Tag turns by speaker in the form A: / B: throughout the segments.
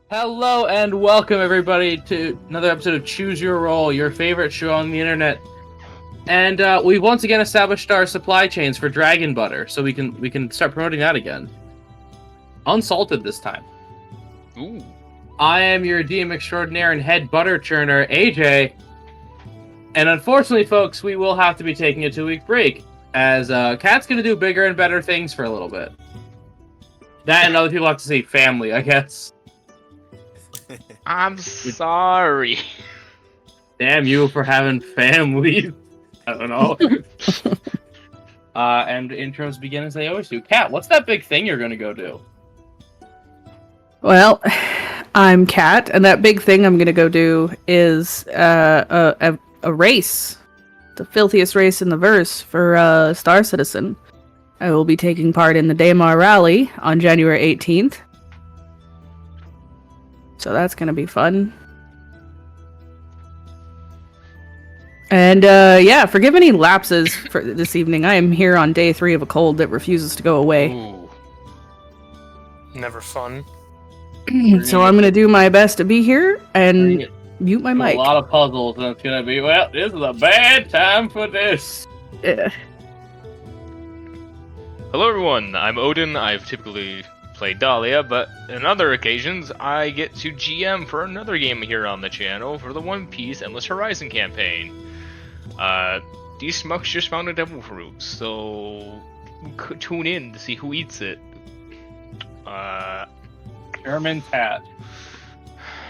A: Hello and welcome everybody to another episode of Choose Your Roll, your favorite show on the internet. And we've once again established our supply chains for dragon butter, so we can start promoting that again. Unsalted this time.
B: Ooh.
A: I am your DM extraordinaire and head butter churner, AJ. And unfortunately, folks, we will have to be taking a 2-week break, as Kat's going to do bigger and better things for a little bit. That and other people have to see family, I guess.
B: I'm sorry.
A: Damn you for having family. I don't know. And intros begin as they always do. Kat, what's that big thing you're going to go do?
C: Well, I'm Kat, and that big thing I'm going to go do is a race. The filthiest race in the verse for Star Citizen. I will be taking part in the Daymar Rally on January 18th. So that's going to be fun. And yeah, forgive any lapses for this evening. I am here on day 3 of a cold that refuses to go away.
B: Ooh.
D: Never fun.
C: So I'm going to do my best to be here and mute my
A: A
C: mic.
A: lot of puzzles, and it's going to be, well, this is a bad time for this.
C: Yeah.
B: Hello everyone, I'm Odin. I've typically played Dahlia, but on other occasions, I get to GM for another game here on the channel for the One Piece Endless Horizon campaign. These smucks just found a devil fruit, so tune in to see who eats it.
A: German cat.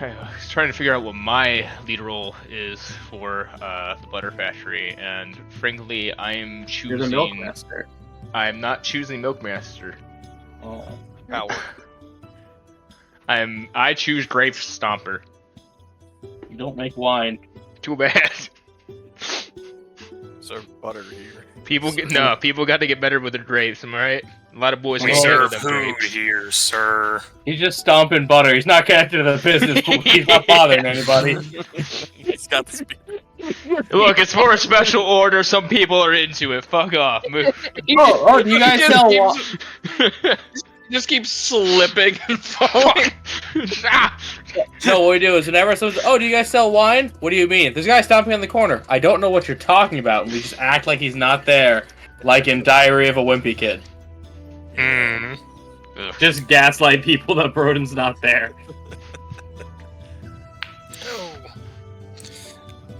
B: I was trying to figure out what my lead role is for the Butter Factory, and frankly, I'm
A: You're the
B: choosing...
A: Milkmaster.
B: I'm not choosing Milkmaster.
A: Oh.
B: Ow. I choose Grape Stomper.
A: You don't make wine.
B: Too bad.
E: Serve butter here.
B: People got to get better with their grapes, am I right? A lot of boys
D: We
B: don't
D: serve
B: them
D: food
B: grapes.
D: here, sir.
A: He's just stomping butter. He's not connected to the business. He's not bothering anybody.
E: He's got the speed.
B: Look, it's for a special order. Some people are into it. Fuck off.
A: Oh, do you guys sell wine?
F: Just keep slipping and falling.
A: No, what we do is whenever someone's, oh, do you guys sell wine? What do you mean? There's a guy stomping on the corner. I don't know what you're talking about. And we just act like he's not there, like in Diary of a Wimpy Kid. Just gaslight people that Broden's not there.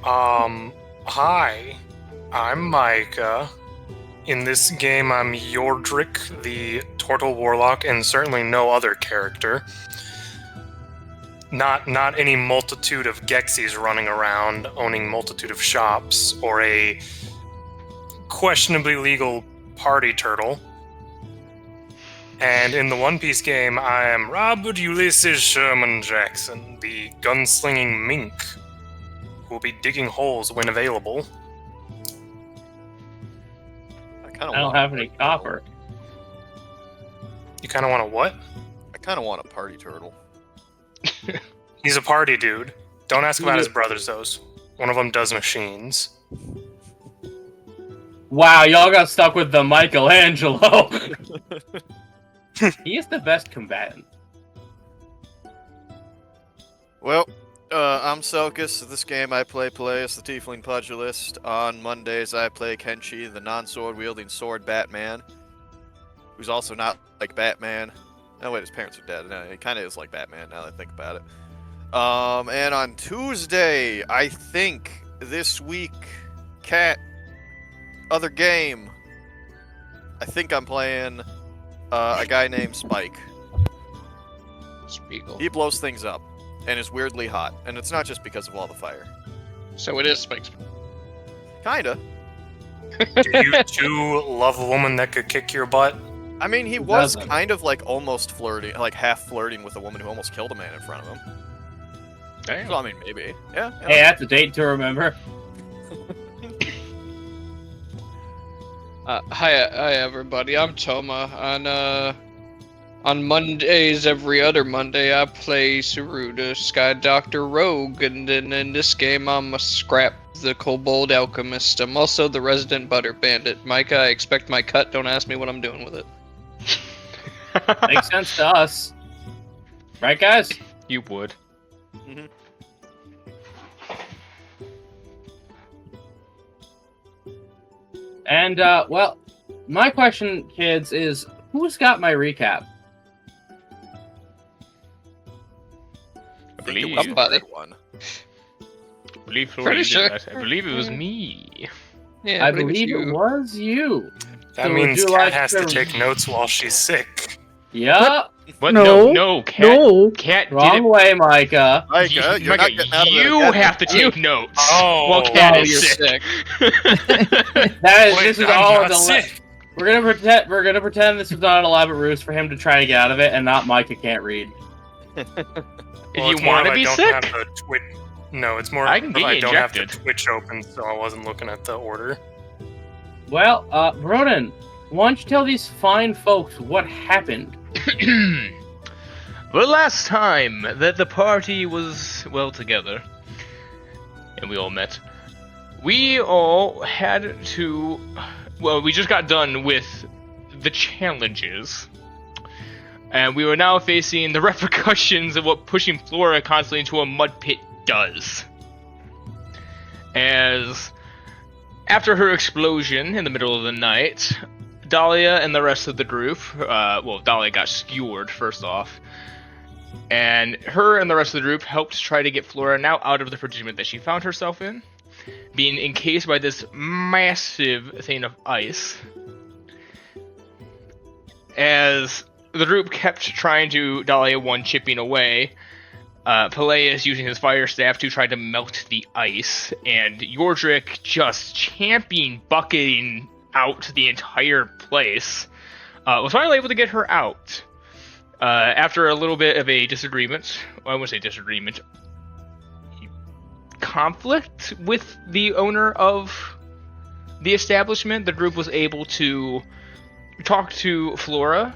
D: Hi. I'm Micah. In this game, I'm Yordrick, the Turtle Warlock, and certainly no other character. Not any multitude of Gexies running around, owning multitude of shops, or a questionably legal party turtle. And in the One Piece game, I am Robert Ulysses Sherman Jackson, the gunslinging mink, who will be digging holes when available.
A: I don't have any copper.
D: You kind of want a what?
E: I kind of want a party turtle.
D: He's a party dude. Don't ask about his brothers, though. One of them does machines.
A: Wow, y'all got stuck with the Michelangelo. He is the best combatant.
E: Well, I'm Selkis. This game I play as the Tiefling Pugilist. On Mondays I play Kenshi, the non-sword-wielding sword Batman, who's also not like Batman. Oh wait, his parents are dead. No, he kind of is like Batman now that I think about it. And on Tuesday, I think, this week, other game, I think I'm playing a guy named Spike.
F: Spiegel.
E: He blows things up, and is weirdly hot, and it's not just because of all the fire.
F: So it is Spike's.
E: Kinda.
D: Do you two love a woman that could kick your butt?
E: I mean, he
A: Who
E: was
A: doesn't?
E: kind of like almost flirting, like half flirting with a woman who almost killed a man in front of him.
B: Damn.
E: So, I mean, maybe. Yeah.
A: Hey, that's a date to remember.
F: Hi everybody. I'm Toma. On Mondays, every other Monday, I play Saru, the Sky Doctor Rogue, and then in this game, I'm a Scrap, the Kobold Alchemist. I'm also the Resident Butter Bandit. Micah, I expect my cut. Don't ask me what I'm doing with it.
A: Makes sense to us. Right, guys?
B: You would.
E: Hmm.
A: And, well, my question, kids, is who's got my recap?
B: I believe,
E: was
F: Somebody.
E: the red one.
B: believe
F: Pretty
B: Flora
F: sure.
B: did that. I believe it was me.
F: Yeah,
A: I
F: it's
A: believe
F: you.
A: it was you.
D: That
A: So would
D: means
A: you
D: Kat
A: like
D: has
A: to-
D: to take notes while she's sick.
A: Yup.
B: What?
C: No.
B: No, Cat.
C: No.
B: Cat did
A: Wrong
B: it.
A: way, Micah.
E: Micah, you're
B: Micah,
E: not getting out of it
B: you
E: again.
B: have to take notes.
D: Oh.
B: while Cat
F: Oh,
B: is
F: you're
B: sick.
A: That is,
D: Wait,
A: this is
D: I'm
A: all
D: not
A: an
D: sick.
A: We're gonna pretend this was not an elaborate ruse for him to try to get out of it, and not Micah can't read.
B: If
D: Well,
B: you
D: it's more
B: want to
D: of
B: be
D: I don't
B: sick,
D: have the Twitch. No, it's more
B: I can
D: of
B: get
D: I
B: you
D: don't have the
B: injected.
D: Twitch open, so I wasn't looking at the order.
A: Well, Ronan, why don't you tell these fine folks what happened?
B: the last time that the party was well together, and we all met, we all had to. Well, we just got done with the challenges, and we were now facing the repercussions of what pushing Flora constantly into a mud pit does. As after her explosion in the middle of the night, Dahlia and the rest of the group, well, Dahlia got skewered first off, and her and the rest of the group helped try to get Flora now out of the predicament that she found herself in, being encased by this massive thing of ice. As the group kept trying to Dahlia one chipping away, Peleus using his fire staff to try to melt the ice, and Yordrick just champing, bucketing out the entire place, was finally able to get her out. After a little bit of a disagreement, well, I wouldn't say disagreement, conflict with the owner of the establishment, the group was able to talk to Flora,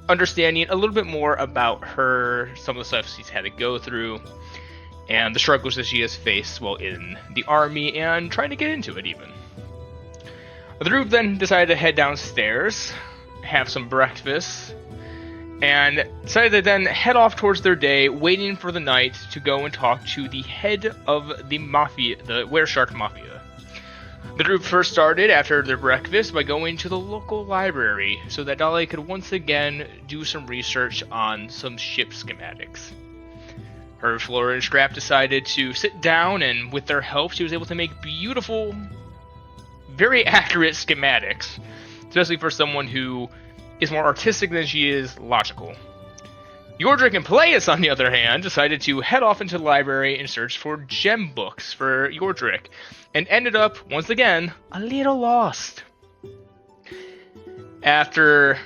B: understanding a little bit more about her, some of the stuff she's had to go through, and the struggles that she has faced while in the army, and trying to get into it even. The group then decided to head downstairs, have some breakfast, and decided to then head off towards their day, waiting for the night to go and talk to the head of the mafia, the Wereshark Mafia. The group first started after their breakfast by going to the local library so that Dahlia could once again do some research on some ship schematics. Her, Flora, and Scrap decided to sit down, and with their help, she was able to make beautiful, very accurate schematics, especially for someone who is more artistic than she is logical. Yordrick and Peleus, on the other hand, decided to head off into the library and search for gem books for Yordrick, and ended up, once again, a little lost. After,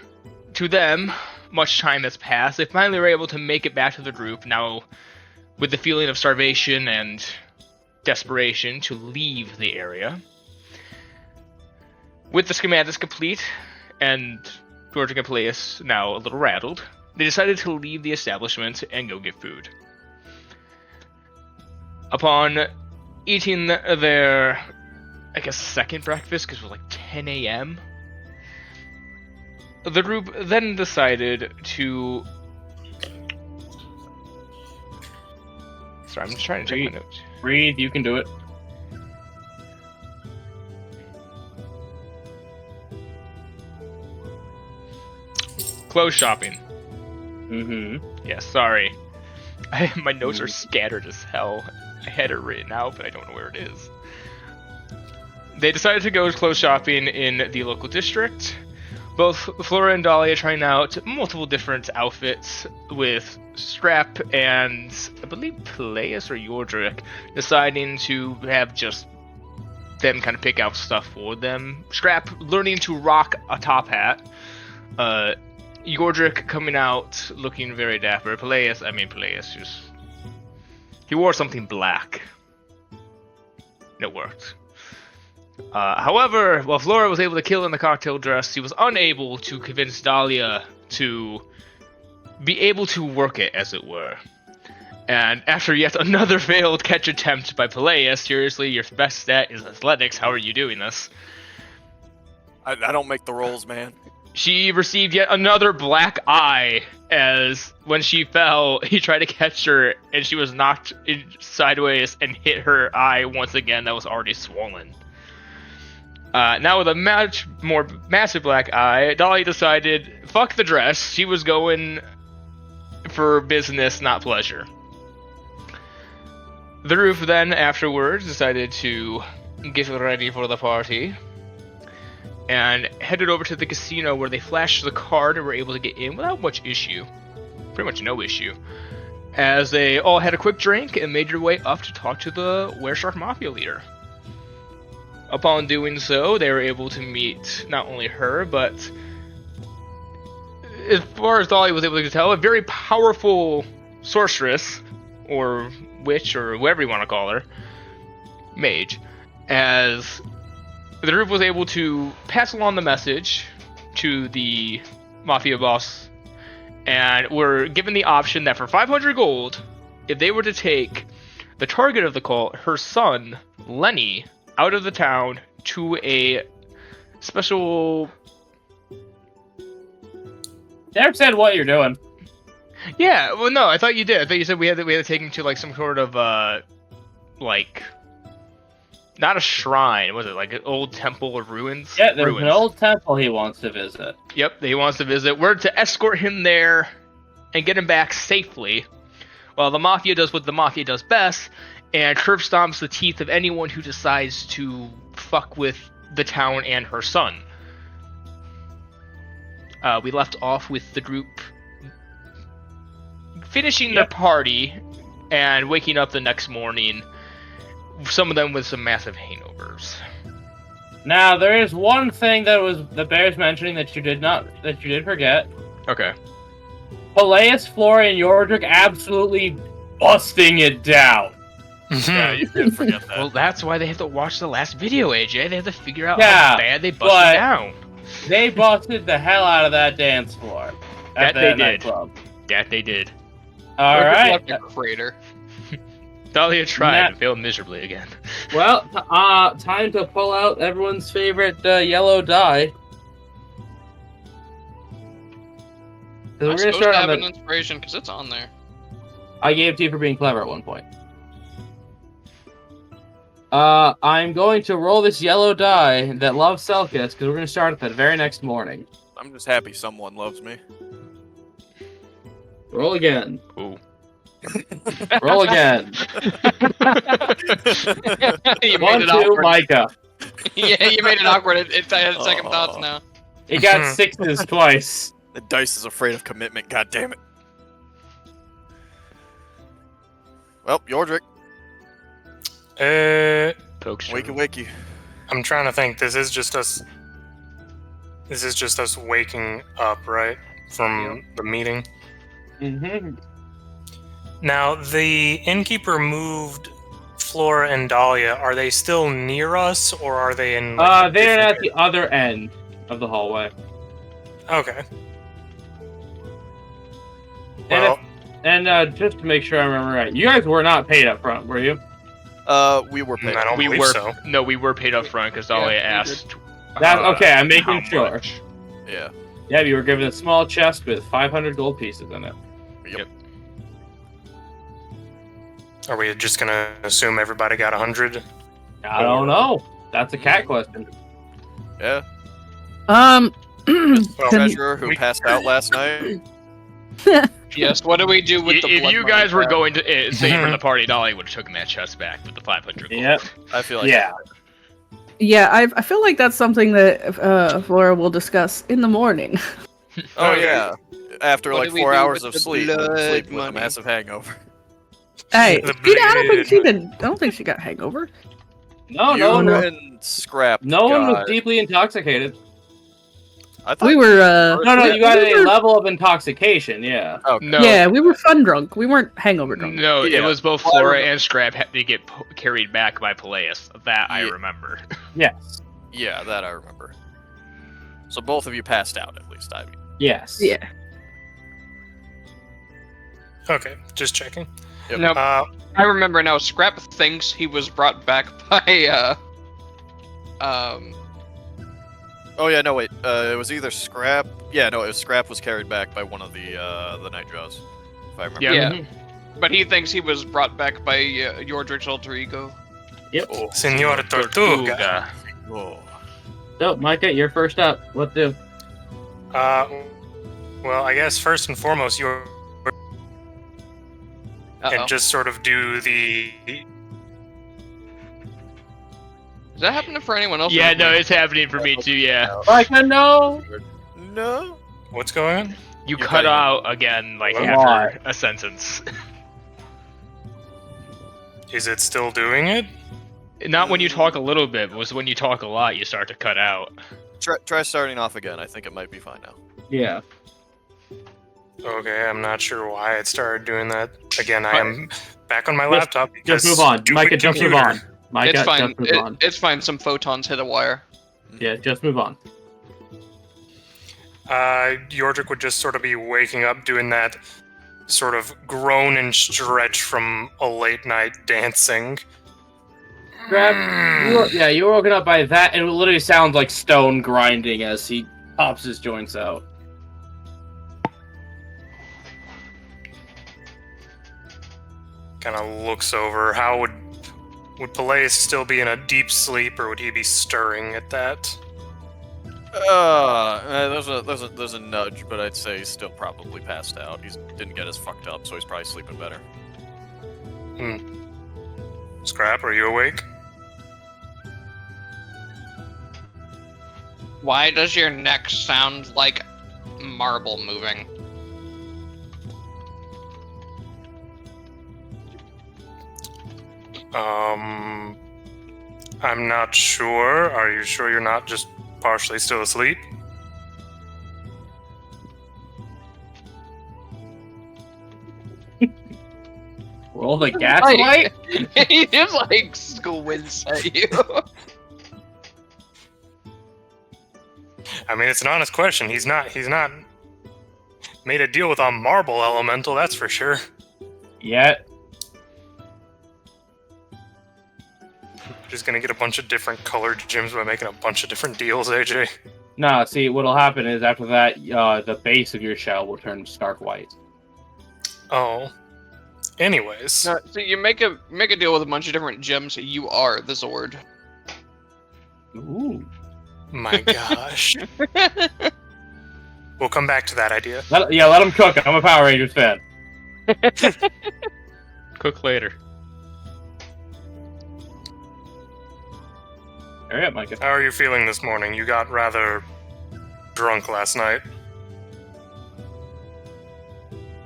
B: to them, much time has passed, they finally were able to make it back to the group, now with the feeling of starvation and desperation to leave the area. With the schematics complete, and Yordrick and Peleus now a little rattled, they decided to leave the establishment and go get food. Upon eating their, I guess, second breakfast, because it was like 10 a.m., the group then decided to... Sorry, I'm just trying to check my notes.
A: Breathe, you can do it.
B: Clothes shopping.
A: Mm-hmm.
B: Yeah, sorry. My notes are scattered as hell. I had it written out, but I don't know where it is. They decided to go clothes shopping in the local district. Both Flora and Dahlia trying out multiple different outfits, with Scrap and, I believe, Peleus or Yordrick deciding to have just them kind of pick out stuff for them. Scrap learning to rock a top hat. Yordrick coming out looking very dapper. Peleus just... He wore something black. It worked. However, while Flora was able to kill in the cocktail dress, he was unable to convince Dahlia to be able to work it, as it were. And after yet another failed catch attempt by Peleus, seriously, your best stat is athletics, how are you doing this?
E: I don't make the rolls, man.
B: She received yet another black eye as when she fell, he tried to catch her, and she was knocked sideways and hit her eye once again that was already swollen. Now with a much more massive black eye, Dolly decided, fuck the dress, she was going for business, not pleasure. The roof then, afterwards, decided to get ready for the party, and headed over to the casino where they flashed the card and were able to get in without much issue. Pretty much no issue. As they all had a quick drink and made their way up to talk to the Wereshark Mafia leader. Upon doing so, they were able to meet not only her, but as far as Dolly was able to tell, a very powerful sorceress, or witch, or whatever you want to call her, mage, as the group was able to pass along the message to the Mafia boss, and were given the option that for 500 gold, if they were to take the target of the cult, her son, Lenny, out of the town to a special...
A: Never said what you're doing.
B: Yeah, well, no, I thought you did. I thought you said we had to take him to like some sort of like, not a shrine. Was it like an old temple or ruins?
A: Yeah, there's
B: ruins.
A: an old temple he wants to visit.
B: Yep, he wants to visit. We're to escort him there and get him back safely, while the Mafia does what the Mafia does best and curb stomps the teeth of anyone who decides to fuck with the town and her son. We left off with the group finishing their party and waking up the next morning, some of them with some massive hangovers.
A: Now, there is one thing that bears mentioning that you did forget.
B: Okay.
A: Peleus, Flora, and Yordrick absolutely busting it down.
B: Yeah,
E: You did forget that.
B: Well, that's why they have to watch the last video, AJ. They have to figure out
A: Yeah,
B: how bad they busted
A: but-
B: down.
A: They busted the hell out of that dance floor.
B: That
A: At
B: they
A: that
B: did.
A: nightclub.
B: That they did.
A: All right.
F: Left a crater.
B: Dahlia tried
A: Nah.
B: and failed miserably again.
A: Well, time to pull out everyone's favorite yellow die.
F: I'm
A: We're gonna
F: supposed
A: start
F: to
A: on
F: have an
A: the.
F: inspiration because it's on there.
A: I gave it to you for being clever at one point. I'm going to roll this yellow die that loves Selkis because we're going to start it the very next morning.
E: I'm just happy someone loves me.
A: Roll again.
B: Ooh.
A: Roll again.
F: You
A: One,
F: made it
A: two,
F: awkward.
A: Micah.
F: Yeah, you made it awkward. I had second thoughts
E: Aw.
F: now.
A: It got sixes twice.
E: The dice is afraid of commitment, god damn it. Well, Yordrick,
B: Pokes
E: wakey
B: through.
E: wakey.
D: I'm trying to think. This is just us waking up, right? From the meeting.
A: Mm-hmm.
D: Now, the innkeeper moved Flora and Dahlia. Are they still near us, or are they in? Like, a
A: They're at
D: different
A: the other end of the hallway.
D: Okay.
A: And,
D: Well,
A: just to make sure I remember right, you guys were not paid up front, were you?
E: We were paid.
D: I don't
B: We
D: believe
B: were
D: so.
B: no, we were paid up front because Dahlia
F: we did.
B: asked.
A: That's okay. I'm
B: how
A: making sure.
B: much.
E: Yeah.
A: Yeah, you were given a small chest with 500 gold pieces in it.
E: Yep.
D: Are we just gonna assume everybody got 100?
A: I don't know. That's a cat question.
E: Yeah.
C: Um,
D: Well,
E: Treasurer who
D: we-
E: passed out last night.
F: Yes, what do we do with the
B: If
F: blood
B: you
F: money
B: guys were
F: crap?
B: going to say for the party, Dahlia would have taken that chest back with the 500 gold.
A: Yep.
E: I feel like
A: Yeah.
C: yeah, I feel like that's something that Flora will discuss in the morning.
E: Oh
D: Okay.
E: yeah. After
F: What
E: like
F: do we
E: 4
F: do
E: hours
F: with
E: of
F: the
E: sleep,
F: blood
E: sleep with a
F: money?
E: massive hangover.
C: Hey,
D: The
C: I don't think she
D: blade.
C: did. I don't think she got hangover.
A: No,
E: you
A: no one.
E: and Scrap.
A: No one was
E: got-
A: deeply intoxicated.
E: I thought
C: We were.
A: No, no, you got
C: we
A: a
C: were-
A: level of intoxication. Yeah.
E: Okay.
B: No,
C: Yeah, we were fun drunk. We weren't hangover drunk.
B: no, it
E: Yeah.
B: was both
E: Well, I
B: Flora
E: remember-
B: and Scrap had to get carried back by Peleus. That I
E: Yeah.
B: remember.
A: Yes.
E: Yeah, that I remember. So both of you passed out at least. I mean.
A: Yes.
C: Yeah.
D: Okay, just checking.
E: Yep.
F: Nope. I remember now. Scrap thinks he was brought back by
E: Oh yeah, no wait. it was either Scrap. Yeah, no, it was Scrap was carried back by one of the Night Jaws, if I remember.
F: Yeah. But he thinks he was brought back by Yordrick's alter ego.
A: Yep.
D: Oh, Senor Tortuga.
E: Oh.
A: So, Micah, you're first up. What do?
D: Well, I guess first and foremost, you and just sort of do the.
F: Is that happening for anyone else?
B: Yeah, no, it's happening for me too, yeah.
A: Micah, no!
E: No.
D: What's going on?
B: You
E: You're
B: cut
E: cutting
B: out again, like,
D: Come
B: after a sentence.
D: Is it still doing it?
B: Not when you talk a little bit, but when you talk a lot, you start to cut out.
E: Try starting off again. I think it might be fine now.
A: Yeah.
D: Okay, I'm not sure why it started doing that. Again, I am back on my laptop.
A: Just
D: because
A: move on.
D: stupid
A: Micah, just move
D: computer.
A: on. Micah,
F: It's fine.
A: just move on.
F: It's fine. Some photons hit a wire.
A: Yeah, just move on.
D: Yordrick would just sort of be waking up doing that sort of groan and stretch from a late night dancing.
A: You were woken up by that, and it literally sounds like stone grinding as he pops his joints out.
D: Kind of looks over. How would Peleus still be in a deep sleep, or would he be stirring at that?
E: There's a nudge, but I'd say he's still probably passed out. He didn't get as fucked up, so he's probably sleeping better.
D: Scrap, are you awake?
F: Why does your neck sound like marble moving?
D: I'm not sure. Are you sure you're not just partially still asleep?
A: Roll the gaslight?
F: He just like squints at you.
D: I mean, it's an honest question. He's not made a deal with a marble elemental, that's for sure.
A: Yet.
D: Just gonna get a bunch of different colored gems by making a bunch of different deals, AJ.
A: No, see, what'll happen is after that, the base of your shell will turn stark white.
D: Oh. Anyways.
F: So you make a deal with a bunch of different gems. You are the Zord.
A: Ooh.
D: My gosh. We'll come back to that idea.
A: Let him cook. I'm a Power Rangers fan.
B: Cook later.
A: Hurry up, Micah.
D: How are you feeling this morning? You got rather drunk last night.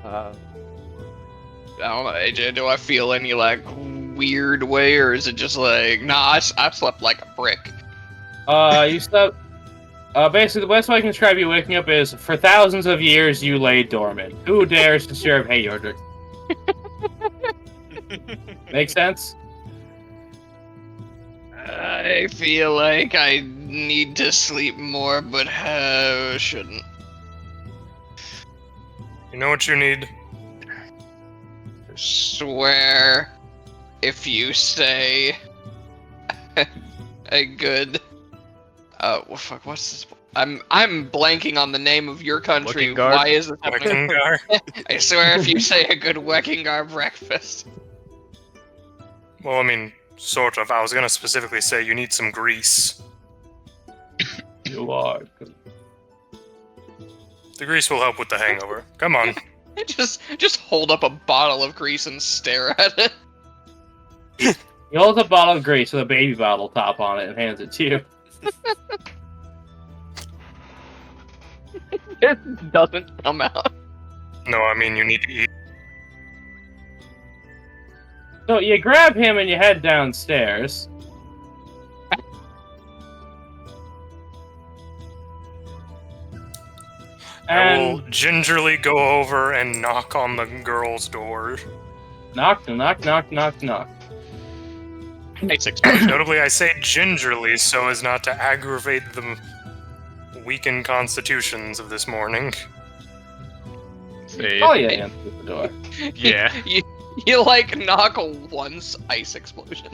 F: I don't know, AJ. Do I feel any like weird way, or is it just like, nah? I slept like a brick.
A: You slept. Basically, the best way I can describe you waking up is for thousands of years you lay dormant. Who dares disturb? Hey, Yordrick. Make sense?
F: I feel like I need to sleep more, but shouldn't.
D: You know what you need?
F: Swear, if you say a good. Well, fuck. What's this? I'm blanking on the name of your country.
B: Weckingar?
F: Why is this happening?
D: Weckingar?
F: I swear, if you say a good Weckingar breakfast.
D: Well, I mean, sort of. I was gonna specifically say you need some grease.
A: You are.
D: The grease will help with the hangover. Come on.
F: Just hold up a bottle of grease and stare at it.
A: He holds a bottle of grease with a baby bottle top on it and hands it to you.
F: It doesn't come out.
D: No, I mean you need to eat.
A: So you grab him and you head downstairs.
D: I will
A: And
D: gingerly go over and knock on the girl's door.
A: knock, knock, knock, knock, knock.
D: Notably, I say gingerly so as not to aggravate the weakened constitutions of this morning.
B: Say,
A: Oh yeah, answer the door.
B: yeah.
F: You like knock once, ice explosion.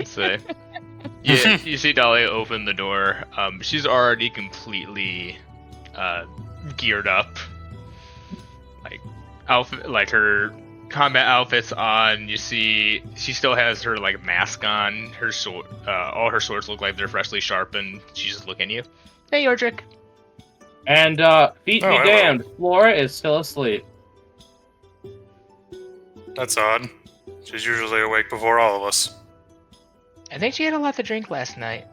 B: Say. You see Dahlia open the door. She's already completely geared up. Like outfit, like her combat outfit's on. You see, she still has her like mask on. Her sword, all her swords look like they're freshly sharpened. She's just looking at you. Hey, Yordrick.
A: And feet be
D: hello.
A: damned, Flora is still asleep.
D: That's odd. She's usually awake before all of us.
B: I think she had a lot to drink last night.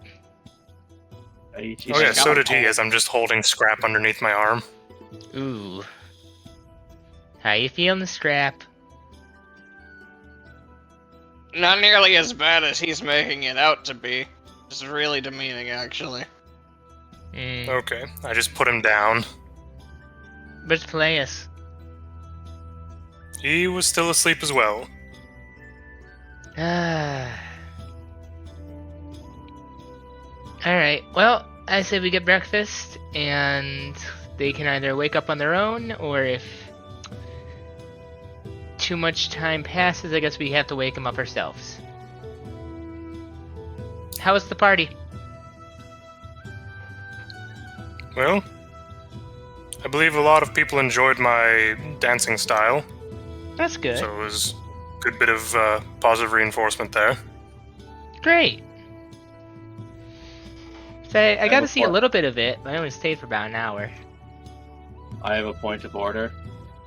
D: Oh yeah, so did he, as I'm just holding Scrap underneath my arm.
B: Ooh. How you feeling, Scrap?
F: Not nearly as bad as he's making it out to be. It's really demeaning, actually.
D: Okay, I just put him down.
B: Where's Peleus?
D: He was still asleep as well.
B: Alright, well, I say we get breakfast, and they can either wake up on their own, or if too much time passes, I guess we have to wake them up ourselves. How was the party?
D: Well, I believe a lot of people enjoyed my dancing style,
B: That's good.
D: so it was a good bit of positive reinforcement there.
B: Great. So I got to see a
A: before-
B: little bit of it, but I only stayed for about an hour.
A: I have a point of order.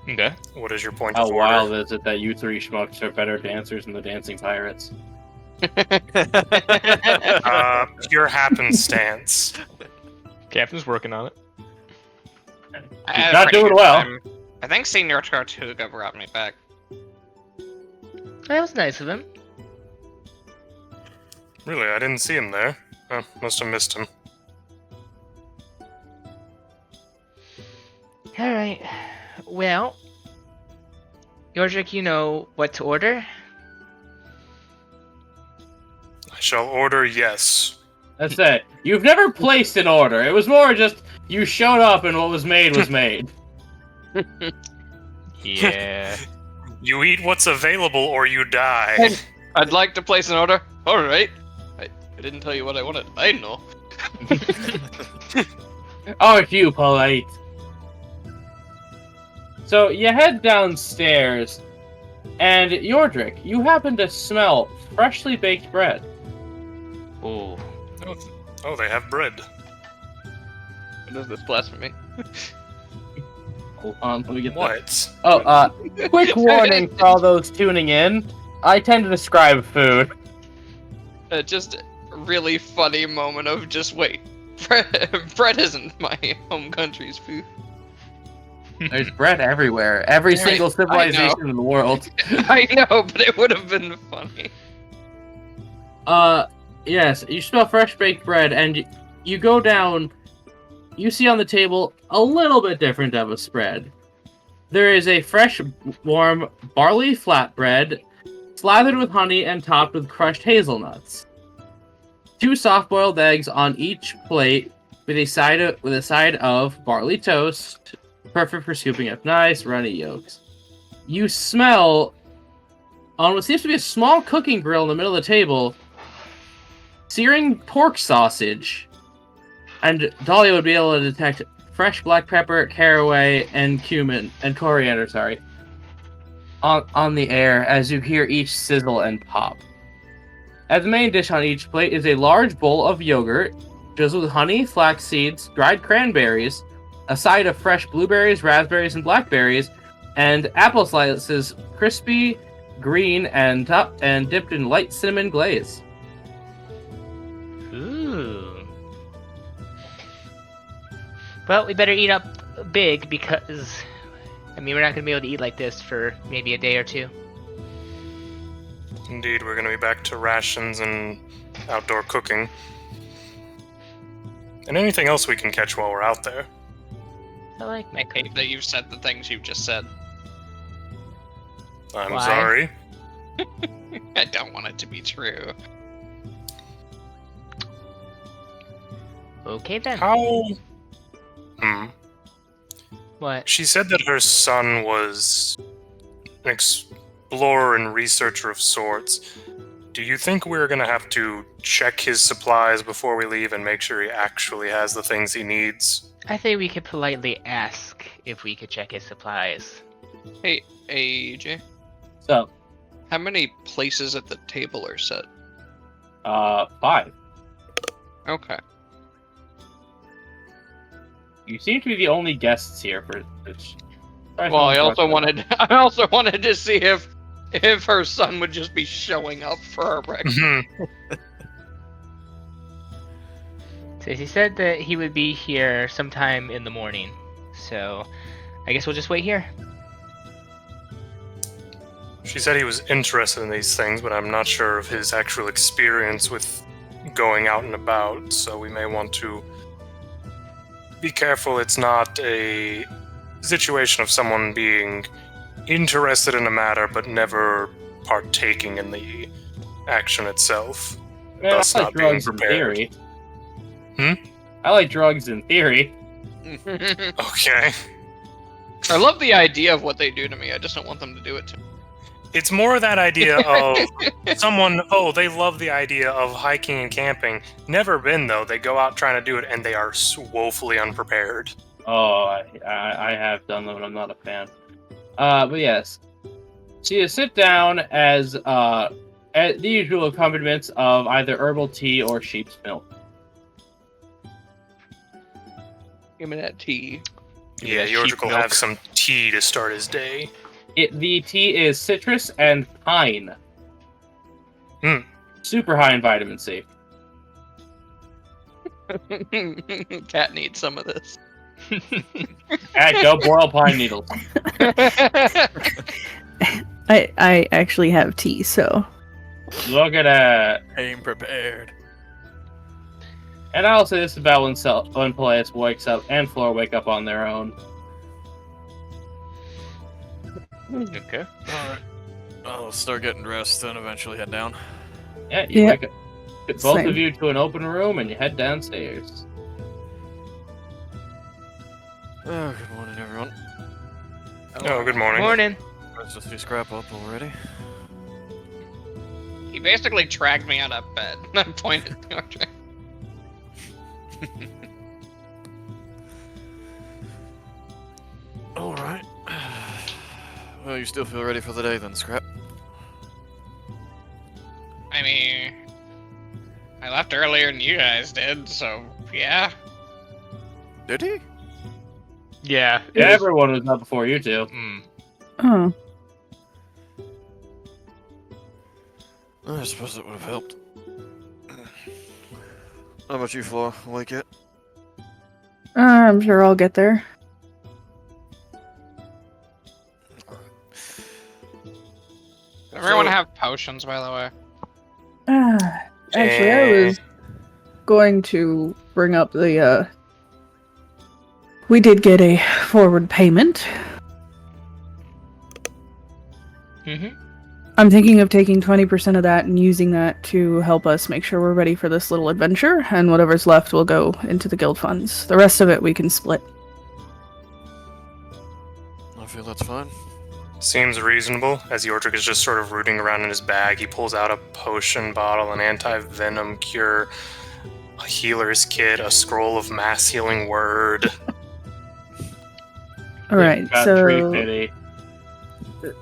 B: Okay.
D: What is your point
A: How
D: of
A: wild
D: order?
A: is it that you three schmucks are better dancers than the dancing pirates?
D: Pure happenstance.
B: Captain's working on it.
F: I
A: He's
F: had a
A: not
F: pretty
A: doing
F: good
A: well.
F: time. I think Senior Tortuga brought me back.
B: That was nice of him.
D: Really, I didn't see him there. Oh, must have missed him.
B: Alright. Well, Yordrick, you know what to order?
D: I shall order yes.
A: That's it. You've never placed an order. It was more just you showed up and what was made was made.
B: Yeah.
D: You eat what's available or you die.
F: I'd like to place an order. Alright. I didn't tell you what I wanted. I know.
A: Aren't you polite? So you head downstairs, and Yordrick, you happen to smell freshly baked bread.
B: Ooh.
D: Oh, they have bread.
F: What is this blasphemy?
A: Hold on, let me get that.
D: What?
A: Oh, quick warning for all those tuning in. I tend to describe food.
F: Just a really funny moment of just wait. Bread isn't my home country's food.
A: There's bread everywhere. Every
F: Right,
A: single
F: I
A: civilization in the world.
F: I know, but it would have been funny.
A: Yes, you smell fresh baked bread, and you go down. You see on the table a little bit different of a spread. There is a fresh, warm barley flatbread, slathered with honey and topped with crushed hazelnuts. 2 soft-boiled eggs on each plate, with a side of barley toast, perfect for scooping up nice runny yolks. You smell on what seems to be a small cooking grill in the middle of the table, searing pork sausage, and Dahlia would be able to detect fresh black pepper, caraway, and cumin and coriander. On the air as you hear each sizzle and pop. As the main dish on each plate is a large bowl of yogurt, drizzled with honey, flax seeds, dried cranberries, a side of fresh blueberries, raspberries, and blackberries, and apple slices, crispy, green, and dipped in light cinnamon glaze.
B: Ooh. Well, we better eat up big because, I mean, we're not going to be able to eat like this for maybe a day or two.
D: Indeed, we're going to be back to rations and outdoor cooking. And anything else we can catch while we're out there.
B: I like
F: I hate that you've said the things you've just said.
D: I'm
B: Why?
D: sorry.
F: I don't want it to be true.
B: Okay then.
D: How...
B: What?
D: She said that her son was an explorer and researcher of sorts. do you think we're going to have to check his supplies before we leave and make sure he actually has the things he needs?
G: I think we could politely ask if we could check his supplies.
F: Hey, AJ.
A: So,
F: How many places at the table are set?
A: 5.
F: Okay.
A: You seem to be the only guests here for this.
F: Well, I also wanted to see if her son would just be showing up for our breakfast.
G: So he said that he would be here sometime in the morning. So I guess we'll just wait here.
D: She said he was interested in these things, but I'm not sure of his actual experience with going out and about, so we may want to be careful it's not a situation of someone being interested in a matter but never partaking in the action itself.
A: Man,
D: Thus
A: I like
D: not being
A: drugs in
D: prepared.
A: theory.
D: Hmm?
A: I like drugs in theory.
D: Okay.
F: I love the idea of what they do to me. I just don't want them to do it to me.
D: It's more that idea of someone, they love the idea of hiking and camping. Never been, though. They go out trying to do it, and they are woefully unprepared.
A: Oh, I have done them, and I'm not a fan. But yes. So you sit down as at the usual accompaniments of either herbal tea or sheep's milk.
F: Give me that tea.
D: Yeah,
B: sheep
D: Yordrick will
B: milk.
D: have some tea to start his day.
A: The tea is citrus and pine. Super high in vitamin C.
F: Cat needs some of this.
A: Go boil pine needles.
C: I actually have tea, so
A: Look at that.
E: Aim prepared.
A: And I'll say this about when Peleus wakes up and Flora wake up on their own.
B: Okay.
E: Alright. I'll start getting dressed, then eventually head down.
A: Yeah, you
C: Yeah.
A: wake up, get both
C: Same.
A: of you to an open room and you head downstairs.
E: Oh, good morning, everyone.
D: Oh, good morning.
G: Morning.
E: Let's just do scrap up already.
F: He basically dragged me out of bed. I pointed. Okay.
E: Alright. Well, you still feel ready for the day then, Scrap?
F: I mean, I left earlier than you guys did, so yeah.
E: Did he?
B: Yeah.
A: Yeah, everyone was up before you two.
C: oh,
E: I suppose it would have helped. How about you, Flora? Awake yet?
C: I'm sure I'll get there.
F: Everyone have potions, by the way.
C: Actually, I was going to bring up the we did get a forward payment.
G: Mm-hmm.
C: I'm thinking of taking 20% of that and using that to help us make sure we're ready for this little adventure, and whatever's left will go into the guild funds. The rest of it we can split.
E: I feel that's fine.
D: Seems reasonable. As Yordrick is just sort of rooting around in his bag, he pulls out a potion bottle, an anti-venom cure, a healer's kit, a scroll of mass healing word.
C: Alright,
A: Got
C: so
A: tree pity.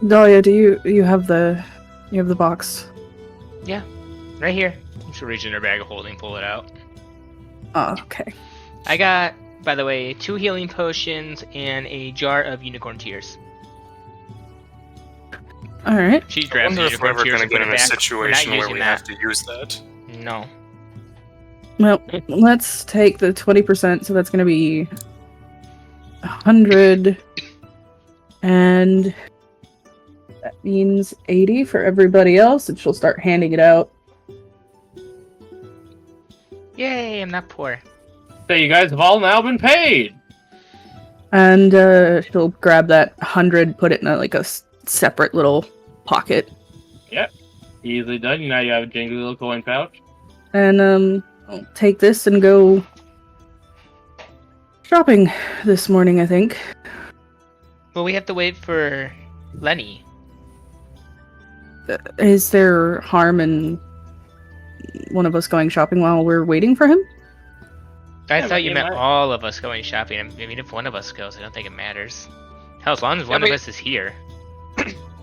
C: Dahlia, do you have the box?
G: Right here.
B: She'll reach in her bag of holding, pull it out.
C: Oh, okay.
G: I got, by the way, 2 healing potions and a jar of unicorn tears.
C: Alright.
B: She
D: I
B: grabs the
D: wonder if we're
B: unicorn
D: ever
B: tears
D: going to
B: and
D: get
B: put
D: in
B: it
D: a
B: back.
D: situation where
G: using
D: we
G: that.
D: have to use that.
G: No.
C: Well, let's take the 20%, so that's going to be 100, and that means 80 for everybody else, and she'll start handing it out.
G: Yay, I'm not poor.
A: So you guys have all now been paid!
C: And she'll grab that 100, put it in a separate little pocket,
A: Easily done. Now you have a jingly little coin pouch.
C: and I'll take this and go shopping this morning, I think.
G: Well, we have to wait for Lenny.
C: Is there harm in one of us going shopping while we're waiting for him?
G: I
A: Yeah,
G: thought you
A: but
G: meant
A: you might-
G: all of us going shopping. I mean, if one of us goes, I don't think it matters. Hell, as long as one of us is here.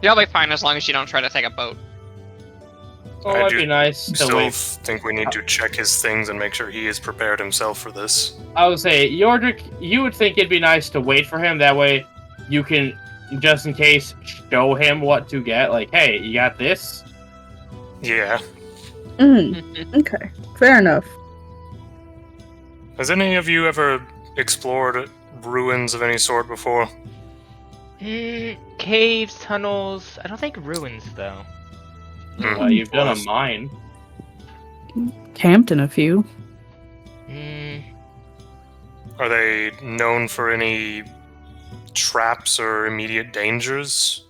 F: You'll be fine as long as you don't try to take a boat.
A: Well,
D: I
A: it'd
D: do
A: be nice to
D: Still
A: wait.
D: think we need to check his things and make sure he is prepared himself for this.
A: I would say, Yordrick, you would think it'd be nice to wait for him. That way, you can, just in case, show him what to get. Like, hey, you got this?
D: Yeah.
C: Okay, fair enough.
D: Has any of you ever explored ruins of any sort before?
G: Caves, tunnels. I don't think ruins though.
A: You've done a mine.
C: Camped in a few.
D: Are they known for any traps or immediate dangers?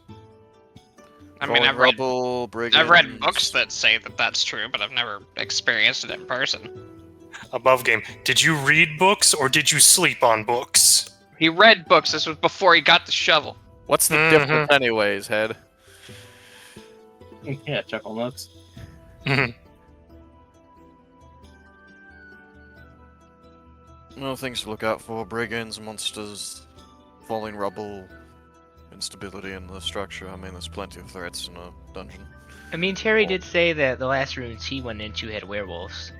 F: I mean,
E: Fallen
F: I've read
E: rubble,
F: I've read
E: brigands.
F: books that say that that's true, but I've never experienced it in person.
D: Above game, did you read books or did you sleep on books?
F: He read books. This was before he got the shovel.
E: What's the
D: Mhm.
E: difference, anyways, Head?
A: Yeah, chuckle nuts.
E: Well, things to look out for: brigands, monsters, falling rubble, instability in the structure. I mean, there's plenty of threats in a dungeon.
G: I mean, Terry did say that the last rooms he went into had werewolves.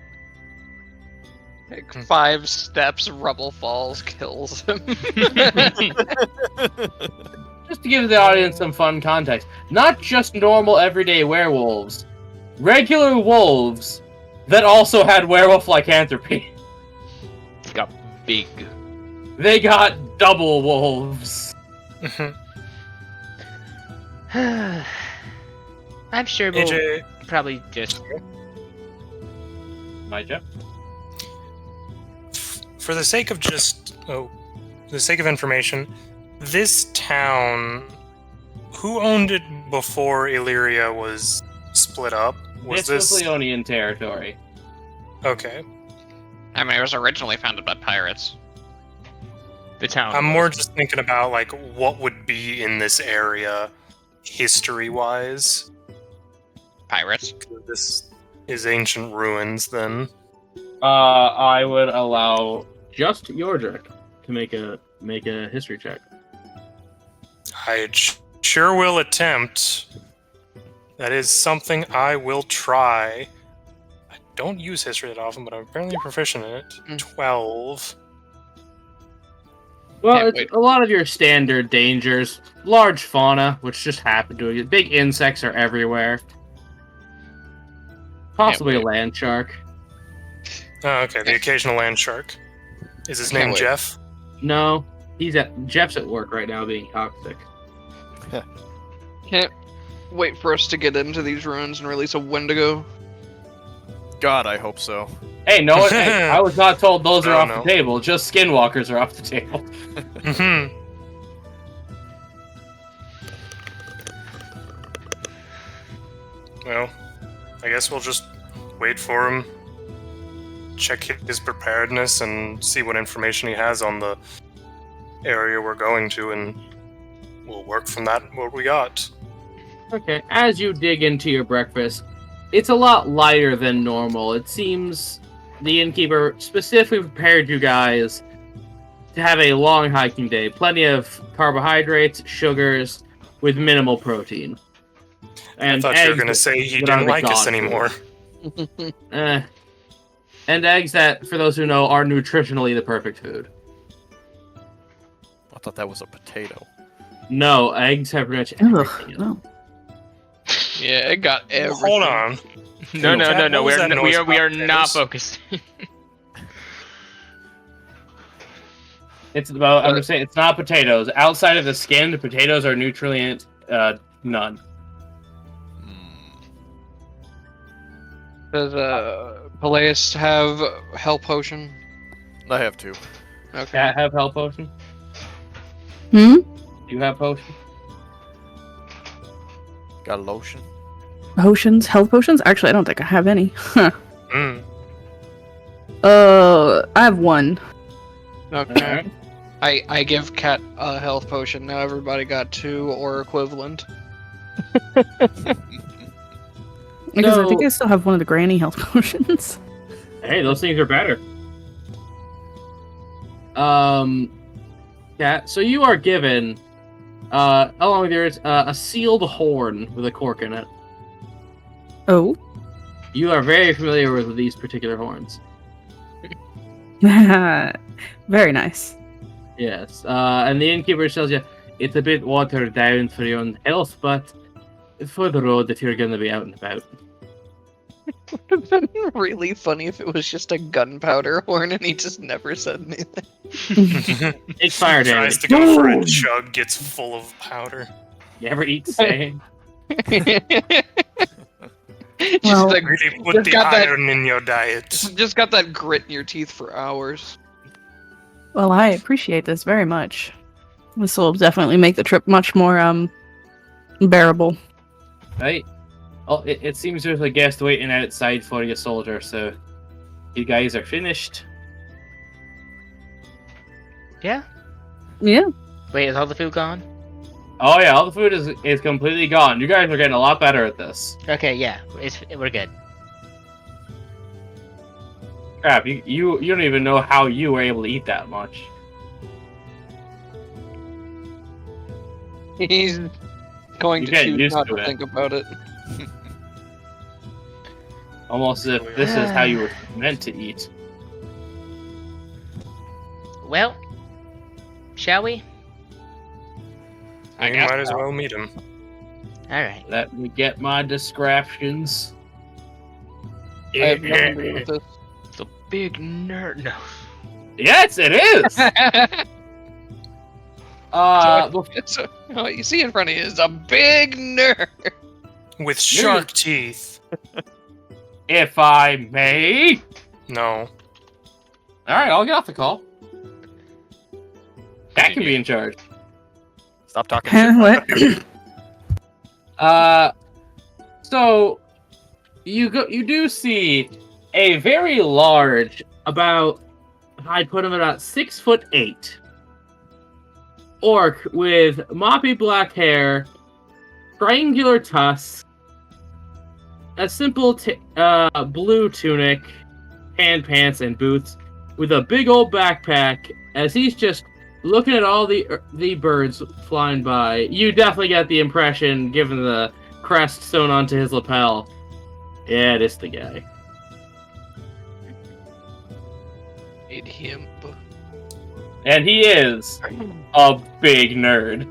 F: Like 5 steps, rubble falls, kills him.
A: Just to give the audience some fun context, not just normal everyday werewolves, regular wolves that also had werewolf lycanthropy.
G: Got big.
A: They got double wolves.
G: I'm sure we'll
D: AJ,
G: probably just.
A: My Jeff?
D: for the sake of for the sake of information, this town, who owned it before Illyria was split up?
A: This was Leonian territory.
D: Okay.
F: I mean, it was originally founded by pirates.
G: The town.
D: I'm more just thinking about like what would be in this area history-wise.
F: Pirates.
D: This is ancient ruins, then.
A: I would allow just Yordrick to make a history check.
D: I sure will attempt. That is something I will try. I don't use history that often, but I'm apparently proficient in it. 12.
A: Well,
F: Can't
A: it's
F: wait.
A: a lot of your standard dangers. Large fauna, which just happen to exist. Big insects are everywhere. Possibly a
F: wait.
A: land shark.
D: Oh, okay, the occasional land shark. Is his
F: Can't
D: name
F: wait.
D: Jeff?
A: No, Jeff's at work right now being toxic.
F: Can't wait for us to get into these ruins and release a Wendigo.
E: God, I hope so.
A: Hey, no one. Hey, I was not told those are
D: Oh,
A: off
D: no.
A: the table. Just skinwalkers are off the table.
D: Mm-hmm. Well, I guess we'll just wait for him, check his preparedness, and see what information he has on the area we're going to, and we'll work from that what we got.
A: Okay, as you dig into your breakfast, it's a lot lighter than normal. It seems the innkeeper specifically prepared you guys to have a long hiking day. Plenty of carbohydrates, sugars, with minimal protein.
D: I
A: And
D: thought you were
A: eggs
D: going to say he
A: that are
D: didn't like us
A: dog
D: anymore.
A: food. And eggs that, for those who know, are nutritionally the perfect food.
E: I thought that was a potato.
A: No, eggs have pretty much
C: Ugh,
A: everything in them.
C: no.
F: Yeah, it got everything.
D: Hold on.
G: No.
D: What was that noise
G: We are
D: about
G: not
D: potatoes?
G: focused.
A: It's about. I'm just saying, it's not potatoes. Outside of the skin, the potatoes are nutrient none.
F: Does Peleus have hell potion?
E: I have two.
F: Okay.
A: Cat have health potion?
C: Hmm?
A: Do you have potion?
E: Got a lotion.
C: Potions? Health potions? Actually, I don't think I have any. Huh.
D: Mm.
C: I have one.
F: Okay.
A: Alright.
F: I give Cat a health potion. Now everybody got 2 or equivalent.
C: Because I think
A: So-
C: I still have one of the granny health potions.
A: Hey, those things are better. Yeah, so you are given, along with yours, a sealed horn with a cork in it.
C: Oh.
A: You are very familiar with these particular horns.
C: Very nice.
A: Yes, and the innkeeper tells you it's a bit watered down for your own health, but for the road that you're going to be out and about.
F: Would have been really funny if it was just a gunpowder horn and he just never said anything.
A: It's fire
D: Tries
A: damage.
D: to go for a
A: Boom!
D: chug, gets full of powder.
A: You ever eat sand?
F: Just
C: Well-
F: like,
D: Really put
F: just
D: the
F: got that-
D: iron in your diet.
F: just got that grit in your teeth for hours.
C: Well, I appreciate this very much. This will definitely make the trip much more bearable.
A: Right? Oh, it seems there's a guest waiting outside for you, soldier, so you guys are finished.
G: Yeah.
C: Yeah.
G: Wait, is all the food gone?
A: Oh yeah, all the food is completely gone. You guys are getting a lot better at this.
G: Okay, yeah, we're good.
A: Crap, you don't even know how you were able to eat that much.
F: He's going
A: You
F: to
A: get
F: choose
A: used
F: not
A: to
F: to
A: it.
F: think about it.
A: Almost as if this is how you were meant to eat.
G: Well, shall we?
F: I
D: You
F: guess
D: might as
F: so.
D: well meet him.
G: Alright.
A: Let me get my descriptions.
F: I have nothing to do with this.
G: The big nerd. No.
A: Yes, it is.
F: So, what you see in front of you is a big nerd.
D: With shark teeth.
A: If I may.
D: No.
A: All right, I'll get off the call. Cat can be in charge.
E: Stop talking shit.
C: What?
A: So you do see a very large, I'd put him about 6'8" orc with moppy black hair, triangular tusks, a simple blue tunic, hand pants, and boots, with a big old backpack. As he's just looking at all the birds flying by, you definitely get the impression, given the crest sewn onto his lapel, yeah, it is the guy.
F: Made him.
A: And he is a big nerd.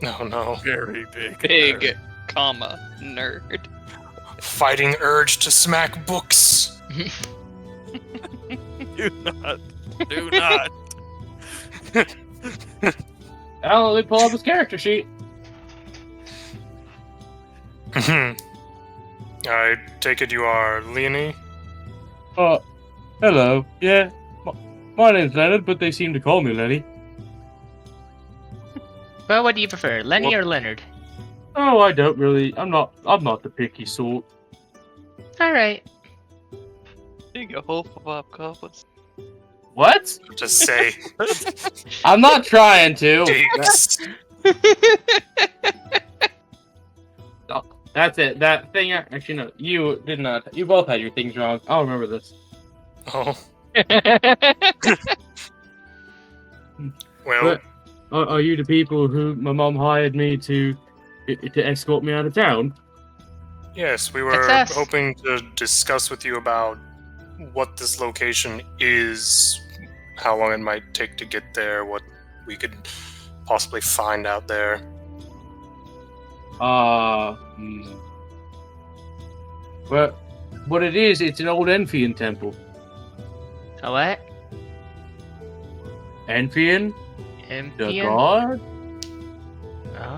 D: No, no.
E: Very big.
F: Big, comma, nerd.
D: Fighting urge to smack books.
E: Do not. Do not.
A: I'll let me pull up his character sheet.
D: I take it you are Leonie?
A: Hello. Yeah, my name's Leonard, but they seem to call me Lenny.
G: Well, what do you prefer, Lenny or Leonard?
A: Oh, I don't really. I'm not the picky sort.
G: Alright.
F: Big Hufflepuff Cuffs.
A: What?
D: Just say.
A: I'm not trying to.
D: Dicks.
A: Oh, that's it. That thing. Actually, no. You did not. You both had your things wrong. I'll remember this.
D: Oh, well,
A: But are you the people who my mom hired me to escort me out of town?
D: yes, we were
G: Success.
D: hoping to discuss with you about what this location is, how long it might take to get there, what we could possibly find out there.
A: Well, what it is, it's an old Enfian temple.
G: A what?
A: Enfian? The
G: Impian?
A: god?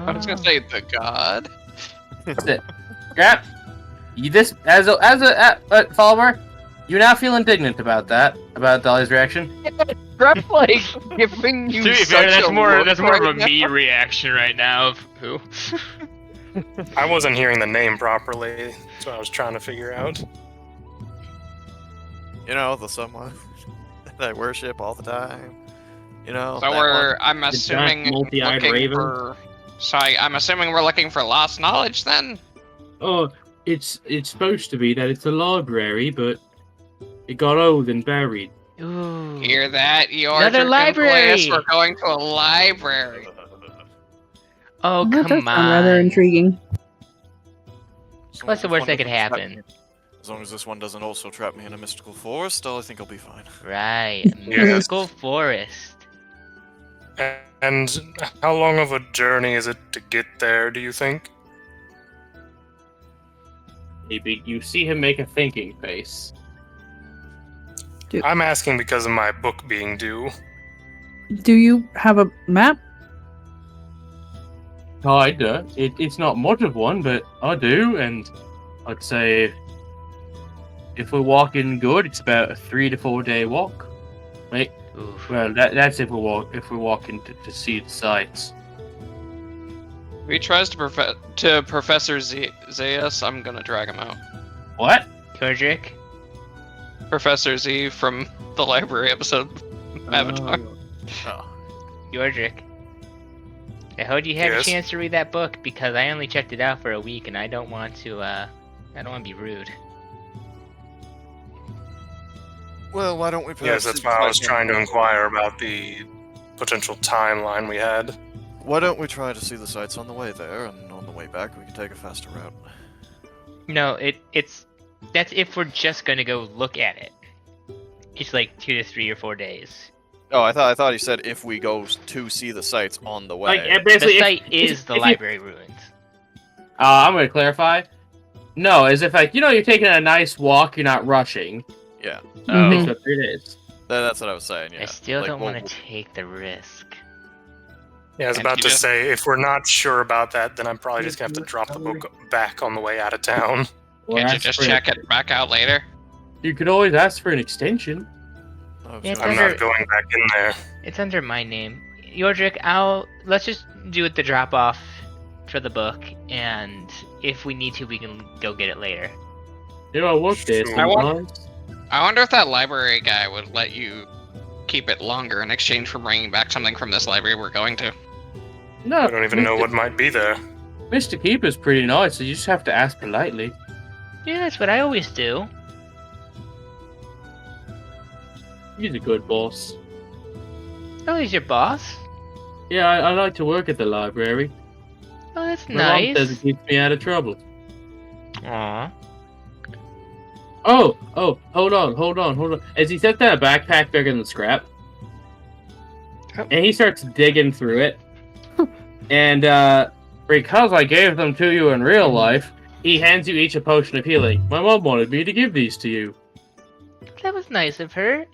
F: I was gonna say the god.
A: That's it. Scrap. You this as a follower, you now feel indignant about that, about Dolly's reaction.
F: That's like giving you
B: To be
F: such
B: fair, that's
F: a
B: more
F: look
B: of a
F: right
B: me
F: now.
B: reaction right now of who.
D: I wasn't hearing the name properly. That's what I was trying to figure out.
E: You know, the someone that I worship all the time. You know.
F: So
E: that
F: we're,
E: one.
F: I'm
A: giant
F: assuming,
A: multi-eyed
F: looking
A: raven.
F: for. Sorry, I'm assuming we're looking for lost knowledge then.
A: Oh, It's supposed to be that it's a library, but it got old and buried.
G: Ooh.
F: Hear that? You're
G: Another library!
F: We're going to a library.
G: Oh,
C: That does
G: come
C: sound rather
G: on.
C: intriguing.
G: What's the worst that could happen?
E: As long as this one doesn't also trap me in a mystical forest, I think I'll be fine.
G: Right, a
D: Yes.
G: mystical forest.
D: And how long of a journey is it to get there, do you think?
A: Maybe you see him make a thinking face.
D: I'm asking because of my book being due.
C: Do you have a map?
A: Kinda. It's not much of one, but I do, and I'd say if we're walking good, it's about a 3 to 4 day walk. Wait,
G: Oof.
A: well, that's if we're walking to see the sights.
F: If he tries to Professor Zayas, I'm gonna drag him out.
A: What?
G: Tordrick?
F: Professor Z from the library episode Avatar.
E: Oh.
G: Yordrick. I hope you have
D: Yes?
G: a chance to read that book because I only checked it out for a week and I don't want to be rude.
E: Well, why don't we perhaps...
D: Yes, that's why I was trying to inquire about the potential timeline we had.
E: Why don't we try to see the sights on the way there, and on the way back we can take a faster route?
G: No, that's if we're just gonna go look at it. It's like 2 to 3 or 4 days.
E: Oh, I thought he said if we go to see the sights on the way.
A: Like, basically,
G: The site is the
A: if you-
G: library ruins.
A: I'm gonna clarify. No, as if like you're taking a nice walk, you're not rushing.
E: Yeah,
G: Oh,
A: Takes about 3 days.
E: that's what I was saying. Yeah.
G: I still
E: Like,
G: don't
E: we'll-
G: want to take the risk.
D: Yeah, I was
F: And
D: about
F: you
D: to
F: just-
D: say, if we're not sure about that, then I'm probably just gonna have to drop the book back on the way out of town.
A: Or
F: Can't you
A: ask
F: just
A: for-
F: check it back out later?
A: You could always ask for an extension.
E: Oh,
G: Yeah,
E: sure.
D: I'm
G: under-
D: not going back in there.
G: It's under my name. Yordrick, let's just do it the drop off for the book, and if we need to, we can go get it later.
A: I work there
D: Sure.
F: I want-
A: sometimes.
F: I wonder if that library guy would let you keep it longer in exchange for bringing back something from this library we're going to.
A: No,
D: I don't even know what might be there.
A: Mr. Keeper's pretty nice, so you just have to ask politely.
G: Yeah, that's what I always do.
A: He's a good boss.
G: Oh, he's your boss?
A: Yeah, I like to work at the library.
G: Oh, that's
A: My mom says it
G: nice.
A: keeps me out of trouble.
G: Aw.
A: Oh, hold on. As he sets down a backpack bigger than the scrap, and he starts digging through it, and because I gave them to you in real life, he hands you each a potion of healing. My mom wanted me to give these to you.
G: That was nice of her.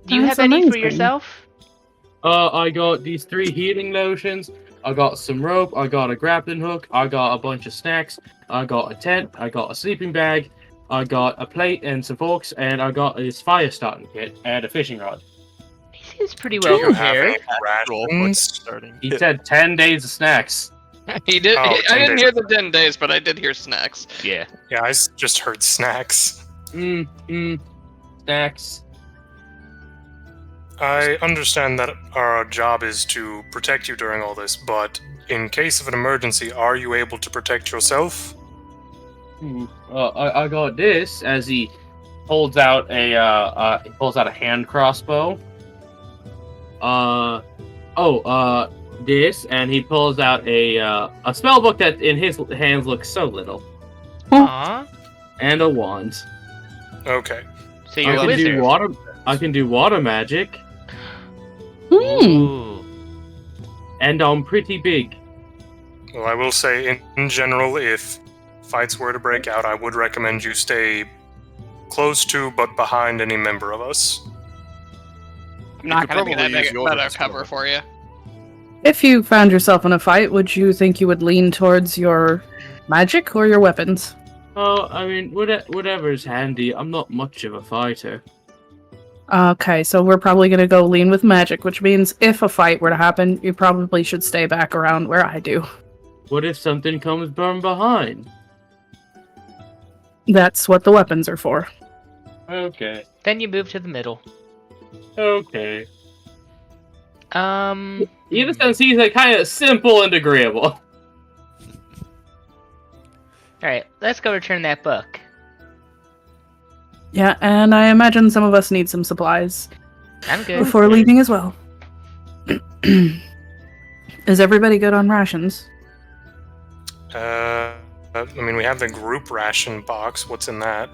G: Do you
C: That's
G: have any for
C: amazing.
G: yourself?
A: I got these 3 healing lotions, I got some rope, I got a grappling hook, I got a bunch of snacks, I got a tent, I got a sleeping bag, I got a plate and some forks, and I got this fire starting kit and a fishing rod.
G: He seems pretty
D: Do
G: well
D: you have
G: prepared.
D: any
E: Roll quick
D: rations?
E: starting.
A: He said 10 days of snacks.
F: He did.
D: Oh,
F: I
D: 10
F: didn't
D: days.
F: hear the 10 days, but I did hear snacks.
G: Yeah.
D: Yeah, I just heard snacks.
A: Snacks.
D: I understand that our job is to protect you during all this, but in case of an emergency, are you able to protect yourself?
A: I got this as he holds out a hand crossbow. This, and he pulls out a spell book that in his hands looks so little,
G: Aw.
A: and a wand.
D: Okay.
G: So you're a
A: I can
G: wizard.
A: do water. I can do water magic,
G: Ooh.
A: and I'm pretty big.
D: Well, I will say, in general, if fights were to break out, I would recommend you stay close to but behind any member of us.
F: I'm not
E: could
F: gonna be that
E: probably use
F: big
E: yours
F: better
E: as
F: cover
E: cover.
F: for you.
C: If you found yourself in a fight, would you think you would lean towards your magic or your weapons?
A: Oh, I mean, whatever's handy. I'm not much of a fighter.
C: Okay, so we're probably gonna go lean with magic, which means if a fight were to happen, you probably should stay back around where I do.
A: What if something comes from behind?
C: That's what the weapons are for.
A: Okay.
G: Then you move to the middle.
A: Okay.
G: Um.
A: In a sense, he's like kind of simple and agreeable.
G: Alright, let's go return that book.
C: Yeah, and I imagine some of us need some supplies
G: I'm good.
C: before leaving as well. Is everybody good on rations?
D: I mean, we have the group ration box. What's in that?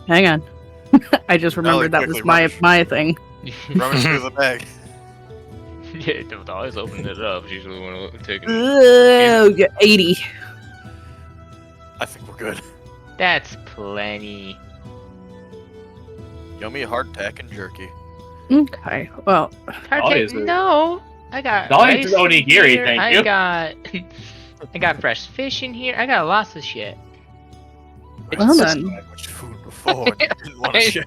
C: Hang on. I just remembered that was
E: quickly
C: my
E: rummage.
C: my thing.
E: Rummage through the bag.
B: Yeah, don't always open it up. It's usually when we're taking.
C: Oh, yeah, 80.
E: I think we're good.
G: That's plenty.
E: Yummy hardtack and jerky.
C: Okay, well,
A: Always is.
G: No, I got.
A: Dolly's
G: rice
A: the only
G: in
A: Geary,
G: here,
A: thank
G: I
A: you.
G: got. I got fresh fish in here. I got lots of shit.
C: well
E: It's
C: then.
E: so much food before. And I didn't want to share.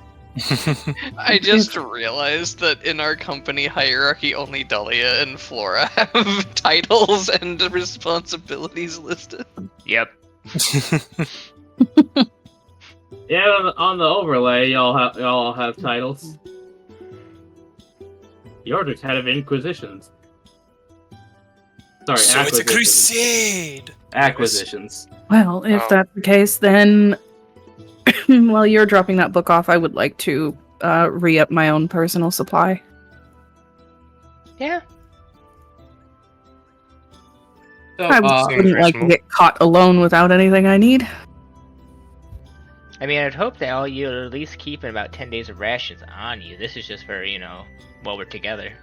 F: I just realized that in our company hierarchy, only Dahlia and Flora have titles and responsibilities listed.
B: Yep.
A: Yeah, on the overlay, y'all have titles. Yordrick's head of Inquisitions. Sorry,
D: So it's a
A: acquisitions.
D: crusade!
C: Well, if
D: Oh.
C: that's the case, then while you're dropping that book off, I would like to re-up my own personal supply.
G: Yeah.
A: So,
C: I
D: Seems
C: wouldn't like to
D: reasonable.
C: get caught alone without anything I need.
G: I mean, I'd hope that all you at least keep about 10 days of rations on you. This is just for, while we're together.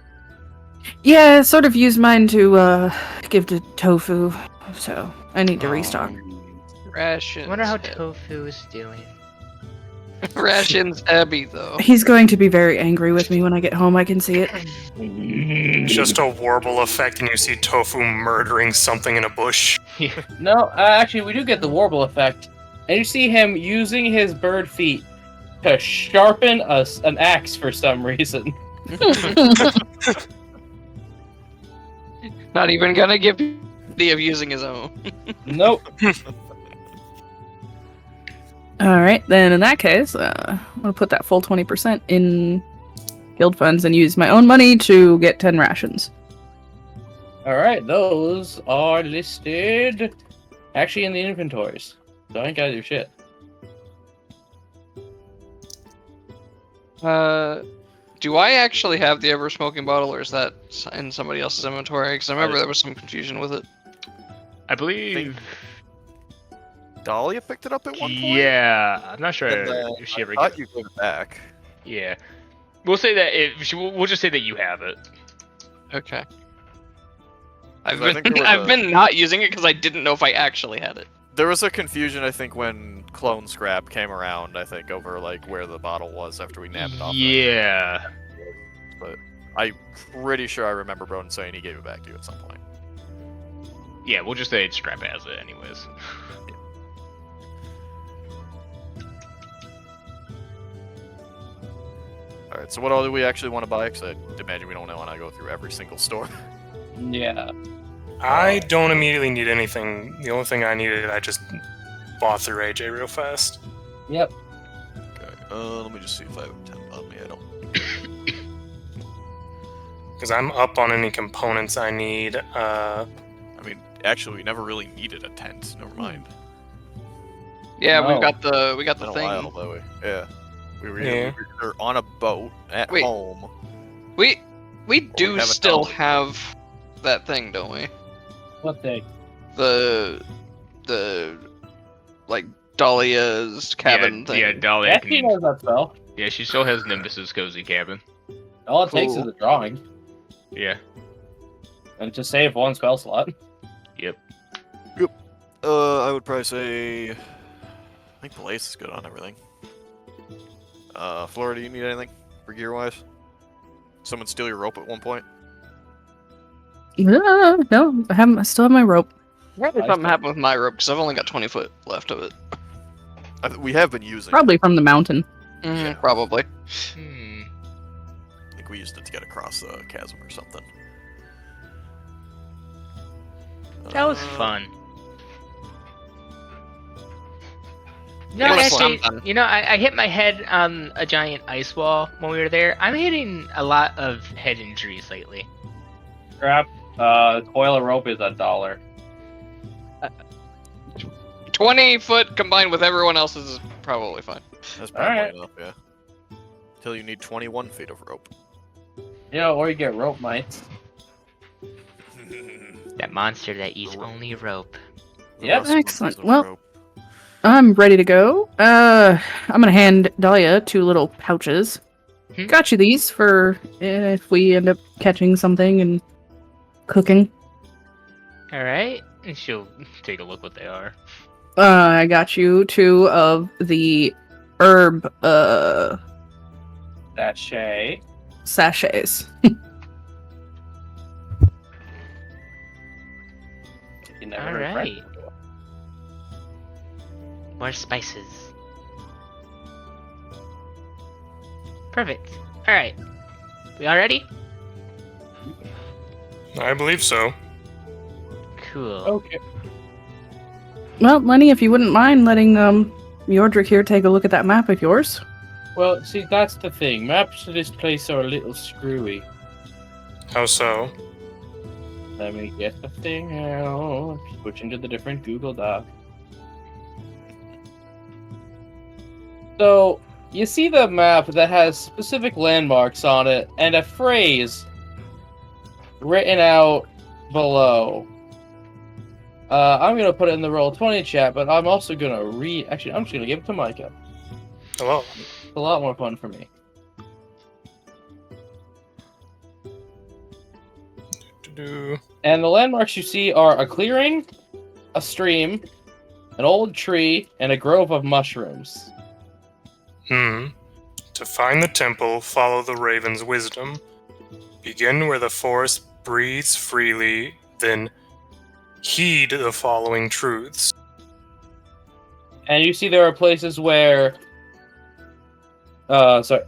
C: Yeah, I sort of used mine to give to Tofu, so I need to
D: Oh.
C: restock.
F: Rations.
G: I wonder how Tofu is doing.
F: Rations heavy though.
C: He's going to be very angry with me when I get home, I can see it.
D: Just a warble effect, and you see Tofu murdering something in a bush.
A: No, actually, we do get the warble effect. And you see him using his bird feet to sharpen an axe for some reason.
F: Not even gonna give the of using his own.
A: Nope.
C: Alright, then in that case, I'm going to put that full 20% in guild funds and use my own money to get 10 rations.
A: Alright, those are listed actually in the inventories. So I ain't gotta do shit.
F: Do I actually have the ever smoking bottle, or is that in somebody else's inventory? Because I remember there was some confusion with it.
B: I believe.
E: Dahlia picked it up at one point?
B: Yeah, I'm not sure
E: And then
B: if she ever.
E: I thought you gave it back.
B: Yeah, we'll say that we'll just say that you have it.
F: Okay. I've
E: 'Cause I think
F: been
E: there was
F: I've
E: a-
F: been not using it because I didn't know if I actually had it.
E: There was a confusion, I think, when Clone Scrap came around, I think, over, like, where the bottle was after we nabbed it off.
B: Yeah.
E: But I'm pretty sure I remember Broden saying he gave it back to you at some point.
B: Yeah, we'll just say Scrap has it anyways.
E: Alright, so what all do we actually want to buy? Because I imagine we don't want to go through every single store.
A: Yeah.
D: I don't immediately need anything. The only thing I needed, I just bought through AJ real fast.
A: Yep.
E: Okay, let me just see if I have 10 on me. I don't.
D: Because I'm up on any components I need.
E: I mean, actually, we never really needed a tent. Never mind.
F: Yeah,
A: No.
F: we got the
E: Been a
F: thing.
E: while, though. Yeah. We were,
D: Yeah.
E: we were on a boat at
F: Wait.
E: home.
F: We do
E: have a
F: still
E: dog.
F: have that thing, don't we?
A: What thing?
F: The like Dahlia's cabin
B: yeah,
F: thing.
B: Yeah, Dahlia
A: Yeah, she
B: can.
A: knows that spell.
B: Yeah, she still has Nimbus's cozy cabin.
A: All it takes
F: Cool.
A: is a drawing.
B: Yeah.
A: And to save one spell slot.
B: Yep.
E: I would probably say. I think Blaze is good on everything. Flora, do you need anything for gear wise? Someone steal your rope at one point?
C: No, I still have my rope.
F: Probably something happened with my rope because I've only got 20 foot left of it.
E: We have been using
C: Probably from the mountain.
E: Yeah.
F: Probably.
B: Hmm.
E: I think we used it to get across the chasm or something.
G: That was
E: Uh,
G: fun. No,
F: It was
G: actually,
F: something.
G: I hit my head on a giant ice wall when we were there. I'm hitting a lot of head injuries lately.
A: scrap. Coil of rope is $1.
F: 20-foot combined with everyone else's is probably fine.
E: That's probably
A: Alright.
E: enough, yeah. Till you need 21 feet of rope.
A: Yeah, or you get rope mites.
G: That monster that eats only rope.
A: Yep.
C: Excellent. Well, I'm ready to go. I'm gonna hand Dahlia 2 little pouches.
G: Hmm.
C: Got you these for if we end up catching something and cooking.
G: Alright. And she'll take a look what they are.
C: I got you 2 of the herb
A: Sachet.
C: sachets.
A: You never heard French
G: Alright.
A: before.
G: More spices. Perfect. Alright. We all ready?
D: I believe so.
G: Cool.
A: Okay.
C: Well, Lenny, if you wouldn't mind letting Yordrick here take a look at that map of yours.
A: Well, see, that's the thing. Maps to this place are a little screwy.
D: How so?
A: Let me get the thing out. Switch into the different Google Doc. So, you see the map that has specific landmarks on it and a phrase written out below. I'm gonna put it in the Roll20 chat, but I'm also gonna read. Actually, I'm just gonna give it to Micah.
D: Hello.
A: It's a lot more fun for me.
D: Do-do.
A: And the landmarks you see are a clearing, a stream, an old tree, and a grove of mushrooms.
D: To find the temple, follow the raven's wisdom. Begin where the forest breathes freely, then heed the following truths.
A: And you see there are places where... sorry.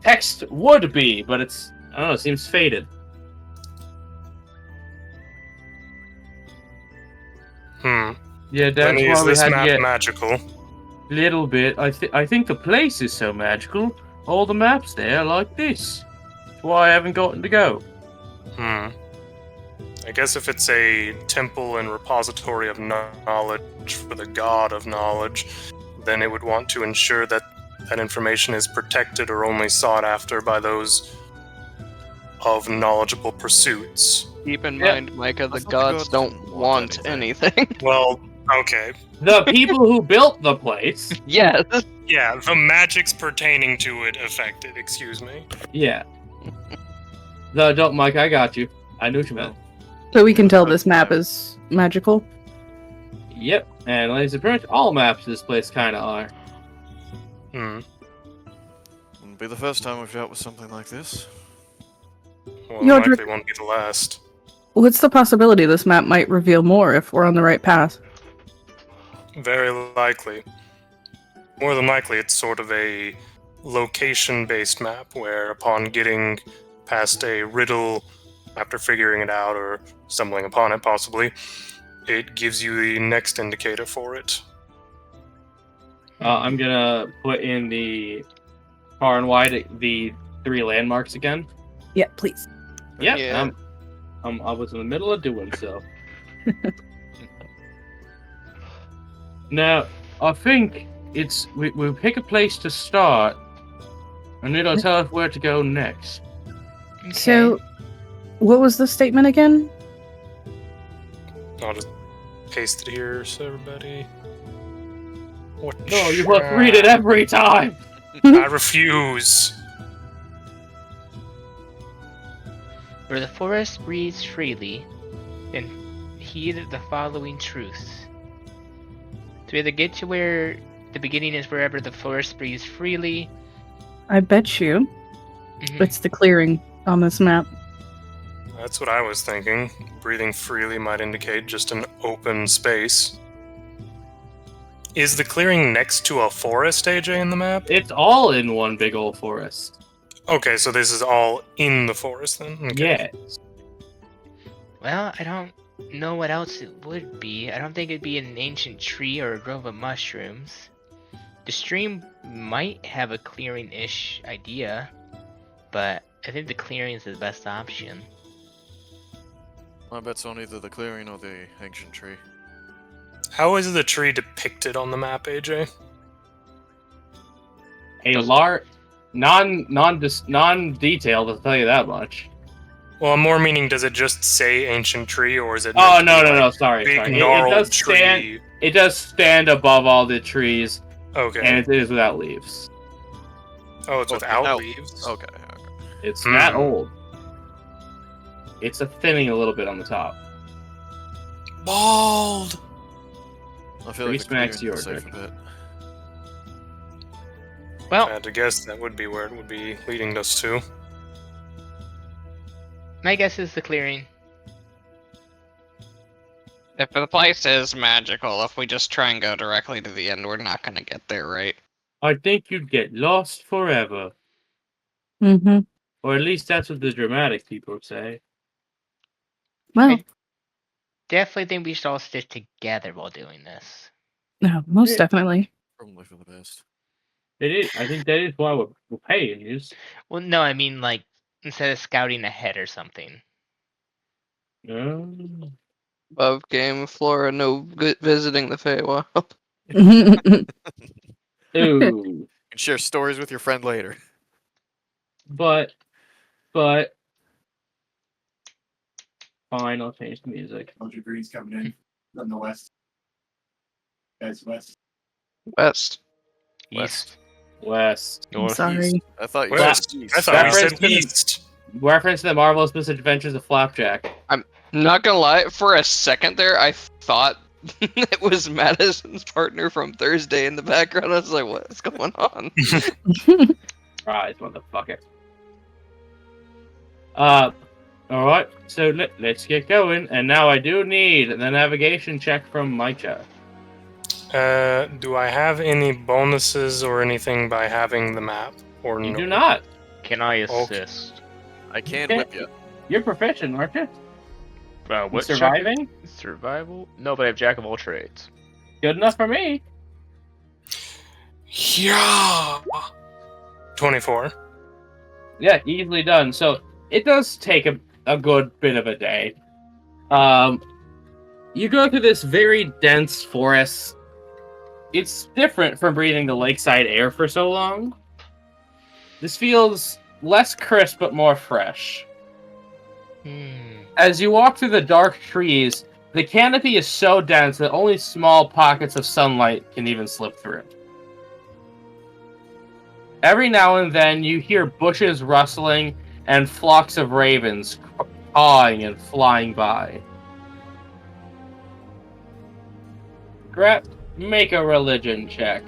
A: Text would be, but it's... I don't know, it seems faded. Yeah, that's
D: Lenny, is
A: why we
D: this
A: had to
D: map
A: get
D: magical?
A: little bit. I think the place is so magical. All the maps there are like this. That's why I haven't gotten to go.
D: I guess if it's a temple and repository of knowledge for the god of knowledge, then it would want to ensure that that information is protected or only sought after by those of knowledgeable pursuits.
F: Keep in
A: Yeah.
F: mind, Micah, the
E: thought the
F: gods
E: gods
F: don't
E: didn't
F: want
E: want
F: anything.
D: Well, okay.
A: The people who built the place.
F: Yes.
D: Yeah, the magics pertaining to it affected, excuse me.
A: Yeah. No, don't, Mike. I got you. I knew what you meant.
C: So we can tell this map is magical.
A: Yep. And ladies and pretty much all maps of this place kind of are.
E: Wouldn't be the first time we've dealt with something like this.
D: Well,
C: Your
D: likely
C: dr-
D: won't be the last.
C: What's the possibility this map might reveal more if we're on the right path?
D: Very likely. More than likely, it's sort of a location-based map where upon getting past a riddle, after figuring it out or stumbling upon it possibly, it gives you the next indicator for it.
A: I'm gonna put in the far and wide the 3 landmarks again.
C: Yeah, please.
A: Yep.
F: Yeah.
A: I was in the middle of doing so. Now, I think we'll pick a place to start, and it'll tell us where to go next.
G: Okay.
C: So, what was the statement again?
D: I'll just paste it here so everybody... What
A: No, you must read it every time!
D: I refuse!
G: Where the forest breathes freely, then heed the following truths. To either get to where the beginning is wherever the forest breathes freely.
C: I bet you it's the clearing on this map.
D: That's what I was thinking. Breathing freely might indicate just an open space. Is the clearing next to a forest, AJ, in the map?
A: It's all in one big old forest.
D: Okay, so this is all in the forest then? Okay.
A: Yes.
G: Well, I don't know what else it would be. I don't think it'd be an ancient tree or a grove of mushrooms. The stream might have a clearing-ish idea, but I think the clearing is the best option.
E: I bet it's on either the clearing or the ancient tree.
D: How is the tree depicted on the map, AJ?
A: A large, non-detailed, I'll tell you that much.
D: Well, I'm more meaning, does it just say ancient tree, or is it?
A: Oh,
D: meant to be,
A: no,
D: like,
A: sorry.
D: Big
A: It
D: gnarled
A: does
D: tree.
A: stand. It does stand above all the trees,
D: Okay.
A: and it is without leaves.
D: Oh, it's without leaves.
E: Okay.
A: It's that old. It's a thinning a little bit on the top.
D: Bald.
E: I feel
A: Three
E: like the
A: smacks
E: clearing is
A: yours,
E: safe a bit.
G: Well,
D: I had to guess that would be where it would be leading us to.
G: my guess is the clearing.
F: If the place is magical, if we just try and go directly to the end, we're not gonna get there, right?
A: I think you'd get lost forever.
C: Mm-hmm.
A: Or at least that's what the dramatic people say.
C: Well,
G: Definitely think we should all stick together while doing this.
C: no, most
A: Yeah.
C: definitely.
E: Probably for the best.
A: It is. I think that is why we're paying you.
G: Well, no, I mean like instead of scouting ahead or something.
F: Above game flora, no visiting the Feywild.
A: Ooh.
E: You can share stories with your friend later.
A: But fine, I'll change the music.
H: Bunch of greens coming in from the west. Guys, west.
F: West.
G: East.
A: West.
C: I'm sorry.
E: I thought you
D: West.
E: said
D: I
E: east.
D: thought we
A: Reference
D: said
A: to the-
D: east.
A: Reference to the marvelous misadventures of Flapjack.
F: Not gonna lie, for a second there, I thought it was Madison's partner from Thursday in the background. I was like, what's going on?
A: Surprise, motherfucker. Alright, so let's get going. And now I do need the navigation check from Maicha.
D: Do I have any bonuses or anything by having the map? Or
A: You
D: no?
A: do not.
G: Can I
D: Okay.
G: assist?
E: I can
A: Okay.
E: whip you.
A: You're proficient, aren't you?
G: What
A: Surviving?
G: Survival? No, but I have jack of all trades.
A: Good enough for me.
D: Yeah. 24.
A: Yeah, easily done. So it does take a good bit of a day. You go through this very dense forest. It's different from breathing the lakeside air for so long. This feels less crisp but more fresh. As you walk through the dark trees, the canopy is so dense that only small pockets of sunlight can even slip through. Every now and then, you hear bushes rustling and flocks of ravens cawing and flying by. Gret, make a religion check.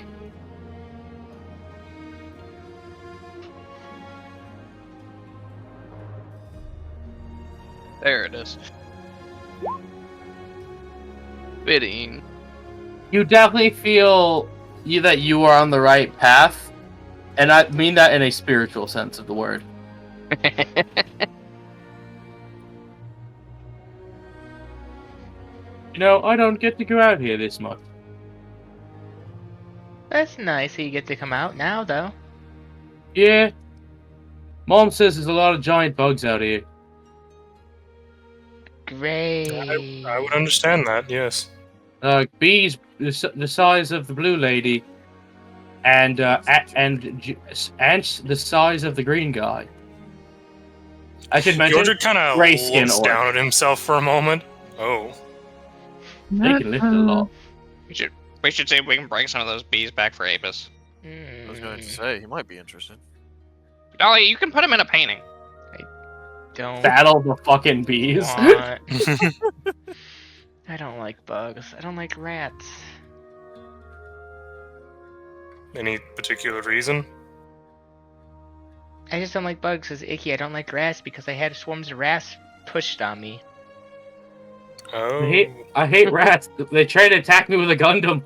F: There it is. Fitting.
A: You definitely feel that you are on the right path, and I mean that in a spiritual sense of the word. You know, I don't get to go out here this much.
G: That's nice that you get to come out now, though.
A: Yeah. Mom says there's a lot of giant bugs out here.
G: Great.
D: I would understand that, yes.
A: Bees the size of the blue lady, and ants the size of the green guy. I should mention
D: Georgia kind of
A: gray skin
D: looks
A: orc.
D: down at himself for a moment. Oh.
A: They can lift a lot.
F: We should see if we can bring some of those bees back for Apis.
E: I was going to say, he might be interested.
F: Dolly, you can put him in a painting.
G: Don't
A: Battle the fucking bees.
G: want- I don't like bugs. I don't like rats.
D: Any particular reason?
G: I just don't like bugs. It's icky. I don't like rats because I had swarms of rats pushed on me.
D: Oh.
A: I hate rats. They tried to attack me with a Gundam.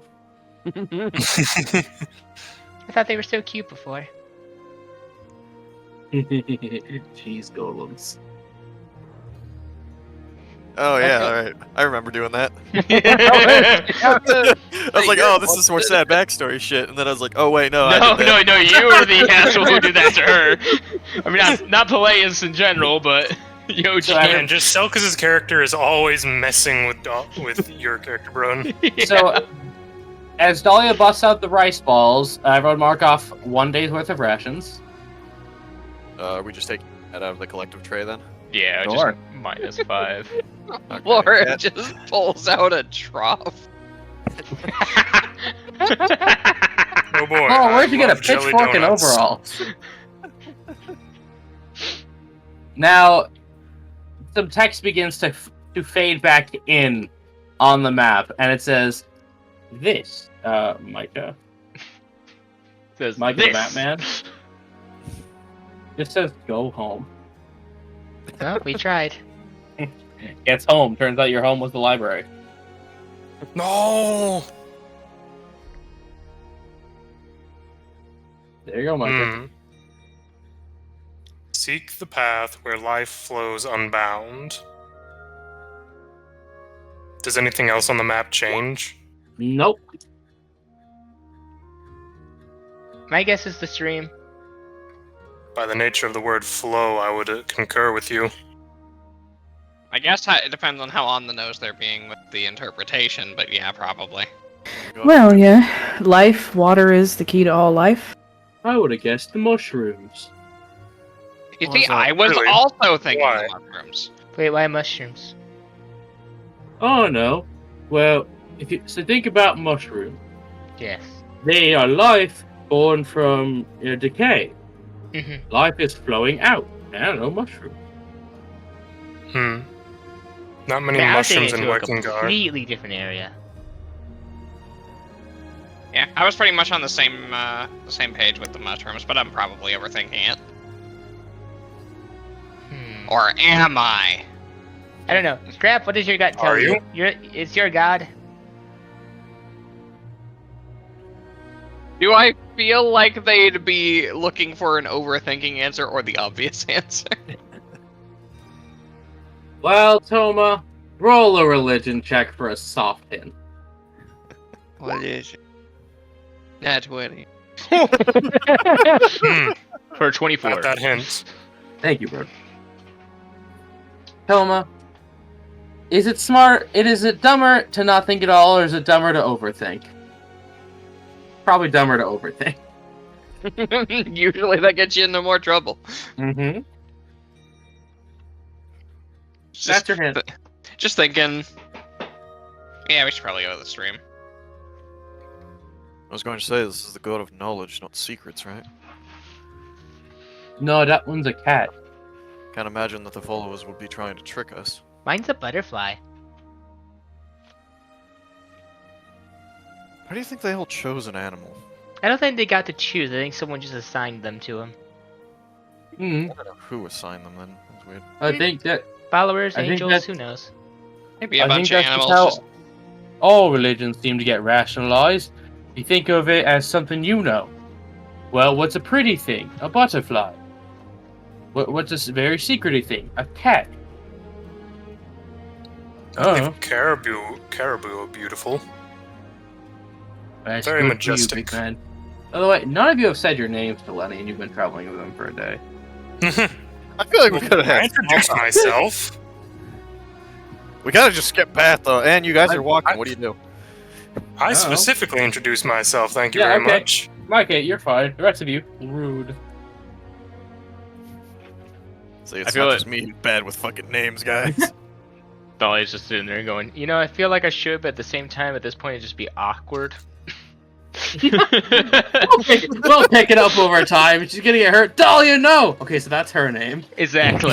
G: I thought they were so cute before.
A: Cheese golems.
E: Oh yeah, alright. I remember doing that.
G: no,
E: I was like, oh, this is more sad backstory shit. And then I was like, oh wait, no, I did that.
G: you were the asshole who did that to her. I mean, not Peleus in general, but
B: Yo,
A: So
B: GM.
D: And just Selkis' character is always messing with your character, Brun.
A: So, as Dahlia busts out the rice balls, everyone mark off 1 day's worth of rations.
E: We just take that out of the collective tray then.
B: Yeah,
A: Sure.
B: just -5.
E: Okay,
F: Laura
E: Cat-
F: just pulls out a trough.
D: Oh boy.
A: Oh,
D: I
A: where'd you get a
D: love jelly
A: pitchfork and
D: donuts.
A: overalls? Now, some text begins to fade back in on the map, and it says, "This, Micah,
B: Says
A: Micah the
B: this.
A: Batman." Just says, "Go home."
G: Oh, we tried.
A: Gets home. Turns out your home was the library.
D: No.
A: There you go, Micah.
D: Hmm. Seek the path where life flows unbound. Does anything else on the map change?
A: Nope.
G: My guess is the stream.
D: By the nature of the word flow, I would concur with you.
F: I guess it depends on how on the nose they're being with the interpretation, but yeah, probably.
C: Well, yeah. Life, water is the key to all life.
A: I would have guessed the mushrooms.
F: You
E: Well,
F: see,
E: is that
F: I was
D: really-
F: also thinking
D: Why?
F: the mushrooms.
G: Wait, why mushrooms?
A: Oh no. Well, so think about mushrooms.
G: Yes.
A: They are life born from decay.
G: Mm-hmm.
A: Life is flowing out. I don't know, mushroom.
D: Hmm. Not many
G: I was thinking
D: mushrooms in
G: into a
D: working guard.
G: completely different area.
F: Yeah, I was pretty much on the same page with the mushrooms, but I'm probably overthinking it.
G: Hmm.
F: Or am I?
G: I don't know. Scrap, what does your gut tell
D: Are you?
G: It's your god.
F: Do I feel like they'd be looking for an overthinking answer or the obvious answer?
A: Well, Toma, roll a religion check for a soft hint.
F: What is it? Nat 20.
D: Hmm.
B: For 24.
D: Got that hint.
A: Thank you, bro. Toma, is it dumber to not think at all, or is it dumber to overthink? Probably dumber to overthink.
F: Usually that gets you into more trouble.
A: Mm-hmm.
F: Just,
A: That's your hint.
F: just thinking. Yeah, we should probably go to the stream.
E: I was going to say, this is the god of knowledge, not secrets, right?
A: No, that one's a cat.
E: Can't imagine that the followers would be trying to trick us.
G: Mine's a butterfly.
E: How do you think they all chose an animal?
G: I don't think they got to choose. I think someone just assigned them to him.
A: Hmm.
E: I don't know who assigned them then. That's weird.
A: I think that
G: Followers,
A: I think
G: angels,
A: that's-
G: who knows?
F: Maybe a
A: I think
F: bunch of
A: that's just
F: animals.
A: how
F: Just...
A: all religions seem to get rationalized. You think of it as something you know. Well, what's a pretty thing? A butterfly. What's a very secrety thing? A cat.
D: I believe
A: Oh,
D: caribou are beautiful.
A: that's
D: Very
A: good
D: majestic.
A: For you, big man. By the way, none of you have said your names to Lenny, and you've been traveling with him for a day.
E: I feel like we could have
D: I
E: had.
D: introduced myself.
E: We gotta just skip past though. And you guys are walking.
D: I-
E: What do you do?
D: I
A: Oh.
D: specifically introduced myself. Thank you
A: Yeah,
D: very
A: okay.
D: much.
A: Micah, you're fine. The rest of you, rude.
E: See, it's
B: feel
E: not
B: it.
E: just me who's bad with fucking names, guys.
B: Dolly's just sitting there going, you know, I feel like I should, but at the same time, at this point, it'd just be awkward.
A: We'll pick it up over time. She's gonna get hurt. Dahlia, no! Okay, so that's her name.
B: Exactly.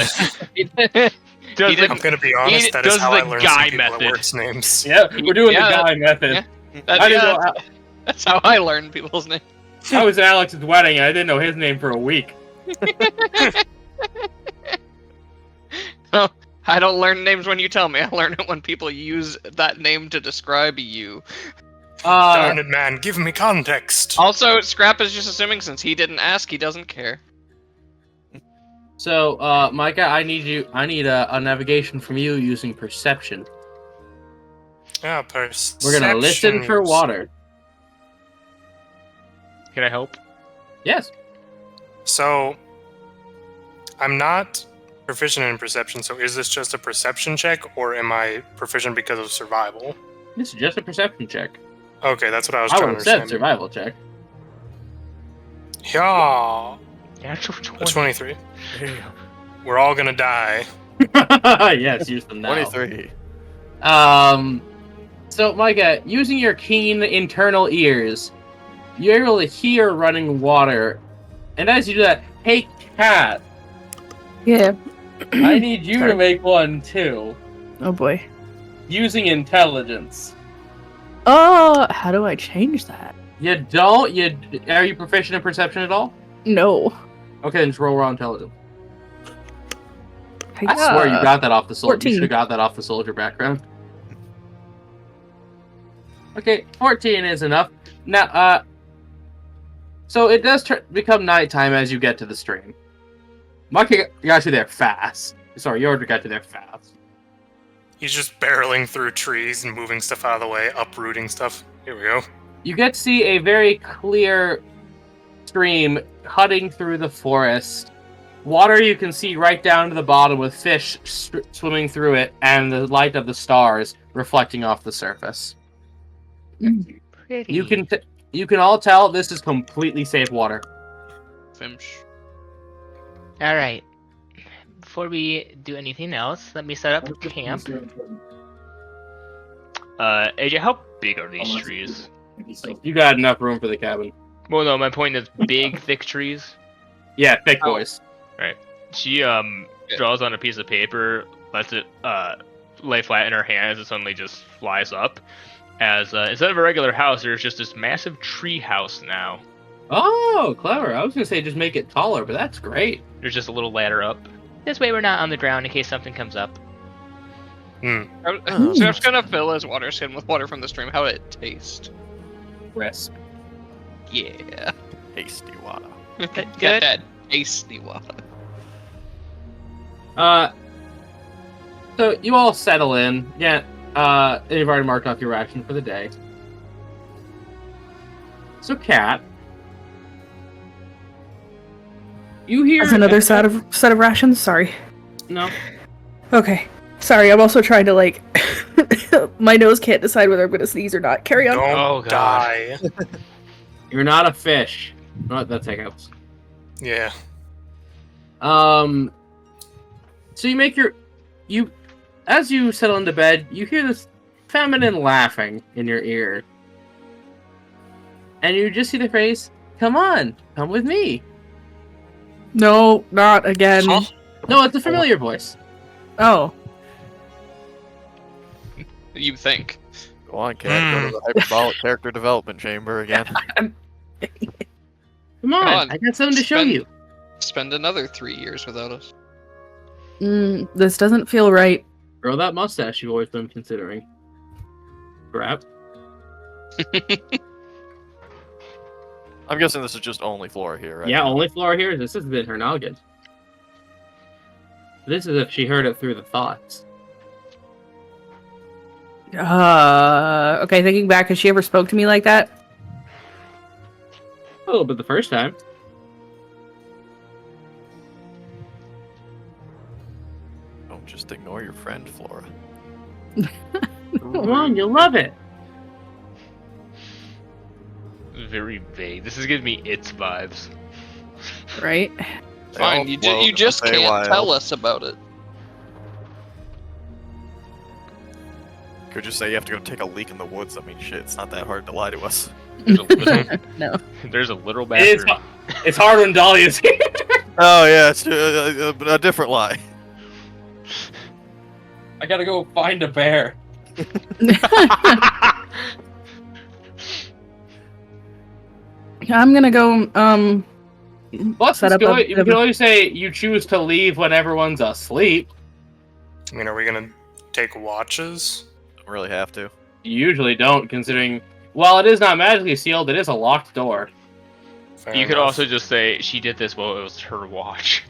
B: Does
F: didn't-
D: I'm gonna be honest. That is
B: does
D: how I
B: the
D: learned
B: guy
D: some people
B: method.
D: at work's names.
A: Yeah, we're doing
F: Yeah,
A: the guy method.
F: yeah.
A: I didn't know.
F: That's how I learn people's names.
A: I was at Alex's wedding, and I didn't know his name for a week.
F: I don't learn names when you tell me. I learn it when people use that name to describe you.
D: Darn it, man! Give me context.
F: Also, Scrap is just assuming since he didn't ask, he doesn't care.
A: So, Micah, I need a navigation from you using perception.
D: Yeah,
A: We're gonna listen for
D: perceptions.
A: water.
B: Can I help?
A: Yes.
D: So, I'm not Proficient in perception, so is this just a perception check, or am I proficient because of survival?
A: This is just a perception check.
D: Okay, that's what I was
A: I
D: trying
A: would
D: to
A: have said
D: understand.
A: survival check.
D: Yeah,
G: Natural 20.
D: a 23. We're all gonna die.
A: Yes, use them now.
E: 23.
A: So, Micah, using your keen internal ears, you're able to hear running water. And as you do that, hey, Cat,
C: Yeah.
A: I need you
C: Sorry.
A: to make one too.
C: Oh boy.
A: Using intelligence.
C: Oh, how do I change that?
A: You don't? Are you proficient in perception at all?
C: No.
A: Okay, then just roll raw intelligence. I swear you got that off the soldier.
C: 14.
A: You should have got that off the soldier background. Okay, 14 is enough. Now, so it does become nighttime as you get to the stream. Micah got you there fast. Sorry, you already got you there fast.
D: He's just barreling through trees and moving stuff out of the way, uprooting stuff. Here we go.
A: You get to see a very clear stream cutting through the forest. Water you can see right down to the bottom with fish swimming through it and the light of the stars reflecting off the surface.
G: Pretty.
A: You can all tell this is completely safe water.
F: Fimsh.
G: All right. Before we do anything else, let me set up camp.
B: AJ, how big are these trees?
A: You got enough room for the cabin.
B: Well, no, my point is big, thick trees.
A: Yeah, thick boys.
B: She draws on a piece of paper, lets it lay flat in her hands, and suddenly just flies up. As instead of a regular house, there's just this massive tree house now.
A: Oh, clever. I was going to say just make it taller, but that's great.
B: There's just a little ladder up.
G: This way we're not on the ground in case something comes up.
F: So I'm just gonna fill his water skin with water from the stream. How would it taste?
A: Crisp.
F: Yeah.
E: Hasty water.
F: Get
G: Good.
F: that tasty water.
A: So you all settle in. Yeah, you've already marked off your ration for the day. So, Kat, you hear...
C: That's another set of rations? Sorry.
A: No.
C: Okay. Sorry, I'm also trying to, like... my nose can't decide whether I'm going to sneeze or not. Carry on.
D: Don't
B: Oh, God.
D: die.
A: You're not a fish. No, that's hiccups.
D: Yeah.
A: So you make your... As you settle into bed, you hear this feminine laughing in your ear. And you just see the phrase, "Come on, come with me."
C: No, not again.
D: Huh?
A: No, it's a familiar voice.
C: Oh.
F: You think?
E: Go on, Cat. Go to the hyperbolic character development chamber again.
A: Come on,
F: on,
A: I got something to show
F: spend-
A: you.
F: Spend another 3 years without us.
C: This doesn't feel right.
A: Grow that mustache you've always been considering. Crap.
E: I'm guessing this is just only Flora here, right?
A: Yeah, only Flora here. This has been her noggin. This is if she heard it through the thoughts.
C: Okay, thinking back, has she ever spoke to me like that?
A: A little bit the first time.
E: Don't just ignore your friend, Flora.
A: Come on, you'll love it.
B: Very vague. This is giving me its vibes.
C: Right?
E: They all
F: Fine, you
E: float
F: you
E: in the
F: just can't
E: Feywild.
F: tell us about it.
E: Could just say you have to go take a leak in the woods. I mean, shit, it's not that hard to lie to us.
B: There's a little,
C: No.
B: there's a literal
A: It's,
B: bathroom.
A: it's hard when Dahlia's here.
E: Oh yeah, it's a different lie.
A: I gotta go find a bear.
C: I'm gonna go,
A: Plus,
C: set up
A: you can always say you choose to leave when everyone's asleep.
D: I mean, are we gonna take watches?
E: Don't really have to.
A: You usually don't, considering... While it is not magically sealed, it is a locked door.
D: Fair
B: You could
D: enough.
B: also just say she did this while it was her watch.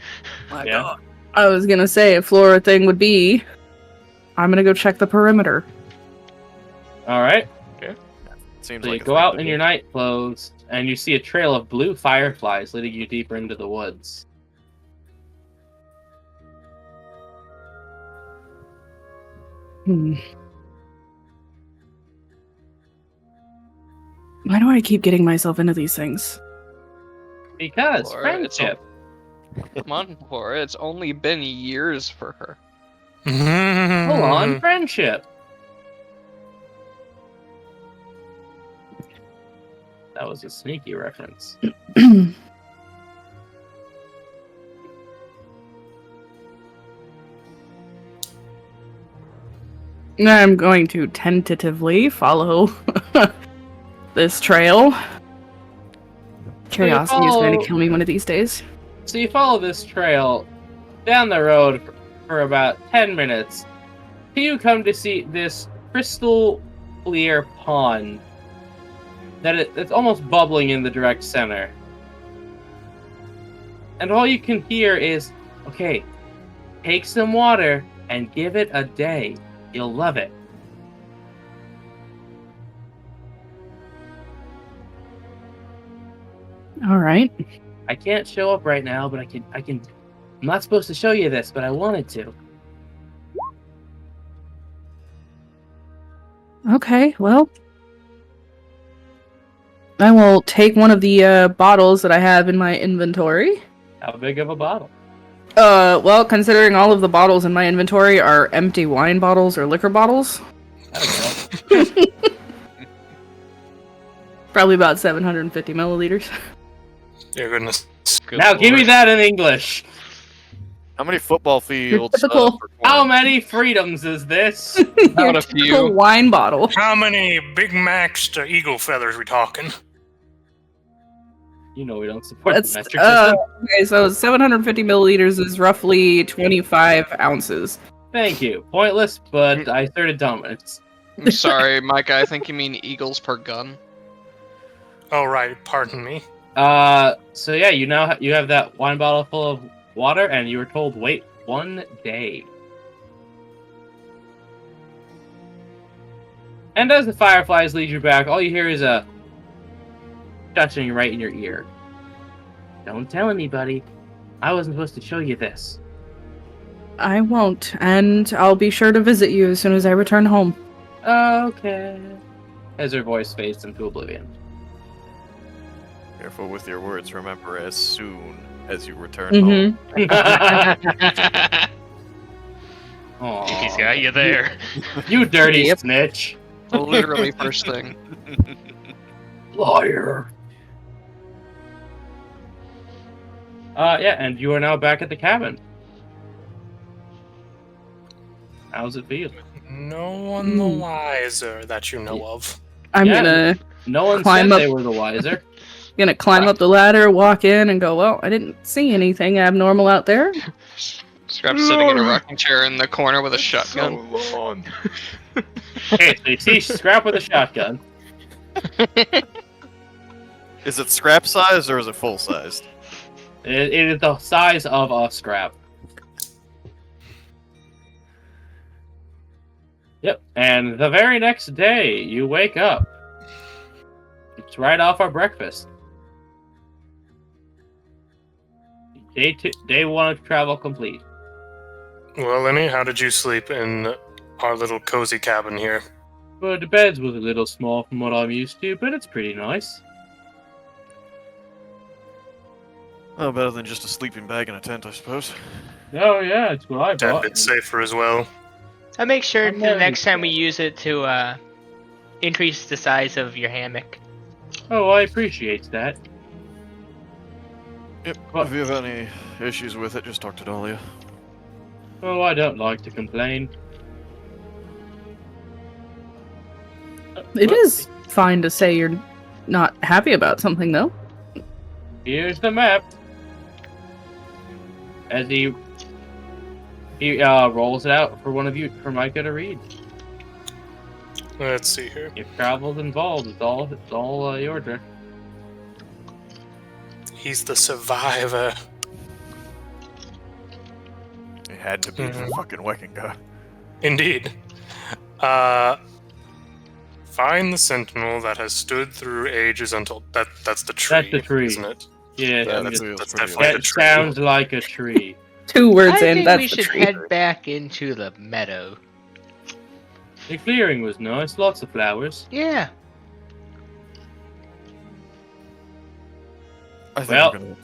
A: Yeah.
C: I was gonna say, a Flora thing would be, I'm gonna go check the perimeter.
A: Alright,
E: Seems
A: so
E: like
A: you
E: a
A: go
E: thing
A: out
E: to
A: in
E: do.
A: your night clothes, and you see a trail of blue fireflies leading you deeper into the woods.
C: Why do I keep getting myself into these things?
A: Because
F: Laura, it's
A: friendship.
F: Come on, Laura. It's only been years for her.
A: Full on friendship. That was a sneaky reference.
C: I'm going to tentatively follow this trail. Curiosity is going to kill me one of these days.
A: So you follow this trail down the road for about 10 minutes. You come to see this crystal clear pond it's almost bubbling in the direct center. And all you can hear is, okay, take some water and give it a day. You'll love it.
C: All right.
A: I can't show up right now, but I can. I'm not supposed to show you this, but I wanted to.
C: Okay, well, I will take one of the bottles that I have in my inventory.
A: How big of a bottle?
C: Well, considering all of the bottles in my inventory are empty wine bottles or liquor bottles. Probably about 750 milliliters.
D: Dear goodness.
B: Good
A: Now give me
B: lord.
A: that in English.
E: How many football fields?
C: typical-
E: per
A: How
E: corner?
A: many freedoms is this?
C: Your
F: a
C: typical
F: few.
C: wine bottle.
D: How many Big Macs to Eagle feathers we talking?
A: You know we don't support
C: That's
A: the metric system.
C: okay. So 750 milliliters is roughly 25 ounces.
A: Thank you. Pointless, but I asserted dominance.
F: I'm sorry, Micah. I think you mean eagles per gun.
D: Oh, right. Pardon me.
A: So yeah, you have that wine bottle full of water, and you were told wait 1 day. And as the fireflies lead you back, all you hear is a touching right in your ear. Don't tell anybody. I wasn't supposed to show you this.
C: I won't, and I'll be sure to visit you as soon as I return home.
A: Okay. As her voice fades into oblivion.
E: Careful with your words. Remember, as soon as you return
C: Mm-hmm.
E: home.
A: Aw.
B: He's got you there.
A: You dirty
C: Yep.
A: snitch.
F: Literally first thing.
A: Liar. Yeah, and you are now back at the cabin. How's it feel?
D: No one the wiser that you know of.
C: I'm
A: Yeah.
C: gonna
A: No one
C: Climb
A: said
C: up-
A: they were the wiser.
C: climb up the ladder, walk in, and go. Well, I didn't see anything abnormal out there.
F: Scrap's sitting in a rocking chair in the corner with a shotgun.
B: So long.
A: Okay, so you see Scrap with a shotgun.
E: Is it scrap size or is it full sized?
A: It is the size of a Scrap. Yep, and the very next day, you wake up. It's right off our breakfast. Day 1 of travel complete.
D: Well, Lenny, how did you sleep in our little cozy cabin here?
A: Well, the beds was a little small from what I'm used to, but it's pretty nice.
E: Oh, better than just a sleeping bag in a tent, I suppose.
A: Oh yeah, it's what I
D: Tad
A: bought.
D: bit safer as well.
G: I'll make sure
A: I'm
G: the
A: learning
G: next time we
A: stuff.
G: use it to increase the size of your hammock.
A: Oh, I appreciate that.
E: Yep.
A: What?
E: If you have any issues with it, just talk to Dahlia.
A: Oh, I don't like to complain.
C: It is fine to say you're not happy about something, though.
A: Here's the map. As he rolls it out for for Micah to read.
D: Let's see here.
A: If travel's involved, it's all your drift.
D: He's the survivor.
E: It had to be the fucking Wecking God.
D: Indeed. Find the sentinel that has stood through ages until that's the tree.
A: That's the tree.
D: Isn't it?
A: Yeah,
E: Yeah,
A: I'm
E: that's,
A: just-
E: that's
D: that's
E: pretty
D: definitely
A: that
D: the tree.
A: sounds like a tree.
C: 2 words
G: I
C: in,
G: think
C: that's
G: we
C: the
G: should
C: tree.
G: head back into the meadow.
A: The clearing was nice, lots of flowers.
G: Yeah.
E: I think
A: Well-
E: we're gonna...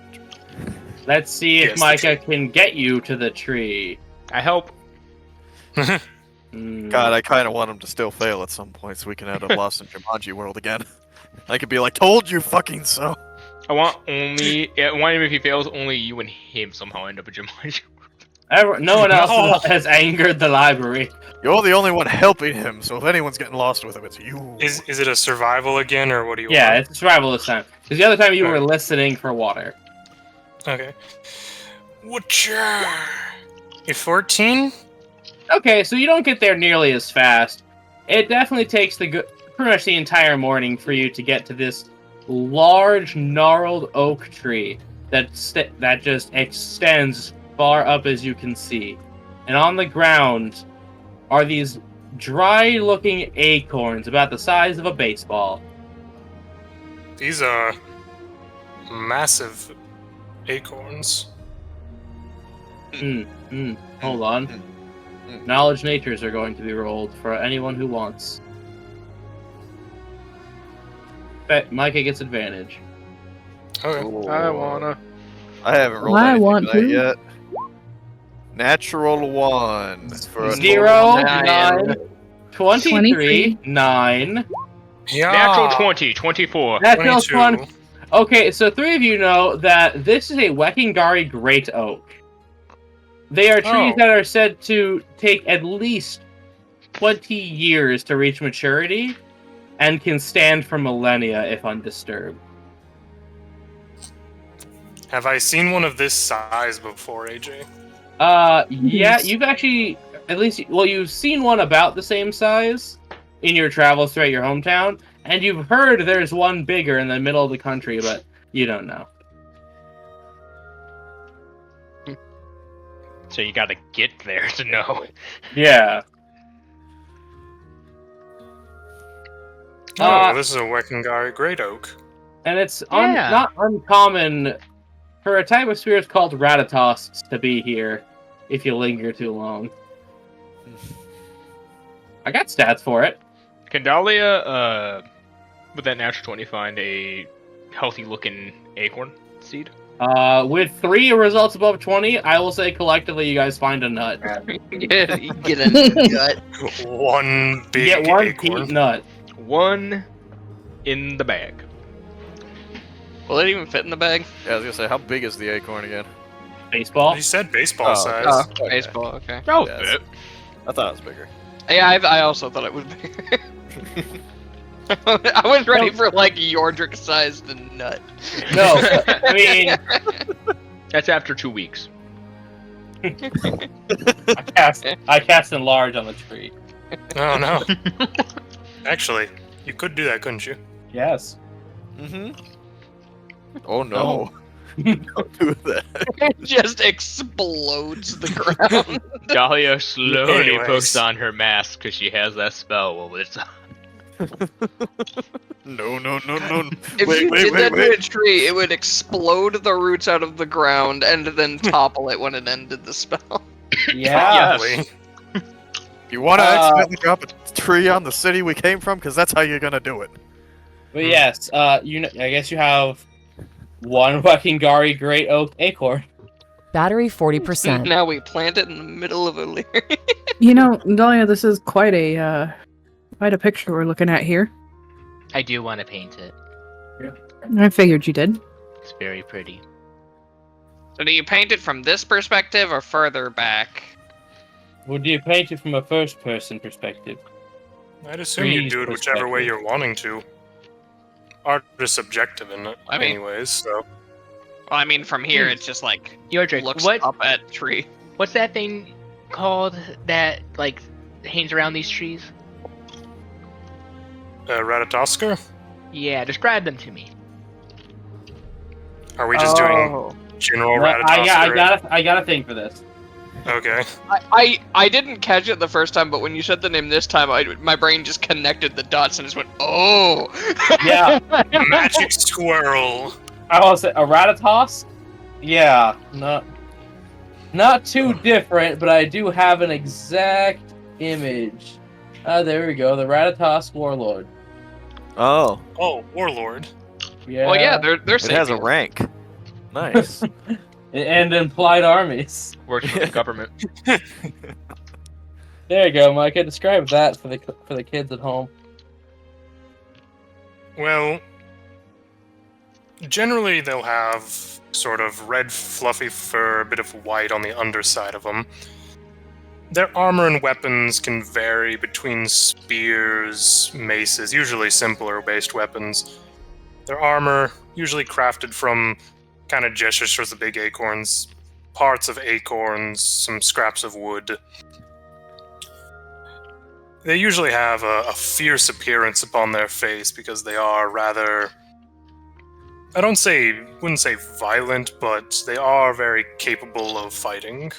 A: Let's see if
D: Yes,
A: Micah can get you to the tree.
B: I hope.
E: God, I kind of want him to still fail at some point so we can end up lost in Jumanji World again. I could be like, told you fucking so.
B: I want only. I want him if he fails, only you and him somehow end up at Jumanji.
A: No one else
D: No.
A: has angered the library.
E: You're the only one helping him, so if anyone's getting lost with him, it's you.
D: Is it a survival again, or what do you
A: Yeah,
D: want?
A: it's survival this time. Because the other time you were
D: Okay.
A: listening for water.
D: Okay. Whatcha? You 14?
A: Okay, so you don't get there nearly as fast. It definitely takes pretty much the entire morning for you to get to this large gnarled oak tree that just extends far up as you can see. And on the ground are these dry-looking acorns about the size of a baseball.
D: These are massive acorns.
A: Hold on. Knowledge natures are going to be rolled for anyone who wants. Bet Micah gets advantage.
D: Okay.
B: I wanna.
E: I haven't rolled
C: I
E: anything
C: want
E: for that
C: to.
E: yet. Natural 1 for a
A: 0,
E: total of
A: 9, 23, 9.
D: Yeah.
B: Natural 20, 24.
A: Natural
D: 22.
A: 20. Okay, so 3 of you know that this is a Wekingari Great Oak. They are trees
D: Oh.
A: that are said to take at least 20 years to reach maturity and can stand for millennia if undisturbed.
D: Have I seen one of this size before, AJ?
A: Yeah,
C: Yes.
A: you've actually, at least, well, you've seen one about the same size in your travels throughout your hometown, and you've heard there's one bigger in the middle of the country, but you don't know.
B: So you gotta get there to know.
A: Yeah.
D: Oh, this is a Wekingari Great Oak.
A: And it's
G: Yeah.
A: not uncommon for a type of spirits called Ratatosts to be here if you linger too long. I got stats for it.
B: Can Dahlia, with that natural 20, find a healthy-looking acorn seed?
A: With 3 results above 20, I will say collectively you guys find a nut.
F: Yeah, you get a nut.
D: One
A: You
D: big
A: get one
D: acorn.
A: peat nut.
B: One in the bag.
F: Will it even fit in the bag?
E: Yeah, I was gonna say, how big is the acorn again?
A: Baseball.
D: You said baseball
E: Oh,
D: size.
F: Oh,
E: Okay.
F: baseball. Okay.
B: Oh,
E: Yes. I thought it was bigger.
F: Yeah, I also thought it would be. I was ready for like Yordrick-sized nut.
A: No, I mean,
B: That's after 2 weeks.
A: I cast enlarge on the tree.
D: Oh no. Actually, you could do that, couldn't you?
A: Yes.
E: Mm-hmm. Oh no. Don't do that.
F: It just explodes the ground.
B: Dahlia slowly
D: Anyways.
B: puts on her mask because she has that spell while it's on.
E: No.
F: If you did that to a tree, it would explode the roots out of the ground and then topple it when it ended the spell.
A: Yeah.
B: Yes.
D: Probably.
E: You want to accidentally drop a tree on the city we came from? Because that's how you're gonna do it.
A: But yes, I guess you have one Wekingari Great Oak acorn.
I: Battery 40%.
F: Now we plant it in the middle of a layer.
C: You know, Dahlia, this is quite a picture we're looking at here.
G: I do want to paint it.
C: I figured you did.
G: It's very pretty.
F: So do you paint it from this perspective or further back?
A: Would you paint it from a first-person perspective?
D: I'd assume you
A: Trees
D: do it whichever way
A: perspective.
D: you're wanting to. Art is subjective in it,
F: I mean-
D: anyways, so.
F: Well, I mean, from here, it's just like
G: Yordrick,
F: looks
G: what?
F: up at tree.
G: What's that thing called that like hangs around these trees?
D: Ratatosker?
G: Yeah, describe them to me.
D: Are we just doing general Ratatosker?
A: I got a thing for this.
D: Okay.
F: I didn't catch it the first time, but when you said the name this time, my brain just connected the dots and just went, oh!
A: Yeah,
D: Magic squirrel.
A: I will say a Ratatosk. Yeah, not too different, but I do have an exact image. There we go. The Ratatosk Warlord.
E: Oh,
D: Oh, Warlord.
A: Yeah.
F: Well, yeah, they're
E: it has a
F: sapiens.
E: rank. Nice.
A: And implied armies.
B: Works for the government.
A: There you go, Micah. Describe that for the kids at home.
D: Well, generally they'll have sort of red fluffy fur, a bit of white on the underside of them. Their armor and weapons can vary between spears, maces, usually simpler based weapons. Their armor, usually crafted from kind of gestures towards the big acorns, parts of acorns, some scraps of wood. They usually have a fierce appearance upon their face because they are rather... I wouldn't say violent, but they are very capable of fighting.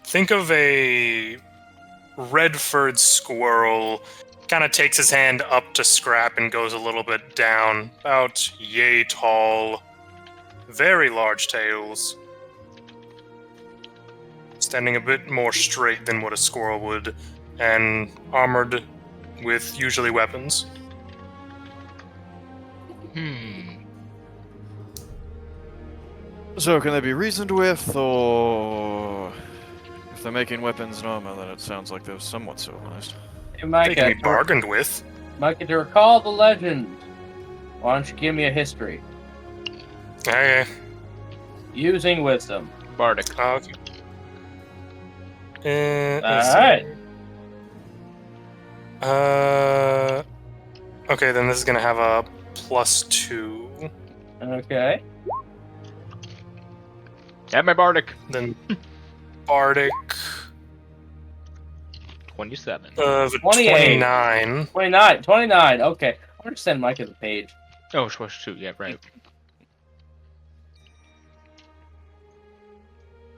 D: Think of a red-furred squirrel, kind of takes his hand up to scrap and goes a little bit down, about yay tall, very large tails, standing a bit more straight than what a squirrel would, and armored with usually weapons.
E: So can they be reasoned with, or if they're making weapons and armor, then it sounds like they're somewhat civilized.
A: Hey,
D: They
A: Micah.
D: can be bargained with.
A: Micah, to recall the legend, why don't you give me a history?
D: Okay.
A: Using wisdom.
B: Bardic.
D: Okay. Let's see.
A: Alright.
D: Okay, then this is gonna have a +2.
A: Okay.
B: Have my Bardic.
D: Then Bardic
B: 27.
D: of
A: 28.
D: 29.
A: 29. Okay. I'm going to send Micah the page.
B: Oh, +2. Yeah, right.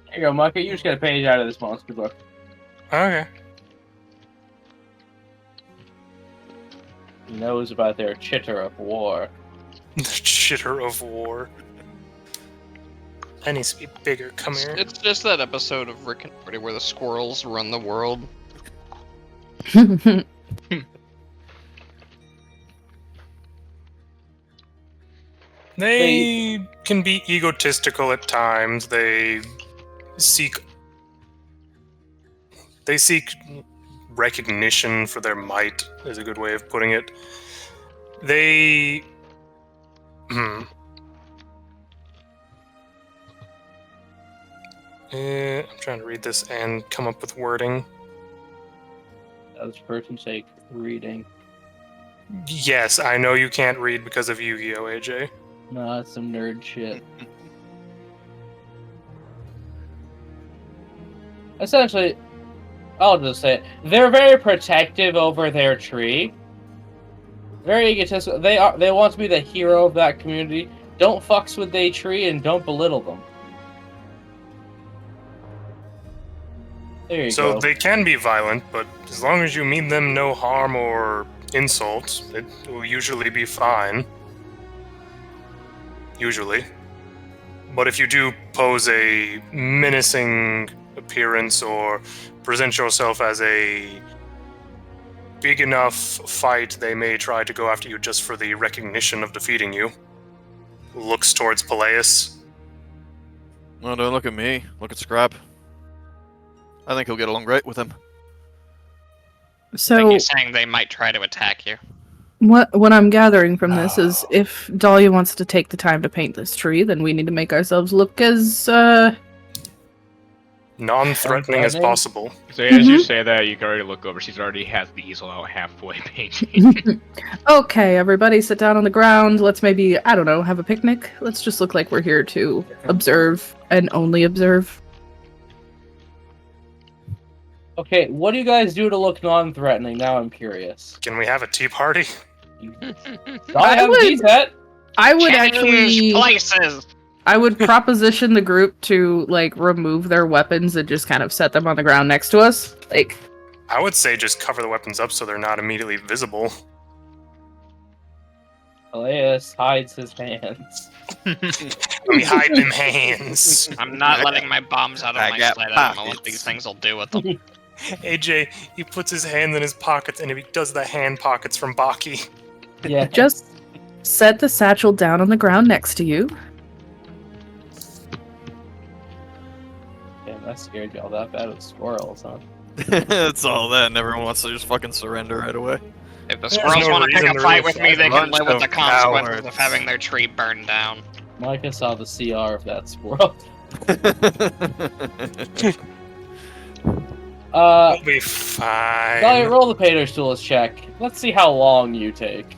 A: There you go, Micah. You just get a page out of this monster book.
D: Okay.
A: He knows about their chitter of war.
D: The chitter of war. That needs to be bigger. Come here.
F: It's just that episode of Rick and Morty where the squirrels run the world.
D: They can be egotistical at times. They seek recognition for their might, is a good way of putting it. They I'm trying to read this and come up with wording.
A: That's person's sake reading.
D: Yes, I know you can't read because of Yu-Gi-Oh, AJ.
A: No, that's some nerd shit. Essentially, I'll just say it. They're very protective over their tree. Very egotistical. They want to be the hero of that community. Don't fucks with their tree and don't belittle them. There you
D: So
A: go.
D: they can be violent, but as long as you mean them no harm or insult, it will usually be fine. Usually. But if you do pose a menacing appearance or present yourself as a big enough fight, they may try to go after you just for the recognition of defeating you. Looks towards Peleus.
E: Well, don't look at me. Look at Scrap. I think he'll get along great with him.
F: I think
C: So
F: he's saying they might try to attack you.
C: what I'm gathering from this is if Dahlia wants to take the time to paint this tree, then we need to make ourselves look as
D: Non-threatening as
A: Threatening?
D: possible.
B: So as you say that, you can already look over. She's already has the easel out halfway painting.
C: okay, everybody sit down on the ground. Let's maybe, I don't know, have a picnic. Let's just look like we're here to observe and only observe.
A: Okay, what do you guys do to look non-threatening? Now I'm curious.
D: Can we have a tea party?
A: I have
C: would-
A: a D-set.
C: I would
F: Change
C: actually
F: places.
C: I would proposition the group to like remove their weapons and just kind of set them on the ground next to us. Like
D: I would say just cover the weapons up so they're not immediately visible.
A: Elias hides his hands.
D: Let me hide them hands.
F: I'm not letting my bombs out of
E: I
F: my
E: got
F: sled. I don't know
E: pockets.
F: what these things will do with them.
D: AJ, he puts his hands in his pockets and he does the hand pockets from Baki.
A: Yeah.
C: Just set the satchel down on the ground next to you.
A: Damn, that scared y'all that bad with squirrels, huh?
E: It's all that, and everyone wants to just fucking surrender right away.
F: If the
D: There's
F: squirrels
D: no
F: want to pick
D: reason
F: a
D: to
F: fight
D: really
F: with me, they can
E: bunch
F: live with the
E: of
F: consequences of
E: cowards.
F: having their tree burned down.
A: Micah saw the CR of that squirrel.
D: We'll be fine.
A: Dahlia, roll the Pater's Tools check. Let's see how long you take.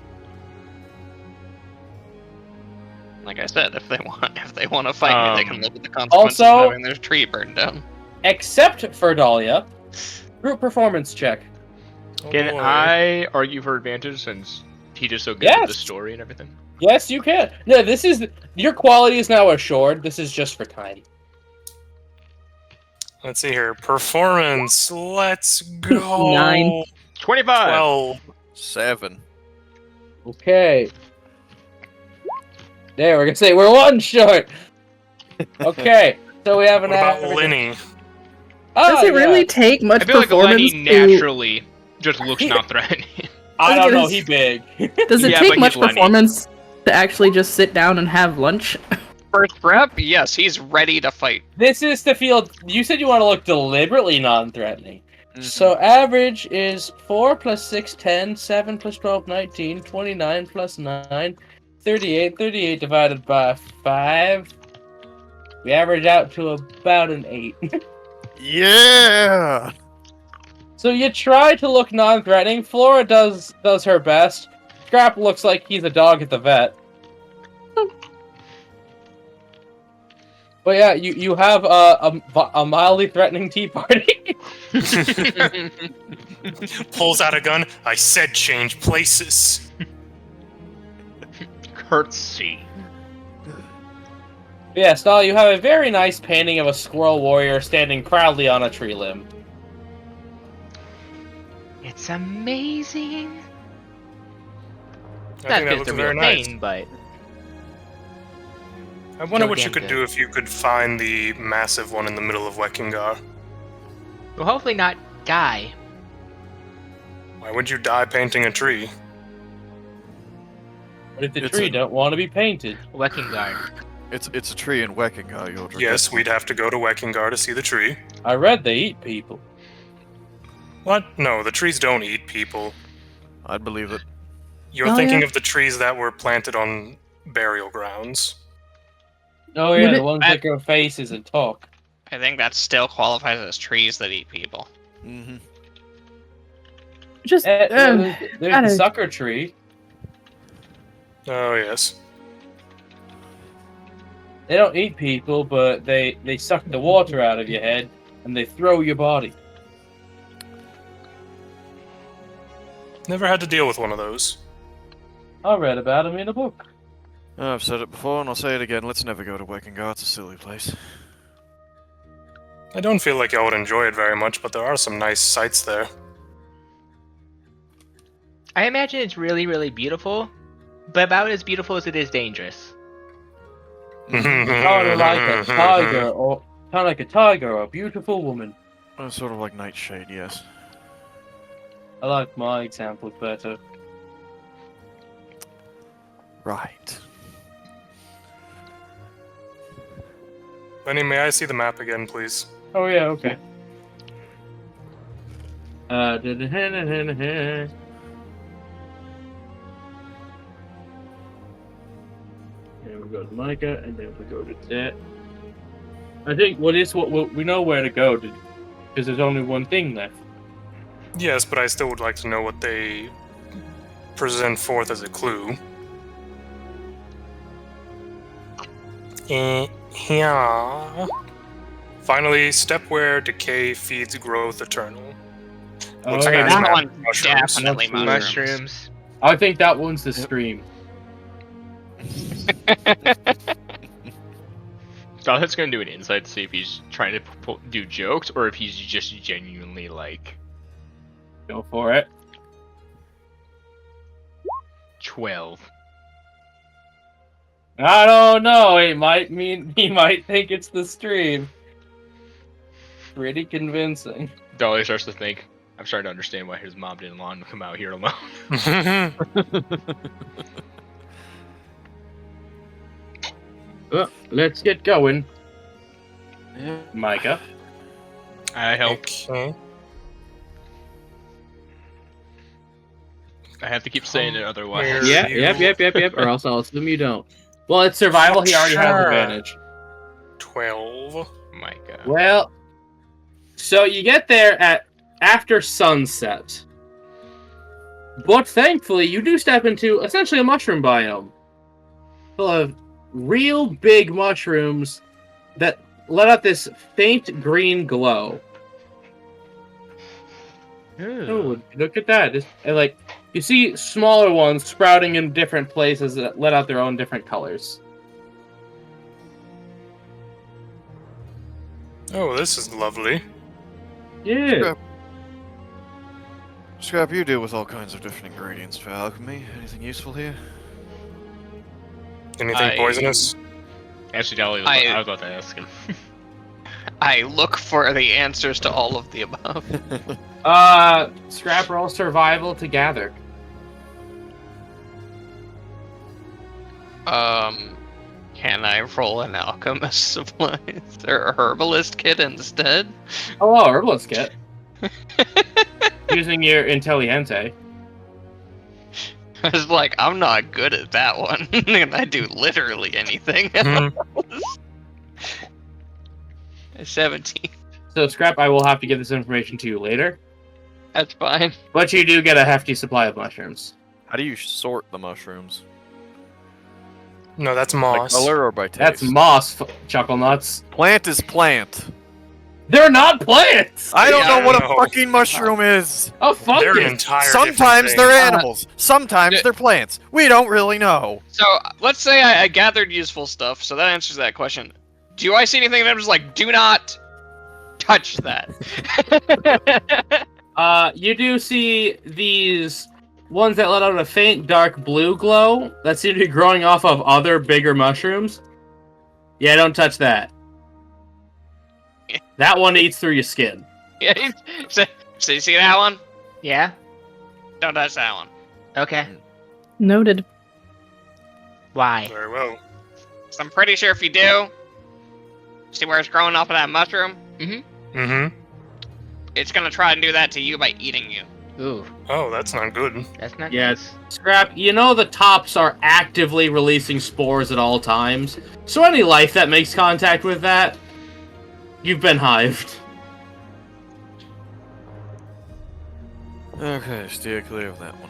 F: Like I said, if they want to fight me, they can live with the consequences
A: also-
F: of having their tree burned down.
A: Except for Dahlia. Group performance check.
D: Oh,
B: Can
D: boy.
B: I argue for advantage since he just so good
A: Yes.
B: with the story and everything?
A: Yes, you can. No, this is... Your quality is now assured. This is just for time.
D: Let's see here. Performance. Let's go.
C: 9.
B: 25!
D: 12.
E: 7.
A: Okay. There, we're gonna say we're one short. Okay, so we have
D: What
A: an
D: about
A: average-
D: Lenny?
A: Oh,
C: Does it really
A: yeah.
C: take much
B: I feel like
C: performance
B: Lenny
C: to...
B: naturally just looks not threatening.
A: I don't know.
C: Because-
A: He big.
C: Does it
B: Yeah, but
C: take
B: he's
C: much
B: Lenny.
C: performance to actually just sit down and have lunch?
F: First rep, yes, he's ready to fight.
A: This is to feel. You said you want to look deliberately non-threatening. So average is 4 plus 6, 10, 7 plus 12, 19, 29 plus 9, 38. 38 divided by 5. We average out to about an 8.
E: Yeah!
A: So you try to look non-threatening. Flora does her best. Scrap looks like he's a dog at the vet. But yeah, you have a mildly threatening tea party.
D: Pulls out a gun. I said change places.
B: Curtsy.
A: Yeah, Stahl, you have a very nice painting of a squirrel warrior standing proudly on a tree limb.
G: It's amazing.
D: I
G: That
D: think that
G: is
D: looks
G: the
D: very
G: real
D: nice.
G: pain, but
D: I wonder
G: So
D: what you
G: damn
D: could
G: good.
D: do if you could find the massive one in the middle of Weckingar.
G: we'll hopefully not die.
D: Why would you die painting a tree?
A: But if the
E: It's
A: tree
E: a-
A: don't want to be painted,
G: Weckingard.
E: It's a tree in Weckingar, Yodra.
D: Yes, we'd have to go to Weckingar to see the tree.
A: I read they eat people.
D: What? No, the trees don't eat people.
E: I'd believe it.
D: You're
C: Oh,
D: thinking
C: yeah.
D: of the trees that were planted on burial grounds.
A: Oh yeah,
C: Would
A: the
C: it-
A: ones that grow faces and talk.
F: I think that still qualifies as trees that eat people.
E: Mm-hmm.
C: Just
A: There's the
C: gotta-
A: sucker tree.
D: Oh, yes.
A: They don't eat people, but they suck the water out of your head and they throw your body.
D: Never had to deal with one of those.
A: I read about them in a book.
E: I've said it before and I'll say it again. Let's never go to Weckingar. It's a silly place.
D: I don't feel like I would enjoy it very much, but there are some nice sights there.
G: I imagine it's really, really beautiful, but about as beautiful as it is dangerous.
A: Kind of like a tiger, or a beautiful woman.
E: Sort of like Nightshade, yes.
A: I like my example better.
E: Right.
D: Lenny, may I see the map again, please?
A: Oh yeah, okay. And we go to Micah, and then we go to that. I think what we know where to go to, because there's only one thing left.
D: Yes, but I still would like to know what they present forth as a clue. Yeah. Finally, step where decay feeds growth eternal. Looks
A: Oh,
D: like
A: yeah,
D: a
F: That
D: map
F: one
D: of mushrooms.
F: definitely
G: Mushrooms.
A: I think that one's the stream.
B: Dalhet's gonna do an insight to see if he's trying to do jokes or if he's just genuinely like
A: Go for it.
B: 12.
A: I don't know. It might mean he might think it's the stream. pretty convincing.
B: Dolly starts to think, I'm starting to understand why his mom didn't want him to come out here alone.
A: Well, let's get going.
E: Yeah.
A: Micah.
B: I help.
D: Okay.
B: I have to keep saying it otherwise.
D: Yeah.
A: Yep. Or else I'll assume you don't. Well, it's survival. He already has
D: Sure.
A: advantage.
B: Oh
D: 12.
B: my god.
A: Well, so you get there at after sunset. But thankfully, you do step into essentially a mushroom biome. Full of real big mushrooms that let out this faint green glow. Oh, look at that. And like, you see smaller ones sprouting in different places that let out their own different colors.
D: Oh, this is lovely.
A: Yeah.
E: Scrap, you deal with all kinds of different ingredients for alchemy. Anything useful here?
D: Anything poisonous?
B: Actually, Dolly,
F: I
B: I was about to ask him.
F: I look for the answers to all of the above.
A: Scrap roll survival to gather.
F: Can I roll an alchemist supplies or a herbalist kit instead?
A: Oh, herbalist kit. Using your intelligente.
F: I was like, I'm not good at that one, and I do literally anything else. 17.
A: So, Scrap, I will have to give this information to you later.
F: That's fine.
A: But you do get a hefty supply of mushrooms.
E: How do you sort the mushrooms?
D: No, that's
E: By
D: moss.
E: color or by taste?
A: That's moss, Chuckle Nuts.
E: Plant is plant.
A: They're not plants!
E: I don't know what a
D: know.
E: fucking mushroom is.
A: Oh, fuck
D: They're an
A: it!
D: entire
E: Sometimes
D: different
E: they're
D: thing.
E: animals. Sometimes they're plants. We don't really know.
F: So let's say I gathered useful stuff, so that answers that question. Do I see anything that I'm just like, do not touch that?
A: You do see these ones that let out a faint dark blue glow that seem to be growing off of other bigger mushrooms. Yeah, don't touch that. That one eats through your skin.
F: Yeah, so you see that one?
G: Yeah?
F: Don't touch that one.
G: Okay.
C: Noted.
G: Why?
D: Very well.
F: So I'm pretty sure if you do, see where it's growing off of that mushroom?
D: Mm-hmm.
F: It's gonna try and do that to you by eating you.
G: Ooh,
D: Oh, that's not good.
G: that's not
A: Yes. Scrap, you know the tops are actively releasing spores at all times. So any life that makes contact with that, you've been hived.
E: Okay, steer clear of that one.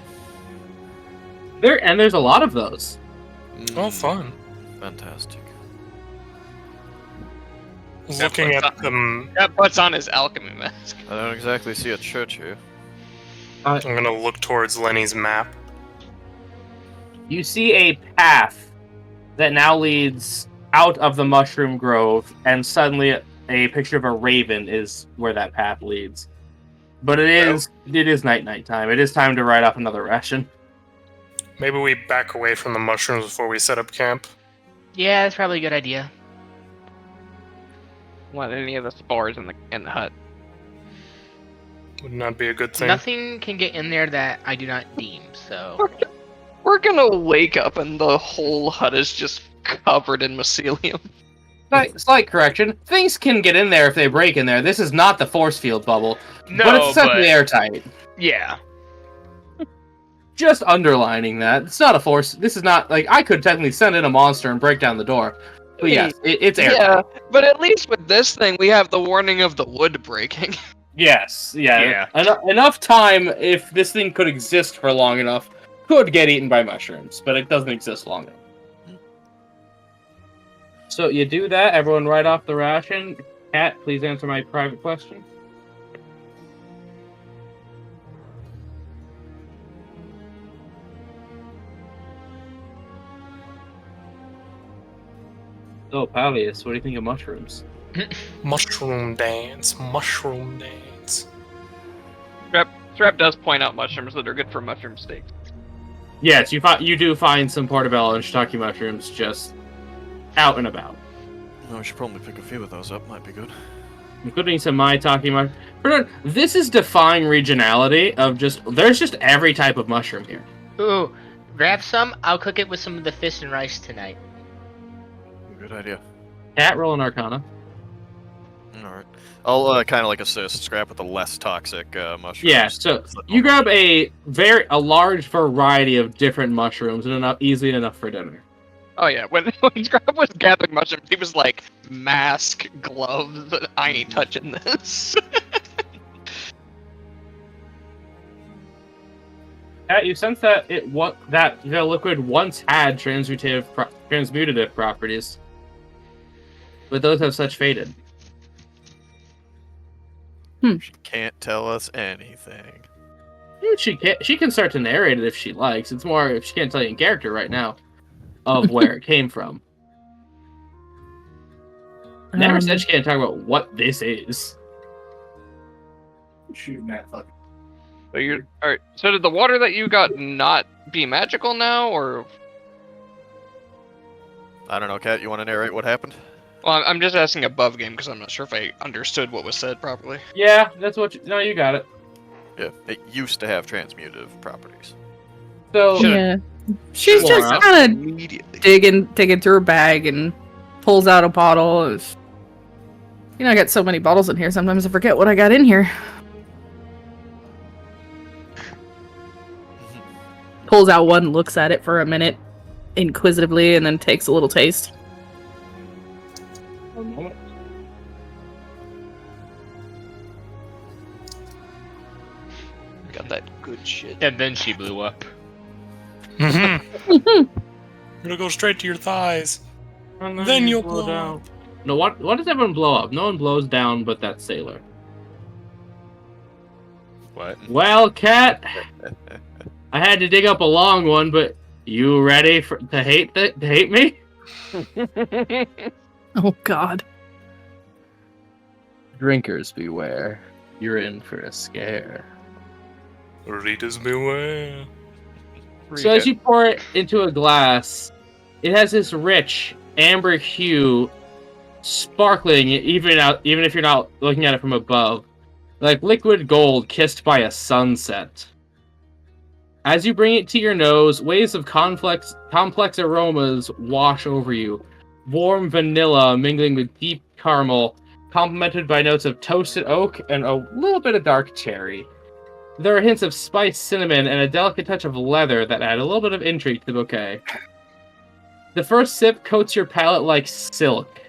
A: There's a lot of those.
D: Oh, fun.
E: Fantastic.
D: Looking at them,
F: That puts on his alchemy mask.
E: I don't exactly see a church here.
D: I'm gonna look towards Lenny's map.
A: You see a path that now leads out of the mushroom grove, and suddenly a picture of a raven is where that path leads. But it is night time. It is time to ride off another ration.
D: Maybe we back away from the mushrooms before we set up camp.
G: Yeah, that's probably a good idea.
F: Want any of the spores in the hut?
D: Would not be a good thing.
G: Nothing can get in there that I do not deem, so...
F: We're gonna wake up and the whole hut is just covered in mycelium.
A: Slight correction. Things can get in there if they break in there. This is not the force field bubble.
B: No,
A: but it's essentially airtight.
B: Yeah.
A: Just underlining that. It's not a force. This is not, like, I could technically send in a monster and break down the door. But yes, it's airtight.
F: Yeah, but at least with this thing, we have the warning of the wood breaking.
A: Yes, yeah. Enough time, if this thing could exist for long enough, could get eaten by mushrooms, but it doesn't exist long enough. So you do that, everyone right off the ration. Kat, please answer my private question. So, Palius, what do you think of mushrooms?
D: Mushroom dance, mushroom dance.
F: Strap does point out mushrooms that are good for mushroom steaks.
A: Yes, you do find some portobello and shiitake mushrooms just out and about.
E: Oh, we should probably pick a few of those up. Might be good.
A: including some maitake mushroom. This is defying regionality of there's just every type of mushroom here.
G: Ooh, grab some. I'll cook it with some of the fish and rice tonight.
E: Good idea.
A: Cat, roll an Arcana.
E: All right. I'll kind of like assist, scrap with the less toxic mushrooms.
A: Yeah, so you grab a large variety of different mushrooms and easily enough for dinner.
F: Oh yeah, when Scrap was gathering mushrooms, he was like, mask, gloves, I ain't touching this.
A: Cat, you sense that the liquid once had transmutative properties, but those have such faded.
E: She can't tell us anything.
A: She can start to narrate it if she likes. It's more if she can't tell you in character right now of where it came from. Never said she can't talk about what this is.
H: Shooting that fucking.
F: So alright. So did the water that you got not be magical now, or?
E: I don't know, Kat. You want to narrate what happened?
F: Well, I'm just asking above game because I'm not sure if I understood what was said properly.
A: Yeah, that's what. No, you got it.
E: Yeah, it used to have transmutative properties.
A: So
C: Yeah. She's
A: Well,
C: just kind of
E: Immediately.
C: digging through her bag and pulls out a bottle. I got so many bottles in here, sometimes I forget what I got in here. Pulls out one, looks at it for a minute, inquisitively, and then takes a little taste.
A: one moment.
F: Got that good shit.
B: And then she blew up.
D: It'll go straight to your thighs.
A: And
D: Then
A: you
D: you'll
A: blow
D: blow
A: down. No, what does everyone blow up? No one blows down but that sailor.
B: What?
A: Well, Cat, I had to dig up a long one, but you ready to hate me?
C: Oh, God.
A: Drinkers beware. You're in for a scare.
D: Readers beware.
A: So as you pour it into a glass, it has this rich amber hue, sparkling even if you're not looking at it from above, like liquid gold kissed by a sunset. As you bring it to your nose, waves of complex aromas wash over you. Warm vanilla mingling with deep caramel, complemented by notes of toasted oak and a little bit of dark cherry. There are hints of spiced cinnamon and a delicate touch of leather that add a little bit of intrigue to the bouquet. The first sip coats your palate like silk,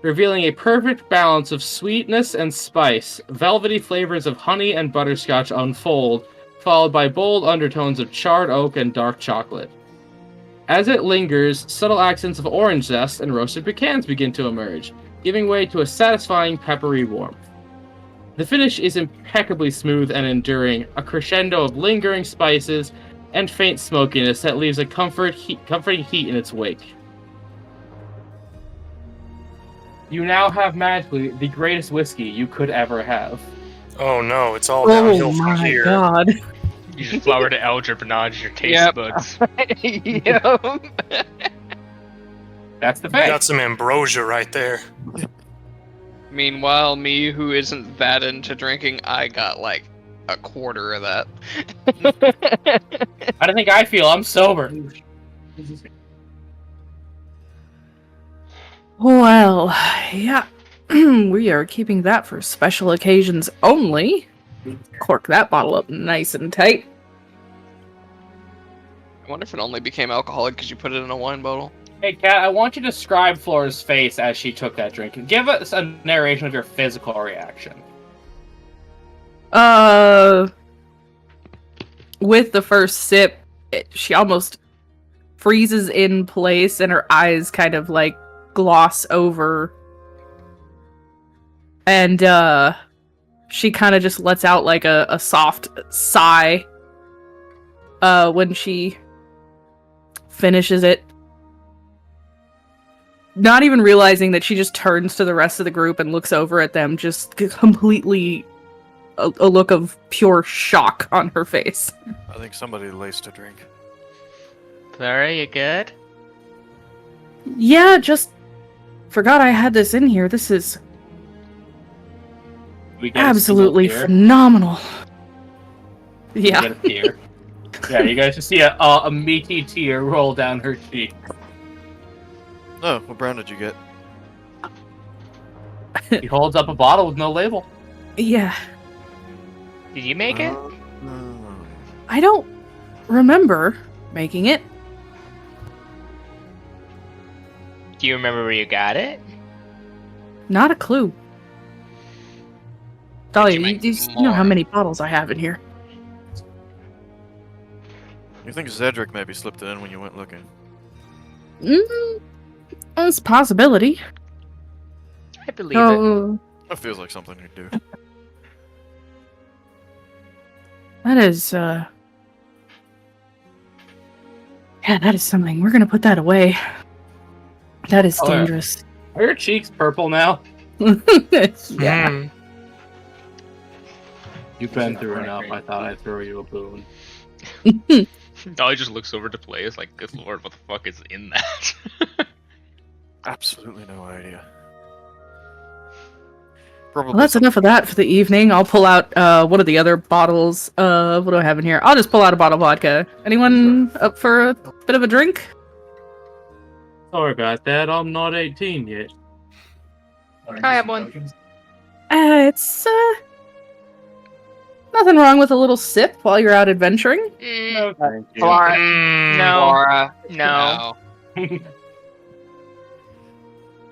A: revealing a perfect balance of sweetness and spice. Velvety flavors of honey and butterscotch unfold, followed by bold undertones of charred oak and dark chocolate. As it lingers, subtle accents of orange zest and roasted pecans begin to emerge, giving way to a satisfying peppery warmth. The finish is impeccably smooth and enduring, a crescendo of lingering spices and faint smokiness that leaves a comforting heat in its wake. You now have magically the greatest whiskey you could ever have.
D: Oh no, it's all downhill
C: Oh,
D: from
C: my
D: here.
C: God.
B: You just flower to algebranage your taste
F: Yep.
B: buds.
F: Yep.
A: That's the
D: You
A: fact.
D: got some ambrosia right there.
F: Meanwhile, me, who isn't that into drinking, I got like a quarter of that.
A: I don't think I feel. I'm sober.
C: Well, yeah. We are keeping that for special occasions only. Cork that bottle up nice and tight.
F: I wonder if it only became alcoholic because you put it in a wine bottle.
A: Hey, Kat, I want you to describe Flora's face as she took that drink. Give us a narration of your physical reaction.
C: With the first sip, she almost freezes in place and her eyes kind of like gloss over. And she kind of just lets out like a soft sigh when she finishes it. Not even realizing that she just turns to the rest of the group and looks over at them, just completely a look of pure shock on her face.
E: I think somebody laced a drink.
G: Clara, you good?
C: Yeah, just forgot I had this in here. This is
A: We get a
C: Absolutely
A: single tear.
C: phenomenal.
A: We
C: Yeah.
A: get a tear. Yeah, you guys just see a meaty tear roll down her cheek.
E: Oh, what brown did you get?
A: He holds up a bottle with no label.
C: Yeah.
G: Did you make it?
C: I don't remember making it.
G: Do you remember where you got it?
C: Not a clue. Dahlia,
F: you make
C: you know how
F: more?
C: many bottles I have in here.
E: You think Zedric maybe slipped it in when you went looking?
C: It's a possibility.
G: I believe it.
C: Oh,
E: That feels like something he'd do.
C: that is, yeah, that is something. We're gonna put that away. That is
A: Oh, yeah.
C: dangerous.
A: Are your cheeks purple now?
C: Yeah.
A: You've been through enough. I thought I'd throw you a boon.
B: Dolly just looks over to play. It's like, good lord, what the fuck is in that?
E: Absolutely no idea. Probably
C: Well, that's enough of that for the evening. I'll pull out one of the other bottles. What do I have in here? I'll just pull out a bottle of vodka. Anyone up for a bit of a drink?
A: Sorry about that. I'm not 18 yet.
G: I have one.
C: It's nothing wrong with a little sip while you're out adventuring.
G: Mm,
A: Thank you.
G: Laura, no,
F: Laura,
G: no.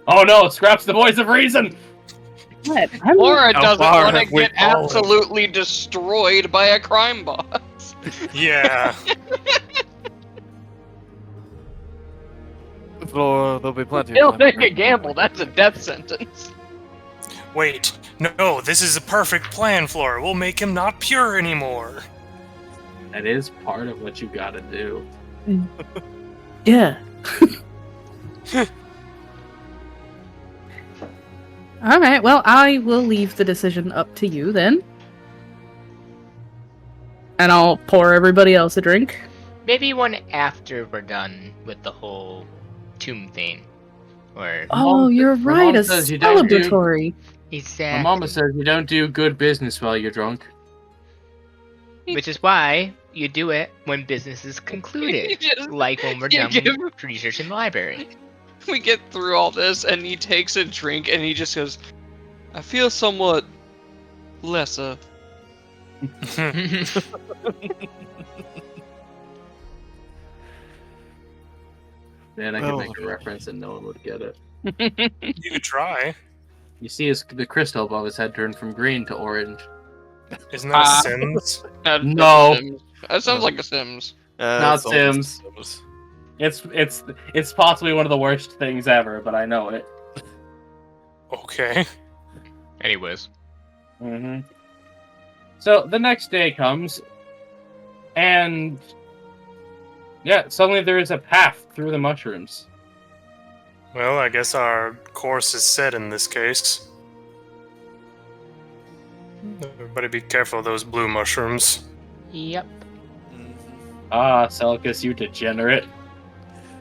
A: Oh no, Scrap's the voice of reason!
C: What?
F: Laura
D: How
F: doesn't
D: far
F: want to
D: have we
F: get
D: fallen?
F: absolutely destroyed by a crime boss.
D: Yeah.
E: There'll be plenty
F: He'll
E: of time.
F: take a gamble. That's a death sentence.
D: Wait. No, this is a perfect plan, Flora. We'll make him not pure anymore.
A: That is part of what you gotta do.
C: Yeah. Alright, well, I will leave the decision up to you then. And I'll pour everybody else a drink.
G: Maybe one after we're done with the whole tomb thing. Or
C: Oh,
A: Mom-
C: you're
A: my
C: right,
A: mom
C: a
A: says you don't do-
C: celebratory.
G: exactly.
A: My mama says you don't do good business while you're drunk.
G: Which is why you do it when business is concluded.
F: Just-
G: Like when we're
F: you
G: done
F: give-
G: with research in the library.
F: We get through all this, and he takes a drink, and he just goes, I feel somewhat lesser.
A: Man, I could
E: Oh.
A: make a reference and no one would get it.
D: You could try.
A: You see the crystal above his head turn from green to orange.
D: Isn't that
F: Ah.
D: Sims?
F: That's
A: No.
F: a Sims. That sounds like a Sims.
A: Not
E: it's almost
A: Sims. It's possibly one of the worst things ever, but I know it.
D: Okay.
B: Anyways.
A: Mm-hmm. So the next day comes, and yeah, suddenly there is a path through the mushrooms.
D: Well, I guess our course is set in this case. Everybody be careful of those blue mushrooms.
G: Yep.
A: Ah, Selkus, you degenerate.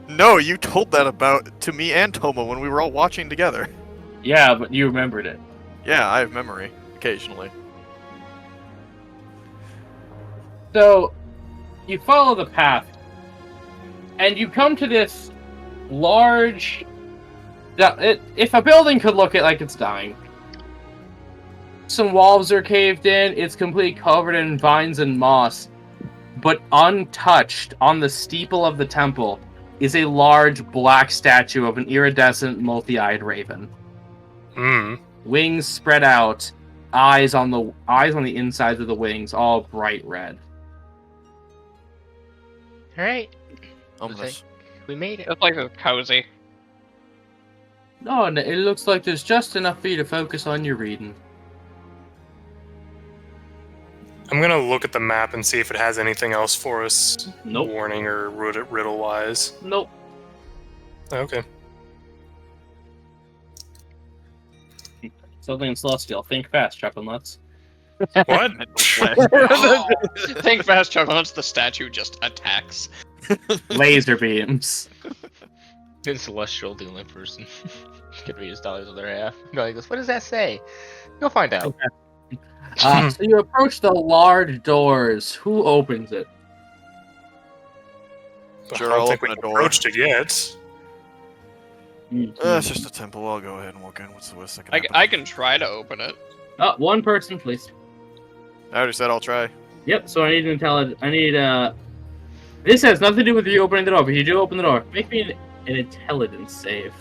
E: No, you told that about to me and Toma when we were all watching together.
A: Yeah, but you remembered it.
E: Yeah, I have memory occasionally.
A: So, you follow the path, and you come to this large... If a building could look like it's dying. Some walls are caved in, it's completely covered in vines and moss. But untouched, on the steeple of the temple, is a large black statue of an iridescent, multi-eyed raven.
D: Hmm.
A: Wings spread out, eyes on the insides of the wings, all bright red.
G: Alright,
E: Ominous.
G: we made it.
F: It's like a cozy.
A: No, and it looks like there's just enough for you to focus on your reading.
D: I'm gonna look at the map and see if it has anything else for us.
A: Nope.
D: Warning or riddle-wise.
A: Nope.
D: Okay.
A: Something in Celestial. Think fast, Chuckle Nuts.
D: What?
F: Think fast, Chuck. Once the statue just attacks.
A: Laser beams.
B: Then Celestial, the only person can read his dollars on their half. Dolly goes, what does that say? You'll find out.
A: So you approach the large doors. Who opens it?
E: Sure,
D: I don't
E: I'll
D: think
E: open
D: we've
E: a door.
D: approached it yet.
E: It's just a temple. I'll go ahead and walk in. What's the worst that can happen?
F: I can try to open it.
A: Oh, one person, please.
E: I already said I'll try.
A: Yep. So I need an intelligence. I need This has nothing to do with you opening the door, but you do open the door. Make me an intelligence save.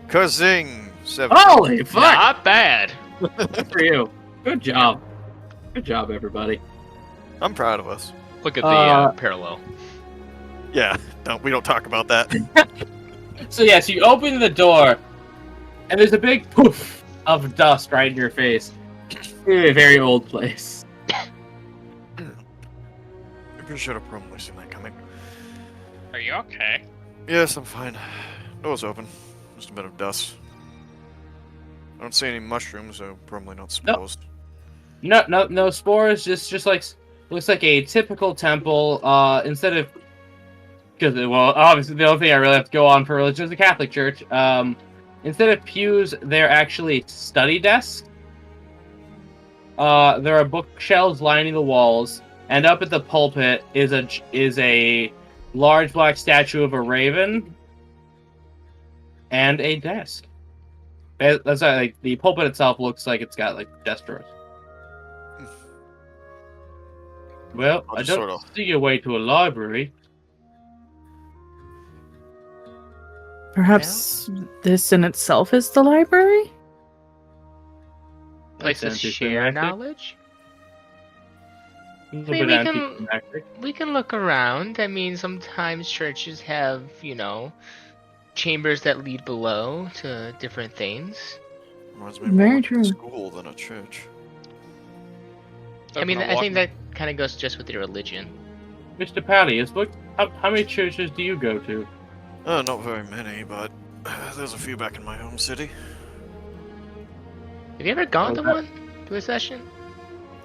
E: Kazing! 7.
A: Holy fuck!
B: Not bad.
A: Good for you. Good job. Good job, everybody.
E: I'm proud of us.
B: Look at the parallel.
E: Yeah, we don't talk about that.
A: So yes, you open the door, and there's a big poof of dust right in your face. In a very old place.
E: I'm pretty sure I've probably seen that coming.
F: Are you okay?
E: Yes, I'm fine. Door's open. Just a bit of dust. I don't see any mushrooms, so probably not supposed.
A: No spores. Just like looks like a typical temple. Instead of obviously the only thing I really have to go on for religion is the Catholic Church. Instead of pews, they're actually study desks. There are bookshelves lining the walls, and up at the pulpit is a large black statue of a raven and a desk. That's like the pulpit itself looks like it's got like desk drawers. Well, I don't see a way to a library.
C: Perhaps this in itself is the library?
G: Places share knowledge?
A: A
G: I
A: little
G: mean,
A: bit anticlimactic.
G: we can look around. I mean, sometimes churches have, chambers that lead below to different things.
E: Reminds me
C: Very
E: more
C: true.
E: like a school than a church.
G: I mean, I think that kind of goes just with your religion.
A: Mr. Pally, how many churches do you go to?
E: Not very many, but there's a few back in my home city.
G: Have you ever gone to one? To a session?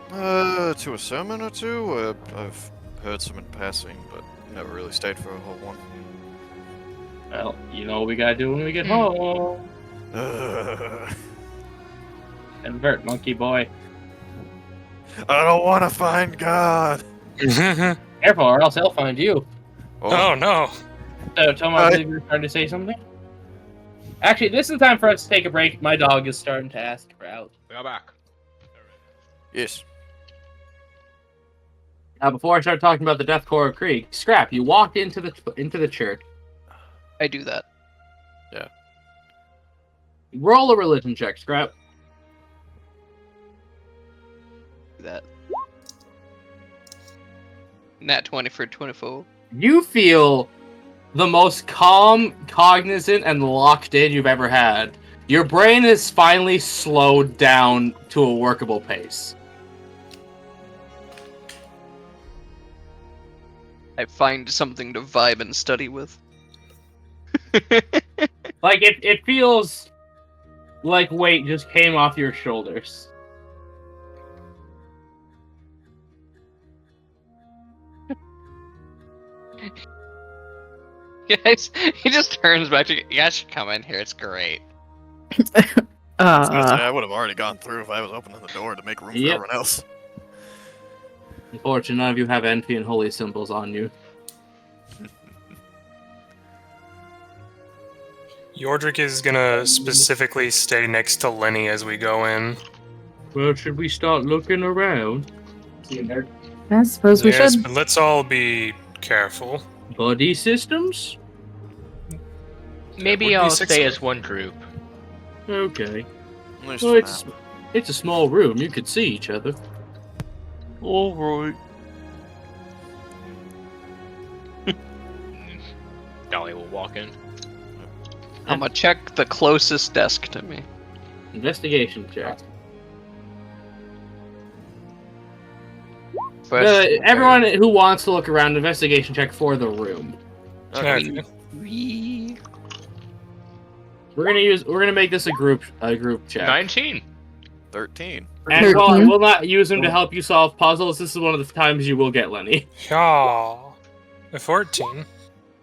E: To a sermon or two? I've heard some in passing, but never really stayed for a whole one.
A: Well, you know what we gotta do when we get home. Invert, monkey boy.
E: I don't want to find God.
A: Careful, or else he'll find you.
D: Oh no.
A: So, Tom, I believe you're trying to say something? Actually, this is the time for us to take a break. My dog is starting to ask for out.
B: We are back.
E: Yes.
A: Now, before I start talking about the Deathcore of Krieg, Scrap, you walked into the church.
F: I do that.
A: Roll a religion check, Scrap.
F: That. Nat 20 for 24.
A: You feel the most calm, cognizant, and locked in you've ever had. Your brain is finally slowed down to a workable pace.
F: I find something to vibe and study with.
A: Like, it feels like weight just came off your shoulders.
F: Yes, he just turns back to you. You guys should come in here. It's great.
E: I was gonna say, I would have already gone through if I was opening the door to make room for
A: Yep.
E: everyone else.
A: Unfortunately, none of you have envy and holy symbols on you.
D: Yordrick is gonna specifically stay next to Lenny as we go in.
A: Well, should we start looking around?
C: I suppose we
D: Yes,
C: should.
D: but let's all be careful.
A: Body systems?
G: Maybe
D: would be
G: I'll
D: six
G: stay
D: of
G: as one group.
A: Okay.
E: At least
A: Well,
E: for now.
A: it's a small room. You could see each other.
E: Alright.
B: Dolly will walk in.
F: I'm gonna check the closest desk to me.
A: Investigation check.
F: Everyone.
A: Everyone who wants to look around, investigation check for the room.
D: Okay.
A: We're gonna make this a group check.
B: 19.
E: 13.
A: And while I
C: 13.
A: will not use them to help you solve puzzles, this is one of the times you will get Lenny.
D: Yeah. A 14.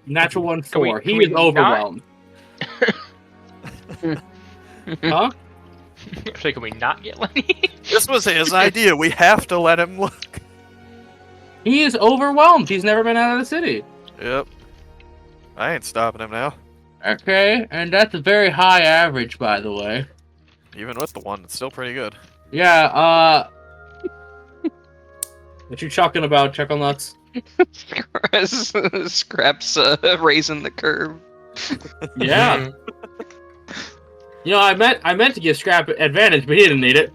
A: Natural one
B: Can we-
A: 4.
B: can
A: He
B: we
A: is
B: not-
A: overwhelmed. Huh?
G: So can we not get Lenny?
E: This was his idea. We have to let him look.
A: He is overwhelmed. He's never been out of the city.
E: Yep. I ain't stopping him now.
A: Okay, and that's a very high average, by the way.
E: Even with the one, it's still pretty good.
A: Yeah, what you chucking about, Chuckle Nuts?
F: Scraps raising the curve.
A: Yeah. You know, I meant to give Scrap advantage, but he didn't need it.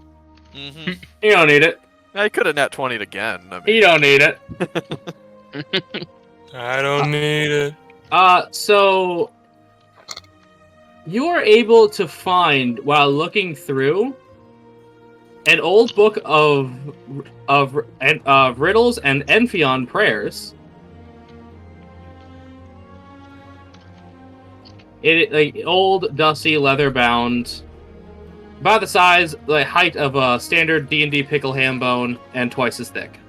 E: Mm-hmm.
A: He don't need it.
E: I could have nat 20'd again. I mean,
A: He don't need it.
D: I don't need it.
A: So you are able to find, while looking through, an old book of riddles and Enfion prayers. It like old, dusty, leather-bound, about the size, the height of a standard D&D pickle ham bone, and twice as thick.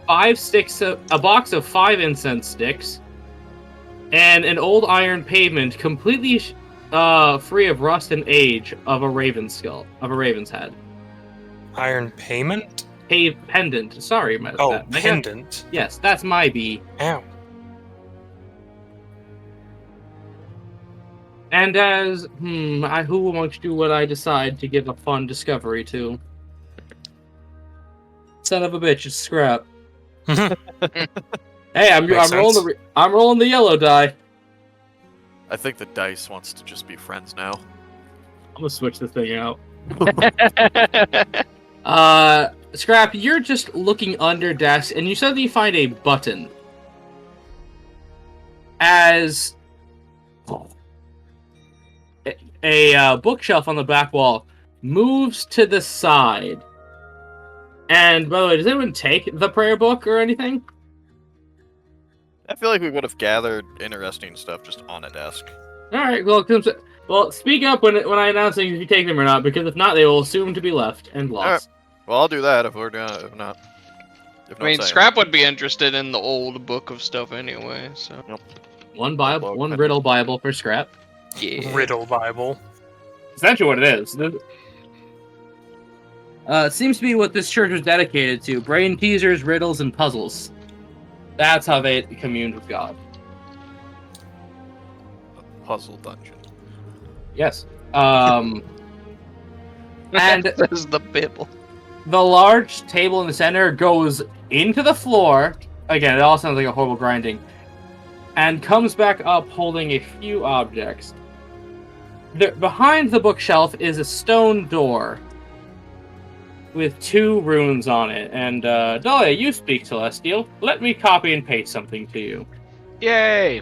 A: 5 sticks, a box of 5 incense sticks, and an old iron pavement completely free of rust and age of a raven's skull, of a raven's head.
D: Iron payment?
A: Pendant. Sorry about
D: Oh,
A: that.
D: pendant.
A: Yes, that's my B.
D: Ow.
A: And as who amongst you would I decide to give a fun discovery to? Son of a bitch, it's Scrap. Hey, I'm
D: Makes
A: rolling I'm rolling the yellow die.
E: I think the dice wants to just be friends now.
A: I'm gonna switch this thing out. Scrap, you're just looking under desks, and you suddenly find a button. As a bookshelf on the back wall moves to the side. And by the way, does anyone take the prayer book or anything?
E: I feel like we would have gathered interesting stuff just on a desk.
A: All right. Well, speak up when I announce things if you take them or not, because if not, they will assume to be left and lost.
E: Alright. Well, I'll do that if we're gonna. If not.
F: I mean, Scrap would be interested in the old book of stuff anyway, so.
E: Yep.
A: One Bible, one riddle Bible for Scrap.
F: Yeah.
D: Riddle Bible.
A: Essentially, what it is. It seems to be what this church was dedicated to: brain teasers, riddles, and puzzles. That's how they communed with God.
E: Puzzle dungeon.
A: Yes. And
F: That's the Bible.
A: the large table in the center goes into the floor. Again, it all sounds like a horrible grinding. And comes back up holding a few objects. Behind the bookshelf is a stone door with 2 runes on it. And Dahlia, you speak Celestial. Let me copy and paste something to you.
G: Yay!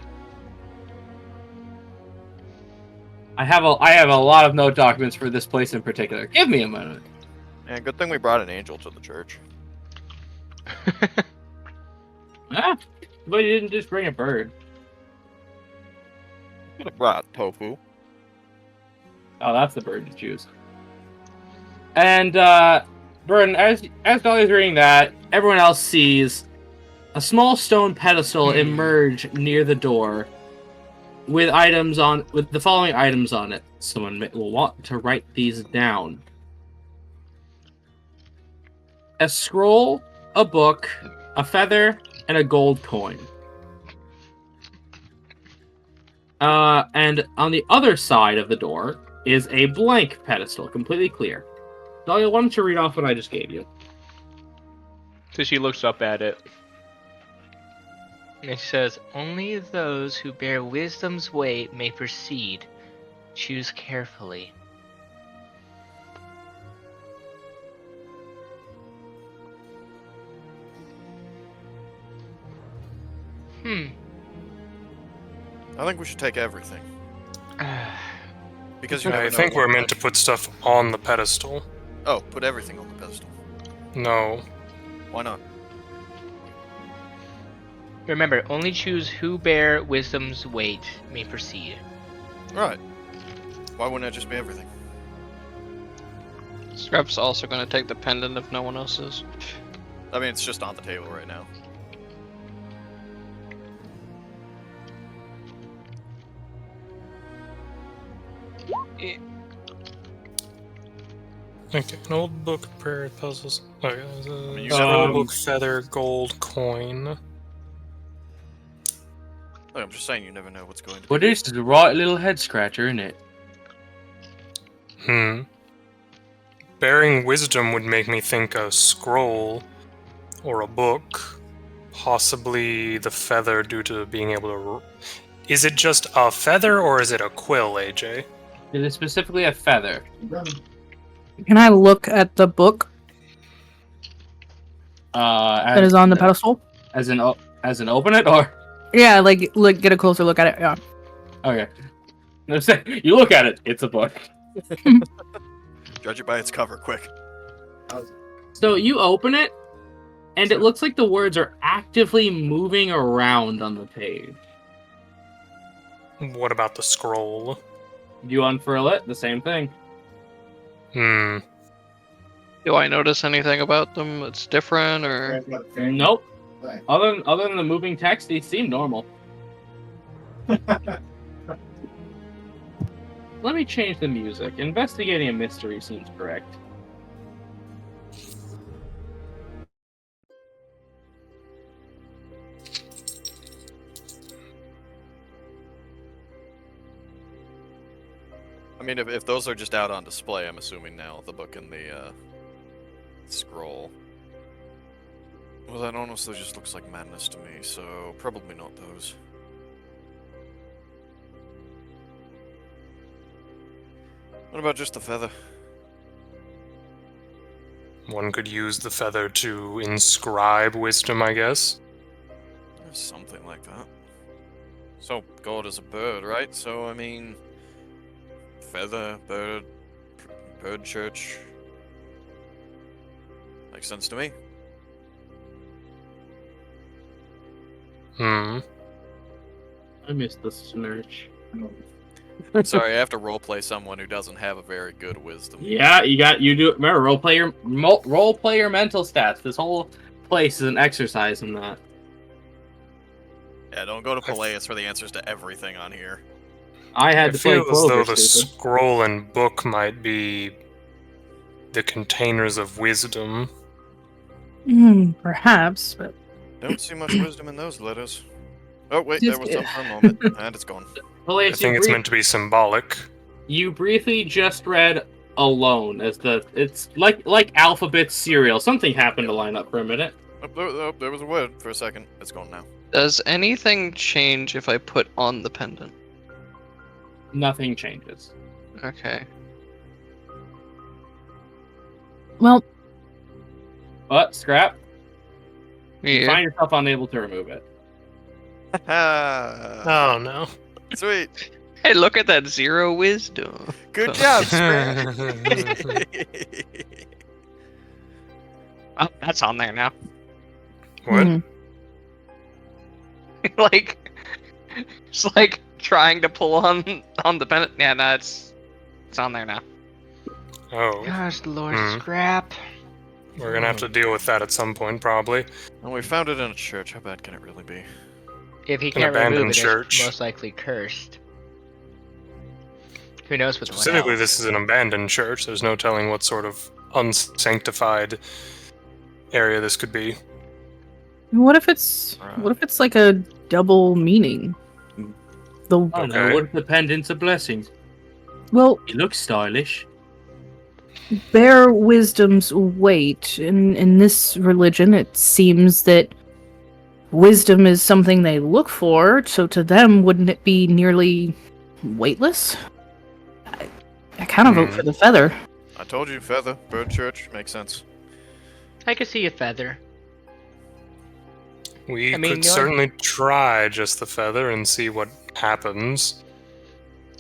A: I have a lot of note documents for this place in particular. Give me a minute.
E: And good thing we brought an angel to the church.
A: Ah, but you didn't just bring a bird.
E: Could have brought tofu.
A: Oh, that's the bird to choose. And Burn, as Dolly's reading that, everyone else sees a small stone pedestal emerge near the door with the following items on it. Someone will want to write these down. A scroll, a book, a feather, and a gold coin. And on the other side of the door is a blank pedestal, completely clear. Dahlia, why don't you read off what I just gave you?
B: So she looks up at it.
G: It says, only those who bear wisdom's weight may proceed. Choose carefully.
E: I think we should take everything. Because you never
D: I
E: know
D: think
E: what-
D: we're meant to put stuff on the pedestal.
E: Oh, put everything on the pedestal.
D: No.
E: Why not?
G: Remember, only choose who bear wisdom's weight may proceed.
E: Right. Why wouldn't it just be everything?
F: Scrap's also going to take the pendant if no one else is.
E: I mean, it's just on the table right now.
D: Okay, an old book of prairie puzzles. Okay,
E: you
D: there's
E: got
D: a
A: the-
D: book feather gold coin.
E: Look, I'm just saying you never know what's going to
A: Well,
E: be.
A: this is a right little head scratcher, isn't it?
D: Bearing wisdom would make me think a scroll or a book. Possibly the feather due to being able to... Is it just a feather or is it a quill, AJ?
A: It is specifically a feather.
C: Can I look at the book that is on the pedestal?
A: As in open it, or
C: Yeah, like get a closer look at it. Yeah.
A: okay. No, you look at it. It's a book.
E: Judge it by its cover, quick.
A: So you open it, and it looks like the words are actively moving around on the page.
D: What about the scroll?
A: You unfurl it, the same thing.
F: Do I notice anything about them that's different, or
A: Nope. Other than the moving text, they seem normal. Let me change the music. Investigating a mystery seems correct.
E: I mean, if those are just out on display, I'm assuming now, the book and the scroll. Well, that honestly just looks like madness to me, so probably not those. What about just the feather?
D: One could use the feather to inscribe wisdom, I guess.
E: Something like that. So, God is a bird, right? So, I mean... Feather, bird, bird church... Makes sense to me.
A: I missed the snurch.
E: Sorry, I have to roleplay someone who doesn't have a very good wisdom.
A: Yeah, you do. Remember, roleplay your mental stats. This whole place is an exercise in that.
E: Yeah, don't go to Peleus for the answers to everything on here.
A: I had
D: I
A: to play
D: feel as though
A: Clover,
D: the
A: stupid.
D: scroll and book might be the containers of wisdom.
C: Perhaps, but
E: Don't see much wisdom in those letters. Oh, wait,
C: Just-
E: there was some for a moment, and it's gone.
D: I
A: Peleus,
D: think it's meant to be symbolic.
A: you briefly just read alone as it's like alphabet cereal. Something happened to line up for a minute.
E: There was a word for a second. It's gone now.
F: does anything change if I put on the pendant?
A: Nothing changes.
F: Okay.
C: well,
A: But scrap. You
F: Yeah.
A: find yourself unable to remove it.
D: Oh no.
E: Sweet.
F: Hey, look at that 0 wisdom.
E: Good job, Scrap.
F: Oh, that's on there now.
D: What?
F: Like, it's like trying to pull on the pendant. Yeah, no, it's on there now.
D: Oh.
G: Gosh, Lord,
D: Hmm.
G: scrap.
D: We're gonna have to deal with that at some point, probably.
E: And we found it in a church. How bad can it really be?
G: If he
D: An
G: can't remove
D: abandoned
G: it,
D: church.
G: it's most likely cursed. Who knows what's
D: Specifically,
G: else?
D: this is an abandoned church. There's no telling what sort of unsanctified area this could be.
C: what if it's like a double meaning? The
A: Oh no,
D: Okay.
A: what if the pendant's a blessing?
C: well,
A: It looks stylish.
C: bear wisdom's weight in this religion. It seems that wisdom is something they look for. So to them, wouldn't it be nearly weightless? I kind of vote for the feather.
E: I told you, feather, bird church, makes sense.
G: I could see a feather.
D: We
G: I mean,
D: could
G: the only-
D: certainly try just the feather and see what happens.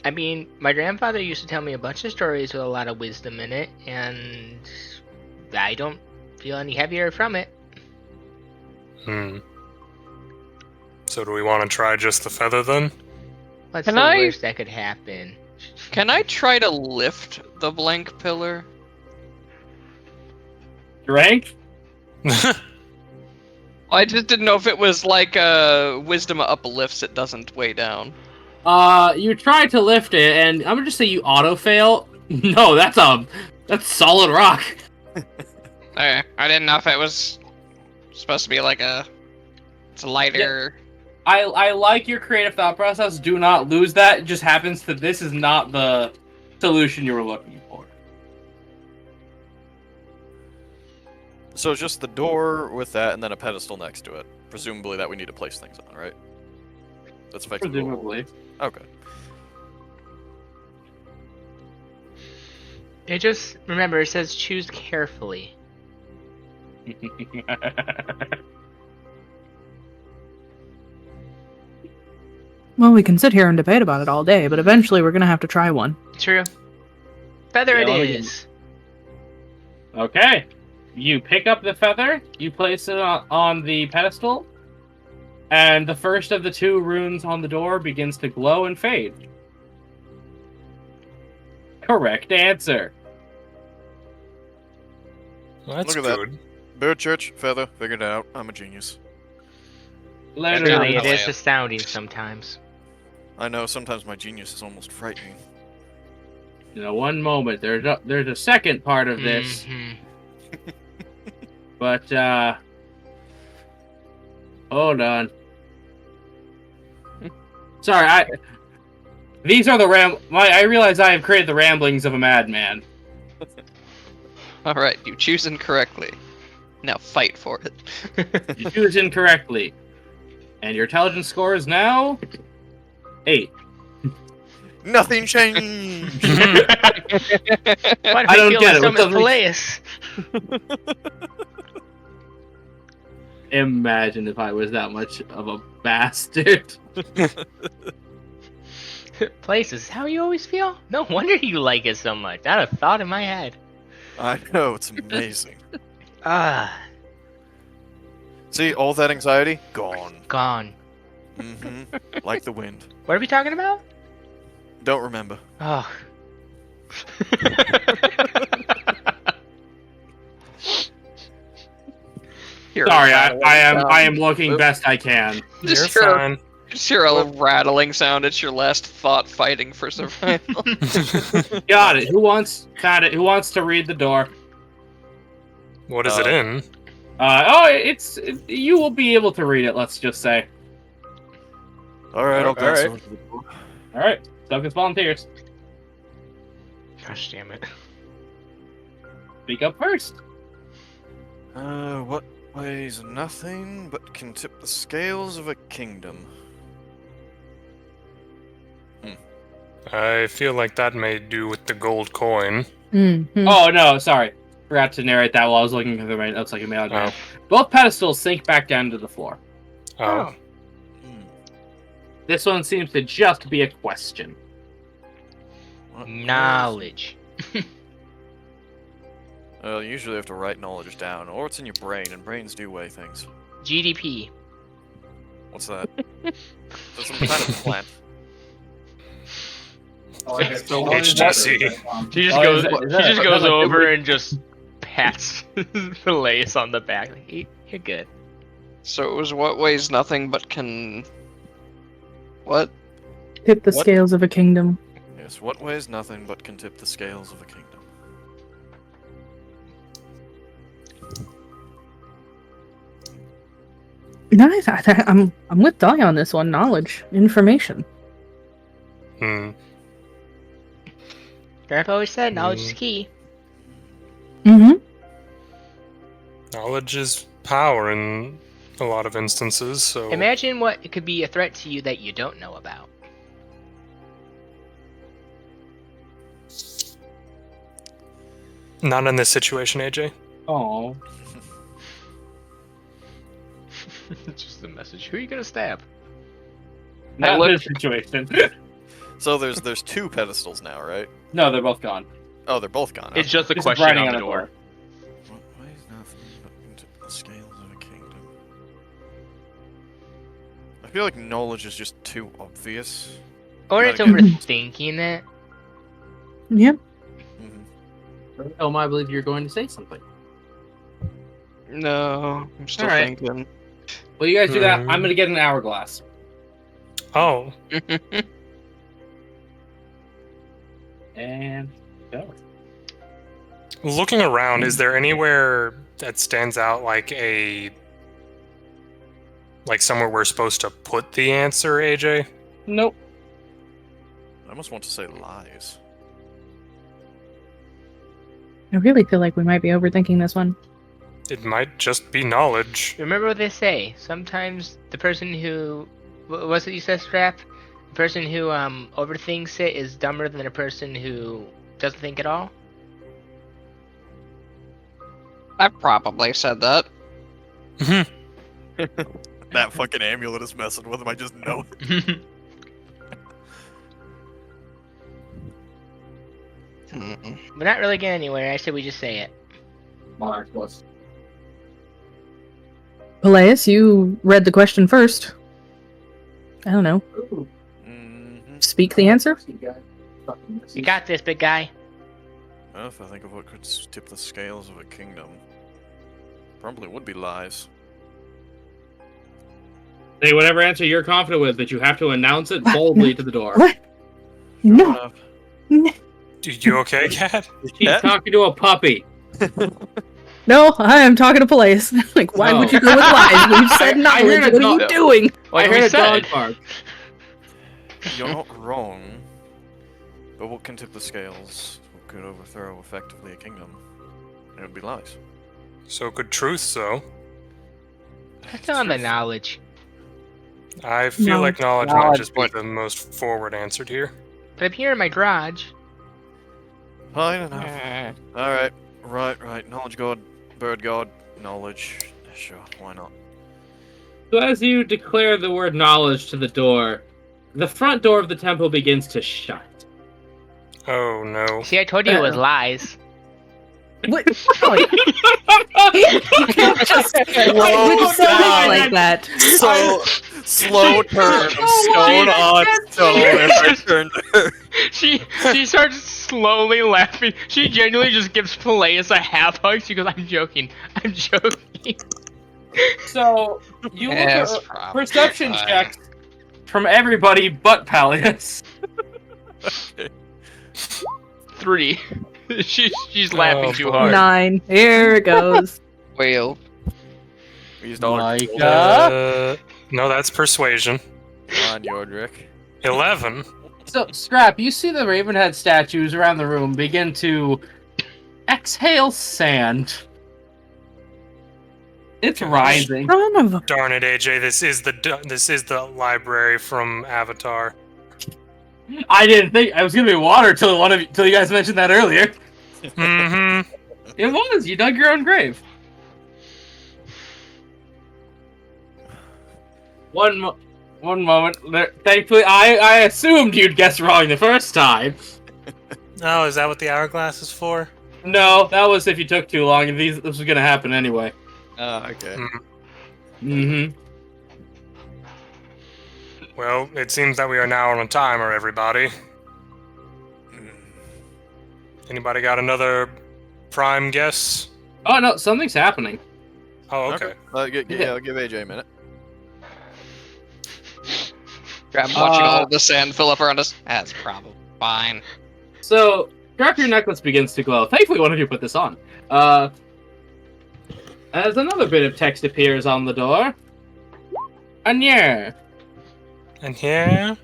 G: I mean, my grandfather used to tell me a bunch of stories with a lot of wisdom in it, and I don't feel any heavier from it.
D: So do we want to try just the feather then?
G: What's
F: Can
G: the
F: I-
G: worst that could happen?
F: Can I try to lift the blank pillar?
A: Rank?
F: I just didn't know if it was like wisdom uplifts, it doesn't weigh down.
A: You try to lift it, and I'm gonna just say you auto fail. No, that's solid rock.
F: Okay, I didn't know if it was supposed to be like it's lighter.
A: I like your creative thought process. Do not lose that. It just happens that this is not the solution you were looking for.
E: So just the door with that, and then a pedestal next to it. Presumably that we need to place things on, right? That's effectively.
A: Presumably.
E: Okay.
G: It just remember it says choose carefully.
C: Well, we can sit here and debate about it all day, but eventually we're gonna have to try one.
G: True. Feather
A: Yeah,
G: it is.
A: Okay. You pick up the feather, you place it on the pedestal, and the first of the 2 runes on the door begins to glow and fade. Correct answer.
D: Well, that's
E: Look at that.
D: good.
E: Bird church, feather, figured it out. I'm a genius.
G: Really, it
F: Yeah.
G: is astounding sometimes.
E: I know, sometimes my genius is almost frightening.
A: One moment. There's a second part of this,
G: Mhm.
A: but hold on. Sorry, these are the I realize I have created the ramblings of a madman.
F: Alright, you choose incorrectly. Now fight for it.
A: You choose incorrectly, and your intelligence score is now 8.
E: Nothing changed!
G: Why do
A: I don't
G: feel
A: get
G: like
A: it.
G: so
A: What the-
G: misplaced?
A: Imagine if I was that much of a bastard.
G: Places, how you always feel? No wonder you like it so much. I had a thought in my head.
E: I know, it's amazing.
G: Ah,
E: See, all that anxiety, gone.
G: gone.
E: Mm-hmm. Like the wind.
G: What are we talking about?
E: Don't remember.
G: Oh.
A: Sorry, I am looking best I can.
D: You're
F: Just hear,
D: fine.
F: just hear a rattling sound. It's your last thought fighting for survival.
A: Got it. Who wants to read the door?
D: What is it in?
A: You will be able to read it. Let's just say.
E: Alright, I'll glance
A: Alright.
E: over to the door.
A: All right, Douglas volunteers.
G: Gosh damn it.
A: Speak up first.
E: What weighs nothing but can tip the scales of a kingdom?
D: I feel like that may do with the gold coin.
C: Mm-hmm.
A: Oh no, sorry. Forgot to narrate that while I was looking at the right notes like a madman. Both pedestals sink back down to the floor.
D: Oh.
A: This one seems to just be a question.
E: What
G: Knowledge.
E: usually you have to write knowledge down, or it's in your brain, and brains do weigh things.
G: GDP.
E: What's that? Is that some kind of plant?
D: HTC.
B: She just
A: Oh,
B: goes.
A: is that-
B: She
A: is that-
B: just
A: is
B: goes
A: that like
B: over
A: every-
B: and just pats Felice on the back. Like, "Hey, you're good.
F: So it was what weighs nothing but can. What?
C: Tip the
E: What?
C: scales of a kingdom.
E: Yes, what weighs nothing but can tip the scales of a kingdom?
C: Nice. I'm with Dahlia on this one. Knowledge, information.
D: Hmm.
G: Grandpa always said knowledge is key.
C: Mm-hmm.
D: Knowledge is power in a lot of instances, so...
G: Imagine what it could be a threat to you that you don't know about.
D: Not in this situation, AJ.
A: Oh.
B: Just a message. Who are you gonna stab?
A: Not
F: look-
A: this situation.
E: So there's 2 pedestals now, right?
A: No, they're both gone.
E: Oh, they're both gone.
B: It's just a
A: Just
B: question
A: writing
B: on the
A: a
B: door.
E: What weighs nothing but can tip the scales of a kingdom? I feel like knowledge is just too obvious.
G: Or it's
E: Gotta
G: overthinking it.
C: Yep.
E: Mhm.
A: Oh, I believe you're going to say something.
F: No, I'm still
A: Alright.
F: thinking.
A: Well, you guys do that.
D: Hmm.
A: I'm going to get an hourglass.
D: Oh.
A: And go.
D: Looking around, is there anywhere that stands out like somewhere we're supposed to put the answer, AJ?
A: Nope.
E: I almost want to say lies.
C: I really feel like we might be overthinking this one.
D: It might just be knowledge.
G: Remember what they say. Sometimes the person who, what's it you said, Strap? The person who overthinks it is dumber than a person who doesn't think at all.
F: I probably said that.
E: That fucking amulet is messing with him. I just know.
G: We're not really getting anywhere. I said we just say it.
H: Monarch plus.
C: Peleus, you read the question first. I don't know.
E: Mm-hmm.
C: Speak the answer?
G: You got this, big guy.
E: Well, if I think of what could tip the scales of a kingdom, probably would be lies.
A: Say whatever answer you're confident with, but you have to announce it boldly to the door.
C: What? No.
D: You okay, Cat?
A: She's talking to a puppy.
C: No, I am talking to Peleus. Like, why would you go with lies? We've said
A: I heard
C: knowledge.
A: a
C: What are you
A: dog-
C: doing?
G: Like
A: I
G: we
A: heard a
G: said.
A: dog bark.
E: You're not wrong. But what can tip the scales? What could overthrow effectively a kingdom? It would be lies.
D: So could truth, though.
G: That's on the knowledge.
D: I feel like knowledge might
F: Knowledge
D: just be the most forward answer here.
G: But I'm here in my garage.
E: Fine enough. Alright. Right. Knowledge god, bird god, knowledge. Sure, why not?
A: So as you declare the word knowledge to the door, the front door of the temple begins to shut.
D: Oh no.
G: See, I told you it was lies.
C: What? You can't just with something like that.
E: So slow turn of stone on stone as I turn to her.
G: She starts slowly laughing. She genuinely just gives Peleus a half hug. She goes, "I'm joking. I'm joking."
A: So you look
F: Yes,
A: at
F: probably
A: perception
F: fine.
A: checks from everybody but Peleus.
G: 3. She's laughing
D: Oh,
G: too
D: boy.
G: hard.
C: 9. Here it goes.
F: Well,
E: We used all our
D: No, that's persuasion.
E: Come on, Yordrick.
D: 11.
A: So, Scrap, you see the Ravenhead statues around the room begin to exhale sand. It's rising.
C: Son of a...
D: Darn it, AJ! This is the library from Avatar.
A: I didn't think I was gonna be water till you guys mentioned that earlier.
D: Mm-hmm.
A: It was. You dug your own grave. One moment. Thankfully, I assumed you'd guess wrong the first time.
D: Oh, is that what the hourglass is for?
A: No, that was if you took too long, and this was gonna happen anyway.
E: Okay.
A: Mm-hmm.
D: Well, it seems that we are now on a timer, everybody. Anybody got another prime guess?
A: Oh no, something's happening.
D: Oh, okay.
E: I'll give AJ a minute.
F: I'm watching all the sand fill up around us. That's probably fine.
A: So, Scrap, your necklace begins to glow. Thankfully, one of you put this on. As another bit of text appears on the door. Anyer.
D: And here?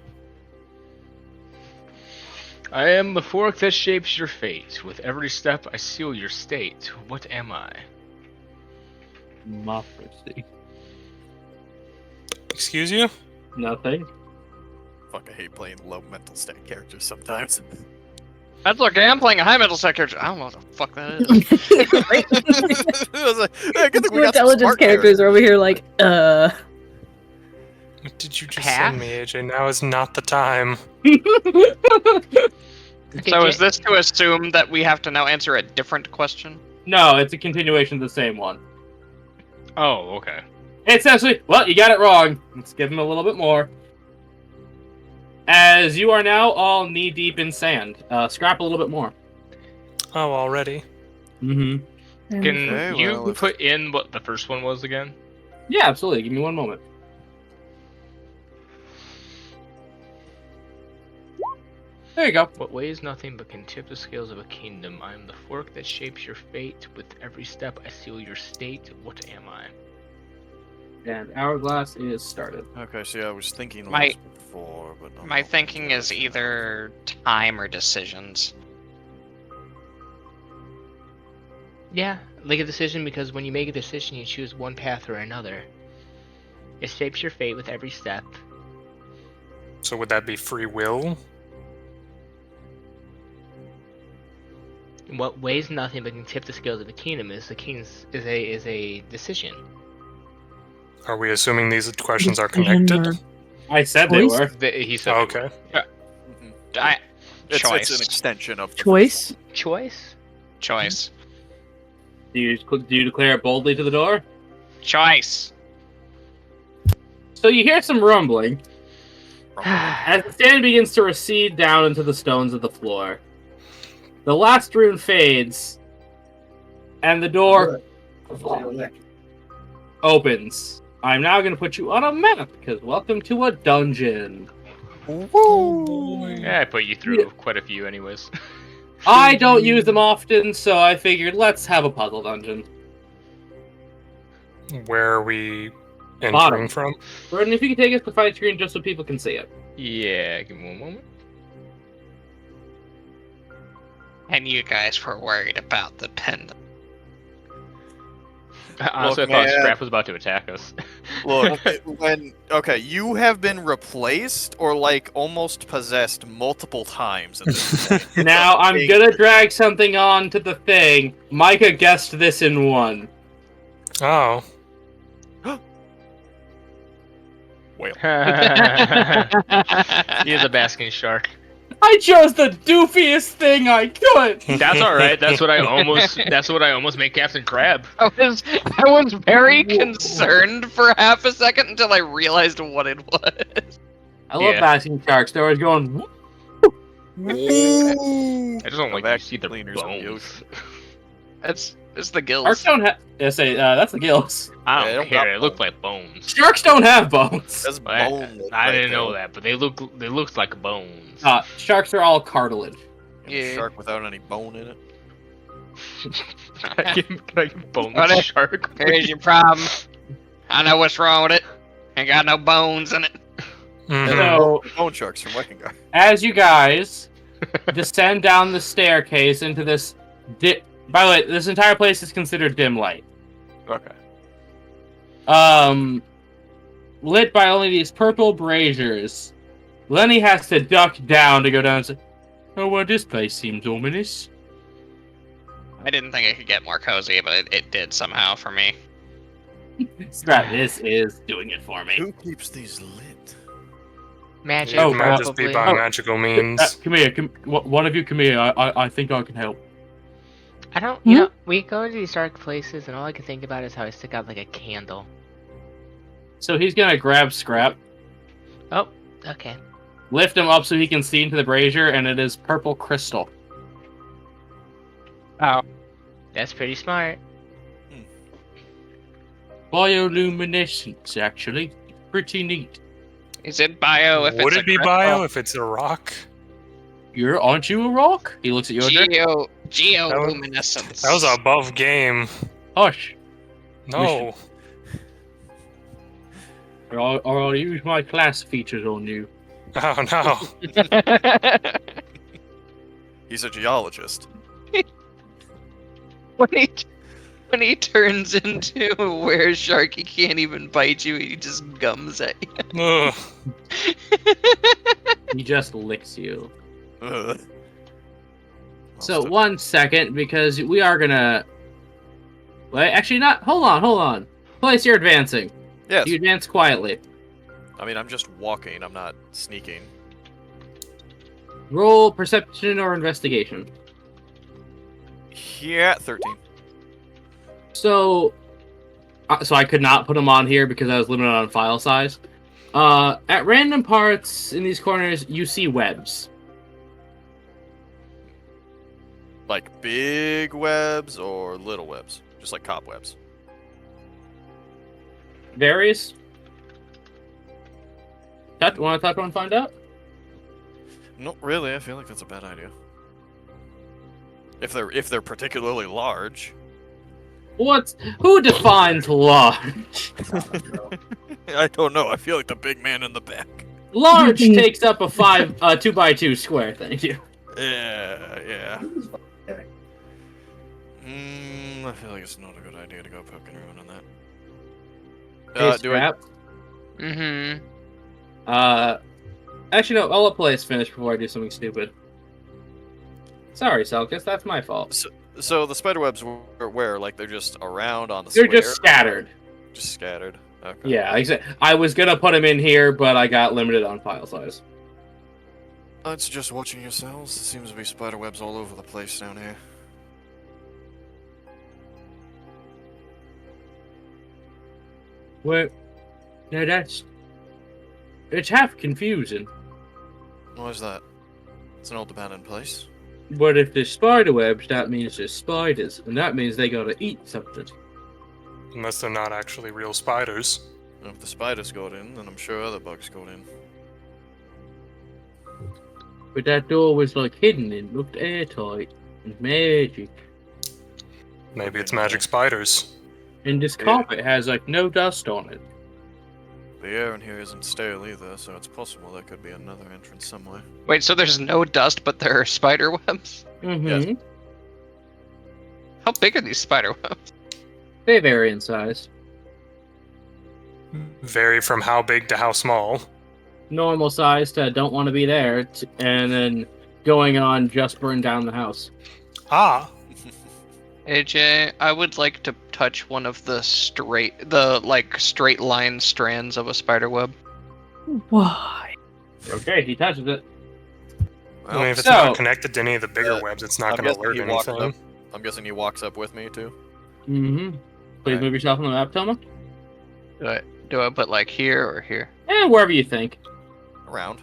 G: I am the fork that shapes your fate. With every step, I seal your state. What am I?
A: Democracy.
D: Excuse you?
A: Nothing.
E: Fuck, I hate playing low mental stat characters sometimes.
F: That's okay, I'm playing a high mental set character. I don't know what the fuck that is.
E: I was like, hey, good thing we
C: Your
E: got some
C: intelligence
E: smart
C: characters are over here like,
D: What did you just
G: Half?
D: send me, AJ? Now is not the time.
F: So is this to assume that we have to now answer a different question?
A: No, it's a continuation of the same one.
G: Oh, okay.
A: It's actually, well, you got it wrong. Let's give him a little bit more. As you are now all knee-deep in sand. Scrap a little bit more.
D: Oh, already?
A: Mm-hmm.
G: Can
E: Okay,
G: you
E: well, if-
G: put in what the first one was again?
A: Yeah, absolutely. Give me one moment. There you go.
G: What weighs nothing but can tip the scales of a kingdom? I am the fork that shapes your fate. With every step I seal your state. What am I?
A: And Hourglass is started.
E: Okay, see, I was thinking
F: My-
E: those before, but I'm
F: My
E: not
F: thinking
E: gonna
F: is
E: do it.
F: either time or decisions.
G: Yeah, like a decision, because when you make a decision, you choose one path or another. It shapes your fate with every step.
D: So would that be free will?
G: What weighs nothing but can tip the scales of a kingdom is a decision.
D: Are we assuming these questions are connected?
A: I said they
C: Choice?
A: were.
G: He said
D: Oh,
G: they were.
D: okay.
F: I,
E: It's
F: choice.
E: an extension of the
C: Choice.
G: Choice.
F: Choice.
A: Do you declare it boldly to the door?
F: Choice.
A: So you hear some rumbling
E: first
A: as the stand begins to recede down into the stones of the floor. The last rune fades, and the door opens. I'm now going to put you on a map, because welcome to a dungeon.
B: Yeah, I put you through quite a few anyways.
A: I don't use them often, so I figured let's have a puzzle dungeon.
D: Where are we entering
A: Bottom.
D: from?
A: Jordan, if you could take us to fight screen just so people can see it.
B: Yeah, give me one moment.
F: And you guys were worried about the pendant.
B: Honestly,
E: Look,
B: I thought
E: man.
B: Scrap was about to attack us.
E: Look, you have been replaced or like almost possessed multiple times at this point.
A: Now I'm
E: Big-
A: gonna drag something on to the thing. Micah guessed this in one.
D: Oh.
E: Whale.
B: He is a basking shark.
A: I chose the doofiest thing I could.
B: That's all right. That's what I almost made Captain Crab.
F: I was very concerned for half a second until I realized what it was.
A: I love
B: Yeah.
A: basking sharks. They're always going. "Whoop."
B: I just don't like
E: Back
B: to see the
E: cleaners of the
B: bones.
F: It's the gills.
A: Sharks don't have. That's the gills.
B: I
E: Yeah, they
B: don't
E: don't
B: care.
E: got
B: It looked
E: bones.
B: like bones.
A: Sharks don't have bones.
E: That's
B: I,
E: bone.
B: I
E: right
B: didn't know
E: there.
B: that, but they looked like bones.
A: Sharks are all cartilage.
F: Yeah.
E: Shark without any bone in it.
B: Can I get boneless
F: What if-
B: shark?
F: Here's your problem. I know what's wrong with it. Ain't got no bones in it.
D: Mhm.
A: So
E: Bone sharks from Weckengar.
A: as you guys descend down the staircase into this. By the way, this entire place is considered dim light.
E: Okay.
A: Lit by only these purple braziers. Lenny has to duck down to go down and say, "Oh, well, this place seems ominous."
F: I didn't think it could get more cozy, but it did somehow for me.
A: Scrap, this is doing it for me.
E: Who keeps these lit?
G: Magic,
A: Oh,
D: It might just be
G: probably.
D: by magical means.
A: Come here, one of you come here. I think I can help.
G: I don't. You know, we go to these dark places, and all I can think about is how I stick out like a candle.
A: So he's gonna grab Scrap,
G: Oh, okay.
A: lift him up so he can see into the brazier, and it is purple crystal.
G: That's pretty smart.
A: Bioluminescence, actually. Pretty neat.
F: Is it bio if
D: Would
F: it's
D: it be
F: a
D: bio if it's a rock?
A: Aren't you a rock? He looks at you.
F: Geoluminescence.
D: That was above game.
A: Hush.
D: No.
A: Or I'll use my class features on you.
D: Oh no.
E: He's a geologist.
F: when he turns into a were shark, he can't even bite you. He just gums at you.
D: Ugh.
A: He just licks you.
E: Ugh.
A: So 1 second, because we are gonna. Wait, actually, not. Hold on. Place, you're advancing.
E: Yes.
A: You advance quietly.
E: I mean, I'm just walking. I'm not sneaking.
A: Roll perception or investigation.
E: Yeah, 13.
A: So I could not put them on here because I was limited on file size. At random parts in these corners, you see webs.
E: Like big webs or little webs? Just like cobwebs.
A: Varies. Want to touch one, find out?
E: Not really. I feel like that's a bad idea. If they're particularly large.
A: Who defines large?
E: I don't know. I feel like the big man in the back.
A: Large takes up a 2x2 square. Thank you.
E: Yeah. I feel like it's not a good idea to go poking around on that.
A: Hey,
E: Do I?
A: Scrap.
F: Mm-hmm.
A: Actually, no. I'll let Players finish before I do something stupid. Sorry, Selkis. That's my fault.
E: So the spiderwebs were where? Like they're just around on the
A: They're
E: square?
A: just scattered.
E: Just scattered. Okay.
A: Yeah, I was gonna put them in here, but I got limited on file size.
E: I'd suggest watching yourselves. There seems to be spiderwebs all over the place down here.
A: Well, no, it's half confusing.
E: Why is that? It's an old abandoned place.
A: But if there's spider webs, that means there's spiders, and that means they gotta eat something.
D: Unless they're not actually real spiders.
E: And if the spiders got in, then I'm sure other bugs got in.
A: But that door was like hidden and looked airtight and magic.
D: Maybe it's magic spiders.
A: And this
E: Yeah.
A: carpet has like no dust on it.
E: The air in here isn't stale either, so it's possible there could be another entrance somewhere.
F: Wait, so there's no dust, but there are spider webs?
A: Mm-hmm.
E: Yes.
F: How big are these spider webs?
A: They vary in size.
D: Vary from how big to how small.
A: Normal size to don't want to be there, and then going on just burn down the house.
D: Ah,
F: AJ, I would like to touch one of the straight line strands of a spider web.
C: Why?
A: Okay, he touches it.
D: I mean, if it's
A: So-
D: not connected to any of the bigger webs, it's not
E: I'm
D: going to
E: guessing
D: alert
E: he walks
D: anything.
E: up. I'm guessing he walks up with me too.
A: Mm-hmm. Please
E: Right.
A: move yourself on the map, Toma.
F: Do I put like here or here?
A: And wherever you think.
E: Around.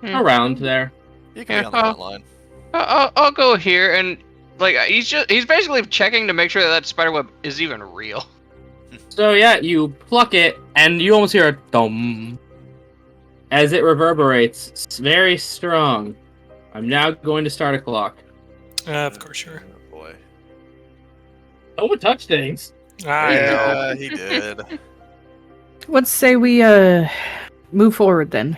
A: Around there.
E: You can
F: Yeah,
E: be on the front line.
F: I'll go here, and like he's basically checking to make sure that spider web is even real.
A: So yeah, you pluck it, and you almost hear a thump as it reverberates. It's very strong. I'm now going to start a clock.
D: Of course, sure.
E: Oh boy.
A: Someone touch things.
D: I know.
E: Yeah, he did.
C: Let's say we move forward then.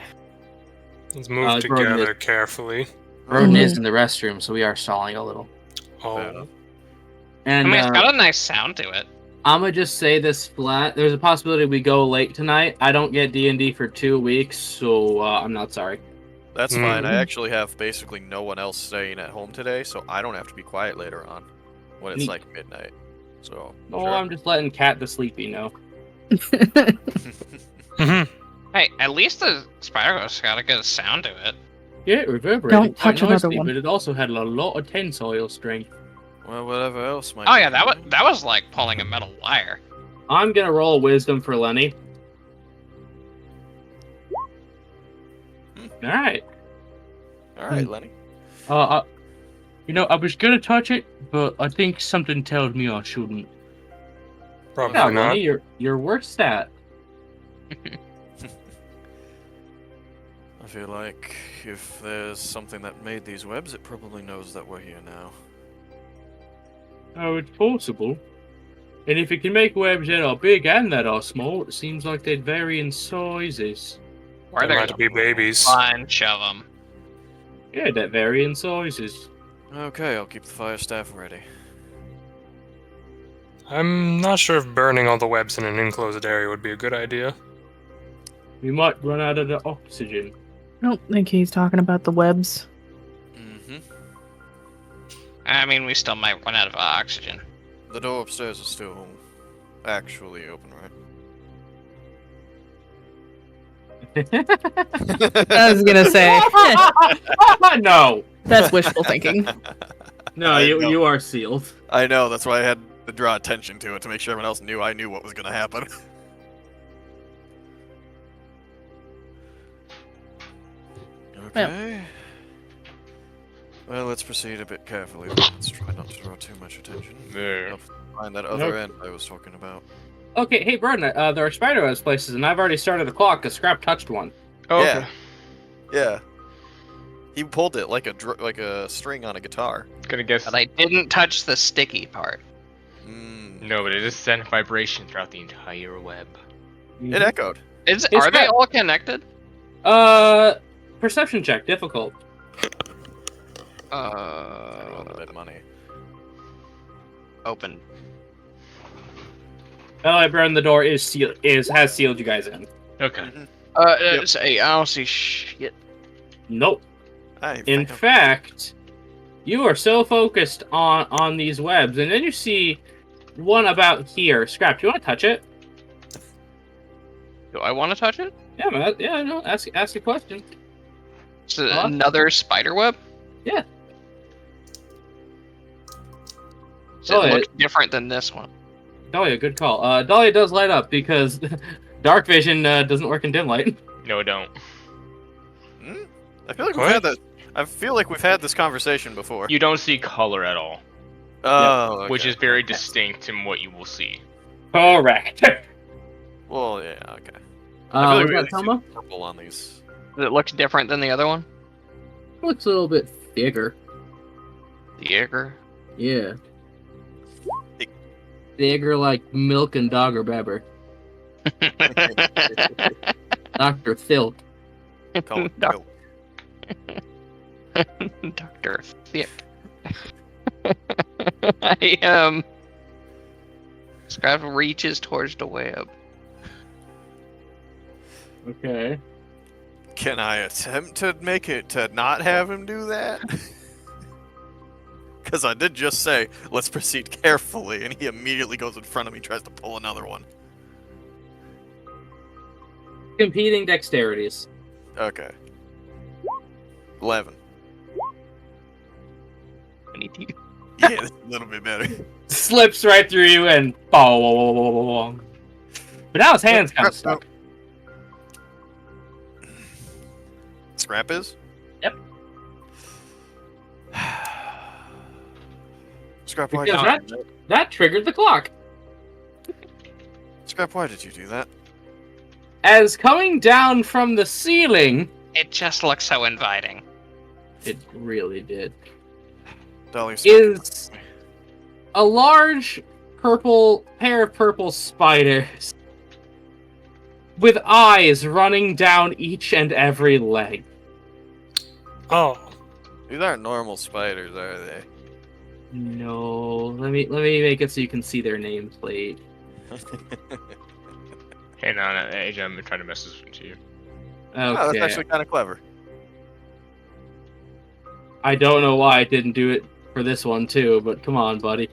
D: Let's move
A: Gordon
D: together carefully.
A: Roden
C: Mhm.
A: is in the restroom, so we are stalling a little.
D: Oh,
E: enough.
A: And
F: I mean, it's got a nice sound to it.
A: I'm gonna just say this flat. There's a possibility we go late tonight. I don't get D&D for 2 weeks, so I'm not sorry.
E: That's fine. I
D: Mhm.
E: actually have basically no one else staying at home today, so I don't have to be quiet later on when it's
A: Neat.
E: like midnight. So.
A: Oh,
E: sure.
A: I'm just letting Cat the Sleepy know.
D: Mhm.
F: Hey, at least the spider web's got a good sound to it.
A: Yeah, it reverberated
C: Don't
A: quite
C: touch another
A: nicely,
C: one.
A: but it also had a lot of tensile strength.
E: Well, whatever else might.
F: Oh
E: be
F: yeah, that
E: happening.
F: was like pulling a metal wire.
A: I'm gonna roll wisdom for Lenny. Alright.
E: All right, Lenny.
A: I was gonna touch it, but I think something tells me I shouldn't.
D: Probably
A: Yeah,
D: not.
A: Lenny, your worst stat.
E: I feel like if there's something that made these webs, it probably knows that we're here now.
A: Oh, it's possible. And if it can make webs that are big and that are small, it seems like they'd vary in sizes.
F: Or
D: There
F: there's
D: might be babies.
F: a bunch of them.
A: Yeah, that vary in sizes.
E: Okay, I'll keep the fire staff ready.
D: I'm not sure if burning all the webs in an enclosed area would be a good idea.
A: We might run out of the oxygen.
C: I don't think he's talking about the webs.
E: Mm-hmm.
F: I mean, we still might run out of oxygen.
E: The door upstairs is still actually open, right?
C: I was gonna say
A: No!
C: that's wishful thinking.
A: No,
E: I
A: you
E: know.
A: you are sealed.
E: I know, that's why I had to draw attention to it to make sure everyone else knew I knew what was gonna happen. Okay. Well, let's proceed a bit carefully. Let's try not to draw too much attention.
B: There.
E: I'll find that other end I was talking about.
A: Okay, hey, Burden, there are spider webs places, and I've already started the clock because Scrap touched one.
B: Oh,
E: Yeah.
B: okay.
E: Yeah. He pulled it like a string on a guitar.
B: Gonna guess.
F: But I didn't touch the sticky part.
B: No, but it just sent vibration throughout the entire web.
E: It echoed.
F: Are they all connected?
A: Perception check, difficult.
E: I rolled a bit of money.
F: Open.
A: Oh, Burn, the door has sealed you guys in.
B: Okay.
F: Say, I don't see shit.
A: Nope.
E: I
A: In fact, you are so focused on these webs, and then you see one about here. Scrap, do you want to touch it?
F: Do I want to touch it?
A: Yeah, man. Yeah, no. Ask a question.
F: Is it another spider web?
A: Yeah.
F: Does it look different than this one?
A: Dahlia, good call. Dahlia does light up because dark vision doesn't work in dim light.
B: No, don't.
E: I feel like we've had that. I feel like we've had this conversation before.
B: You don't see color at all,
E: Oh,
B: which
E: okay.
B: is very distinct in what you will see.
A: Correct.
E: Well, yeah, okay. I
A: What
E: feel
A: about
E: like
A: Thelma?
E: purple on these.
F: Does it look different than the other one?
A: Looks a little bit bigger.
F: The Jaeger?
A: Yeah. Bigger like milk and dogger babber. Dr. Phil.
E: Call it
F: Doc-
E: Bill.
F: Dr. Thick. I Scrap reaches towards the web.
A: Okay.
E: Can I attempt to make it to not have him do that? Because I did just say, let's proceed carefully, and he immediately goes in front of me, tries to pull another one.
A: Competing dexterities.
E: Okay. 11.
F: 22.
E: Yeah, that's a little bit better.
A: Slips right through you and boom. But now his hand's kind of stuck.
E: Scrap is?
A: Yep.
E: Scrap, why
A: Because
E: did you do that?
A: that triggered the clock.
E: Scrap, why did you do that?
A: As coming down from the ceiling,
F: It just looks so inviting.
A: it really did,
E: Dolly,
A: is a large pair of purple spiders with eyes running down each and every leg.
D: Oh,
E: These aren't normal spiders, are they?
A: No, let me make it so you can see their nameplate.
B: Hang on, AJ, I'm trying to message to you.
E: Oh, that's
A: Okay,
E: actually kind of clever.
A: I don't know why I didn't do it for this one too, but come on, buddy.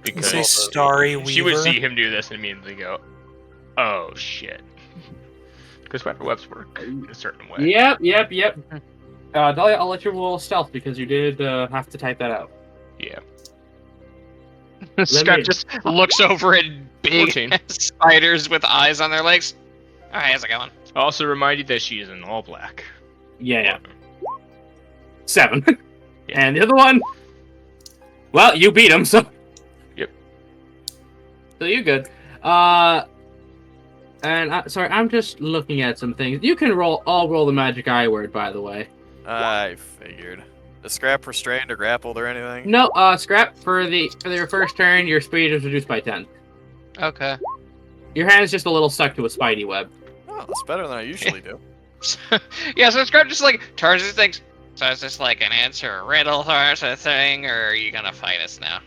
B: Because
D: say Starry Weaver.
B: she would see him do this and immediately go, "Oh shit," because spider webs work in a certain way.
A: Yep. Dahlia, I'll let you roll stealth because you did have to type that out.
B: Yeah.
F: Scrap
A: me-
F: just looks over at big
B: 14.
F: spiders with eyes on their legs. Alright, how's it going?
B: I'll also remind you that she is in all black.
A: Yeah. 7.
B: Yeah.
A: And the other one, well, you beat him, so.
B: Yep.
A: So you're good. Sorry, I'm just looking at some things. You can roll the magic I word, by the way.
E: I figured. Is Scrap restrained or grappled or anything?
A: No, Scrap, for your first turn, your speed is reduced by 10.
F: Okay.
A: Your hand's just a little stuck to a spidey web.
E: Oh, that's better than I usually do.
F: Yeah, so Scrap just like turns and thinks, so is this like an answer a riddle sort of thing, or are you gonna fight us now?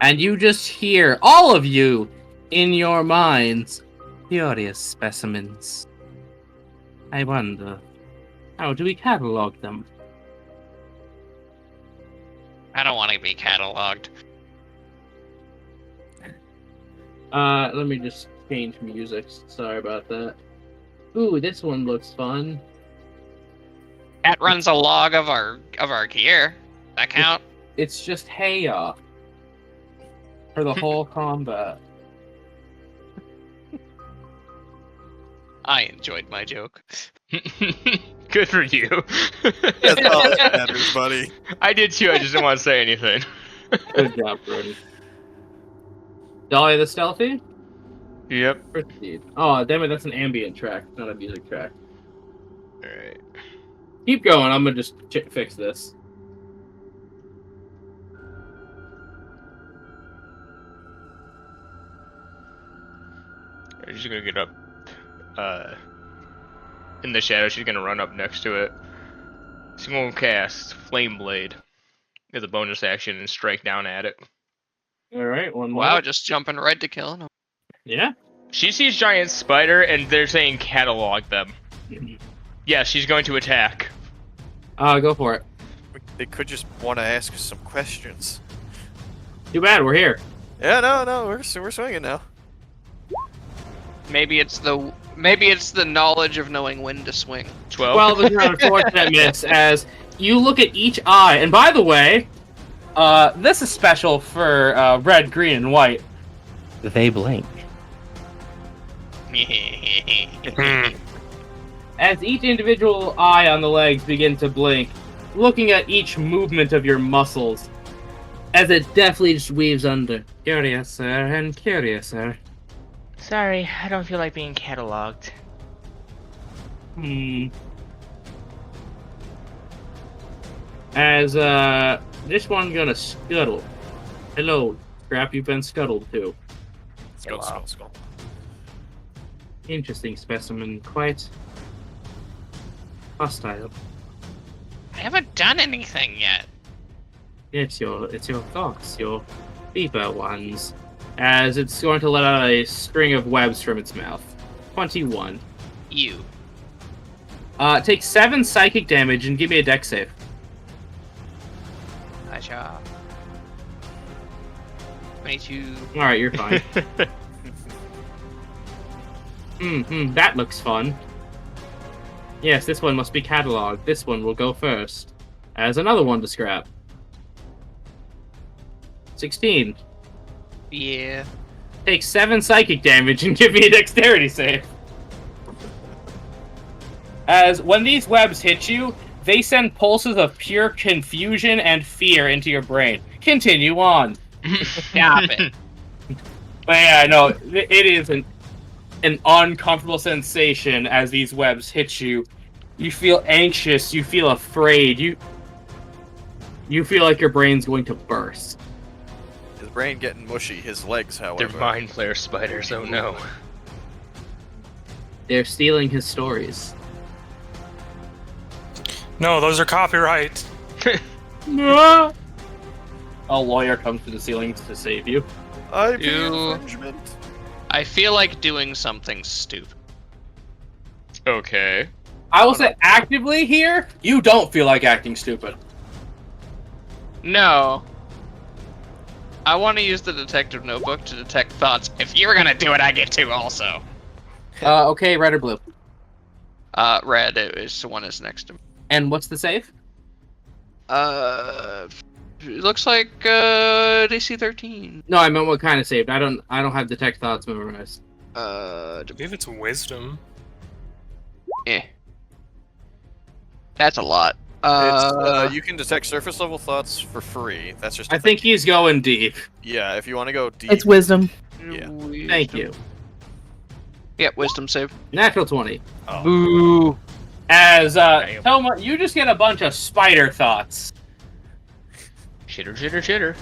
A: And you just hear, all of you, in your minds, curious specimens. I wonder, how do we catalog them?
F: I don't want to be cataloged.
A: Let me just change music. Sorry about that. Ooh, this one looks fun.
F: Cat runs a log of our gear. That count?
A: It's just Heya for the whole combat.
F: I enjoyed my joke.
B: Good for you.
E: That's all that matters, buddy.
B: I did too. I just didn't want to say anything.
A: Good job, Brody. Dolly the Stealthy?
B: Yep.
A: Proceed. Oh, damn it, that's an ambient track, not a music track.
B: Alright.
A: Keep going. I'm gonna just fix this.
B: She's gonna get up in the shadow. She's gonna run up next to it. She's gonna cast Flame Blade as a bonus action and strike down at it.
A: Alright, one more.
F: Wow, just jumping right to killing him.
A: Yeah.
B: She sees giant spider and they're saying catalog them. Yeah, she's going to attack.
A: Go for it.
E: They could just want to ask us some questions.
A: Too bad, we're here.
E: Yeah, no, we're swinging now.
F: Maybe it's the knowledge of knowing when to swing.
B: 12.
A: 12 is an unfortunate miss, as you look at each eye, and by the way, this is special for red, green, and white.
J: They blink.
A: As each individual eye on the legs begin to blink, looking at each movement of your muscles, as it deftly just weaves under. Curious, sir, and curiouser.
G: Sorry, I don't feel like being cataloged.
A: As, this one gonna scuttle. Hello, Scrap, you've been scuttled too.
E: Skull.
A: Interesting specimen, quite hostile.
F: I haven't done anything yet.
A: It's your thoughts, your deeper ones. As it's going to let out a string of webs from its mouth. 21.
F: You.
A: Take 7 psychic damage and give me a dex save.
F: Acha. 22.
A: Alright, you're fine. That looks fun. Yes, this one must be cataloged. This one will go first. As another one to scrap. 16.
F: Yeah.
A: Take 7 psychic damage and give me a dexterity save. As when these webs hit you, they send pulses of pure confusion and fear into your brain. Continue on.
F: Stop it.
A: But yeah, no, it is an uncomfortable sensation as these webs hit you. You feel anxious, you feel afraid, you feel like your brain's going to burst.
E: His brain getting mushy, his legs, however.
B: They're mind flare spiders, oh no.
A: They're stealing his stories.
D: No, those are copyright.
A: A lawyer comes to the ceiling to save you.
E: IP
F: You-
E: infringement.
F: I feel like doing something stupid.
B: Okay.
A: I will say actively here, you don't feel like acting stupid.
F: No. I want to use the detective notebook to detect thoughts. If you're gonna do it, I get to also.
A: Okay, red or blue.
F: Red is the one that's next to me.
A: And what's the save?
F: It looks like DC 13.
A: No, I meant what kind of saved. I don't have detect thoughts memorized.
D: I believe it's wisdom.
F: That's a lot.
E: You can detect surface level thoughts for free. That's just.
A: I think he's going deep.
E: Yeah, if you want to go deep.
C: It's wisdom.
E: Yeah.
A: Thank you.
F: Yep, wisdom save.
A: Natural 20.
E: Oh.
F: Boo.
A: As
B: Damn.
A: Toma, you just get a bunch of spider thoughts.
B: Chitter.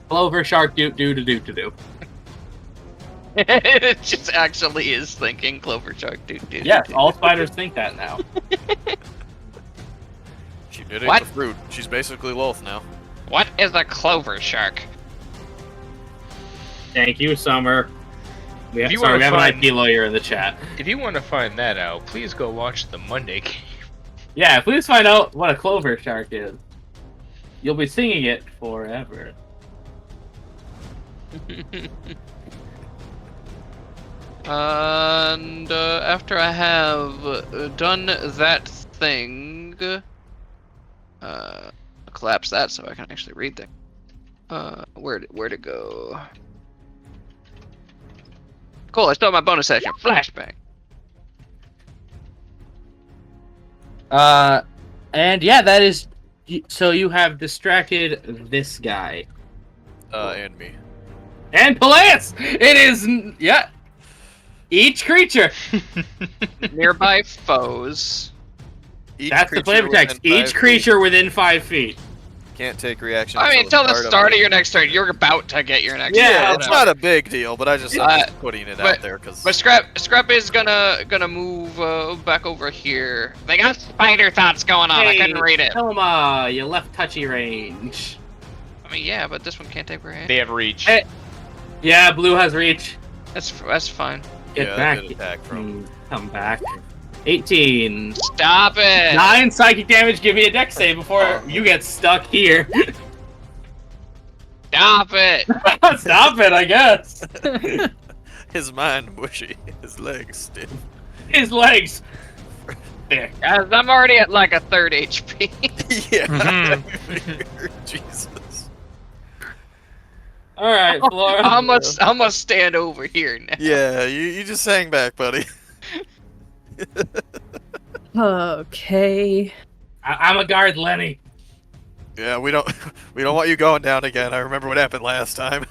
A: Clover, shark, do.
F: It just actually is thinking Clover Shark.
A: Yes, all spiders think that now.
E: She did it
F: What?
E: with fruit. She's basically Loth now.
F: What is a Clover Shark?
A: Thank you, Summer. We
B: If you
A: have
B: wanna
A: an
B: find-
A: IP lawyer in the chat.
B: If you want to find that out, please go watch the Monday game.
A: Yeah, please find out what a clover shark is. You'll be singing it forever.
F: And after I have done that thing, I'll collapse that so I can actually read that. Where'd it go? Cool, I still have my bonus action. Flashback.
A: And yeah, that is. So you have distracted this guy.
E: And me.
A: And Peleus! It is. Yeah. Each creature.
F: Nearby foes.
E: Each
A: That's the
E: creature
A: flavor text.
E: within 5
A: Each
E: feet
A: creature within 5 feet.
E: can't take reaction.
F: I mean, until the start of
E: your
F: your next turn, you're about to get your next
A: Yeah,
F: turn.
E: Yeah, it's
F: whatever.
E: not a big deal, but I'm just putting it
F: but-
E: out there because.
F: But Scrap is gonna move back over here. They got spider thoughts going on. I couldn't read it.
A: Telma, you left touchy range.
F: I mean, yeah, but this one can't take reaction.
B: They have reach.
A: Hey. Yeah, blue has reach.
F: That's fine.
A: Get
E: Yeah,
A: back.
E: good attack from-
A: Come back. 18.
F: Stop it.
A: 9 psychic damage. Give me a dex save before you get stuck here.
F: Stop it.
A: Stop it, I guess.
E: His mind mushy, his legs stiff.
A: His legs. There.
F: Guys, I'm already at like a third HP.
E: Yeah.
B: Mm-hmm.
E: Jesus.
A: All right, Flora.
F: I'm gonna stand over here now.
E: Yeah, you just hang back, buddy.
C: Okay.
A: I'm a guard, Lenny.
E: Yeah, we don't want you going down again. I remember what happened last time.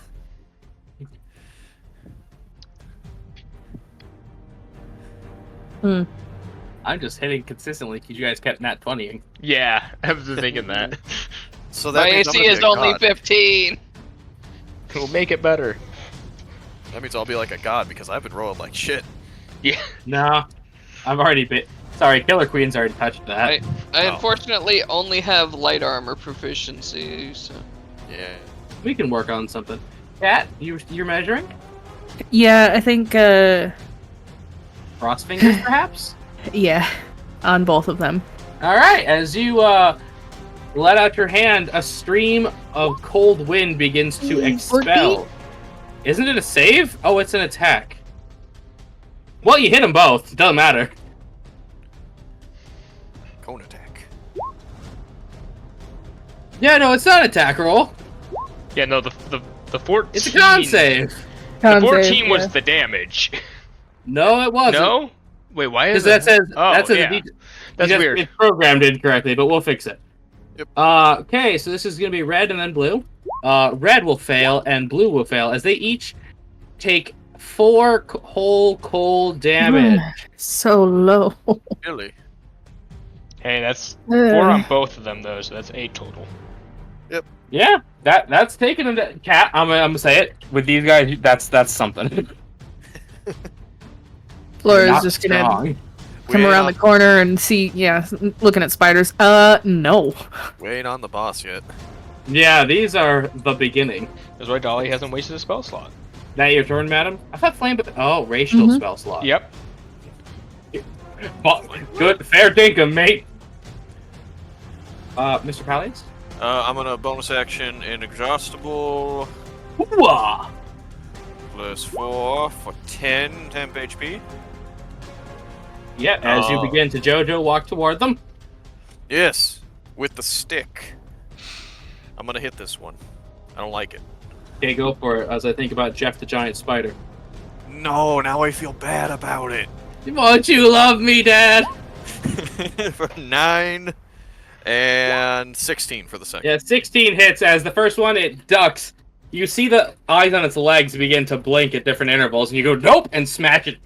A: I'm just hitting consistently because you guys kept nat 20ing.
B: Yeah, I was thinking that.
E: So
F: My
E: that means I'm
F: AC
E: gonna
F: is
E: be a
F: only
E: god.
F: 15.
B: We'll make it better.
E: That means I'll be like a god because I've been rolling like shit.
B: Yeah.
A: No, I've already been. Sorry, Killer Queen's already touched that.
F: I
E: Oh.
F: unfortunately only have light armor proficiency, so.
E: Yeah.
A: We can work on something. Cat, you're measuring?
C: Yeah, I think,
A: Cross fingers, perhaps?
C: yeah, on both of them.
A: All right, as you let out your hand, a stream of cold wind begins to expel. Isn't it a save? Oh, it's an attack. Well, you hit them both. It doesn't matter.
E: Cone attack.
A: Yeah, no, it's not an attack roll.
B: Yeah, no, the 14.
A: It's a con save.
B: The 14 was the damage.
A: No, it wasn't.
B: No? Wait, why is
A: Because that says
B: Oh,
A: that says
B: yeah. That's
A: just-
B: weird.
A: It's programmed incorrectly, but we'll fix it.
E: Yep.
A: Okay, so this is gonna be red and then blue. Red will fail and blue will fail as they each take 4 whole cold damage.
C: So low.
E: Really?
B: Hey, that's 4 on both of them though, so that's 8 total.
A: Yeah, that's taken into cat. I'm gonna say it with these guys. That's something.
C: Flora's
A: Not
C: just gonna
A: strong.
C: come around the corner and see, yeah, looking at spiders. No.
E: We ain't on the boss yet.
A: Yeah, these are the beginning.
B: That's why Dolly hasn't wasted a spell slot.
A: Now your turn, madam. I thought flame. Racial spell slot.
B: Yep.
A: Good, fair dinkum, mate. Mr. Pallies?
E: I'm gonna bonus action inexhaustible
A: Hooah!
E: plus 4 for 10 temp HP.
A: Yeah, as you
E: Oh.
A: begin to Jojo walk toward them.
E: Yes, with the stick. I'm gonna hit this one. I don't like it.
A: Okay, go for it as I think about Jeff the Giant Spider.
E: No, now I feel bad about it.
A: Won't you love me, Dad?
E: For 9 and 16 for the second.
A: Yeah, 16 hits as the first one, it ducks. You see the eyes on its legs begin to blink at different intervals, and you go, nope, and smash it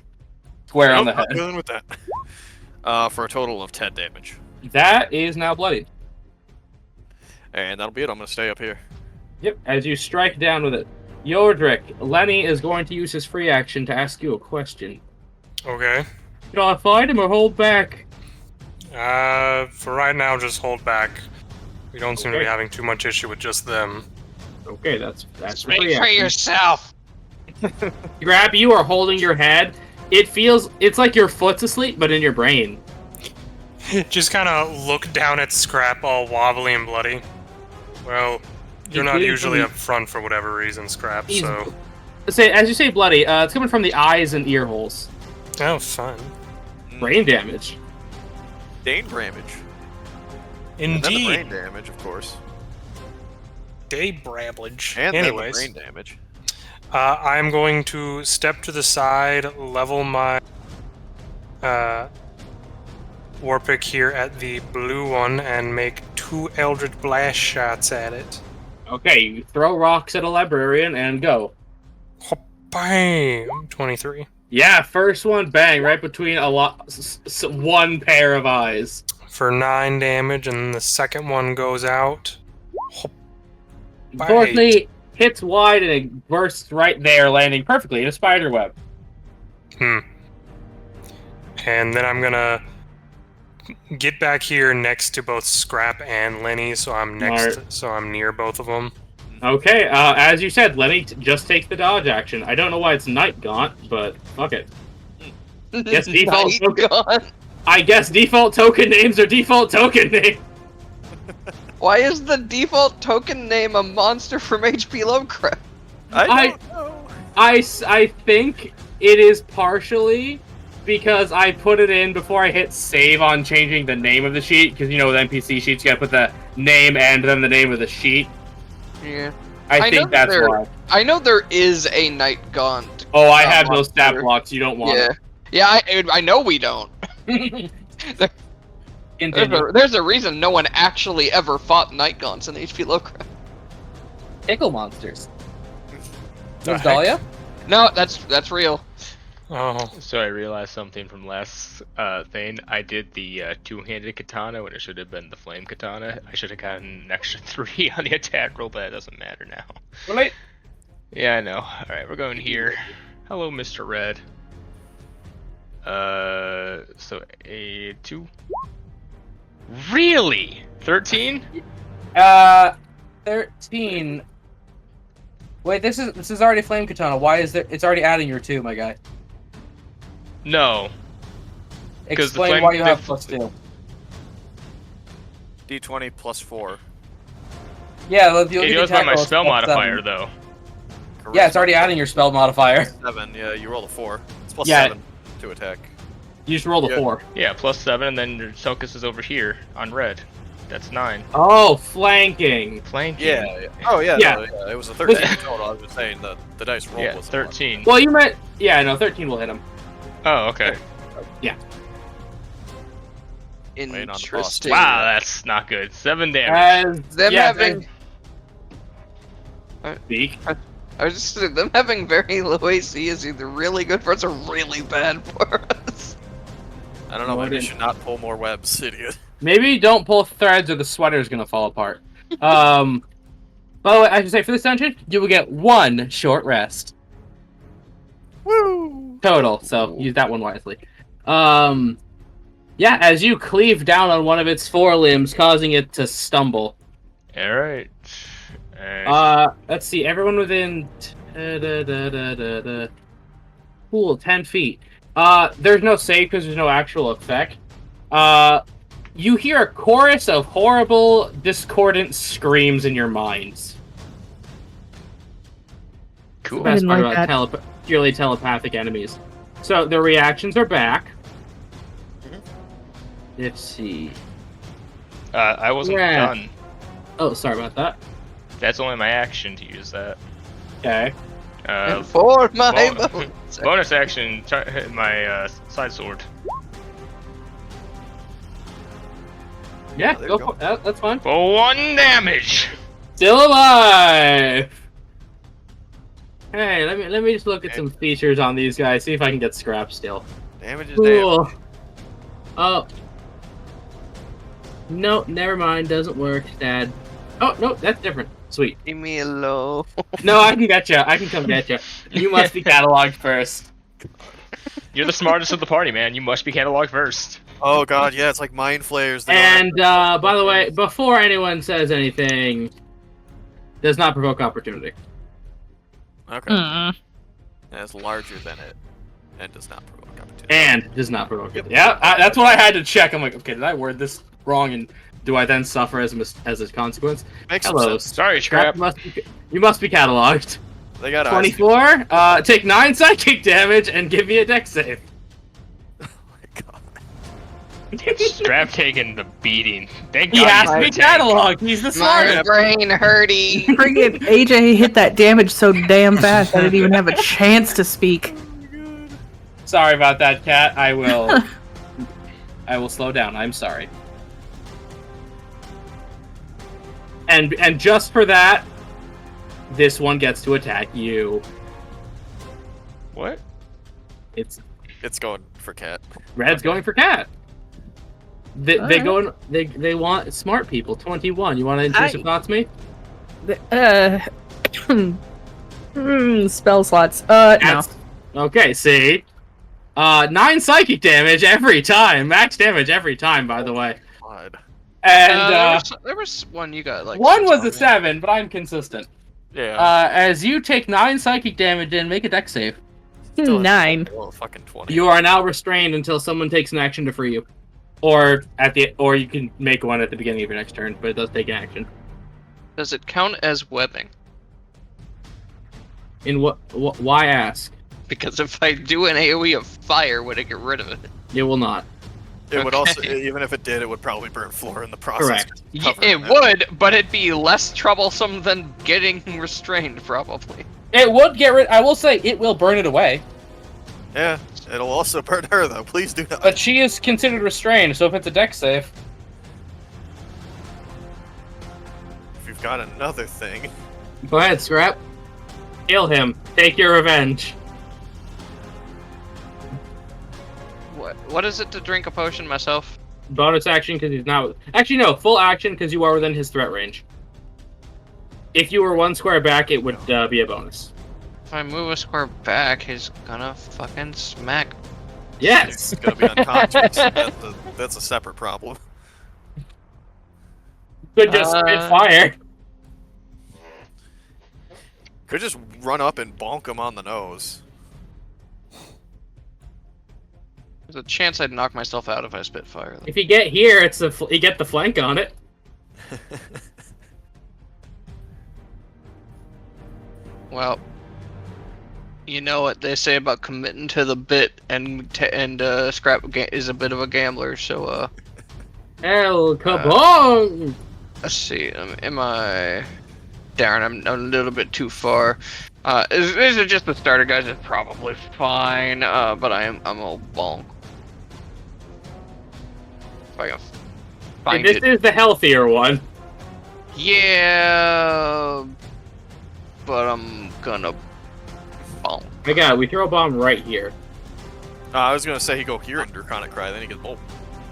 A: square on the
E: Nope, not
A: head.
E: dealing with that. For a total of 10 damage.
A: That is now bloodied.
E: And that'll be it. I'm gonna stay up here.
A: Yep, as you strike down with it. Yordrick, Lenny is going to use his free action to ask you a question.
D: Okay.
A: Should I fight him or hold back?
D: For right now, just hold back. We don't seem to be
A: Okay.
D: having too much issue with just them.
A: Okay, that's the
F: Speak
A: free
F: for
A: action.
F: yourself.
A: Grab, you are holding your head. It's like your foot's asleep, but in your brain.
D: Just kind of look down at Scrap, all wobbly and bloody. Well, you're not
A: bleeding
D: usually
A: from
D: up front for whatever reason, Scrap,
A: He's-
D: so...
A: As you say bloody, it's coming from the eyes and ear holes.
D: Oh, fun.
A: Brain damage.
E: Brain damage. And then the
D: Indeed.
E: brain damage, of course.
D: Day bramblage.
E: And
D: Anyways,
E: then the brain damage.
D: I'm going to step to the side, level my war pick here at the blue one, and make 2 Eldritch Blast shots at it.
A: Okay, you throw rocks at a librarian and go.
D: Bam! 23.
A: Yeah, first one, bang, right between one pair of eyes.
D: For 9 damage, and the second one goes out. By 8.
A: Unfortunately, hits wide and it bursts right there, landing perfectly in a spider web.
D: And then I'm gonna get back here next to both Scrap and Lenny, so I'm near both of them.
A: Okay, as you said, Lenny just takes the dodge action. I don't know why it's Night Gaunt, but fuck it. Guess default token. I guess default token names are default token names.
F: Why is the default token name a monster from HP Lovecraft?
E: I don't know.
A: I think it is partially because I put it in before I hit save on changing the name of the sheet, because, you know, with NPC sheets, you gotta put the name and then the name of the sheet.
F: Yeah.
A: I think that's why.
F: I know there is a Night Gaunt.
A: Oh, I have those stat blocks. You don't want
F: it. Yeah, I know we don't. There's a reason no one actually ever fought Night Gaunts in HP Lovecraft.
A: Tickle monsters.
D: There's
A: Dahlia?
F: No, that's real.
D: Oh.
B: So I realized something from last thing. I did the two-handed katana when it should have been the flame katana. I should have gotten an extra 3 on the attack roll, but it doesn't matter now.
A: Really?
B: Yeah, I know. Alright, we're going here. Hello, Mr. Red. So a 2. Really? 13?
A: 13. Wait, this is already flame katana. Why is there? It's already adding your 2, my guy.
B: No.
A: Explain why you have +2.
E: D20 +4.
A: Yeah,
B: it goes by my spell modifier, though.
E: Correct.
A: Yeah, it's already adding your spell modifier.
E: 7. Yeah, you roll a 4. It's
A: Yeah.
E: +7 to attack.
A: You just roll the 4.
B: Yeah, +7, and then your focus is over here on red. That's 9.
A: Oh, flanking.
B: Flanking.
E: Yeah. Oh, yeah.
A: Yeah.
E: No, yeah. It was a 13 total. I was just saying the dice roll
B: Yeah,
E: was
B: 13.
A: Well, you meant... Yeah, no, 13 will hit him.
B: Oh, okay.
A: Yeah.
F: Interesting.
B: Wow, that's not good. 7 damage.
F: Having...
A: Speak.
F: I was just saying, them having very low AC is either really good for us or really bad for us.
E: I don't know, maybe you should not pull more webs, idiot.
A: Maybe don't pull threads or the sweater's gonna fall apart. By the way, I should say, for this dungeon, you will get 1 short rest.
E: Woo!
A: Total, so use that one wisely. Yeah, as you cleave down on one of its forelimbs, causing it to stumble.
B: Alright.
A: Let's see, everyone within... Cool, 10 feet. There's no save because there's no actual effect. You hear a chorus of horrible, discordant screams in your minds.
B: Cool.
A: Best part
C: like
A: about purely telepathic enemies. So their reactions are back. Let's see.
B: I wasn't done.
A: Oh, sorry about that.
B: That's only my action to use that.
A: Okay.
F: For my bones.
B: Bonus action, hit my side sword.
A: Yeah,
E: there
A: go
E: you go.
A: for that. That's fine.
B: For 1 damage.
A: Still alive. Hey, let me just look at some features on these guys. See if I can get scrap still.
E: Damage is
A: Cool.
E: damage.
A: Oh. No, never mind. Doesn't work. Dad. Oh, no, that's different. Sweet.
F: Leave me alone.
A: No, I can get you. I can come get you. You must be cataloged first.
B: You're the smartest of the party, man. You must be cataloged first.
E: Oh god, yeah, it's like mind flayers.
A: And, by the way, before anyone says anything, does not provoke opportunity.
E: Okay. Yeah, it's larger than it, and does not provoke opportunity.
A: And does not provoke it. Yeah, that's what I had to check. I'm like, okay, did I word this wrong? And do I then suffer as a consequence?
E: Makes some
A: Hello.
E: sense.
B: Sorry, Scrap.
A: You must be cataloged.
E: They got
A: 24. Take 9 psychic damage and give me a dex save.
E: Oh my god.
B: Scrap taking the beating. Thank
A: He
B: God
A: has to
B: he's
A: be
B: the tank.
A: cataloged. He's the
F: My
A: smartest.
F: brain hurty.
C: Friggin' AJ hit that damage so damn fast I didn't even have a chance to speak.
A: Sorry about that, Cat. I will slow down. I'm sorry. And just for that, this one gets to attack you.
B: What?
A: It's
E: It's going for cat.
A: Red's going for cat. They
C: Alright.
A: go in, they want smart people. 21. You want to intrusive thoughts me?
C: Spell slots. No.
A: That's- Okay, see. 9 psychic damage every time. Max damage every time, by the way.
E: God.
A: And
F: there was one you got like.
A: one was a
F: six
A: 7, but I'm consistent.
E: Yeah.
A: As you take 9 psychic damage and make a dex save.
E: Still has
C: 9.
E: a fucking 20.
A: You are now restrained until someone takes an action to free you. Or you can make one at the beginning of your next turn, but it does take an action.
F: Does it count as webbing?
A: In why ask?
F: Because if I do an AoE of fire, would it get rid of it?
A: It will not.
E: It would also,
F: Okay.
E: even if it did, it would probably burn floor in the process.
A: Correct.
F: It would, but it'd be less troublesome than getting restrained, probably.
A: It would get rid. I will say it will burn it away.
E: Yeah, it'll also burn her though. Please do not.
A: But she is considered restrained, so if it's a dex save,
E: If you've got another thing,
A: go ahead, Scrap. Kill him. Take your revenge.
F: What is it to drink a potion myself?
A: Bonus action because he's not. Actually, no. Full action because you are within his threat range. If you were 1 square back, it would be a bonus.
F: If I move a square back, he's gonna fucking smack.
A: Yes.
E: it's gonna be unconscious. That's a separate problem.
A: Could just spit fire.
E: Could just run up and bonk him on the nose.
F: There's a chance I'd knock myself out if I spit fire. Though.
A: If you get here, you get the flank on it.
F: Well, you know what they say about committing to the bit, and Scrap is a bit of a gambler. So
A: El kabong!
F: let's see. Am I? Darn, I'm a little bit too far. These are just the starter guys. It's probably fine. But I'm a bonk. If I can find
A: This
F: it.
A: is the healthier one.
F: Yeah, but I'm gonna bonk.
A: I got it. We throw a bomb right here.
E: I was gonna say he go here in Draconic Cry, then he gets bonk.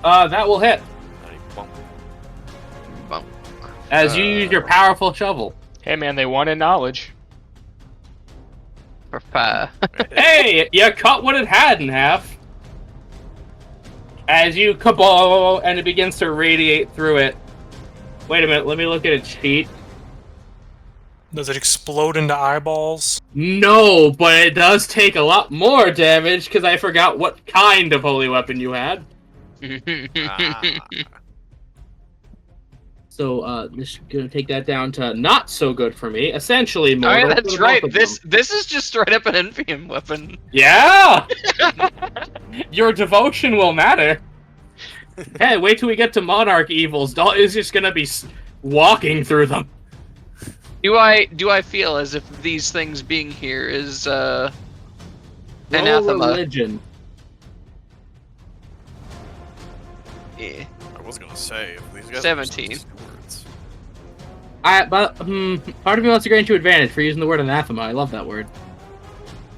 A: That will hit.
E: Then he bonk.
F: Bonk.
A: As you use your powerful shovel.
B: Hey man, they wanted knowledge.
F: For 5.
A: Hey, you cut what it had in half. As you kabong, and it begins to radiate through it. Wait a minute, let me look at its sheet.
D: Does it explode into eyeballs?
A: No, but it does take a lot more damage because I forgot what kind of holy weapon you had.
E: Ah.
A: So, this is gonna take that down to not so good for me. Essentially, more.
F: Oh yeah, that's right. This is just straight up an Envium weapon.
A: Yeah! Your devotion will matter. Hey, wait till we get to Monarch Evils. Dalt is just gonna be walking through them.
F: Do I feel as if these things being here is
A: Roll
F: anathema?
A: religion.
F: Yeah.
E: I was gonna say if these guys
F: 17.
E: Are stewards.
A: Part of me wants to grant you advantage for using the word anathema. I love that word.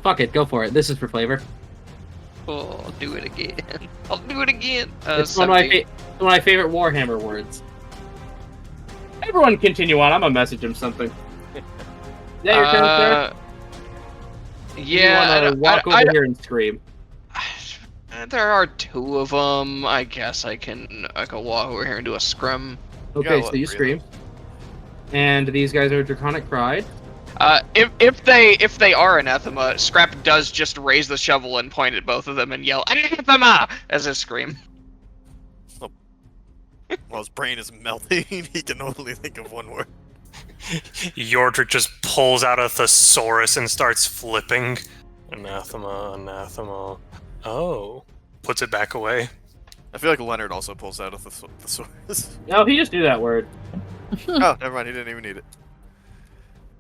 A: Fuck it, go for it. This is for flavor.
F: Oh, I'll do it again. I'll do it again.
A: It's one of my favorite Warhammer words. Everyone continue on. I'm gonna message him something. Is that your turn, sir?
F: Yeah,
A: You wanna walk over here and scream.
F: there are 2 of them. I guess I can walk over here and do a scrum.
A: Okay,
E: Yeah,
A: so you
E: what,
A: scream. And these guys are Draconic Pride.
F: If they are anathema, Scrap does just raise the shovel and point at both of them and yell anathema as a scream.
E: While his brain is melting, he can only think of one word.
D: Yordrick just pulls out a thesaurus and starts flipping. Anathema, anathema. Oh. Puts it back away.
E: I feel like Leonard also pulls out a thesaurus.
A: No, he just knew that word.
E: Oh, never mind. He didn't even need it.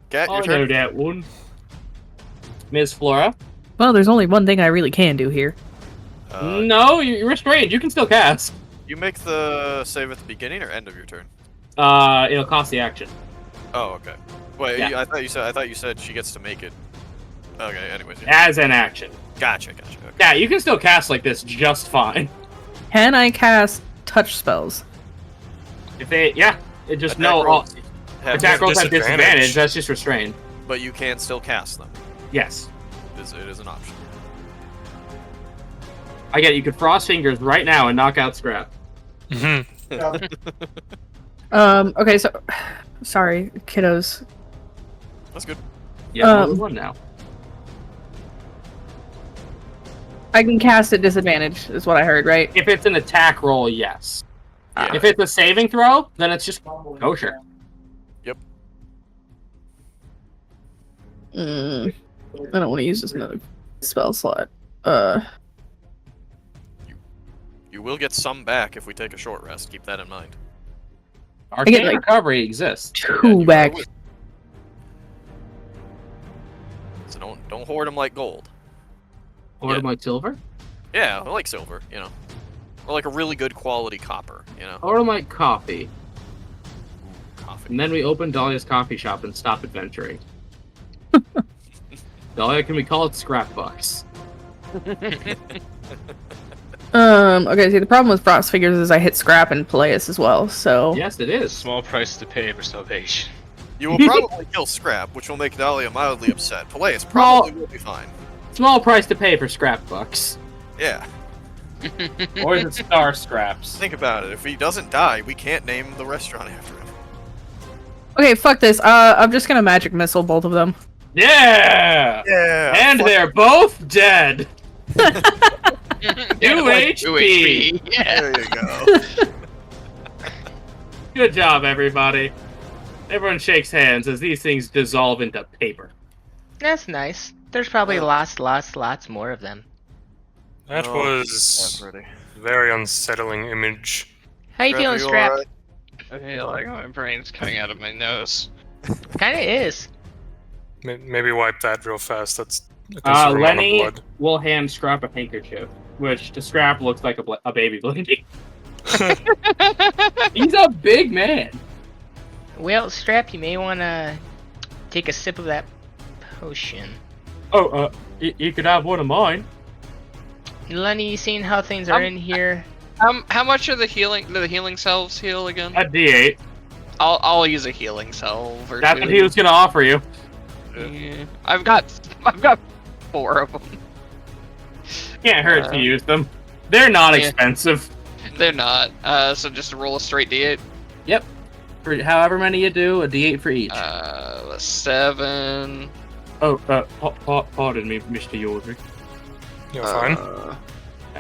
E: Cat,
A: I
E: your
A: know
E: turn.
A: that one. Ms. Flora?
C: Well, there's only one thing I really can do here.
A: No, you're restrained. You can still cast.
E: You make the save at the beginning or end of your turn?
A: It'll cost the action.
E: Oh, okay. Wait,
A: Yeah.
E: I thought you said she gets to make it. Okay, anyways. Yeah.
A: as an action.
E: Gotcha. Okay.
A: Yeah, you can still cast like this just fine.
C: Can I cast touch spells?
A: If they, yeah, it just
E: Attack rolls have
A: attack rolls have
D: disadvantage.
A: disadvantage. That's just restrained.
E: But you can still cast them.
A: Yes,
E: It is an option.
A: I get it. You could frost fingers right now and knock out Scrap.
D: Mm-hmm.
C: Okay, so sorry, kiddos.
E: That's good.
A: Yeah, one now.
C: I can cast at disadvantage, is what I heard, right?
A: If it's an attack roll, yes.
E: Yeah.
A: If it's a saving throw, then it's just kosher.
E: Yep.
C: I don't want to use this another spell slot.
E: You will get some back if we take a short rest. Keep that in mind.
A: Arcane
C: like,
A: recovery exists.
C: Two back.
E: So don't hoard them like gold.
A: Or
E: Yeah.
A: like silver?
E: Yeah, I like silver, you know. Or like a really good quality copper, you know.
A: Or like coffee.
E: Coffee.
A: And then we open Dahlia's coffee shop and stop adventuring. Dahlia, can we call it scrap bucks?
C: Okay, see, the problem with frost figures is I hit scrap and Peleus as well, so.
A: Yes, it is.
B: Small price to pay for salvation.
E: You will probably kill Scrap, which will make Dahlia mildly upset. Peleus probably will be fine.
A: Small price to pay for scrap bucks.
E: Yeah.
A: Or is it star scraps?
E: Think about it. If he doesn't die, we can't name the restaurant after him.
C: Okay, fuck this. I'm just gonna magic missile both of them.
A: Yeah!
E: Yeah.
A: And they're both dead. 2
F: 2
A: HP.
F: Yeah.
E: There you go.
A: Good job, everybody. Everyone shakes hands as these things dissolve into paper.
G: That's nice. There's probably lots more of them.
D: That was
E: Pretty.
D: a very unsettling image.
G: How you feeling, Scrap?
E: alright?
F: I feel like my brain's coming out of my nose.
G: Kinda is.
D: Maybe wipe that real fast. That's a considerable amount of
A: Lenny
D: blood.
A: will hand Scrap a handkerchief, which to Scrap looks like a baby blanket. He's a big man.
G: Well, Scrap, you may wanna take a sip of that potion.
A: Oh, you could have one of mine.
G: Lenny, you seen how things are in here?
F: How much are the healing salves heal again?
A: A D8.
F: I'll use a healing salve or
A: That's
F: two.
A: what he was gonna offer you.
F: Yeah. I've got 4 of them.
A: Can't hurt to use them. They're not
F: Yeah.
A: expensive.
F: They're not. So just roll a straight D8.
A: Yep. For however many you do, a D8 for each.
F: 7.
A: Pardon me, Mr. Yordrick.
D: You're fine.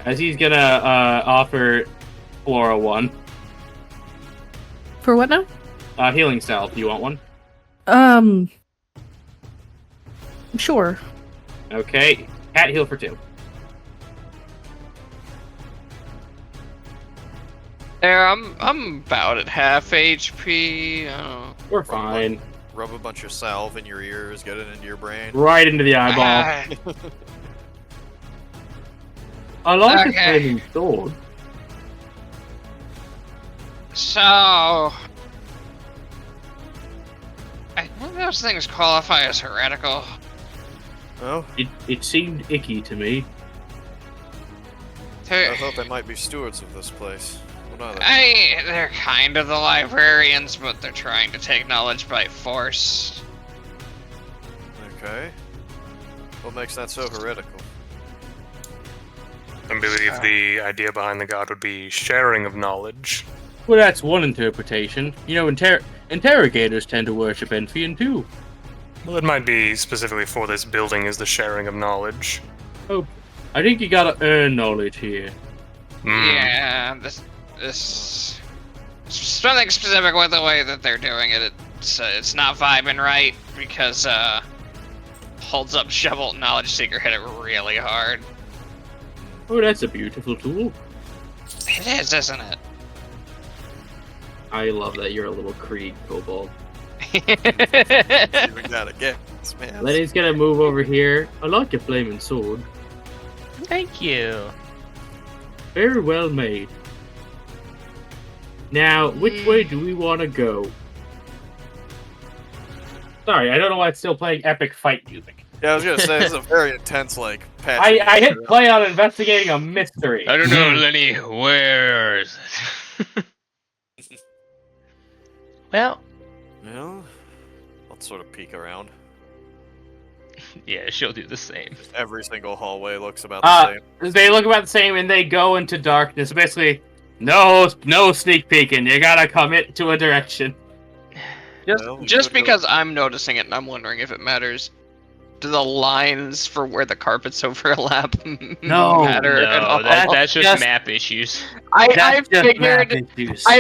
A: As he's gonna offer Flora one.
C: For what now?
A: Healing salve. Do you want one?
C: Sure.
A: Okay. Cat heal for 2.
F: There, I'm about at half HP. I don't know.
A: We're fine.
E: Rub a bunch of salve in your ears, get it into your brain.
A: Right into the eyeball. I like the
F: Okay.
A: flaming sword.
F: So, I think those things qualify as heretical.
E: Oh,
A: It seemed icky to me.
E: I thought they might be stewards of this place. What are they?
F: They're kind of the librarians, but they're trying to take knowledge by force.
E: Okay. What makes that so heretical?
D: I believe the idea behind the god would be sharing of knowledge.
A: Well, that's one interpretation. You know, interrogators tend to worship Enfian too.
D: Well, it might be specifically for this building is the sharing of knowledge.
A: Oh, I think you gotta earn knowledge here.
F: Yeah, this something specific with the way that they're doing it. It's not vibing right because holds up shovel knowledge seeker hit it really hard.
A: Oh, that's a beautiful tool.
F: It is, isn't it?
A: I love that you're a little Krieg kobold.
E: Even gotta get this man.
A: Lenny's gonna move over here. I like your flaming sword.
G: Thank you.
A: Very well made. Now, which way do we want to go? Sorry, I don't know why it's still playing epic fight music.
E: Yeah, I was gonna say this is a very intense patch.
A: I hit play on investigating a mystery.
B: I don't know, Lenny. Where is it?
G: Well,
E: Well, let's sort of peek around.
B: Yeah, she'll do the same.
E: Every single hallway looks about the same.
A: They look about the same, and they go into darkness. Basically, no sneak peeking. You gotta commit to a direction.
F: Just because I'm noticing it and I'm wondering if it matters, do the lines for where the carpets overlap matter at all?
B: No, that's just map issues.
F: I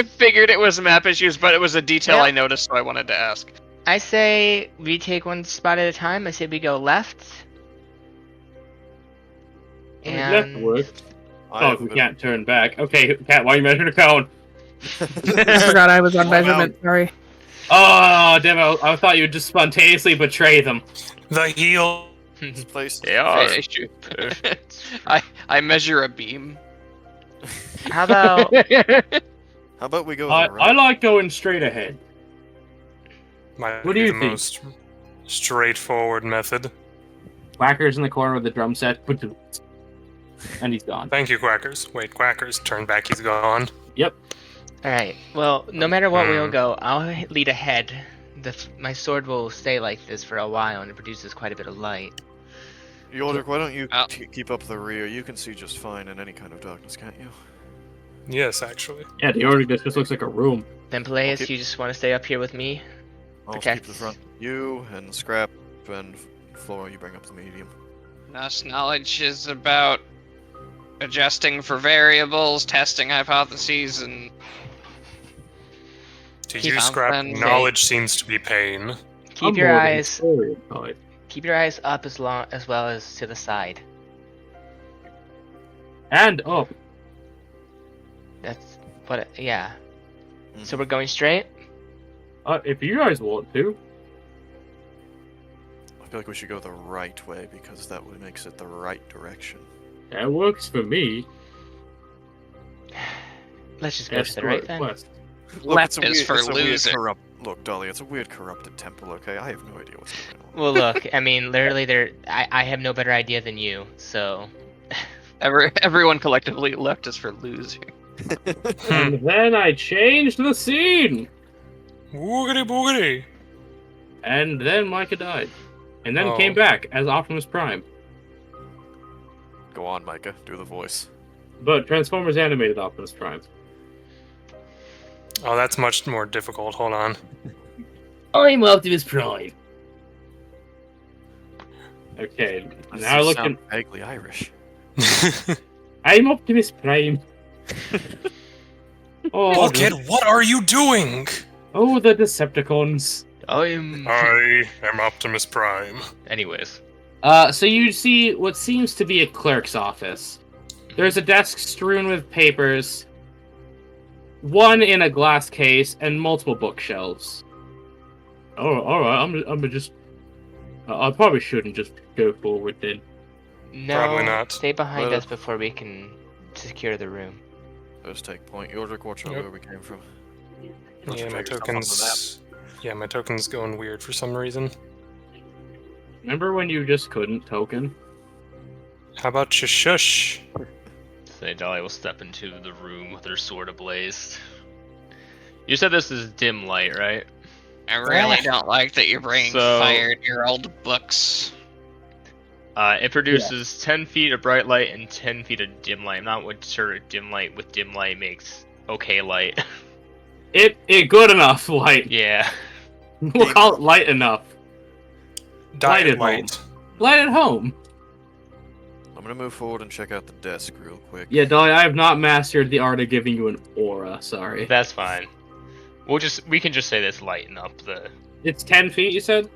F: figured it was map issues, but it was a detail
G: Yeah.
F: I noticed, so I wanted to ask.
G: I say we take one spot at a time. I say we go left.
A: Left works.
E: I
A: Oh,
E: have
A: we
E: been-
A: can't turn back. Okay, Cat, why are you measuring a cone?
C: I forgot I was on
E: Well,
C: measurement. Sorry.
A: Oh, damn it. I thought you would just spontaneously betray them.
D: The heel.
E: This place.
B: They are.
F: I measure a beam.
G: How about
E: How about we go?
A: I
E: to the right?
A: like going straight ahead.
D: Might
A: What do
D: be
A: you
D: the
A: think?
D: most straightforward method.
A: Quacker's in the corner with the drum set. And he's gone.
D: Thank you, Quackers. Wait, Quackers, turn back, he's gone.
A: Yep.
G: Alright, well, no matter what we'll go, I'll lead ahead. My sword will stay like this for a while, and it produces quite a bit of light.
E: Yordrik, why don't you
F: Oh.
E: keep up the rear? You can see just fine in any kind of darkness, can't you?
D: Yes, actually.
A: Yeah, the order just looks like a room.
G: Then Peleus,
E: Okay.
G: you just want to stay up here with me?
E: I'll
G: Protect.
E: keep the front. You and Scrap and Flora, you bring up the medium.
F: Us knowledge is about adjusting for variables, testing hypotheses, and
D: To
G: Keep
D: you,
F: on
D: Scrap,
F: then.
D: knowledge seems to be pain.
G: Keep your eyes up as well as to the side.
A: And up.
G: That's what. Yeah.
E: Mm-hmm.
G: So we're going straight.
A: If you guys want to.
E: I feel like we should go the right way because that way makes it the right direction.
A: That works for me.
G: Let's just go to the right then.
A: West.
F: left
E: it's a
F: is
E: weird-
F: for
E: it's a weird
F: loser.
E: Look, Dolly, it's a weird corrupted temple, okay? I have no idea what's going on.
G: Well, look. I mean, literally, I have no better idea than you. So.
F: Everyone collectively left is for loser.
A: And then I changed the scene.
D: Woogity boogity.
A: And then Micah died. And then
D: Oh.
A: came back as Optimus Prime.
E: Go on, Micah, do the voice.
A: But Transformers animated Optimus Prime.
D: Oh, that's much more difficult. Hold on.
A: I'm Optimus Prime. Okay, now
E: You
A: looking.
E: sound vaguely Irish.
A: I'm Optimus Prime. Oh,
D: Bulkhead, what are you doing?
A: oh, the Decepticons.
G: I'm.
D: I am Optimus Prime.
B: Anyways.
A: So you see what seems to be a clerk's office. There's a desk strewn with papers, one in a glass case, and multiple bookshelves. Oh, alright, I'm just... I probably shouldn't just go forward then.
G: No.
D: Probably not.
G: Stay behind
E: Well-
G: us before we can secure the room.
E: Let's take point. Yordrik, watch out
D: Yep.
E: where we came from. Don't you
D: Yeah, my
E: take yourself off the
D: tokens. Yeah, my token's going weird for some reason.
A: Remember when you just couldn't token?
D: How about you shush?
B: Say Dolly will step into the room with her sword ablaze. You said this is dim light, right?
F: I really don't like that you're bringing
B: So-
F: fire to your old books.
B: It produces 10 feet of bright light and 10 feet of dim light. I'm not sure dim light with dim light makes okay light.
A: It good enough light.
B: Yeah.
A: We'll call it light enough.
D: Diet
A: Lighted
D: light.
A: Light at home.
E: I'm gonna move forward and check out the desk real quick.
A: Yeah, Dolly, I have not mastered the art of giving you an aura, sorry.
B: That's fine. We can just say this lighten up the.
A: It's 10 feet, you said?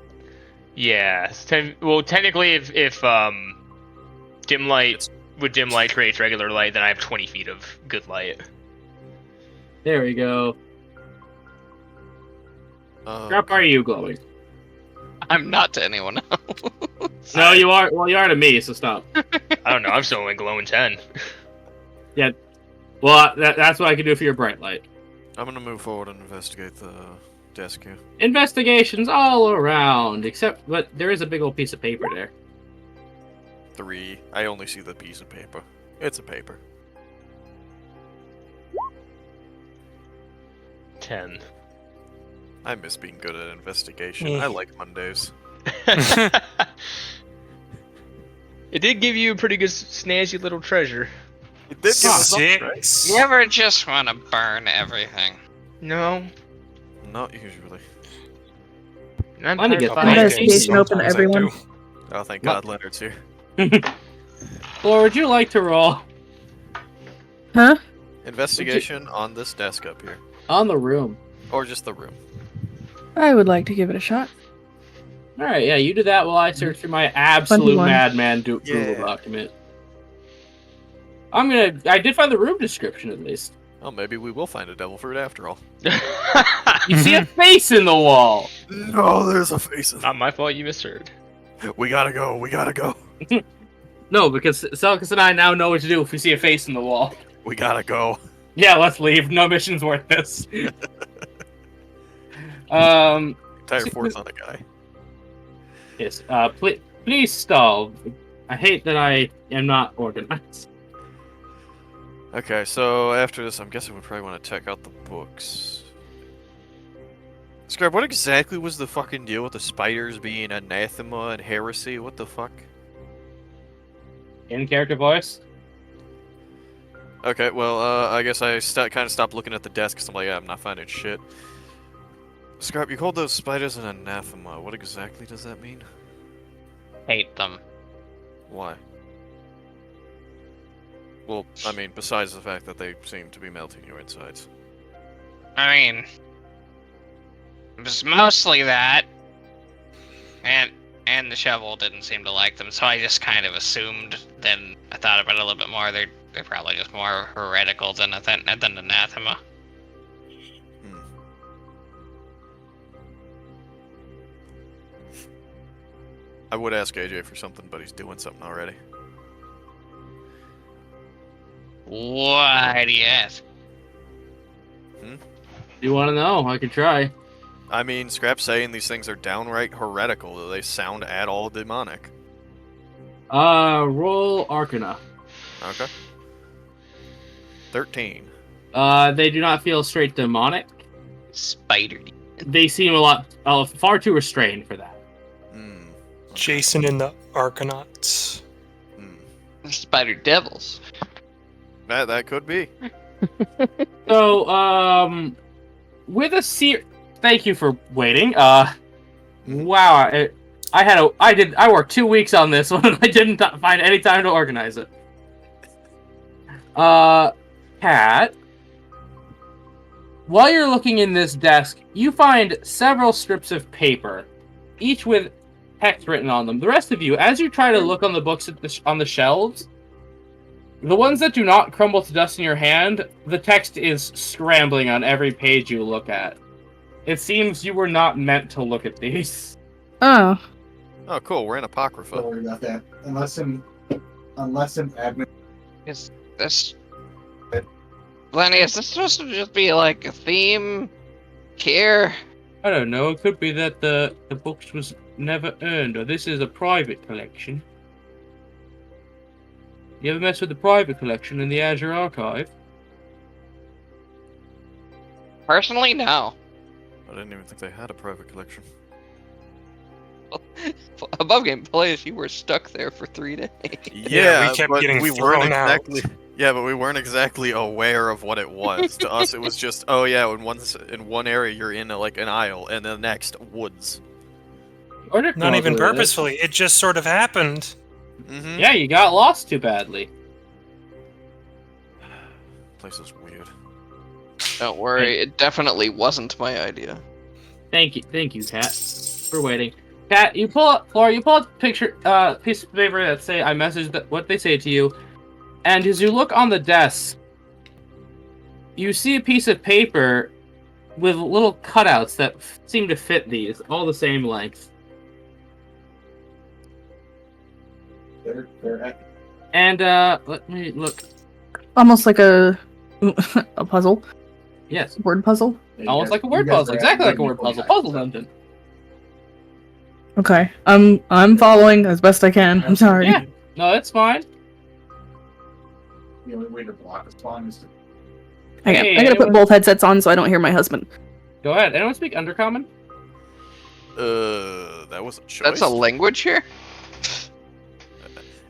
B: Yeah. It's 10, well, technically, if dim light creates regular light, then I have 20 feet of good light.
A: There we go.
E: Uh,
A: How are you glowing?
F: I'm not to anyone else.
A: No, you are. Well, you are to me, so stop.
B: I don't know. I'm still only glowing 10.
A: Well, that's what I can do for your bright light.
E: I'm gonna move forward and investigate the desk here?
A: Investigations all around, but there is a big old piece of paper there.
E: 3. I only see the piece of paper. It's a paper.
B: 10.
E: I miss being good at investigation. I like Mondays.
B: It did give you a pretty good snazzy little treasure.
E: It did give us something, right?
D: 6.
F: You ever just want to burn everything?
B: No.
E: Not usually.
B: I'm
A: I'm gonna get
B: fine.
C: Investigation open to
D: Sometimes I
C: everyone.
D: do.
E: Oh, thank God Leonard's here.
A: Or would you like to roll
C: Huh?
E: Investigation on this desk up here.
A: on the room?
E: Or just the room.
C: I would like to give it a shot.
A: All right, yeah, you do that while I search through my absolute
C: 21.
A: madman Google
E: Yeah.
A: document. I did find the room description at least.
E: Oh, maybe we will find a devil fruit after all.
A: You see a face in the wall.
E: No, there's a face in
B: Not my fault you misheard.
E: We gotta go, we gotta go.
A: No, because Selkus and I now know what to do if we see a face in the wall.
E: We gotta go.
A: Yeah, let's leave. No mission's worth this.
E: Entire force on a guy.
A: Yes. Please stall. I hate that I am not organized.
E: Okay, so after this, I'm guessing we probably want to check out the books. Scribe, what exactly was the fucking deal with the spiders being anathema and heresy? What the fuck?
A: In character voice.
E: Okay, well, I guess I kind of stopped looking at the desk because I'm like, yeah, I'm not finding shit. Scribe, you called those spiders an anathema. What exactly does that mean?
F: Hate them.
E: Why? Well, I mean, besides the fact that they seem to be melting your insides.
F: I mean, it was mostly that, and the shovel didn't seem to like them, so I just kind of assumed. Then I thought about it a little bit more. They're probably just more heretical than anathema.
E: Hmm. I would ask AJ for something, but he's doing something already.
F: Why do you ask?
A: You want to know? I could try.
E: I mean, Scrap's saying these things are downright heretical. Do they sound at all demonic?
A: Roll Arcana.
E: Okay. 13.
A: They do not feel straight demonic.
F: Spider.
A: They seem far too restrained for that.
E: Hmm.
D: Jason and the Arcanauts.
F: Spider devils.
E: That could be.
A: So, with a thank you for waiting. Wow, I worked 2 weeks on this one and I didn't find any time to organize it. Kat, while you're looking in this desk, you find several strips of paper, each with text written on them. The rest of you, as you try to look on the books on the shelves, the ones that do not crumble to dust in your hand, the text is scrambling on every page you look at. It seems you were not meant to look at these.
C: Oh.
E: Oh, cool. We're in Apocrypha.
H: Don't worry about that. Unless some admin.
F: Is this... Lenny, is this supposed to just be like a theme here?
A: I don't know, it could be that the books was never earned, or this is a private collection. You ever mess with the private collection in the Azure Archive?
F: Personally, no.
E: I didn't even think they had a private collection.
F: Above game plays, you were stuck there for 3 days.
E: Yeah,
D: we kept
E: but
D: getting
E: we weren't
D: thrown out.
E: exactly. Yeah, but we weren't exactly aware of what it was. To us, it was just, oh yeah, in one area you're in an aisle, and the next woods.
D: Not even purposefully. It just sort of happened.
E: Mm-hmm.
A: Yeah, you got lost too badly.
E: Place is weird.
F: Don't worry, it definitely wasn't my idea.
A: Thank you, Kat, for waiting. Kat, you pull up a piece of paper that say I messaged what they say to you, and as you look on the desk, you see a piece of paper with little cutouts that seem to fit these, all the same length.
H: They're at
A: And let me look.
C: Almost like a puzzle.
A: Yes.
C: Word puzzle.
A: Almost like a word puzzle. Exactly like a word puzzle. Puzzle dungeon.
C: Okay. I'm following as best I can. I'm sorry.
A: Yeah. No, it's fine.
H: The only way to block a spawn is to.
C: I gotta put both headsets on so I don't hear my husband.
A: Go ahead. Anyone speak Undercommon?
E: That was a choice.
F: That's a language here?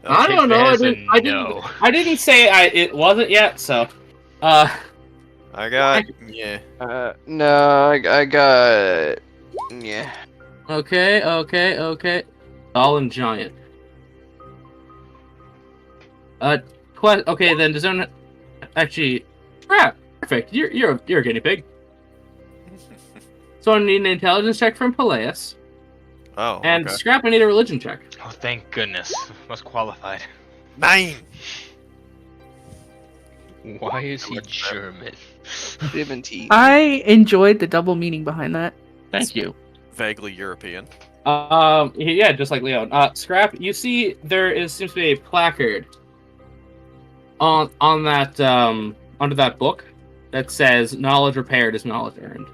A: I don't know.
B: As in no.
A: I didn't say it wasn't yet. So,
E: I got yeah.
F: No, I got... Yeah.
A: Okay. Tall and giant. Okay, then does anyone actually? Crap. Perfect. You're a guinea pig. So I need an intelligence check from Peleus.
E: Oh.
A: And
E: okay.
A: Scrap, I need a religion check.
B: Oh, thank goodness. Must qualified.
E: 9.
B: Why is he German?
C: I enjoyed the double meaning behind that.
A: Thank you.
E: Vaguely European.
A: Yeah, just like Leon. Scrap, you see seems to be a placard on that under that book that says "Knowledge repaired is knowledge earned."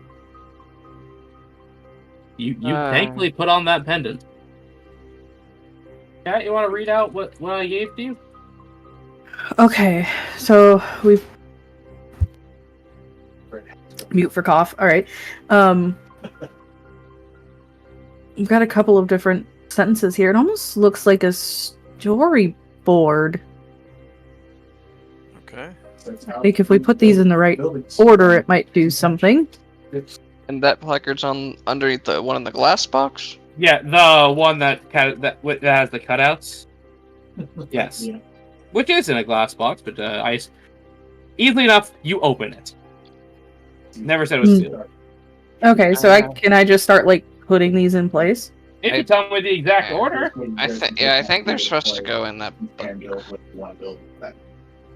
A: You thankfully put on that pendant. Kat, you want to read out what I gave to you?
C: Okay, so we've mute for cough. All right. We've got a couple of different sentences here. It almost looks like a storyboard.
E: Okay.
C: I think if we put these in the right order, it might do something.
F: And that placard's on underneath the one in the glass box?
A: Yeah, the one that has the cutouts. Yes.
H: Yeah.
A: Which is in a glass box, but easily enough, you open it. Never said it was sealed.
C: Okay, so can I just start like putting these in place?
A: If you tell me the exact order.
F: I think they're supposed to go in that.
H: And build what you want to build.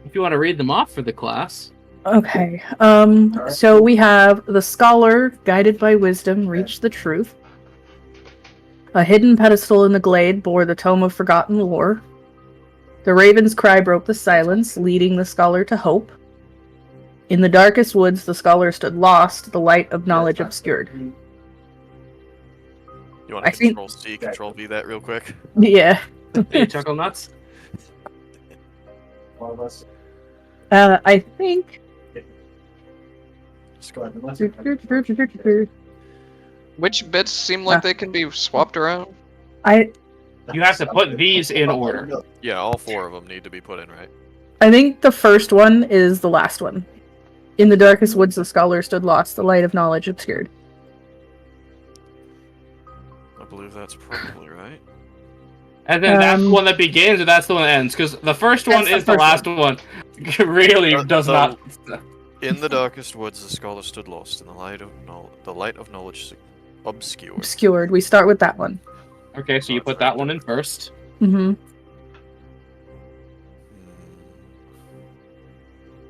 A: If you want to read them off for the class.
C: Okay. So we have the scholar, guided by wisdom, reached the truth. A hidden pedestal in the glade bore the tome of forgotten lore. The raven's cry broke the silence, leading the scholar to hope. In the darkest woods, the scholar stood lost, the light of knowledge obscured.
E: You want to Control C, Control V that real quick?
C: Yeah.
A: Hey, chuckle nuts.
H: One of us.
C: I think.
H: Just go ahead and listen.
F: Which bits seem like they can be swapped around?
A: You have to put these in order.
E: Yeah, all 4 of them need to be put in, right?
C: I think the first one is the last one. In the darkest woods, the scholar stood lost, the light of knowledge obscured.
E: I believe that's probably right.
A: And then that's the one that begins, or that's the one that ends? Because the first one is the last one. Really does not.
E: In the darkest woods, the scholar stood lost, and the light of knowledge obscured.
C: Obscured. We start with that one.
A: Okay, so you put that one in first.
C: Mm-hmm.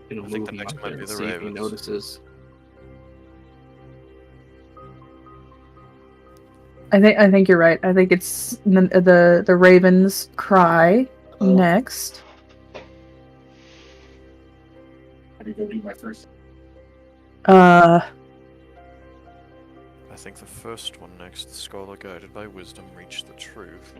E: I think the next might be the
A: see if he
E: Ravens.
A: notices.
C: I think you're right. I think it's the Raven's cry next.
H: How do you go do my first?
E: I think the first one next, the scholar guided by wisdom reached the truth.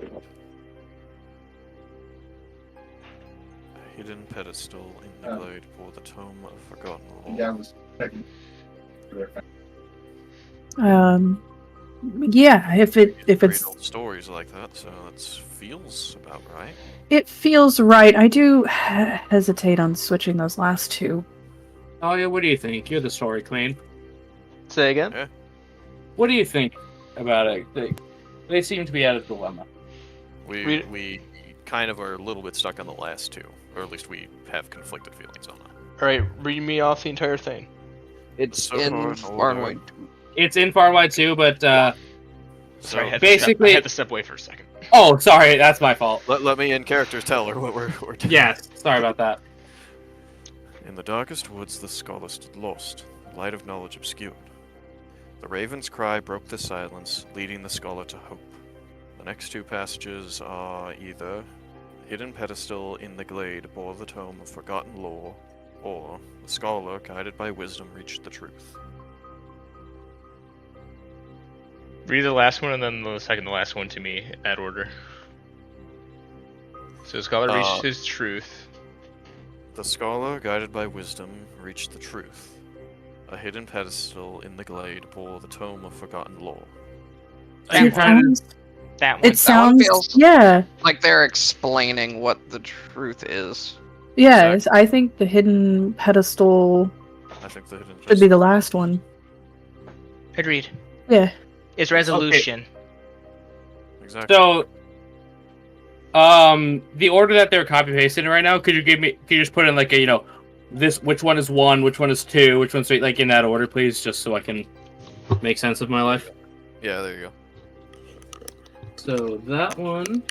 E: A hidden pedestal in the glade bore the tome of forgotten lore.
H: Yeah, I was checking.
C: Yeah, if it's
E: Read old stories like that, so it feels about right.
C: it feels right. I do hesitate on switching those last two.
A: Oh yeah, what do you think? You're the story queen.
F: Say again?
E: Yeah.
A: What do you think about it? They seem to be at a dilemma.
E: We kind of are a little bit stuck on the last 2, or at least we have conflicted feelings on that.
F: Alright, read me off the entire thing. It's
E: So
F: in
E: far in order.
F: Farnwide.
A: It's in Far and Wide too, but
B: Sorry, I had
A: basically-
B: I had to step away for a second.
A: oh, sorry, that's my fault.
E: Let me in character tell her what we're doing.
A: Yes, sorry about that.
E: In the darkest woods, the scholar stood lost, the light of knowledge obscured. The raven's cry broke the silence, leading the scholar to hope. The next 2 passages are either hidden pedestal in the glade bore the tome of forgotten lore, or the scholar, guided by wisdom, reached the truth.
B: Read the last one and then the second to last one to me, at order. So Scholar reached his truth.
E: The scholar, guided by wisdom, reached the truth. A hidden pedestal in the glade bore the tome of forgotten lore.
A: Are you trying to...
G: That one.
C: It sounds,
F: feels-
C: yeah,
F: Like they're explaining what the truth is.
C: yeah. I think the hidden pedestal
E: I think the hidden
C: should be the last one.
G: Agreed.
C: Yeah.
G: It's resolution.
E: Exactly.
A: So, the order that they're copy pasting right now, could you just put in like a, this, which one is 1, which one is 2, which one's 3, like in that order, please, just so I can make sense of my life.
E: Yeah, there you go.
A: So that one,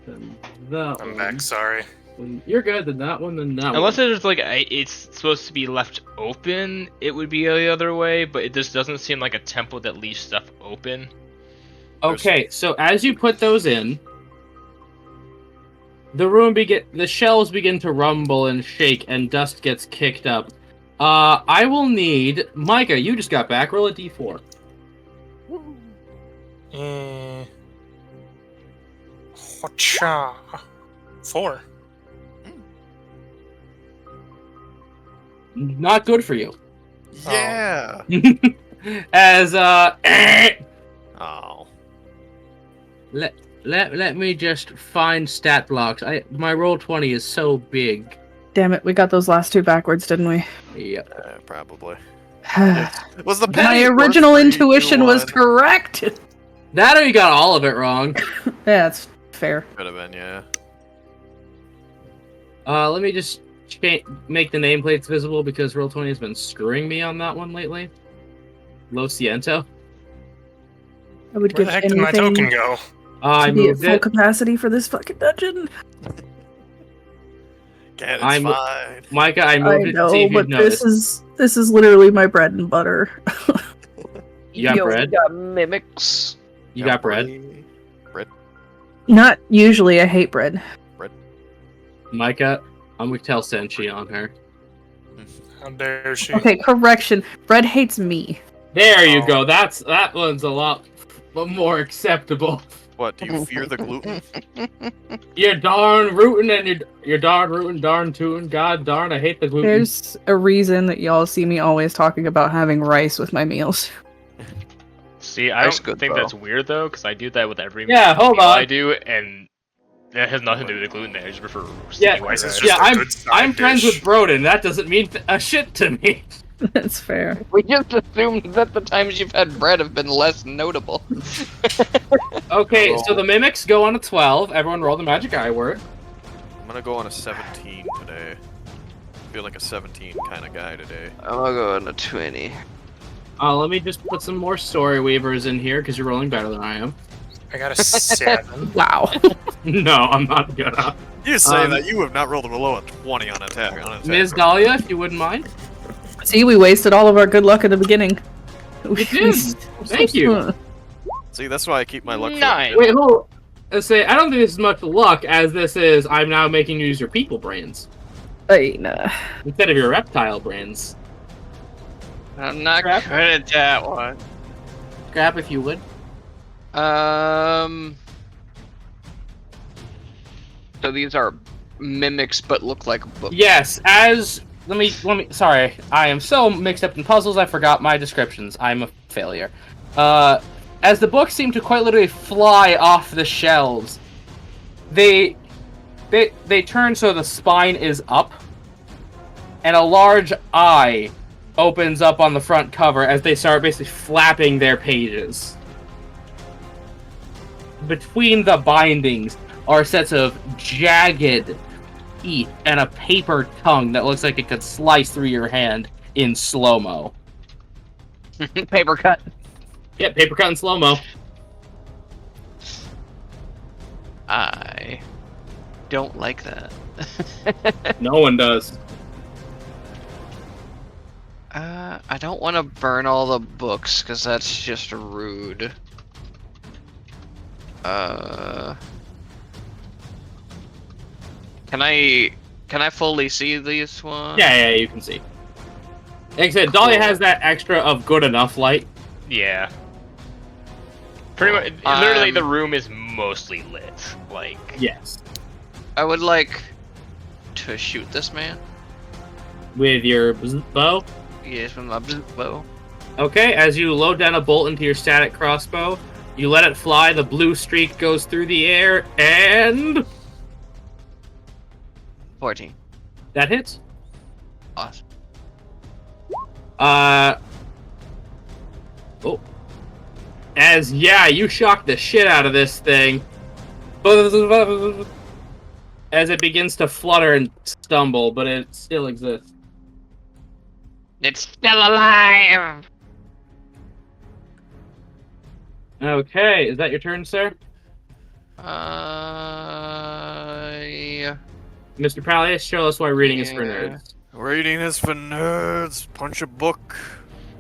A: then that
D: I'm
A: one.
D: back, sorry.
A: Then you're good. Then that one. Then that
B: Unless
A: one.
B: it's like it's supposed to be left open, it would be the other way. But it just doesn't seem like a template that leaves stuff open.
A: Okay, so as you put those in, the shells begin to rumble and shake, and dust gets kicked up. I will need Micah. You just got back. Roll a d4.
D: Hocha. 4.
A: Not good for you.
E: Yeah.
A: As
E: Oh.
A: let me just find stat blocks. My roll 20 is so big.
C: Damn it, we got those last two backwards, didn't we?
A: Yep.
E: Probably.
C: My
E: Was the penny worth
C: original
E: 3, 2,
C: intuition was
E: 1?
C: correct.
A: That or you got all of it wrong.
C: Yeah, that's fair.
E: Could have been, yeah.
A: Let me just make the nameplates visible because Roll20 has been screwing me on that one lately. Lo siento.
C: I would
D: Where
C: give
D: the heck did my token
C: anything
D: go?
A: I
C: to be at
A: moved
C: full
A: it.
C: capacity for this fucking dungeon.
E: It's
A: I'm-
E: fine.
A: Micah, I
C: I
A: moved it to see
C: know,
A: if
C: but
A: you'd noticed.
C: this is literally my bread and butter.
A: You got
F: Yo,
A: bread?
F: we got mimics.
A: You got bread?
E: Bread.
C: Not usually. I hate bread.
A: Micah, I'm with tell Senshi on her.
D: How dare she?
C: Okay, correction. Bread hates me.
A: There you
D: Oh.
A: go. That one's a lot more acceptable.
E: What, do you fear the gluten?
A: You're darn rootin' and you're darn rootin', darn tootin'. God darn, I hate the gluten.
C: There's a reason that y'all see me always talking about having rice with my meals.
B: See, I
F: That's
B: don't
F: good,
B: think
F: though.
B: that's weird though, because I do that with every
A: Yeah, hold
B: meal
A: on.
B: I do, and that has nothing to do with the gluten. I just prefer
A: Yeah,
B: sticky white
D: This is
B: rice.
D: just
A: Yeah,
D: a good side
A: I'm friends
D: dish.
A: with Broden. That doesn't mean a shit to me.
C: That's fair.
F: We just assumed that the times you've had bread have been less notable.
A: Okay, so the mimics go on a 12. Everyone roll the magic eye word.
E: I'm gonna go on a 17 today. I feel like a 17 kind of guy today.
F: I'm gonna go on a 20.
A: Let me just put some more story weavers in here because you're rolling better than I am.
D: I got a 7.
C: Wow.
A: No, I'm not gonna.
E: You say
A: Um,
E: that you have not rolled a below a 20 on attack.
A: Ms. Dahlia, if you wouldn't mind.
C: See, we wasted all of our good luck at the beginning.
A: You did. Thank you.
E: See, that's why I keep my luck.
G: 9.
A: Wait, hold. Let's say I don't think this is much luck, as this is I'm now making you use your people brains
C: Hey, nah.
A: instead of your reptile brains.
F: I'm not
A: Crap.
F: good at that one.
A: Grab if you would.
F: So these are mimics, but look like books.
A: Yes, as let me. Sorry, I am so mixed up in puzzles. I forgot my descriptions. I'm a failure. As the books seem to quite literally fly off the shelves, they turn so the spine is up, and a large eye opens up on the front cover as they start basically flapping their pages. Between the bindings are sets of jagged teeth and a paper tongue that looks like it could slice through your hand in slow-mo.
F: Paper cut.
A: Yeah, paper cut in slow-mo.
F: I don't like that.
A: No one does.
F: I don't want to burn all the books because that's just rude. Can I fully see these ones?
A: Yeah, you can see. Like I said, Dahlia has that extra of good enough light.
B: Yeah. Pretty much, literally, the room is mostly lit. Like,
A: Yes.
F: I would like to shoot this man.
A: With your bow.
F: Yes, with my bow.
A: Okay, as you load down a bolt into your static crossbow, you let it fly, the blue streak goes through the air, and
F: 14.
A: that hits.
F: Awesome.
A: Oh. As, you shock the shit out of this thing. As it begins to flutter and stumble, but it still exists.
F: It's still alive!
A: Okay, is that your turn, sir?
F: Yeah.
A: Mr. Palias, show us why reading is for
F: Yeah.
A: nerds.
E: Reading is for nerds. Punch a book.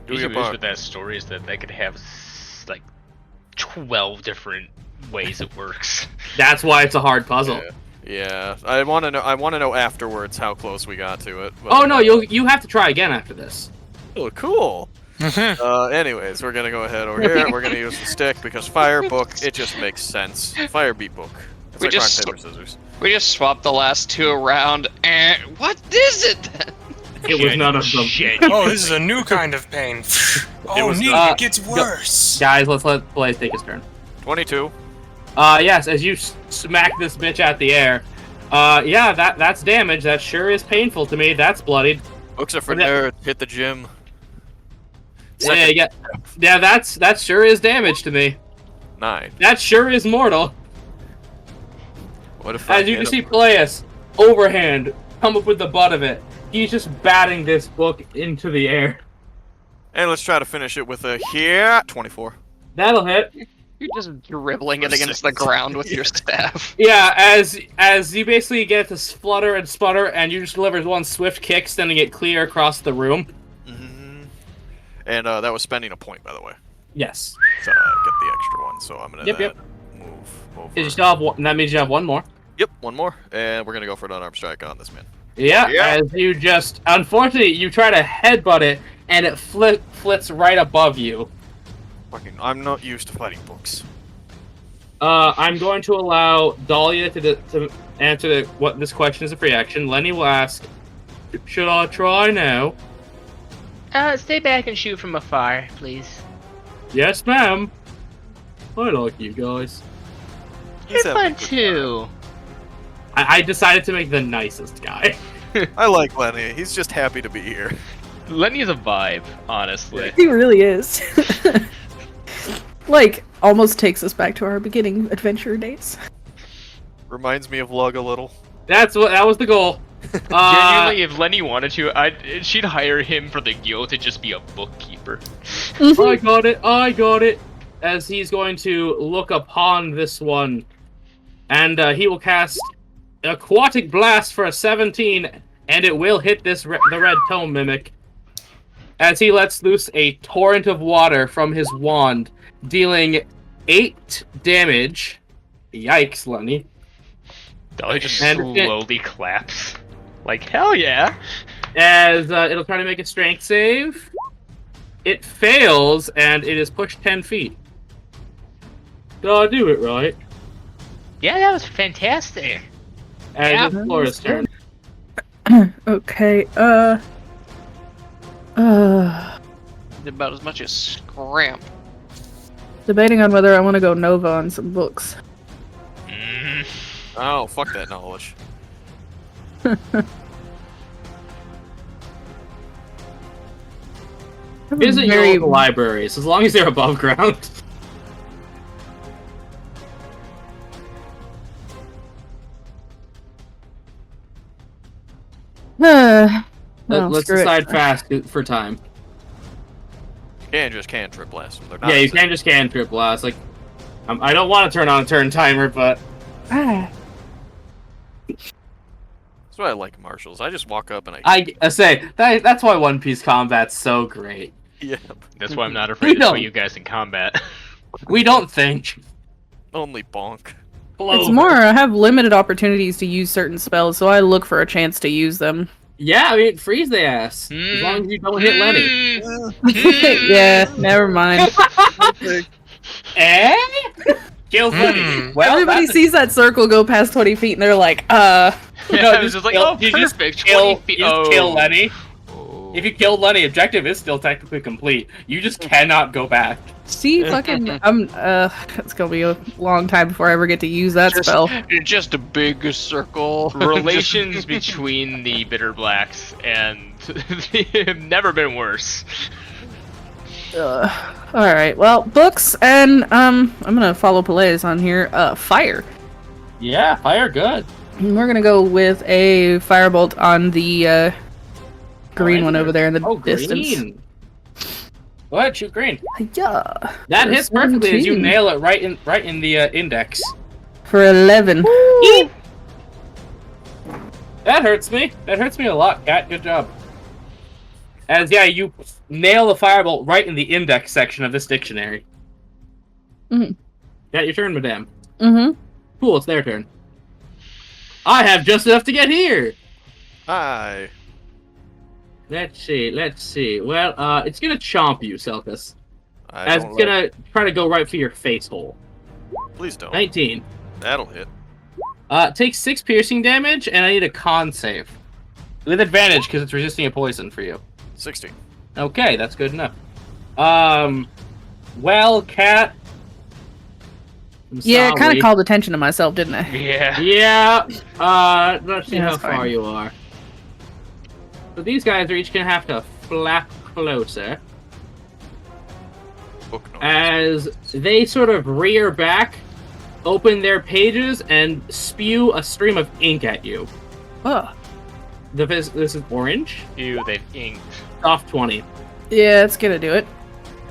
E: Do
B: the
E: your
B: issue is
E: part.
B: with that story is that they could have like 12 different ways it works.
A: That's why it's a hard puzzle.
E: Yeah, I want to know. I want to know afterwards how close we got to it. But,
A: Oh no, you have to try again after this.
E: Oh, cool. Anyways, we're gonna go ahead over here. We're gonna use the stick because fire book. It just makes sense. Fire beat book. It's
F: We
E: like rock,
F: just-
E: paper, scissors.
F: We just swapped the last two around, and what is it then?
A: It was none of them.
D: Oh, this is a new kind of pain. Oh,
A: was-
D: neat.
A: uh,
D: It gets worse.
A: Guys, let's let Blaze take his turn.
E: 22.
A: Yes, as you smack this bitch out the air. That's damage. That sure is painful to me. That's bloodied.
E: Books are for
A: But that-
E: nerds. Hit the gym.
A: Yeah, that sure is damage to me.
E: 9.
A: That sure is mortal.
E: What if I
A: As you
E: hit
A: can see,
E: him?
A: Playas, overhand, come up with the butt of it. He's just batting this book into the air.
E: And let's try to finish it with a here. 24.
A: That'll hit.
F: You're just dribbling it against the ground with your staff.
A: Yeah, as you basically get this flutter and sputter, and you just deliver one swift kick, sending it clear across the room.
E: Mm-hmm. And that was spending a point, by the way.
A: Yes.
E: To get the extra one. So I'm gonna
A: Yep.
E: move over.
A: You still have one, that means you have one more.
E: Yep, one more, and we're gonna go for an unarmed strike on this man.
A: Yeah,
E: Yeah.
A: as you just... Unfortunately, you try to headbutt it, and it flits right above you.
E: Fucking, I'm not used to fighting books.
A: I'm going to allow Dahlia to answer what this question is a free action. Lenny will ask, should I try now?
G: Stay back and shoot from afar, please.
A: Yes, ma'am. I like you guys.
G: You're
E: having a
G: fun
E: good
G: too.
A: I decided to make the nicest guy.
E: I like Lenny. He's just happy to be here.
B: Lenny's a vibe, honestly.
C: He really is. Like, almost takes us back to our beginning adventure days.
E: Reminds me of Lug a little.
A: That was the goal.
B: Genuinely, if Lenny wanted to, she'd hire him for the guild to just be a bookkeeper.
A: I got it. As he's going to look upon this one, and he will cast Aquatic Blast for a 17, and it will hit the red tome mimic. As he lets loose a torrent of water from his wand, dealing 8 damage. Yikes, Lenny.
B: Dolly just
A: And-
B: slowly claps. Like, hell yeah!
A: As it'll try to make a strength save. It fails, and it is pushed 10 feet. Did I do it right?
G: Yeah, that was fantastic.
A: As
G: Yeah.
A: it's Flora's turn.
C: Okay,
F: About as much as Scramp.
C: debating on whether I want to go Nova on some books.
B: Mm.
E: Oh, fuck that knowledge.
A: Visit your
C: Very-
A: local libraries, as long as they're above ground. Let's
C: screw it.
A: decide fast for time.
E: Can't just cantrip blast them. They're not
A: Yeah, you
E: safe.
A: can't just cantrip blast. Like, I don't want to turn on a turn timer, but
C: Ah.
E: That's why I like marshals. I just walk up and I.
A: I say that's why One Piece combat's so great.
E: Yeah.
B: That's why I'm not afraid to
A: don't.
B: put you guys in combat.
A: We don't think.
E: Only bonk.
C: It's more, I have limited opportunities to use certain spells, so I look for a chance to use them.
A: Yeah, I mean, freeze the ass. As long as you don't hit Lenny.
B: Mm.
C: Yeah, never mind.
A: Kills Lenny. Well,
C: Everybody
A: that's a-
C: sees that circle go past 20 feet and they're like,
B: Yeah,
A: No,
B: I was just like, oh,
A: you just
B: perfect.
A: kill,
B: 20 feet.
A: you just kill Lenny.
B: Oh.
A: If you killed Lenny, objective is still technically complete. You just cannot go back.
C: see, fucking, it's gonna be a long time before I ever get to use that spell.
F: Just a big circle.
B: Relations between the bitter blacks and have never been worse.
C: Alright, well, books, and, I'm gonna follow Peleus on here. Fire.
A: Yeah, fire good.
C: And we're gonna go with a firebolt on the, green one over there in the distance.
A: Green. Go ahead, shoot green.
C: Yeah.
A: That hits perfectly as you
C: 17.
A: nail it right in the index.
C: For 11.
A: Eep. That hurts me. That hurts me a lot, Cat. Good job. As yeah, you nail the firebolt right in the index section of this dictionary.
C: Mhm.
A: Got your turn, madame.
C: Mm-hmm.
A: Cool, it's their turn. I have just enough to get here.
E: Hi.
A: Let's see. Well, it's gonna chomp you, Selkus.
E: I
A: As
E: don't
A: it's gonna try to go right for your face hole.
E: Please don't.
A: 19.
E: That'll hit.
A: Takes 6 piercing damage, and I need a con save. With advantage, because it's resisting a poison for you.
E: 16.
A: Okay, that's good enough. Well, Cat. I'm
C: Yeah, it kind
A: sorry.
C: of called attention to myself, didn't I?
B: Yeah.
A: Yeah, let's see
C: Yeah,
A: how
C: that's
A: far
C: fine.
A: you are. So these guys are each gonna have to flap closer.
E: Book noise.
A: As they sort of rear back, open their pages, and spew a stream of ink at you.
C: Oh.
A: This is orange.
B: Ew, they've inked.
A: Off 20.
C: Yeah, it's gonna do it.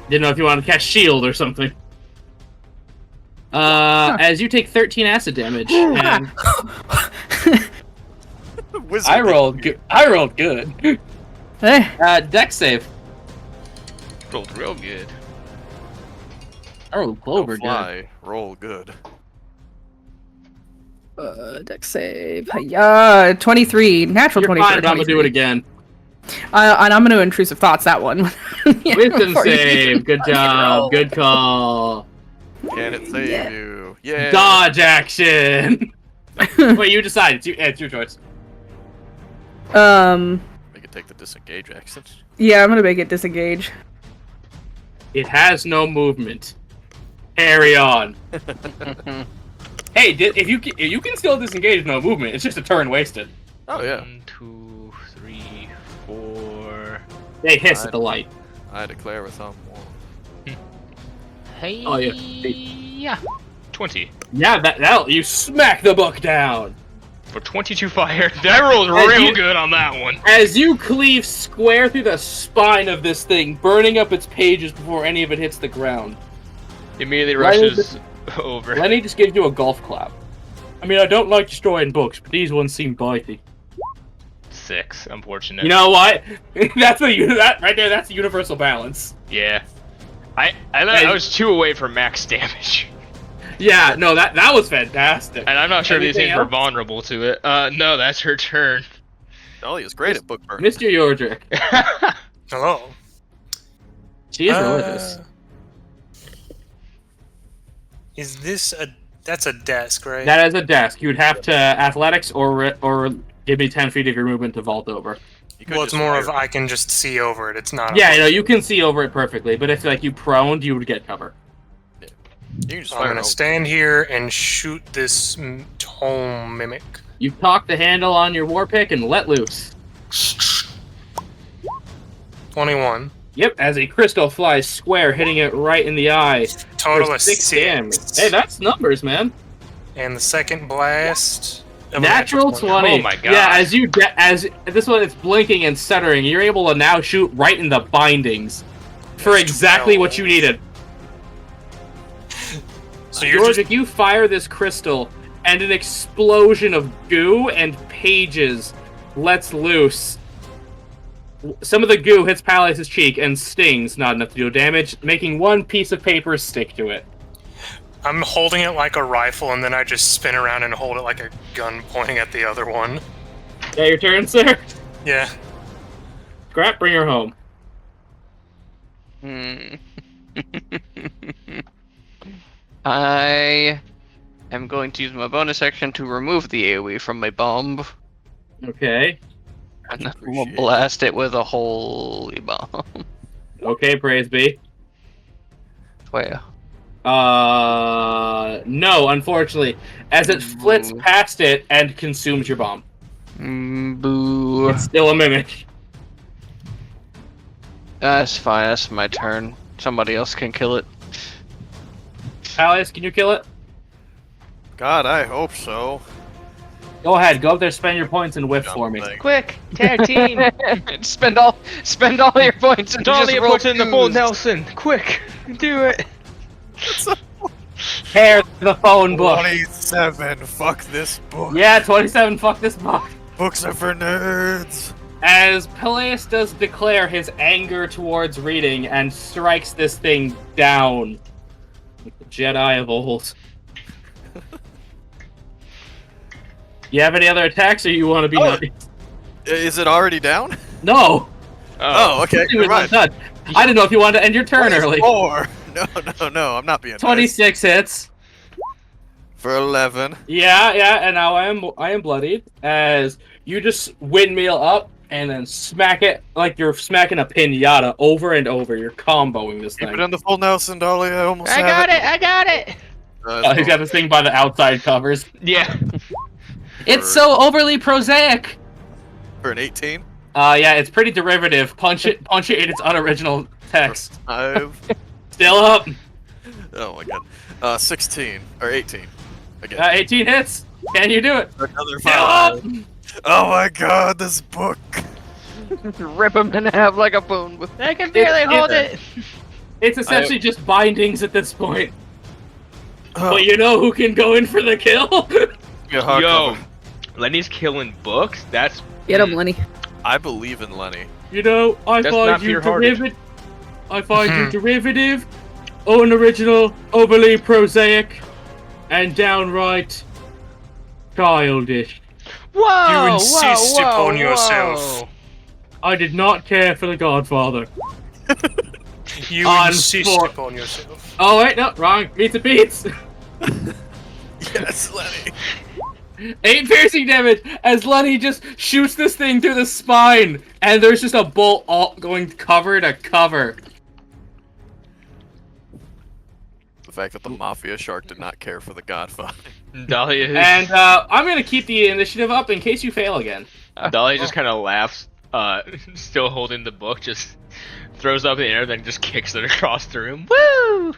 A: Didn't know if you wanted to cast shield or something. As you take 13 acid damage, and
E: Wizard.
A: I rolled good.
C: Hey.
A: Dex save.
B: Rolled real good.
A: I rolled
E: Don't
A: clover good.
E: fly. Roll good.
C: Dex save. Yeah, 23. Natural
A: You're
C: 23.
A: fine, but I'm gonna do it again.
C: And I'm gonna intrusive thoughts that one. Yeah,
A: Wisdom
C: before you-
A: save. Good job. Good call.
E: Can it save
C: Yeah.
E: you? Yeah.
A: Dodge action. Wait, you decide. It's your choice.
E: Make it take the disengage action.
C: Yeah, I'm gonna make it disengage.
A: It has no movement. Carry on. Hey, if you can still disengage with no movement, it's just a turn wasted.
E: Oh yeah.
B: 1, 2, 3, 4.
A: They hiss at the light.
E: I declare with someone.
B: Hey.
A: Oh, yeah.
B: Yeah. 20.
A: Yeah, that'll you smack the book down.
B: For 22 fire. That rolled
A: As
B: real
A: you-
B: good on that one.
A: As you cleave square through the spine of this thing, burning up its pages before any of it hits the ground.
B: Immediately
A: Right
B: rushes over.
A: Lenny just gives you a golf clap. I mean, I don't like destroying books, but these ones seem bitey.
B: 6, unfortunate.
A: You know what? That right there. That's the universal balance.
B: Yeah. I thought I was 2 away from max damage.
A: Yeah, no, that was fantastic.
B: And I'm not sure these
A: Anything
B: things were
A: else?
B: vulnerable to it. No, that's her turn.
E: Dahlia's great at book burn.
A: Mr. Yordrick.
D: Hello.
A: She is religious.
D: Is this that's a desk, right?
A: That is a desk. You'd have to athletics or give me 10 feet of your movement to vault over.
E: You could
D: Well, it's
E: just
D: more of
E: fire.
D: I can just see over it. It's not.
A: Yeah, you can see over it perfectly, but if like you proned, you would get cover.
E: You can just
D: I'm
E: fire.
D: gonna
E: out.
D: stand here and shoot this tome mimic.
A: You cock the handle on your war pick and let loose.
D: 21.
A: Yep, as a crystal flies square, hitting it right in the eye.
D: Total
A: for
D: of
A: 6 damage.
D: 6.
A: Hey, that's numbers, man.
D: And the second blast. of a
A: Natural 20.
B: Oh my god.
A: Yeah, as this one, it's blinking and stuttering. You're able to now shoot right in the bindings for
D: That's
A: exactly
D: 12.
A: what you needed.
D: So you're
A: George,
D: just
A: if you fire this crystal and an explosion of goo and pages lets loose, some of the goo hits Palace's cheek and stings, not enough to do damage, making one piece of paper stick to it.
D: I'm holding it like a rifle, and then I just spin around and hold it like a gun pointing at the other one.
A: Yeah, your turn, sir.
D: Yeah.
A: Scrap, bring her home.
F: I am going to use my bonus action to remove the AoE from my bomb.
A: Okay.
F: And then we'll blast it with a holy bomb.
A: Okay, praise be.
F: Where?
A: No, unfortunately, as it flits past it and consumes your bomb.
F: Boo.
A: It's still a mimic.
F: That's fine, that's my turn. Somebody else can kill it.
A: Alice, can you kill it?
E: God, I hope so.
A: Go ahead, go up there, spend your points, and whiff for me.
G: Quick, tag team.
F: spend all your points and just
G: Dahlia
F: roll
G: puts in the full
F: twos.
G: Nelson. Quick, do it.
A: Tear the phone book.
E: 27. Fuck this book.
A: Yeah, 27, fuck this book.
E: Books are for nerds.
A: As Peleus does declare his anger towards reading and strikes this thing down. Like the Jedi of old. You have any other attacks, or you want to be nice?
E: Is it already down?
A: No!
E: Oh, okay.
A: It was not done. I didn't know if you wanted to end your turn early.
E: 24. No, I'm not being nice.
A: 26 hits.
E: For 11.
A: Yeah, and now I am bloodied as you just windmill up and then smack it like you're smacking a pinata over and over. You're comboing this
E: Keep
A: thing.
E: it on the full Nelson, Dolly. I almost
G: I
E: have
G: got it.
A: He's got this thing by the outside covers.
G: Yeah.
A: It's so overly prosaic.
E: For an 18.
A: Yeah, it's pretty derivative. Punch it in its unoriginal text.
E: 5.
A: Still up.
E: Oh my god. 16 or 18. Again.
A: 18 hits. Can you do it?
E: Another
A: Still up.
E: 5. Oh my god, this book.
F: Rip him in half like a bone with.
G: I can barely hold it.
A: It's essentially just bindings at this point. But you know who can go in for the kill?
B: Yo, Lenny's killing books? That's...
C: Get him, Lenny.
E: I believe in Lenny.
A: You know, I
B: That's
A: find
B: not
A: you
B: pure-hearted.
A: derivative, unoriginal, overly prosaic, and downright childish.
G: Whoa!
D: You insist
G: whoa,
D: upon
G: whoa.
D: yourself.
A: I did not care for the Godfather.
D: You
A: On
D: insist
A: four.
D: upon yourself.
A: Oh wait, no, wrong. Pizza Pete's.
E: Yes, Lenny.
A: 8 piercing damage as Lenny just shoots this thing through the spine, and there's just a bolt all going cover to cover.
E: The fact that the Mafia Shark did not care for the Godfather.
B: Dahlia,
A: And I'm gonna keep the initiative up in case you fail again.
B: Dahlia just kind of laughs, still holding the book, just throws up in the air, then just kicks it across the room.
G: Woo!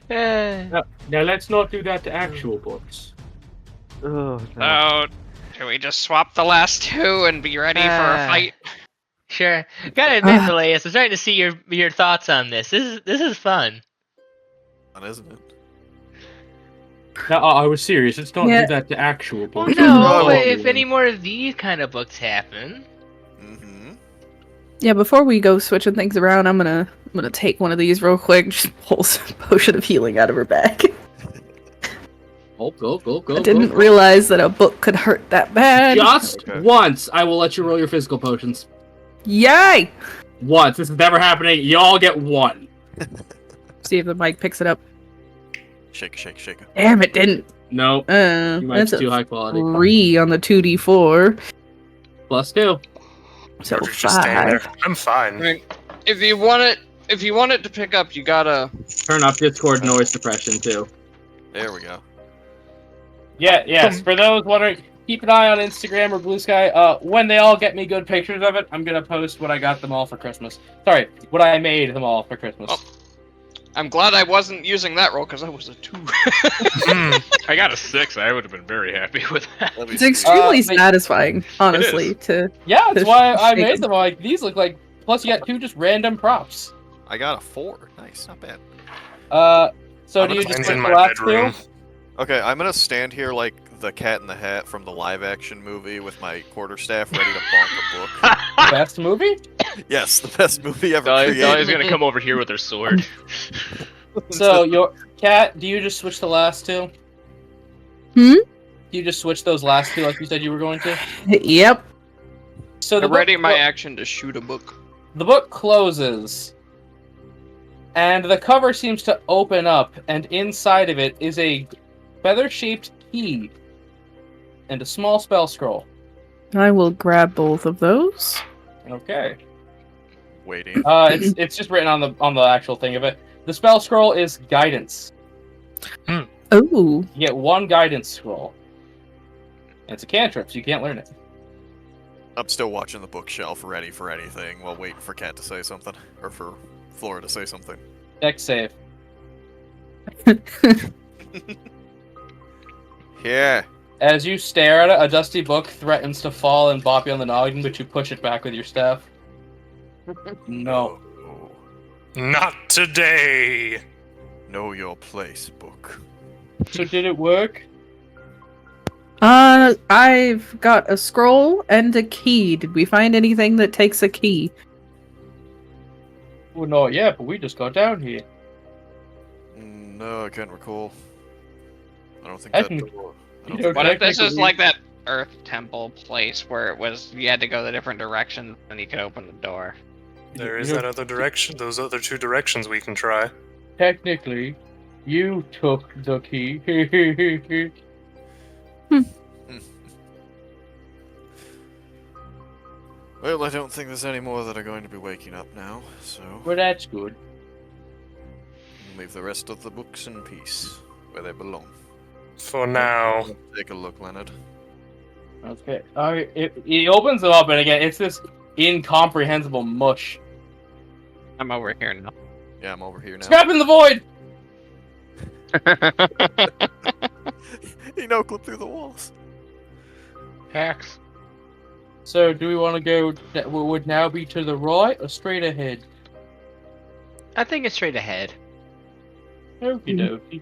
A: Now let's not do that to actual books.
F: Oh, should we just swap the last two and be ready for a fight?
G: Sure. Gotta admit, Peleus, I'm starting to see your thoughts on this. This is fun.
E: Isn't it?
A: No, I was serious. Let's not
C: Yeah.
A: do that to actual
G: Well,
A: books.
G: no, but if any more of these kind of books happen,
E: Mm-hmm.
C: Yeah, before we go switching things around, I'm gonna take one of these real quick. Just pull some potion of healing out of her bag.
A: Go.
C: I didn't realize that a book could hurt that bad.
A: Just
E: Okay.
A: once, I will let you roll your physical potions.
C: Yay!
A: Once. This is never happening. Y'all get one.
C: See if the mic picks it up.
E: Shake.
C: Damn, it didn't.
A: No.
C: Your
A: Mic's too high quality.
C: 3 on the 2d4.
A: +2.
C: So
D: Or just stand
C: 5.
D: there. I'm fine.
F: Right. If you want it to pick up, you gotta.
A: Turn up Discord noise suppression too.
E: There we go.
A: Yes. For those wondering, keep an eye on Instagram or Blue Sky. When they all get me good pictures of it, I'm gonna post what I got them all for Christmas. Sorry, what I made them all for Christmas.
F: Oh. I'm glad I wasn't using that roll because I was a 2.
B: I got a 6. I would have been very happy with that.
E: Let me
C: It's
E: see.
C: extremely
A: but-
C: satisfying, honestly, to...
A: Yeah, that's why I made
C: Shake
A: them. Like these look like. Plus, you got 2 just random props.
E: I got a 4. Nice, not bad.
A: So
E: I'm
A: do you
E: gonna
A: just
D: Mine's
A: put
D: in
A: the
D: my
A: last
D: bedroom.
A: 2?
E: Okay, I'm gonna stand here like the Cat in the Hat from the live-action movie with my quarterstaff ready to bonk a book.
A: Best movie?
E: Yes, the best movie ever
B: Dahlia's
E: created.
B: gonna come over here with her sword.
A: So your cat? Do you just switch the last 2?
C: Hmm?
A: You just switch those last 2 like you said you were going to?
C: Yep.
A: So the
F: I'm ready
A: book
F: my action to shoot a book.
A: The book closes, And the cover seems to open up, and inside of it is a feather-shaped key and a small spell scroll.
C: I will grab both of those.
A: Okay.
E: Waiting.
A: It's just written on the actual thing of it. The spell scroll is guidance.
C: Oh.
A: You get one guidance scroll. And it's a cantrip, so you can't learn it.
E: I'm still watching the bookshelf, ready for anything, while waiting for Kat to say something, or for Flora to say something.
A: Dex save.
E: Yeah.
A: As you stare at it, a dusty book threatens to fall and bop you on the noggin, but you push it back with your staff. No.
E: Oh.
D: Not today.
E: Know your place, book.
A: So did it work?
C: I've got a scroll and a key. Did we find anything that takes a key?
A: Well, not yet, but we just got down here.
E: No, I can't recall. I don't think
A: I
E: that
A: can-
E: door. I
A: you
E: don't
A: know,
E: think
F: What if this is
A: technically-
F: like that Earth Temple place where it was you had to go the different directions and you could open the door?
D: There is that other direction. Those other two directions we can try.
A: Technically, you took the key.
E: Well, I don't think there's any more that are going to be waking up now, so
A: Well, that's good.
E: leave the rest of the books in peace, where they belong.
D: For now.
E: Take a look, Leonard.
A: Okay. He opens them up, and again, it's this incomprehensible mush.
F: I'm over here now.
E: Yeah, I'm over here now.
A: Scrap in the void!
E: He no-clipped through the walls.
G: Hacks.
A: So, do we want to go that would now be to the right or straight ahead?
G: I think it's straight ahead.
A: Okie dokie.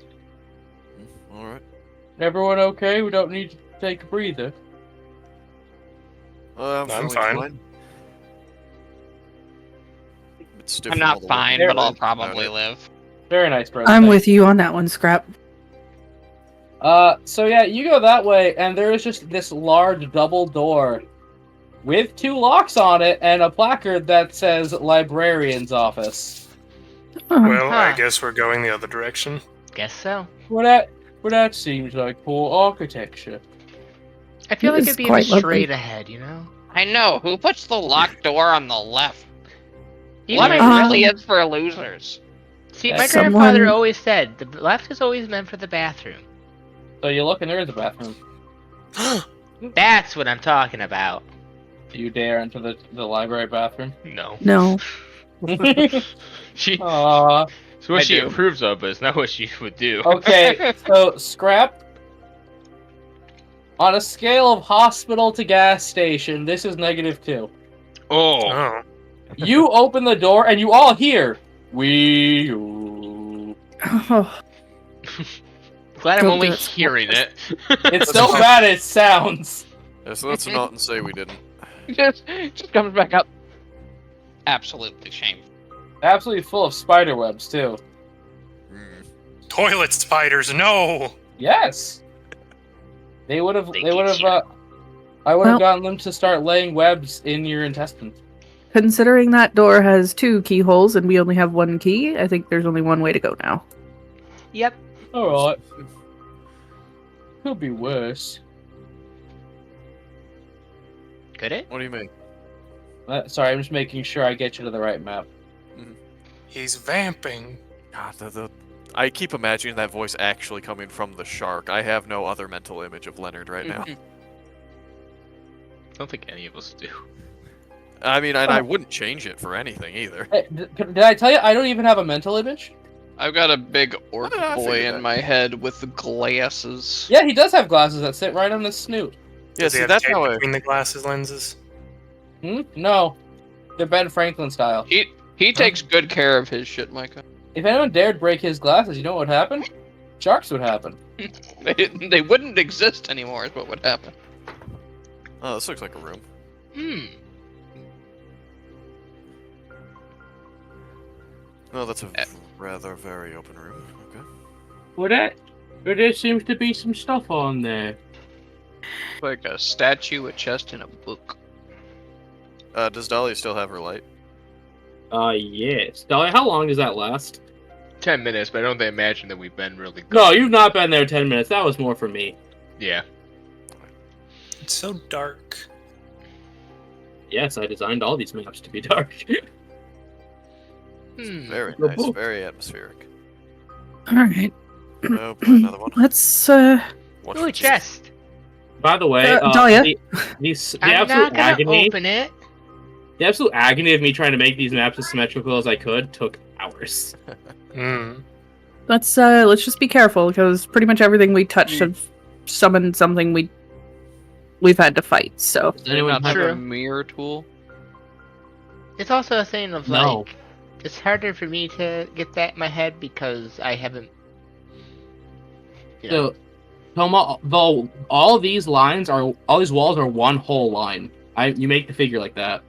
E: Alright.
A: Everyone okay? We don't need to take a breather.
E: I'm
D: I'm
E: feeling
D: fine.
E: Bit stiff
F: I'm
E: from all
F: not
E: the
F: fine,
E: walking
F: but I'll
E: around.
F: probably
E: Alright.
F: live.
A: Very nice, brother.
C: I'm
A: Thank
C: with you on that one, Scrap.
A: So yeah, you go that way, and there is just this large double door with two locks on it and a placard that says Librarian's Office.
D: Well, I
G: Huh.
D: guess we're going the other direction.
G: Guess so.
A: Well, that seems like poor architecture.
G: I feel
C: It
G: like
C: is
G: it'd be
C: quite lovely.
G: straight ahead, you know?
F: I know. Who puts the locked door on the left?
G: Even
F: Left
G: my
F: really
C: Um,
F: is for losers.
G: See, my
C: Someone-
G: grandfather always said the left is always meant for the bathroom.
A: So you look, and there is a bathroom.
G: That's what I'm talking about.
A: Do you dare enter the library bathroom?
G: No.
C: No.
G: She,
A: Aww.
G: it's what
F: I
G: she
F: do.
G: approves of, but it's not what she would do.
A: Okay, so Scrap. On a scale of hospital to gas station, this is -2.
G: Oh.
D: Oh.
A: You open the door, and you all hear,
C: Oh,
G: Glad I'm
C: Don't
G: only
C: do it.
G: hearing it.
A: It's so bad it sounds.
E: Yeah, so let's not and say we didn't.
F: just comes back up. Absolutely shameful.
A: Absolutely full of spider webs, too.
E: Hmm.
D: Toilet spiders, no!
A: Yes. They would have.
G: They
A: They would
G: get
A: have. I would have
C: Well-
A: gotten them to start laying webs in your intestines.
C: considering that door has 2 keyholes and we only have 1 key, I think there's only one way to go now.
G: Yep.
A: All right. Could be worse.
G: Could it?
E: What do you mean?
A: Sorry, I'm just making sure I get you to the right map.
D: He's vamping.
E: God, I keep imagining that voice actually coming from the shark. I have no other mental image of Leonard right now.
G: I don't think any of us do.
E: I mean, and I wouldn't change it for anything either.
A: Hey, did I tell you I don't even have a mental image?
F: I've got a big orc
E: I
F: boy
E: figured
F: in
E: that.
F: my head with the glasses.
A: Yeah, he does have glasses that sit right on his snoot.
E: Yeah,
D: Does he
E: see,
D: have
E: that's
D: tape
E: how I...
D: between the glasses lenses?
A: No. They're Ben Franklin style.
F: He takes good care of his shit, Micah.
A: If anyone dared break his glasses, you know what would happen? Sharks would happen.
F: They wouldn't exist anymore, is what would happen.
E: Oh, this looks like a room. Oh, that's a rather very open room. Okay.
A: Well, there seems to be some stuff on there.
F: Like a statue, a chest, and a book.
E: Does Dahlia still have her light?
A: Yes. Dahlia, how long does that last?
B: 10 minutes, but I don't imagine that we've been really good.
A: No, you've not been there 10 minutes. That was more for me.
B: Yeah.
D: It's so dark.
A: Yes, I designed all these maps to be dark.
E: Very
A: The
E: nice,
A: book.
E: very atmospheric.
C: All right.
E: Oh, boy, another one.
C: Let's
E: One
G: Ooh,
E: for two.
G: chest.
A: By the way,
C: Dahlia?
A: the
G: I'm
A: absolute
G: not gonna
A: agony,
G: open it.
A: the absolute agony of me trying to make these maps as symmetrical as I could took hours.
C: let's just be careful because pretty much everything we touched have summoned something we've had to fight. So
A: Does
F: Do you
A: anyone
F: not
A: have
F: have a
G: True.
F: mirror tool?
G: It's also a thing of
A: No.
G: like, it's harder for me to get that in my head because I haven't. You know,
A: So, Toma, though all these walls are one whole line. You make the figure like that.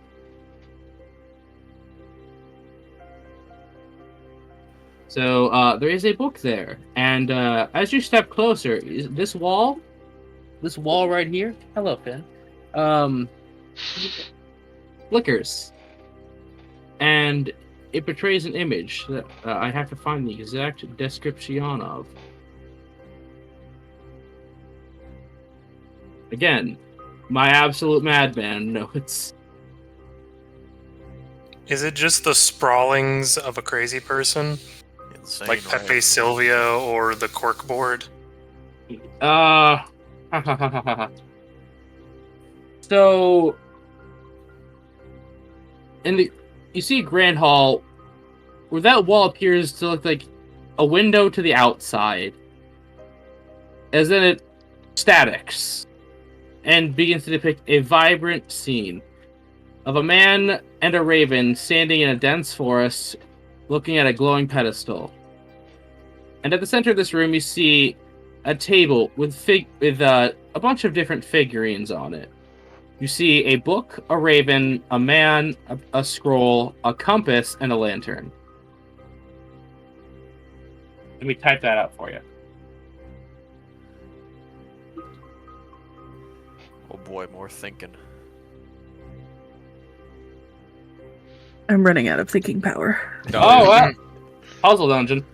A: So there is a book there, and as you step closer, is this wall right here. Hello, Finn. Flickers, and it portrays an image that I have to find the exact description of. Again, my absolute madman notes.
D: Is it just the sprawlings of a crazy person?
E: Insane,
D: Like Pepe
E: right?
D: Sylvia or the corkboard?
A: So, you see Grand Hall, where that wall appears to look like a window to the outside, as then it statics and begins to depict a vibrant scene of a man and a raven standing in a dense forest, looking at a glowing pedestal. And at the center of this room, you see a table with a bunch of different figurines on it. You see a book, a raven, a man, a scroll, a compass, and a lantern. Let me type that out for you.
E: Oh boy, more thinking.
C: I'm running out of thinking power.
A: Oh, well. Puzzle dungeon.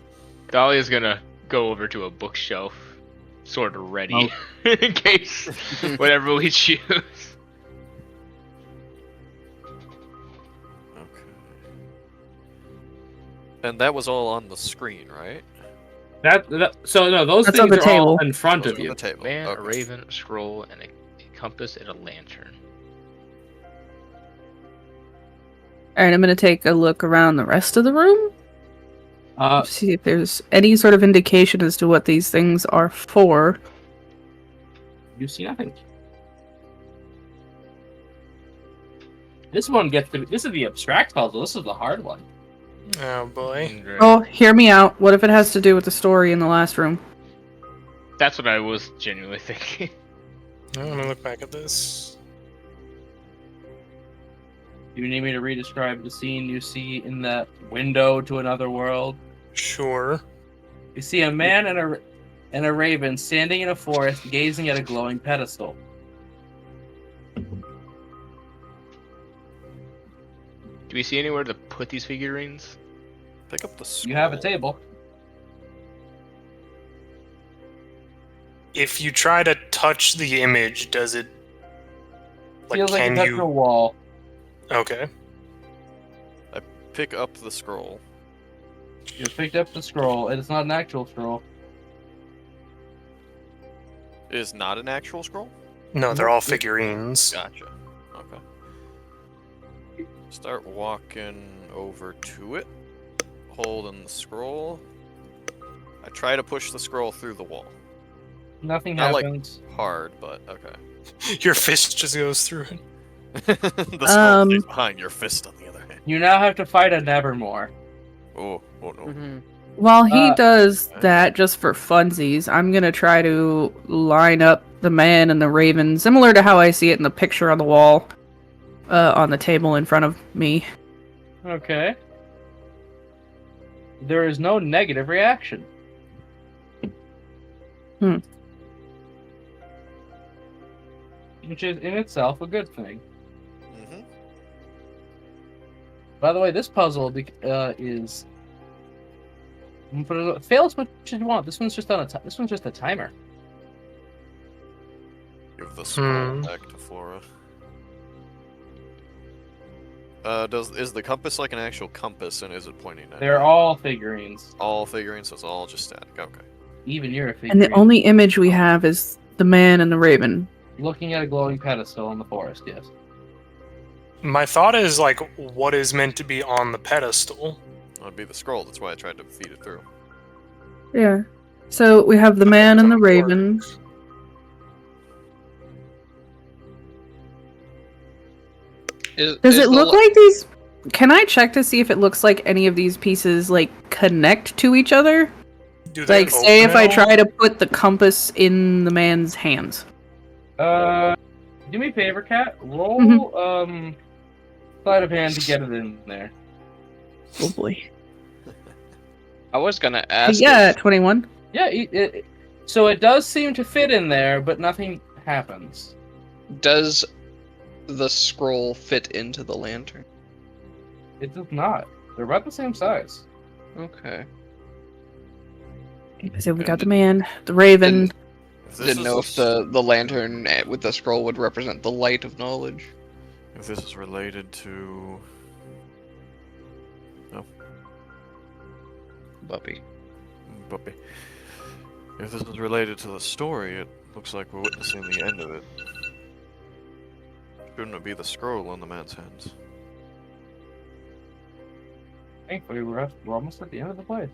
B: Dahlia's gonna go over to a bookshelf, sort of ready, in case whatever we choose.
E: Okay. And that was all on the screen, right?
A: So no, those
C: That's
A: things
C: on the
A: are all
C: table.
A: in front
E: Those
A: of
E: are on
A: you.
E: the table.
B: Man, a
E: Okay.
B: raven, a scroll, and a compass, and a lantern.
C: All right, I'm gonna take a look around the rest of the room. See if there's any sort of indication as to what these things are for.
A: You see nothing. This one this is the abstract puzzle. This is the hard one.
D: Oh boy.
B: Right.
C: Oh, hear me out. What if it has to do with the story in the last room?
B: That's what I was genuinely thinking.
D: Let me look back at this.
A: Do you need me to re-describe the scene you see in that window to another world?
D: Sure.
A: You see a man and a raven standing in a forest, gazing at a glowing pedestal.
B: Do we see anywhere to put these figurines?
E: Pick up the scroll.
A: You have a table.
D: If you try to touch the image, does it...
A: Feels like
D: can
A: you touched a wall.
D: Okay.
E: Pick up the scroll.
A: You picked up the scroll. It is not an actual scroll.
E: It is not an actual scroll?
D: No, they're all figurines.
E: Gotcha. Okay. Start walking over to it. Holding the scroll. I try to push the scroll through the wall.
A: Nothing
E: Not like
A: happens.
E: hard, but okay.
D: Your fist just goes through it.
E: The scroll stays behind your fist, on the other hand.
A: You now have to fight a Nevermore.
E: Oh no.
G: mhm.
C: While he
A: Uh,
C: does that just for funsies, I'm gonna try to line up the man and the raven, similar to how I see it in the picture on the wall, on the table in front of me.
A: Okay. There is no negative reaction. Which is in itself a good thing.
E: Mm-hmm.
A: By the way, this puzzle is fail as much as you want. This one's just this one's just a timer.
E: Give the scroll back to Flora. Is the compass like an actual compass, and is it pointing at?
A: They're all figurines.
E: All figurines, so it's all just static. Okay.
A: Even you're a figurine.
C: And the only image we have is the man and the raven.
A: Looking at a glowing pedestal in the forest, yes.
D: My thought is, like, what is meant to be on the pedestal?
E: That would be the scroll. That's why I tried to feed it through.
C: Yeah. So we have the man and the raven. Does it look like these? Can I check to see if it looks like any of these pieces like connect to each other?
D: Do they
C: Like, say if I
D: open at all?
C: try to put the compass in the man's hands.
A: Do me a favor, Cat. Roll sleight of hand to get it in there.
C: Oh boy.
F: I was gonna ask.
C: Yeah,
F: if-
C: 21.
A: Yeah, so it does seem to fit in there, but nothing happens.
F: Does the scroll fit into the lantern?
A: It does not. They're about the same size.
F: Okay.
C: So we got the man, the raven.
E: If this
F: Didn't
E: is
F: know
E: a
F: if the lantern with the scroll would represent the light of knowledge.
E: If this is related to...
F: Buppy.
E: Buppy. If this is related to the story, it looks like we're witnessing the end of it. Shouldn't it be the scroll in the man's hands?
A: Thankfully, we're almost at the end of the place.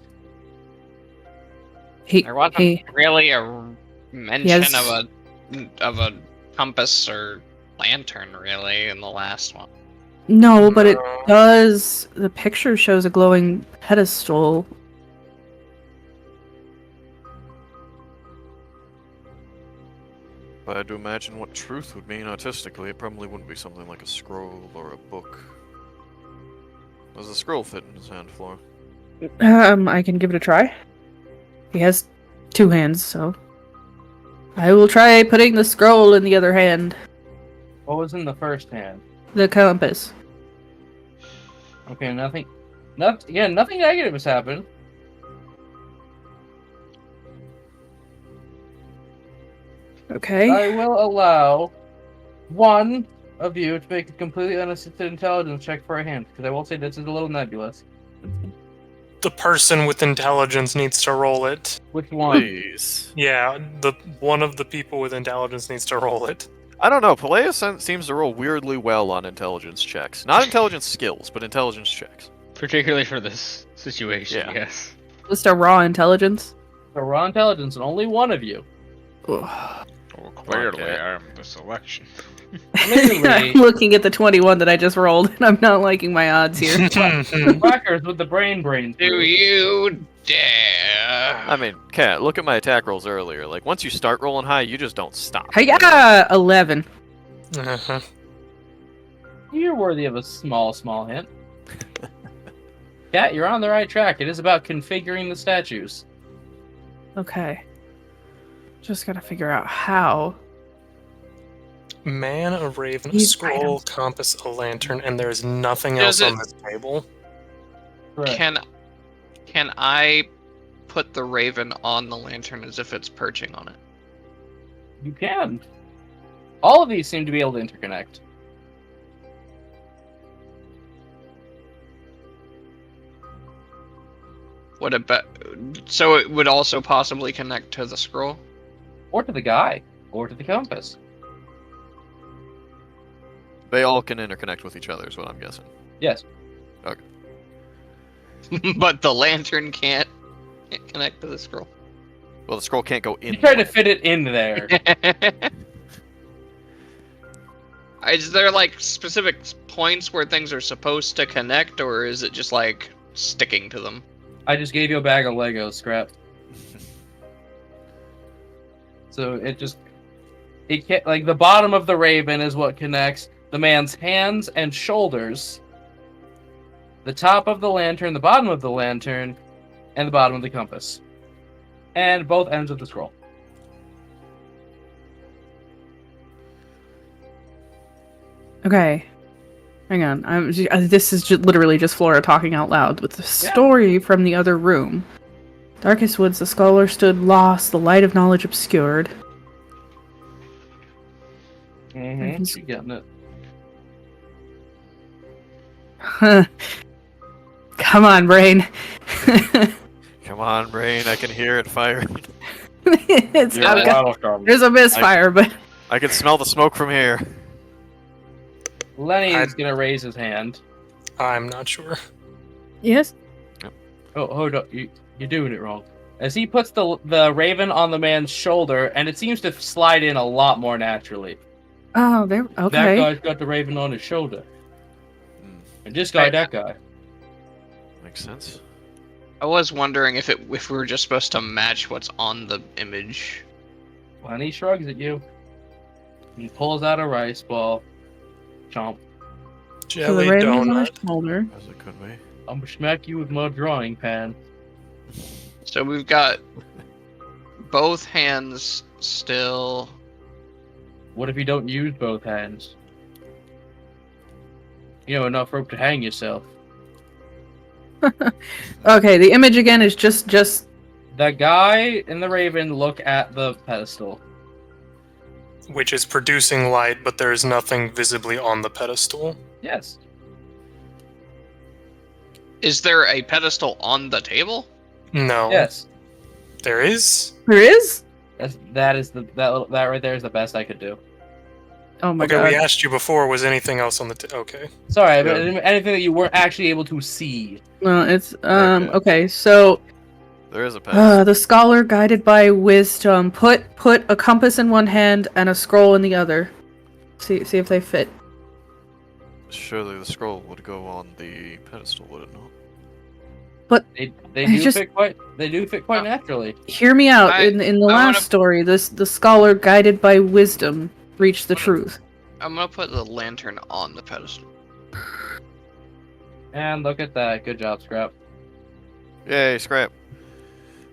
F: There wasn't really a mention
C: Yes.
F: of a compass or lantern really in the last one.
C: No, but it does. The picture shows a glowing pedestal.
E: But I do imagine what truth would mean artistically. It probably wouldn't be something like a scroll or a book. Does the scroll fit in his hand, Flora?
C: I can give it a try. He has two hands, so I will try putting the scroll in the other hand.
A: What was in the first hand?
C: The compass.
A: Okay, nothing negative has happened.
C: Okay.
A: I will allow one of you to make a completely unassisted intelligence check for a hint, because I will say this is a little nebulous.
D: The person with intelligence needs to roll it.
A: Which one?
E: Please.
D: Yeah, one of the people with intelligence needs to roll it.
E: I don't know. Peleus seems to roll weirdly well on intelligence checks. Not intelligence skills, but intelligence checks.
B: Particularly for this situation,
E: Yeah.
B: yes.
C: Just a raw intelligence.
A: For raw intelligence, and only one of you.
B: Well, clearly,
E: Okay.
B: I'm the selection.
A: Admittedly,
C: I'm looking at the 21 that I just rolled, and I'm not liking my odds here.
A: Whackers with the brain.
F: Do you dare?
E: I mean, Kat, look at my attack rolls earlier. Like, once you start rolling high, you just don't stop.
C: Hiya! 11.
D: Uh-huh.
A: You're worthy of a small hint. Cat, you're on the right track. It is about configuring the statues.
C: Okay. Just gotta figure out how.
D: Man, a raven, a
C: These
D: scroll,
C: items.
D: compass, a lantern, and there's nothing
F: Does
D: else on
F: it-
D: this table.
A: Correct.
F: Can I put the raven on the lantern as if it's perching on it?
A: You can. All of these seem to be able to interconnect.
F: What about? So it would also possibly connect to the scroll.
A: Or to the guy. Or to the compass.
E: They all can interconnect with each other, is what I'm guessing.
A: Yes.
F: But the lantern can't connect to the scroll.
E: Well, the scroll can't go in.
A: You tried to fit it in there.
F: Is there like specific points where things are supposed to connect, or is it just like sticking to them?
A: I just gave you a bag of Legos, Scrap. So it can't, like, the bottom of the raven is what connects the man's hands and shoulders, the top of the lantern, the bottom of the lantern, and the bottom of the compass. And both ends of the scroll.
C: Okay. Hang on. This is literally just Flora talking out loud with the story from the other room. Darkest woods, the scholar stood lost, the light of knowledge obscured.
A: Mm-hmm. She's getting it.
C: Come on, brain.
E: Come on, brain. I can hear it firing.
C: It's
D: You're
C: not
D: welcome.
C: There's a misfire, but
E: I can smell the smoke from here.
A: Lenny is gonna raise his hand.
D: I'm not sure.
C: yes.
A: Oh, hold up. You're doing it wrong. As he puts the raven on the man's shoulder, and it seems to slide in a lot more naturally.
C: Oh, there.
A: That
C: Okay.
A: guy's got the raven on his shoulder. And this guy, that guy.
E: Makes sense.
F: I was wondering if we were just supposed to match what's on the image.
A: Lenny shrugs at you. He pulls out a rice ball. Chomp.
C: So
D: Jelly
C: the raven is on his
D: donut.
C: shoulder.
E: As it could be.
A: I'm gonna smack you with my drawing pan.
F: So we've got both hands still.
A: What if you don't use both hands? You know, enough rope to hang yourself.
C: Okay, the image again is just
A: The guy and the raven look at the pedestal.
D: Which is producing light, but there is nothing visibly on the pedestal.
A: Yes.
F: Is there a pedestal on the table?
D: No.
A: Yes.
D: There is?
C: there is.
A: That right there is the best I could do.
C: Oh my
D: Okay,
C: god.
D: we asked you before, was anything else on the okay.
A: Sorry, but anything that you weren't actually able to see.
C: Well, it's
E: Okay.
C: okay. So
E: There is a pedestal.
C: the scholar, guided by wisdom, put a compass in one hand and a scroll in the other. See if they fit.
E: Surely the scroll would go on the pedestal, would it not?
A: They
C: I
A: do
C: just-
A: fit quite naturally.
C: Hear me out.
F: I-
C: In the
F: I
C: last
F: wanna-
C: story, the scholar, guided by wisdom, reached the truth.
F: I'm gonna put the lantern on the pedestal.
A: And look at that. Good job, Scrap.
E: Yay, scrap.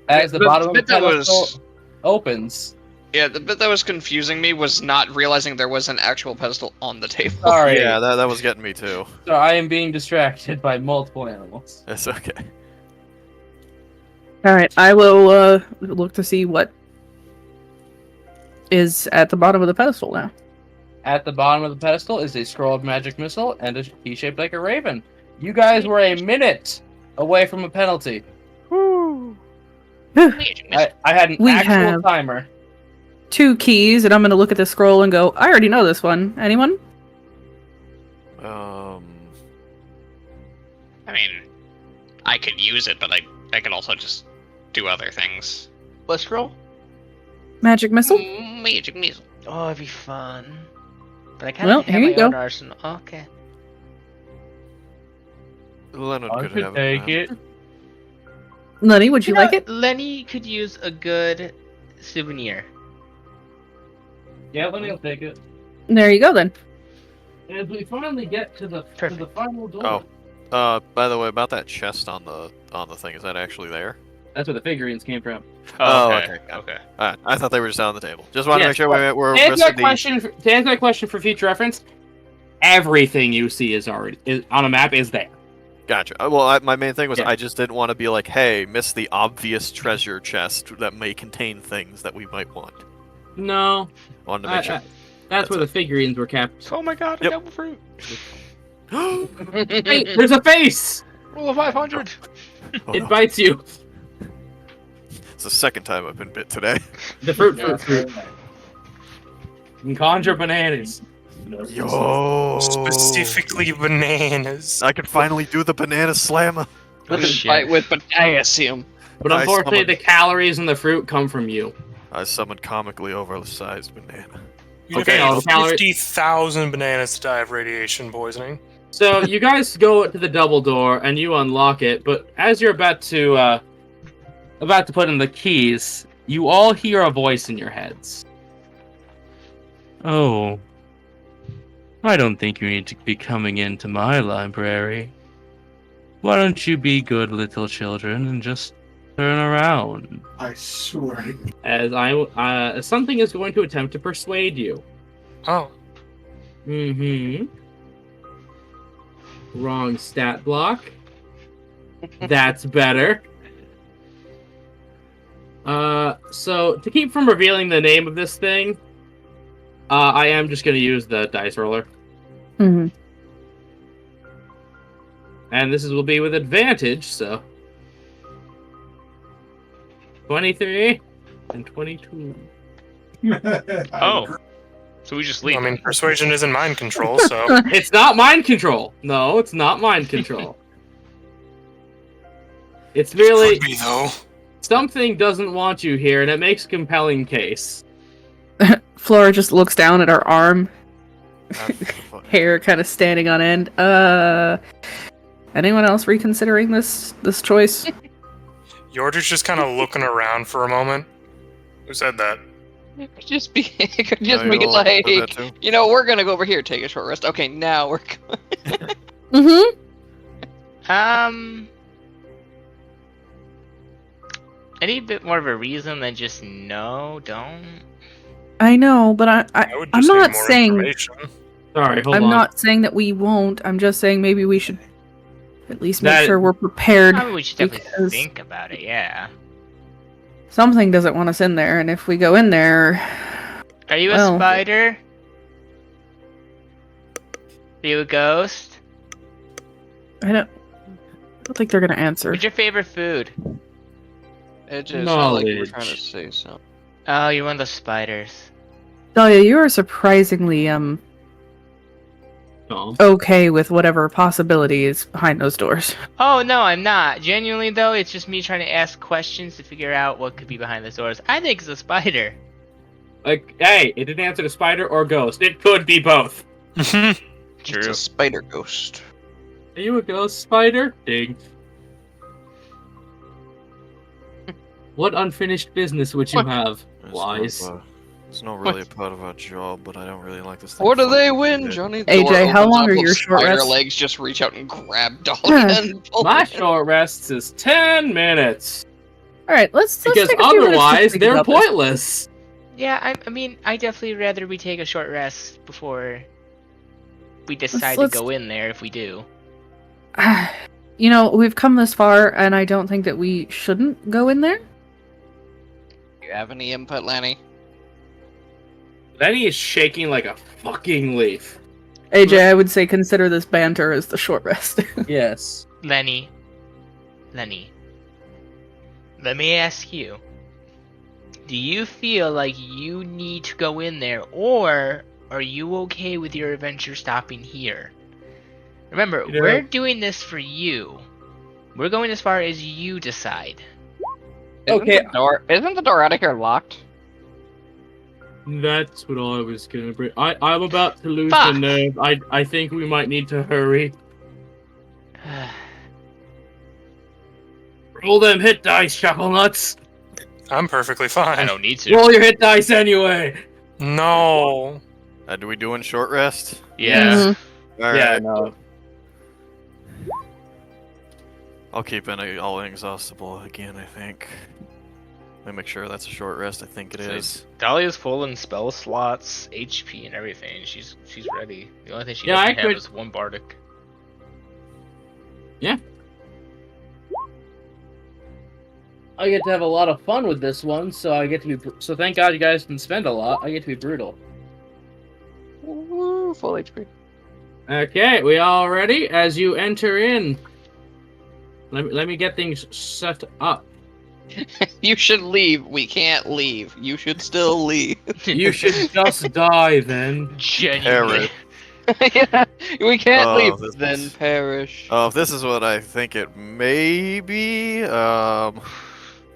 A: As the
F: The
A: bottom of the
F: bit that
A: pedestal
F: was-
A: opens.
F: Yeah, the bit that was confusing me was not realizing there was an actual pedestal on the table.
A: Sorry.
E: Yeah, that was getting me too.
A: So I am being distracted by multiple animals.
E: It's okay.
C: All right, I will look to see what is at the bottom of the pedestal now.
A: At the bottom of the pedestal is a scroll of magic missile and a key shaped like a raven. You guys were a minute away from a penalty. I had an
C: We
A: actual
C: have-
A: timer.
C: 2 keys, and I'm gonna look at the scroll and go, I already know this one. Anyone?
F: I mean, I could use it, but I could also just do other things.
G: What scroll?
C: Magic missile?
F: Magic missile.
G: Oh, it'd be fun. But I kind
C: Well,
G: of have
C: here you
G: my
C: go.
G: own arsenal. Okay.
E: Leonard
A: I
E: could
A: could
E: have
A: take
E: man.
A: it.
C: Lenny, would you like it?
G: Lenny could use a good souvenir.
A: Yeah, Lenny will take it.
C: There you go then.
A: As we finally get to the
G: Perfect.
A: final door.
E: By the way, about that chest on the thing, is that actually there?
A: That's where the figurines came from.
E: Oh,
B: okay.
E: okay.
B: Okay.
E: Alright, I thought they were just on the table. Just wanted to
A: Yes,
E: make sure we're
A: To answer
E: missing
A: that question for future reference, everything you see is on a map is there.
E: Gotcha. Well, my main thing was
A: Yeah.
E: I just didn't want to be like, hey, miss the obvious treasure chest that may contain things that we might want.
A: No,
E: Wanted to make sure.
A: that's where the figurines were kept.
B: Oh my god,
E: Yep.
B: a double fruit.
A: Hey, there's a face.
B: Rule of 500.
E: Oh,
A: It
E: no.
A: bites you.
E: It's the second time I've been bit today.
A: The fruit. You can conjure bananas.
E: Yo!
D: Specifically bananas.
E: I can finally do the banana slammer.
F: Fight with potassium.
A: But
E: I
A: unfortunately,
E: summoned-
A: the calories in the fruit come from you.
E: I summoned comically oversized banana.
D: You
A: Okay,
D: have
A: all the calories-
D: 50,000 bananas to die of radiation poisoning.
A: So you guys go to the double door and you unlock it, but as you're about to put in the keys, you all hear a voice in your heads. Oh, I don't think you need to be coming into my library. Why don't you be good little children and just turn around?
H: I swear.
A: As something is going to attempt to persuade you.
D: Oh.
A: Mm-hmm. Wrong stat block. That's better. So to keep from revealing the name of this thing, I am just going to use the dice roller.
C: Mhm.
A: And this will be with advantage, so 23 and 22.
B: Oh. So we just leave.
D: I mean, persuasion isn't mind control, so
A: It's not mind control. No, it's not mind control. It's really
D: could be though.
A: something doesn't want you here, and it makes a compelling case.
C: Flora just looks down at her arm,
E: Ah,
C: hair kind of standing on end. Anyone else reconsidering this choice?
D: Yordre's just kind of looking around for a moment. Who said that?
F: It could just be, it could just
E: No,
F: make it
E: you'll
F: like,
E: do that too.
F: you know, we're gonna go over here, take a short rest. Okay, now we're going.
C: Mm-hmm.
G: Any bit more of a reason than just no, don't.
C: I know, but
D: I would
C: I'm
D: just need
C: not
D: more
C: saying
D: information.
A: Sorry, hold
C: I'm
A: on.
C: not saying that we won't. I'm just saying maybe we should at least make
A: That-
C: sure we're prepared.
G: Probably we should definitely
C: because-
G: think about it. Yeah.
C: Something doesn't want us in there, and if we go in there,
G: Are you a
C: Well-
G: spider? Are you a ghost?
C: I don't think they're gonna answer.
G: What's your favorite food?
F: It just sounded like you were
A: Knowledge.
F: trying to say something.
G: Oh, you're one of those spiders.
C: Dahlia, you are surprisingly
A: No.
C: okay with whatever possibility is behind those doors.
G: Oh no, I'm not. Genuinely though, it's just me trying to ask questions to figure out what could be behind the doors. I think it's a spider.
A: Like, hey, it didn't answer to spider or ghost. It could be both.
F: It's
B: True.
F: a spider ghost.
A: Are you a ghost spider? Ding. What unfinished business would you
F: What?
A: have?
E: It's
A: Wise.
E: not, it's not really a part of our job, but I don't really like this thing.
F: What do they
E: fucking
F: win,
E: bit.
F: Johnny?
C: AJ,
F: Door
C: how
F: opens
C: long
F: up,
C: are
F: little
C: your short
F: spider
C: rests?
F: legs just reach out and grab Dahlia and pull
A: My
F: her.
A: short rests is 10 minutes.
C: All right, let's
A: Because
C: take a few minutes to
A: otherwise,
C: think
A: they're
C: about this.
A: pointless.
G: Yeah, I mean, I definitely rather we take a short rest before we decide
C: let's-
G: to go in there if we do.
C: You know, we've come this far, and I don't think that we shouldn't go in there.
F: You have any input, Lanny?
A: Lenny is shaking like a fucking leaf.
C: AJ, I would say consider this banter as the short rest.
A: Yes.
G: Lenny, let me ask you. Do you feel like you need to go in there, or are you okay with your adventure stopping here? Remember,
A: You know-
G: we're doing this for you. We're going as far as you decide.
A: Okay.
F: Isn't the door out of here locked?
A: That's what I was gonna bring. I'm about to lose
G: Fuck.
A: the nerve. I think we might need to hurry. Roll them hit dice, chuckle nuts.
D: I'm perfectly fine.
B: I don't need to.
A: Roll your hit dice anyway.
D: No.
E: Do we doing short rest?
B: Yeah.
C: Mhm.
E: All
A: Yeah,
E: right.
A: no.
E: I'll keep in all inexhaustible again, I think. Let me make sure that's a short rest. I think it
B: So
E: is.
B: Dahlia's full in spell slots, HP, and everything. She's ready. The only thing she
A: Yeah, I
B: doesn't have
A: could-
B: is one bardic.
A: I get to have a lot of fun with this one, so I get to be. So thank God you guys can spend a lot. I get to be brutal.
F: Woo, full HP.
A: Okay, we all ready? As you enter in, let me get things set up.
F: You should leave. We can't leave. You should still leave.
A: You should just die then.
B: Genuinely.
F: Yeah, we can't
E: Oh,
F: leave.
E: this
F: Then
E: is-
F: perish.
E: Oh, if this is what I think it may be, oh,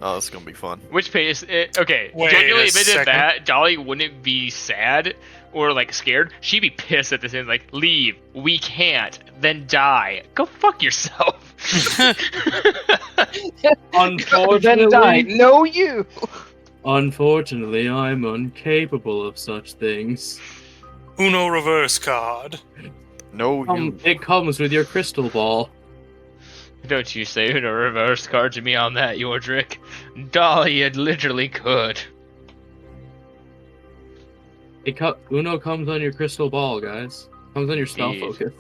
E: this is gonna be fun.
B: Which page? Okay,
D: Wait
B: genuinely,
D: a
B: if it did
D: second.
B: that, Dolly wouldn't be sad or like scared. She'd be pissed at this end, like, leave. We can't. Then die. Go fuck yourself.
F: Then die. No, you.
A: Unfortunately, I'm incapable of such things.
D: Uno reverse card.
E: No, you.
A: It comes with your crystal ball.
B: Don't you say Uno reverse card to me on that, Yordrick. Dolly, it literally could.
A: Uno comes on your crystal ball, guys. Comes on your spell
B: Indeed.
A: focus.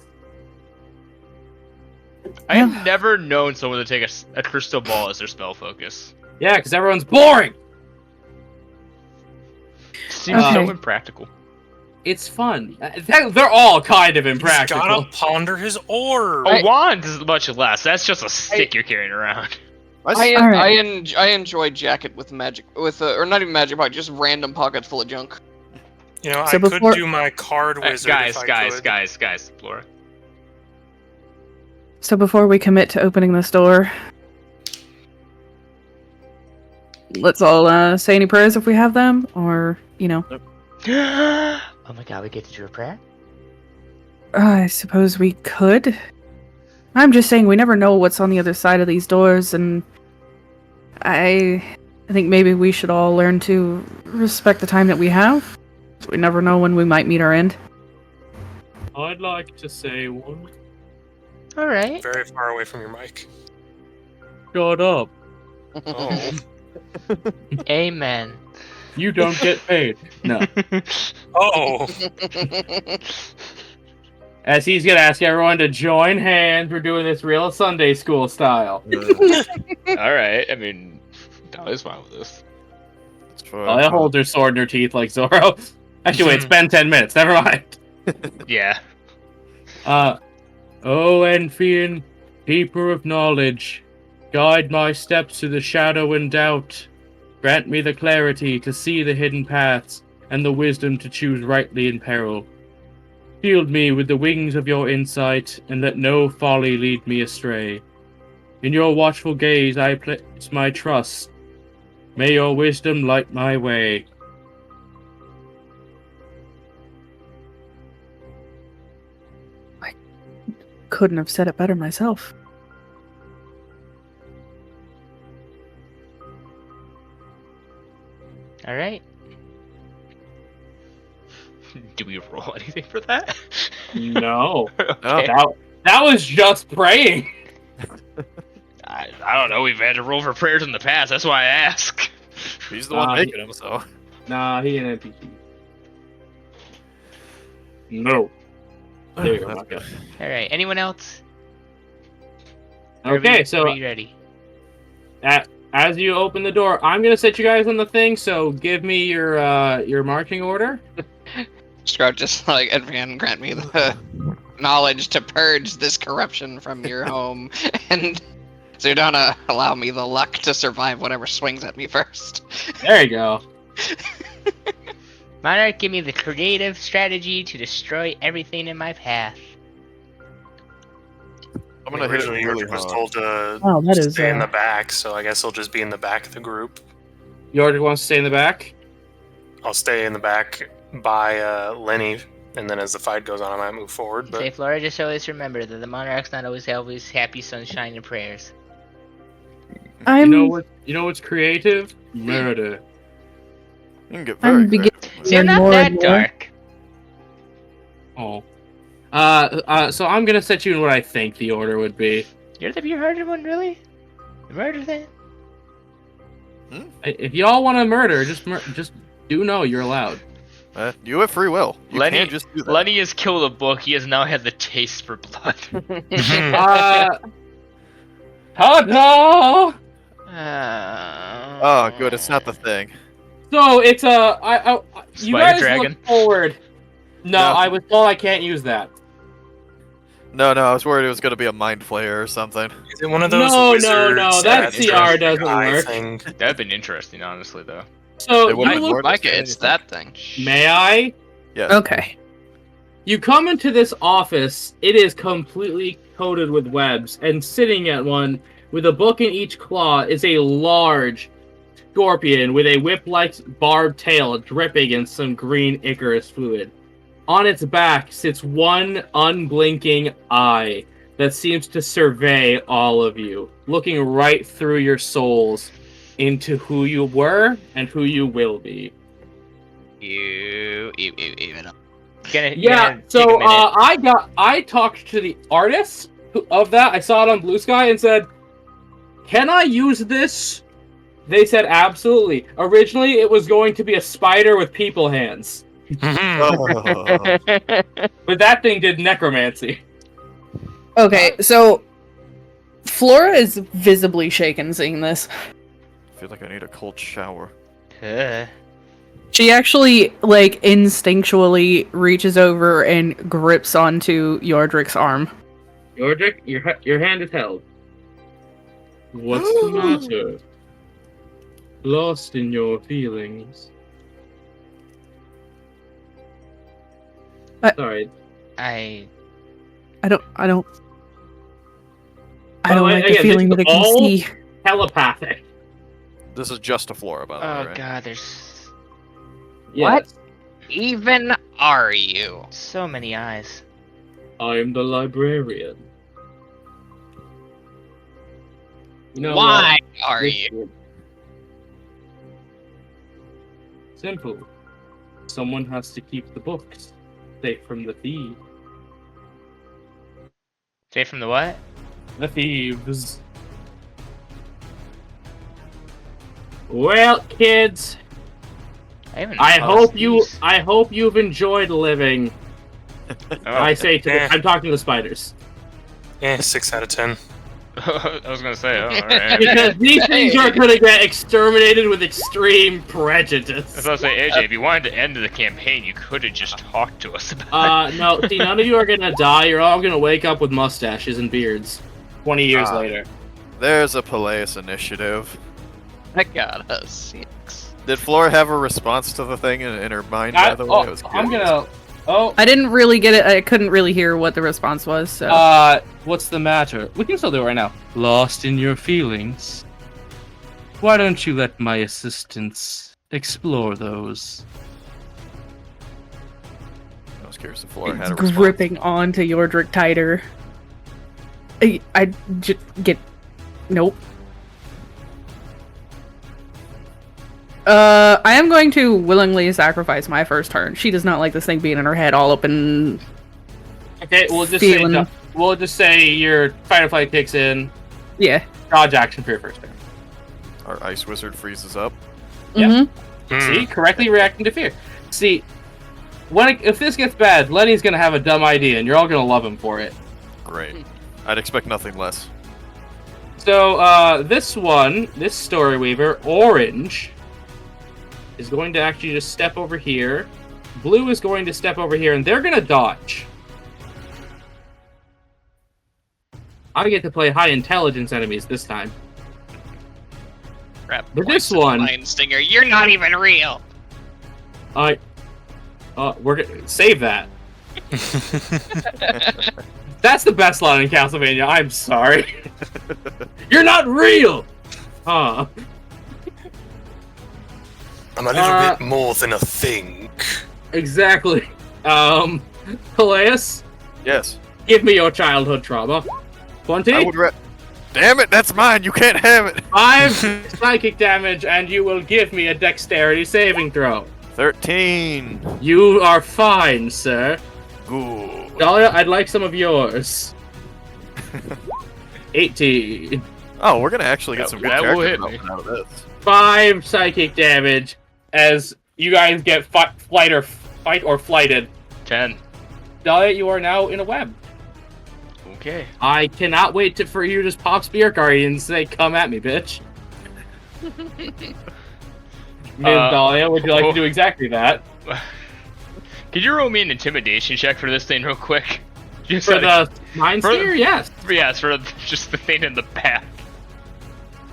B: I have never known someone to take a crystal ball as their spell focus.
A: Yeah, because everyone's boring.
B: Seems
C: Okay.
B: so impractical.
A: It's fun. They're all kind of
D: He's
A: impractical.
D: gotta ponder his orb.
B: A wand is much less. That's just a stick you're carrying around.
F: I enjoy jacket with magic, or not even magic pocket, just random pockets full of junk.
D: You know,
C: So
D: I
C: before-
D: could do my card wizard
B: Guys,
D: if I
B: guys,
D: could.
B: guys, Flora.
C: So before we commit to opening this door, let's all say any prayers if we have them, or
G: Oh my god, we get to do a prayer?
C: I suppose we could. I'm just saying we never know what's on the other side of these doors, and I think maybe we should all learn to respect the time that we have. We never know when we might meet our end.
A: I'd like to say one.
G: Alright.
D: Very far away from your mic.
A: Shut up.
D: Oh.
G: Amen.
A: You don't get paid. No.
D: Oh.
A: As he's gonna ask everyone to join hands. We're doing this real Sunday school style.
B: Alright, I mean, Dolly's fine with this.
A: I'll hold her sword in her teeth like Zoro. Actually, wait, it's been 10 minutes. Never mind.
B: Yeah.
A: O Enfian, keeper of knowledge, guide my steps through the shadow and doubt. Grant me the clarity to see the hidden paths, and the wisdom to choose rightly in peril. Shield me with the wings of your insight, and let no folly lead me astray. In your watchful gaze I place my trust. May your wisdom light my way.
C: Couldn't have said it better myself.
G: Alright.
B: Do we roll anything for that?
A: No.
B: Okay.
A: That was just praying.
B: I don't know. We've had to roll for prayers in the past. That's why I ask.
E: He's the one making them, so.
A: Nah, he ain't NPC. No. There you go. Okay.
G: Alright, anyone else?
A: Okay, so
G: Are you ready?
A: as you open the door, I'm gonna set you guys on the thing. So give me your marching order.
F: Scout just like, Edvan, grant me the knowledge to purge this corruption from your home, and Zudana, allow me the luck to survive whatever swings at me first.
A: There you go.
G: Monarch, give me the creative strategy to destroy everything in my path.
E: I'm gonna hit him
D: Originally,
E: really
D: Yordle was
E: hard.
D: told to
C: Oh, that is
D: stay in the back, so I guess he'll just be in the back of the group.
A: Yordle wants to stay in the back.
D: I'll stay in the back by Lenny, and then as the fight goes on, I might move forward.
G: Say,
D: But
G: Flora, just always remember that the Monarch's not always happy, sunshine, and prayers.
C: I'm
A: You know what's creative? Murder.
E: You can get
C: I'm
E: very
C: beginning
E: creative.
G: See, I'm not
C: more
G: that
C: and more.
G: dark.
A: Oh. So I'm gonna set you in what I think the order would be.
G: You're the pure-hearted one, really? The murder thing?
A: If y'all want to murder, just do know you're allowed.
E: You have free will. You
B: Lenny,
E: can't just do that.
B: Lenny has killed a book. He has now had the taste for blood.
A: Ta-da!
E: Oh, good. It's not the thing.
A: So it's you
B: Spider
A: guys
B: dragon?
A: look forward. No,
E: No.
A: I was told I can't use that.
E: No, I was worried it was gonna be a mind flayer or something.
D: is it one of those
A: No,
D: wizards
A: that CR doesn't
D: eye
A: work.
D: thing?
B: That'd been interesting, honestly, though.
A: So
E: It wouldn't
A: you
E: work.
A: look.
F: Like it, it's that thing.
A: May I?
E: Yes.
C: Okay.
A: You come into this office. It is completely coated with webs, and sitting at one with a book in each claw is a large scorpion with a whip-like barbed tail dripping in some green ichorous fluid. On its back sits one unblinking eye that seems to survey all of you, looking right through your souls into who you were and who you will be.
F: You.
A: Yeah, so I talked to the artist of that. I saw it on Blue Sky and said, "Can I use this?" They said absolutely. Originally, it was going to be a spider with people hands,
E: Oh.
A: but that thing did necromancy.
C: Okay, so Flora is visibly shaken seeing this.
E: I feel like I need a cold shower.
C: She actually, like, instinctually reaches over and grips onto Yordrick's arm.
A: Yordrick, your hand is held. What's the matter? Lost in your feelings. Sorry.
G: I
C: don't
A: Well,
C: like the
A: again,
C: feeling
A: this
C: that I
A: is
C: can
A: all
C: see.
A: telepathic.
E: This is just a Flora, by the way,
G: Oh
E: right?
G: god, there's
A: Yes.
F: What? Even are you?
G: so many eyes.
A: I am the librarian. You know
F: Why
A: what?
F: are
A: This-
F: you?
A: Simple. Someone has to keep the books safe from the thieves.
G: Say from the what?
A: The thieves. Well, kids, I hope you've enjoyed living. I say I'm talking to the spiders.
D: 6 out of 10.
B: I was gonna say, oh, alright.
A: Because these things are gonna get exterminated with extreme prejudice.
B: I was gonna say, AJ, if you wanted to end the campaign, you could have just talked to us about it.
A: No, see, none of you are gonna die. You're all gonna wake up with mustaches and beards 20 years later.
E: There's a Peleus initiative.
F: I got a 6.
E: Did Flora have a response to the thing in her mind, by the way? I was
A: I'm
E: curious.
A: gonna. Oh,
C: I didn't really get it. I couldn't really hear what the response was. So
A: what's the matter? We can still do it right now. Lost in your feelings? Why don't you let my assistants explore those?
E: I was curious if Flora had a
C: it's
E: response.
C: gripping onto Yordrick tighter. I just get nope. I am going to willingly sacrifice my first turn. She does not like this thing being in her head all open.
A: Okay, we'll just say your fight or flight kicks in.
C: Yeah.
A: Dodge action for your first turn.
E: Our ice wizard freezes up.
A: Yep.
C: Mm-hmm.
A: See, correctly reacting to fear. See, if this gets bad, Lenny's gonna have a dumb idea, and you're all gonna love him for it.
E: Great. I'd expect nothing less.
A: So, this Story Weaver, Orange, is going to actually just step over here. Blue is going to step over here, and they're gonna dodge. I get to play high intelligence enemies this time.
F: Crap.
A: But this
F: points at
A: one-
F: Lion Stinger, you're not even real.
A: We're gonna save that. That's the best line in Castlevania. I'm sorry. You're not real. Huh.
D: I'm a little bit more than a thing.
A: Exactly. Peleus,
E: Yes.
A: give me your childhood trauma. 20.
E: I would Damn it, that's mine. You can't have it.
A: 5 psychic damage, and you will give me a dexterity saving throw.
E: 13.
A: You are fine, sir.
E: Good.
A: Dahlia, I'd like some of yours. 18.
E: Oh, we're gonna actually get some good
B: That will
E: character
B: hit me.
E: development out of this.
A: 5 psychic damage as you guys get fight or flighted.
B: 10.
A: Dahlia, you are now in a web.
B: Okay.
A: I cannot wait for you to just pop Spirit Guardian and say, come at me, bitch. Ms. Dahlia, would you like to do exactly that?
B: Could you roll me an intimidation check for this thing real quick? Just
A: For
B: out of-
A: the Mind
B: for-
A: Sphere? Yes.
B: Yes, for just the thing in the back.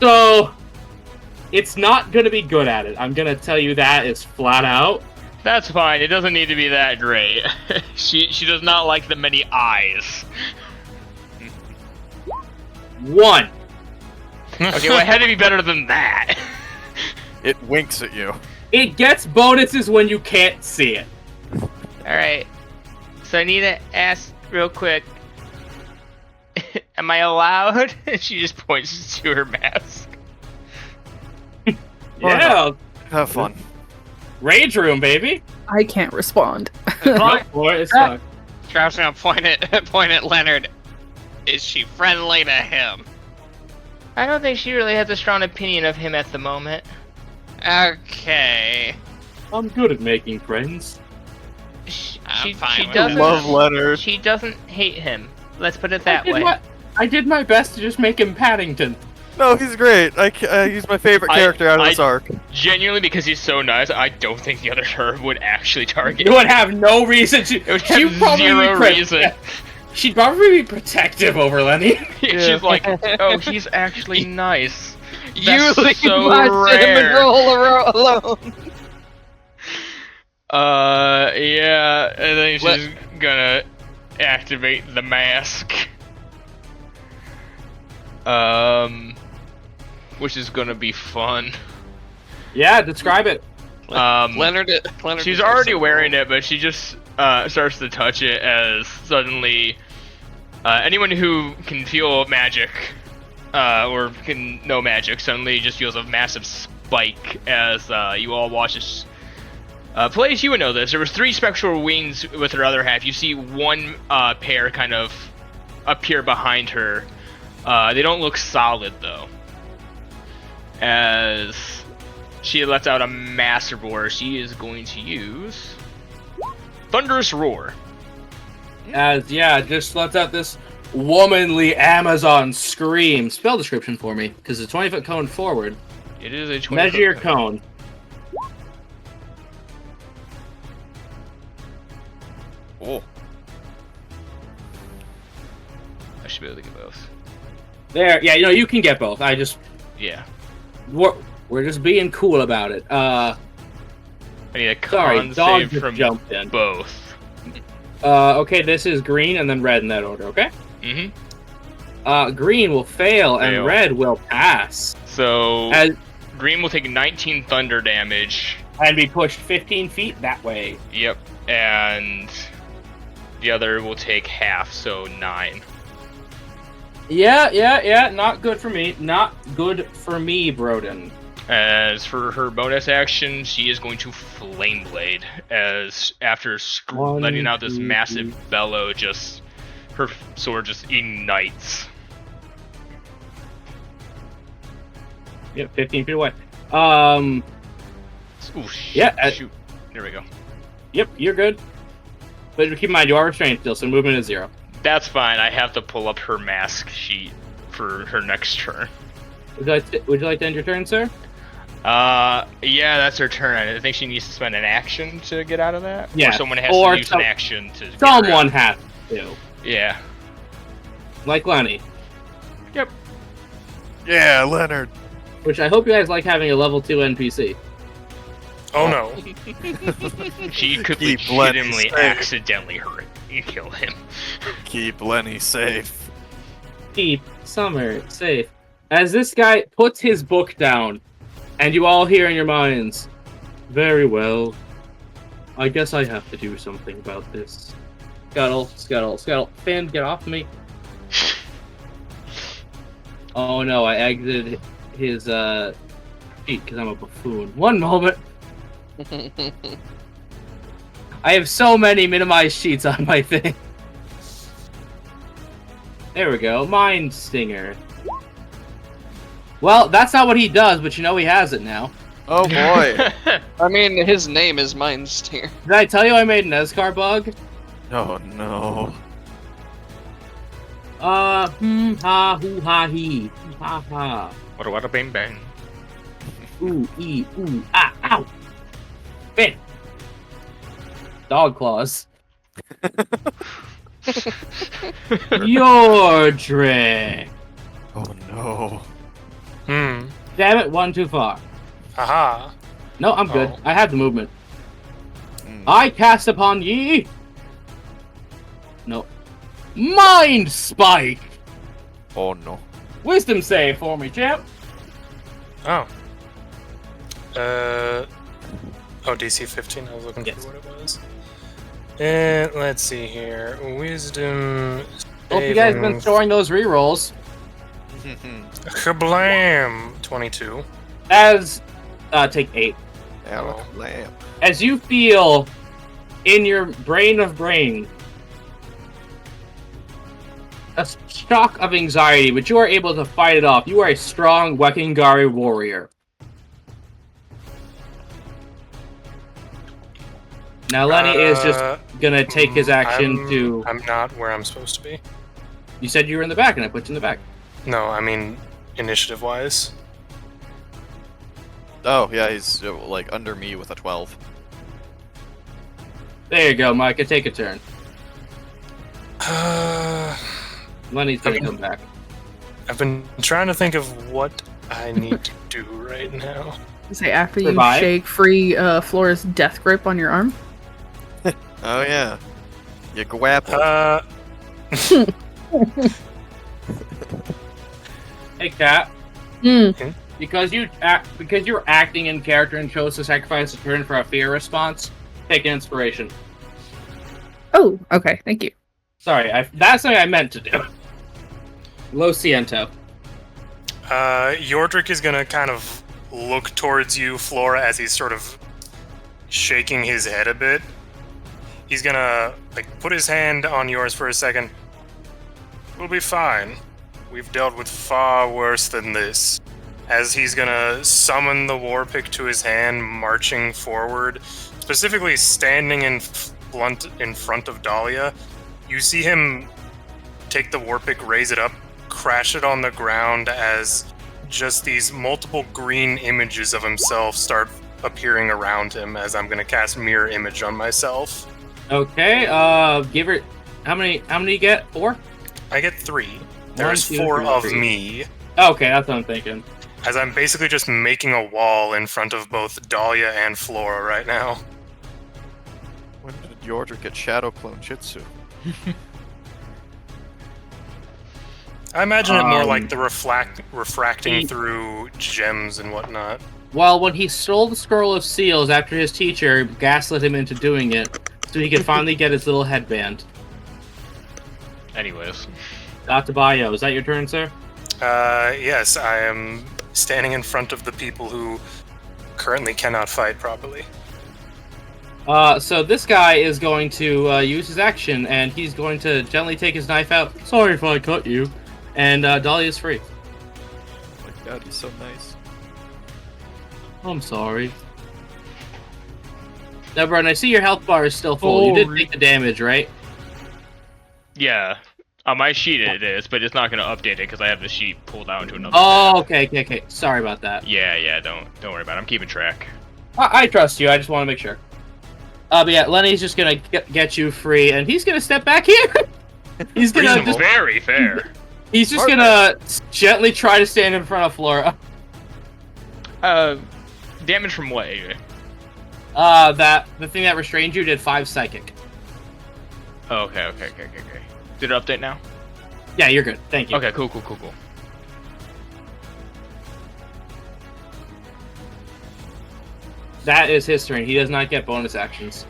A: So, it's not going to be good at it. I'm going to tell you that is flat out.
B: That's fine. It doesn't need to be that great. She does not like the many eyes.
A: 1.
B: Okay, well, it had to be better than that.
E: It winks at you.
A: It gets bonuses when you can't see it.
G: Alright. So I need to ask real quick. Am I allowed? She just points to her mask.
A: Yeah.
E: Have fun.
A: Rage room, baby.
C: I can't respond.
A: Go for it. It's fine.
F: Travis gonna point at Leonard. Is she friendly to him?
G: I don't think she really has a strong opinion of him at the moment.
F: Okay.
A: I'm good at making friends.
F: I'm fine
G: She
F: with
G: doesn't.
E: Love Leonard.
G: She doesn't hate him. Let's put it that way.
A: I did my best to just make him Paddington.
E: No, he's great. He's my favorite character out of this arc.
B: Genuinely, because he's so nice, I don't think the other her would actually target.
A: You would have no reason to.
B: It would have zero reason.
A: She'd probably be protective over Lenny.
B: She's like, oh, he's actually nice.
F: You
B: That's
F: leave
B: so
F: my
B: rare.
F: cinnamon roll alone.
B: Yeah, and then she's gonna activate the mask. Which is gonna be fun.
A: Yeah, describe it.
F: Leonard
B: She's already wearing it, but she just starts to touch it as suddenly anyone who can feel magic or can know magic suddenly just feels a massive spike as you all watch this. Plays, you would know this. There was 3 spectral wings with her other half. You see one pair kind of appear behind her. They don't look solid though. As she lets out a massive roar, she is going to use Thunderous Roar.
A: Just lets out this womanly Amazon scream. Spell description for me, because it's a 20-foot cone forward.
B: It is a 20-foot
A: Measure your cone.
E: Oh.
B: I should be able to get both.
A: There, yeah, you can get both.
B: Yeah.
A: We're just being cool about it.
B: I need a
A: Sorry,
B: con
A: dog
B: save
A: just
B: from
A: jumped in.
B: both.
A: Okay, this is green and then red in that order, okay?
B: Mm-hmm.
A: Green will fail and red will pass.
B: So, green will take 19 thunder damage.
A: And be pushed 15 feet that way.
B: Yep. And the other will take half, so 9.
A: Yeah. Not good for me. Not good for me, Broden.
B: As for her bonus action, she is going to Flame Blade. As after letting out this massive bellow, her sword just ignites.
A: Yep, 15 feet away.
B: Ooh, shoot. There we go.
A: Yep, you're good. But keep in mind, you are restrained still, so movement is 0.
B: That's fine. I have to pull up her mask sheet for her next turn.
A: Would you like to end your turn, sir?
B: Yeah, that's her turn. I think she needs to spend an action to get out of that.
A: Yeah.
B: Or someone has to use an action to get
A: Someone
B: her out.
A: has to.
B: Yeah.
A: Like Lenny.
B: Yep.
E: Yeah, Leonard.
A: Which I hope you guys like having a level 2 NPC.
D: Oh no.
B: She could
E: Keep Lenny
B: legitimately
E: safe.
B: accidentally kill him.
E: Keep Lenny safe.
A: Keep Summer safe. As this guy puts his book down, and you all hear in your minds, very well. I guess I have to do something about this. Scuttle. Finn, get off me. Oh no, I exited his sheet because I'm a buffoon. One moment. I have so many minimized sheets on my thing. There we go. Mind Stinger. Well, that's not what he does, but he has it now.
E: Oh boy.
F: I mean, his name is Mindstinger.
A: Did I tell you I made an Escar bug?
E: Oh no.
A: Ha, hoo, ha, he. Ha, ha.
B: What bang bang.
A: Ooh, ooh, ah, ow. Fin. Dog claws. Your trick.
E: Oh no.
A: Damn it, one too far.
D: Haha.
A: No, I'm good.
D: Oh.
A: I have the movement. I cast upon ye. No. Mind Spike.
E: Oh no.
A: Wisdom save for me, champ.
D: Oh. DC 15. I was looking for what it was. And let's see here. Wisdom.
A: Hope you guys have been storing those rerolls.
D: Kablam! 22.
A: As take 8.
E: Lamp.
A: As you feel in your brain of brain a shock of anxiety, but you are able to fight it off. You are a strong Wekingari warrior. Now Lenny is just gonna take his action to...
D: I'm not where I'm supposed to be.
A: You said you were in the back, and I put you in the back.
D: No, I mean initiative-wise.
E: Oh, yeah, he's like under me with a 12.
A: There you go, Micah. Take a turn.
D: Uh,
A: Lenny's gonna come back.
D: I've been trying to think of what I need to do right now.
C: Say after you
A: Survive?
C: shake free Flora's death grip on your arm.
E: Oh, yeah. You grapple.
A: Hey, Cat.
C: Hmm.
A: Because you're acting in character and chose to sacrifice a turn for a fear response, take an inspiration.
C: Oh, okay. Thank you.
A: Sorry, that's something I meant to do. Lo siento.
D: Yordrick is gonna kind of look towards you, Flora, as he's sort of shaking his head a bit. He's gonna put his hand on yours for a second. We'll be fine. We've dealt with far worse than this. As he's gonna summon the war pick to his hand, marching forward, specifically standing in front of Dahlia. You see him take the war pick, raise it up, crash it on the ground as just these multiple green images of himself start appearing around him as I'm gonna cast Mirror Image on myself.
A: Okay, give her... How many you get? 4?
D: I get 3. There's
A: 1, 2,
D: 4
A: 3,
D: of
A: 3.
D: me.
A: Okay, that's what I'm thinking.
D: As I'm basically just making a wall in front of both Dahlia and Flora right now.
E: When did Yordrick get Shadow Clone Jitsu?
D: I imagine it more like the refracting through gems and whatnot.
A: Well, when he stole the Scroll of Seals after his teacher gaslit him into doing it, so he could finally get his little headband.
B: Anyways.
A: Dr. Bayo, is that your turn, sir?
D: Yes, I am standing in front of the people who currently cannot fight properly.
A: So this guy is going to use his action, and he's going to gently take his knife out. Sorry if I cut you. And Dahlia's free.
E: Oh my god, he's so nice.
A: I'm sorry. Deborah, and I see your health bar is still full. You did take the damage, right?
B: Yeah. On my sheet it is, but it's not going to update it because I have the sheet pulled out into another
A: Oh,
B: tab.
A: okay. Sorry about that.
B: Yeah, don't worry about it. I'm keeping track.
A: I trust you. I just want to make sure. But yeah, Lenny's just gonna get you free, and he's gonna step back here. He's gonna
B: Reasonable. Very fair.
A: He's just gonna gently try to stand in front of Flora.
B: Damage from what, AJ?
A: The thing that restrained you did 5 psychic.
B: Oh, okay. Did it update now?
A: Yeah, you're good. Thank you.
B: Okay, cool.
A: That is his turn. He does not get bonus actions.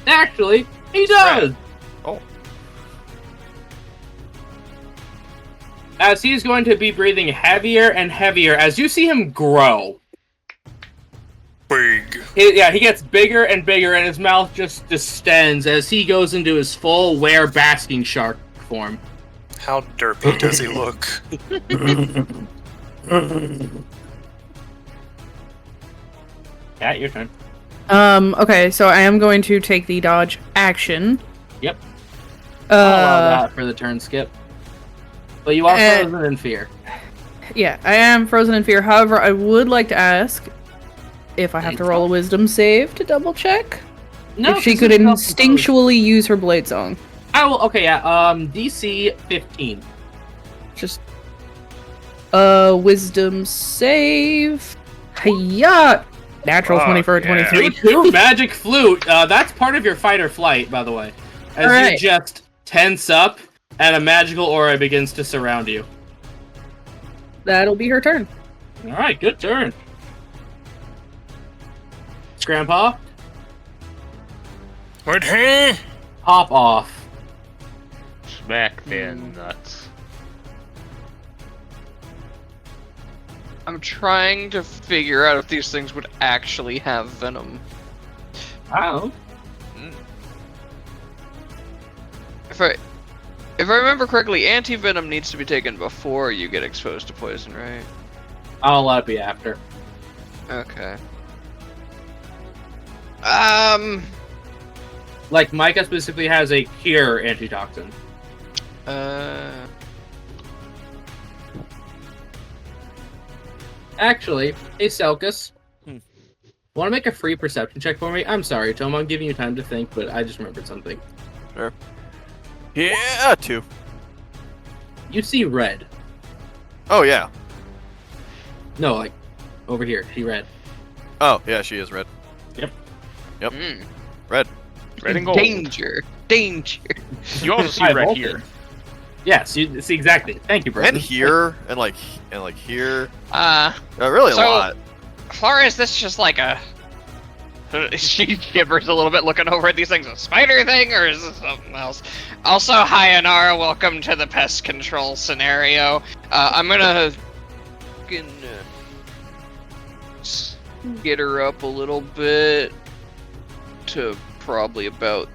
A: Actually, he does!
E: Right. Oh.
A: As he's going to be breathing heavier and heavier as you see him grow.
D: Big.
A: He gets bigger and bigger, and his mouth just distends as he goes into his full were basking shark form.
D: How derpy does he look?
A: Cat, your turn.
C: Okay, so I am going to take the dodge action.
A: Yep. I'll allow that for the turn skip. But you are frozen in fear.
C: Yeah, I am frozen in fear. However, I would like to ask if I have to roll a wisdom save to double check.
A: No,
C: if she could instinctually use her blade song.
A: I will. Okay, yeah. DC 15.
C: Just wisdom save. Hiya! Natural 20 for a 23.
A: Two magic flute. That's part of your fight or flight, by the way. As you just tense up, and a magical aura begins to surround you.
C: That'll be her turn.
A: All right, good turn. Grandpa,
D: What? Huh?
A: hop off.
B: Smack their nuts.
F: I'm trying to figure out if these things would actually have venom.
A: Wow.
F: If I remember correctly, anti-venom needs to be taken before you get exposed to poison, right?
A: I'll let it be after.
F: Okay.
A: Like Micah specifically has a cure antitoxin. Actually, hey Selkus. Want to make a free perception check for me? I'm sorry, Tom. I'm giving you time to think, but I just remembered something.
E: Sure. Yeah, 2.
A: You see red.
E: Oh, yeah.
A: No, like, over here. See red.
E: Oh, yeah, she is red.
A: Yep.
E: Red.
B: Red and gold.
F: Danger.
B: You also see
A: High
B: red
A: voltage.
B: here.
A: Yes, you see exactly. Thank you, Brandon.
E: And here, and here. Really a
F: So-
E: lot.
F: Or is this just like a... She shivers a little bit looking over at these things. A spider thing, or is this something else? Also, hi, Anara. Welcome to the pest control scenario. I'm gonna get her up a little bit to probably about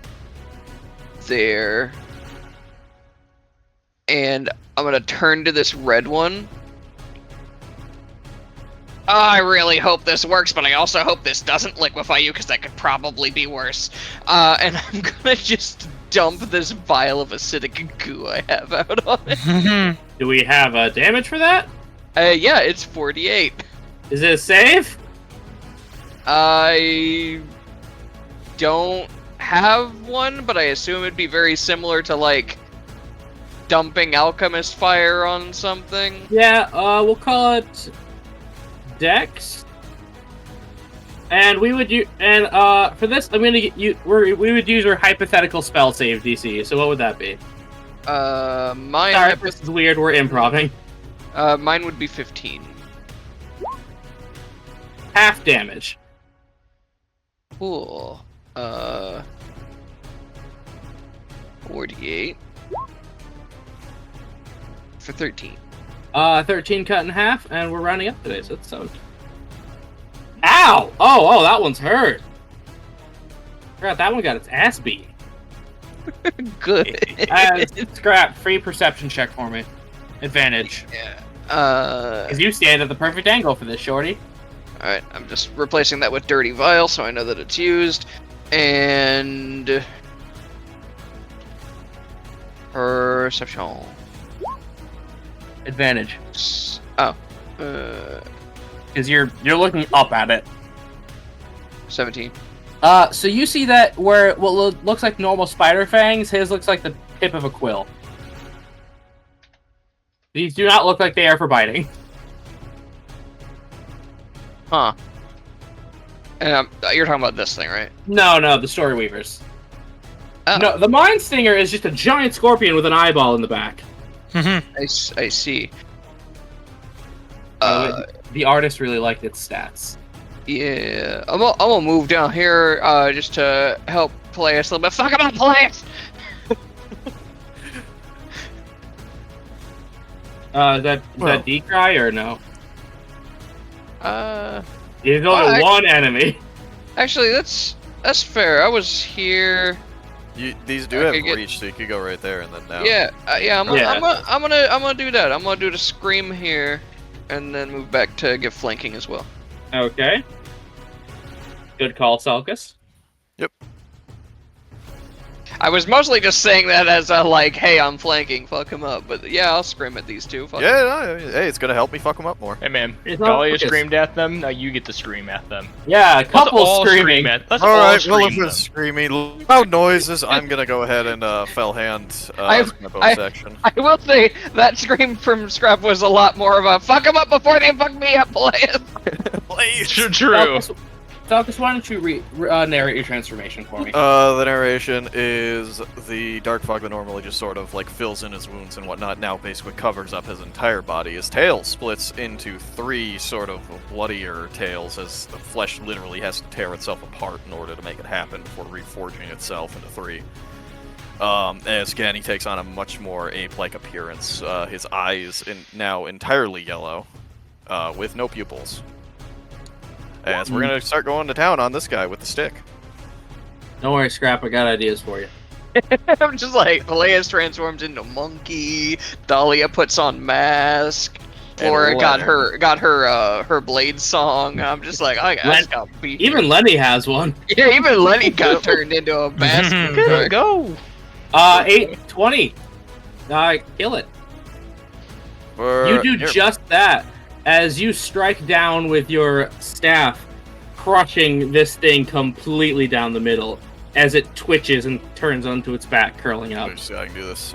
F: there. And I'm gonna turn to this red one. I really hope this works, but I also hope this doesn't liquefy you, because that could probably be worse. And I'm gonna just dump this vial of acidic goo I have out on it.
A: Do we have damage for that?
F: Yeah, it's 48.
A: Is it a save?
F: I don't have one, but I assume it'd be very similar to, like, dumping alchemist fire on something.
A: Yeah, we'll call it Dex. And we would for this, I'm gonna get you. We would use our hypothetical spell save DC. So what would that be?
F: Mine.
A: Sorry, this is weird. We're improving.
F: Mine would be 15.
A: Half damage.
F: Cool. 48 for 13.
A: 13 cut in half, and we're rounding up today, so it's 7. Ow! Oh, that one's hurt. Forgot that one got its ass beat.
F: Good.
A: Scrap, free perception check for me. Advantage.
F: Yeah.
A: Because you stand at the perfect angle for this, shorty.
F: Alright, I'm just replacing that with Dirty Vial so I know that it's used. And... Perception.
A: Advantage.
F: Oh.
A: Because you're looking up at it.
F: 17.
A: So you see that where what looks like normal spider fangs, his looks like the tip of a quill. These do not look like they are for biting.
F: Huh. And you're talking about this thing, right?
A: No, the Story Weavers.
F: Oh.
A: No, the Mind Stinger is just a giant scorpion with an eyeball in the back.
F: I see.
A: The artist really liked its stats.
F: Yeah. I'm gonna move down here just to help play us a little bit. Fuck about Peleus!
A: Is that D-Cry or no? He's only
F: Well,
A: one enemy.
F: Actually, that's fair. I was here.
E: These do have reach, so you could go right there and then down.
F: Yeah, I'm gonna do that. I'm gonna do the scream here, and then move back to give flanking as well.
A: Okay. Good call, Selkus.
E: Yep.
F: I was mostly just saying that as a like, hey, I'm flanking, fuck him up. But yeah, I'll scream at these two. Fuck 'em.
E: Hey, it's gonna help me fuck them up more.
B: Hey man,
A: It's not
B: Dahlia
A: focused.
B: screamed at them, now you get to scream at them.
A: Yeah, a couple
B: Let's all
A: screaming.
B: Let's
E: All
B: all
E: right,
B: scream
E: well, if
B: them.
E: it's screaming loud noises, I'm gonna go ahead and fell hand my bonus action.
F: I will say that scream from Scrap was a lot more of a fuck him up before they fuck me up, Peleus.
E: Please.
B: True.
A: Selkus, why don't you narrate your transformation for me?
E: The narration is the dark fog that normally just sort of like fills in his wounds and whatnot now basically covers up his entire body. His tail splits into 3 sort of bloodier tails as the flesh literally has to tear itself apart in order to make it happen before reforging itself into 3. As again, he takes on a much more ape-like appearance. His eyes now entirely yellow, with no pupils. As we're gonna start going to town on this guy with the stick.
A: Don't worry, Scrap, I got ideas for you.
F: I'm just like, Peleus transforms into monkey, Dahlia puts on mask. Flora got
E: Lenny.
F: her blade song. I'm just like, I just got beat.
A: Even Lenny has one.
F: Yeah, even Lenny got turned into a basket.
G: Good, go.
A: 820. Kill it. You do just that as you strike down with your staff, crushing this thing completely down the middle as it twitches and turns onto its back, curling up.
E: Let me see how I can do this.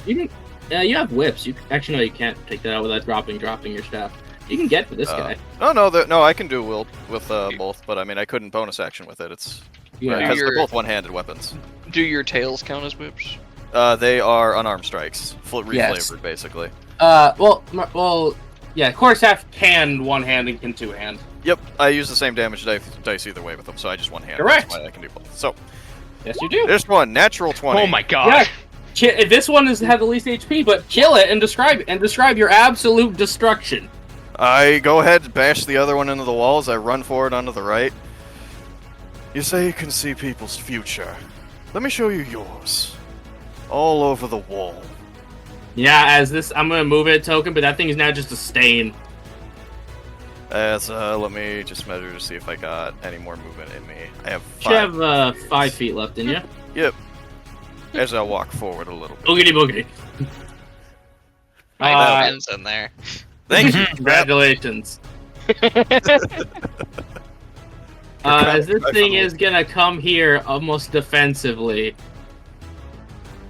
A: You can. You have whips. Actually, no, you can't take that out without dropping your staff. You can get to this guy.
E: No, I can do wield with both, but I mean, I couldn't bonus action with it. It's
A: Yeah.
E: because they're both one-handed weapons.
F: Do your tails count as whips?
E: They are unarmed strikes, reflavored
A: Yes.
E: basically.
A: Well, yeah. Core staff can one hand and can two hand.
E: Yep, I use the same damage dice either way with them, so I just one hand.
A: Correct.
E: That's why I can do both. So,
A: Yes, you do.
E: this one, natural 20.
B: Oh my god.
A: Yeah. This one has the least HP, but kill it and describe your absolute destruction.
E: I go ahead, bash the other one into the walls. I run forward onto the right. You say you can see people's future. Let me show you yours. All over the wall.
A: Yeah, I'm gonna move it token, but that thing is now just a stain.
E: Let me just measure to see if I got any more movement in me. I have
A: You have 5 feet left in you.
E: Yep. As I walk forward a little bit.
A: Boogity boogity.
F: I have pins in there.
E: Thank you.
A: Congratulations. As this thing is gonna come here almost defensively.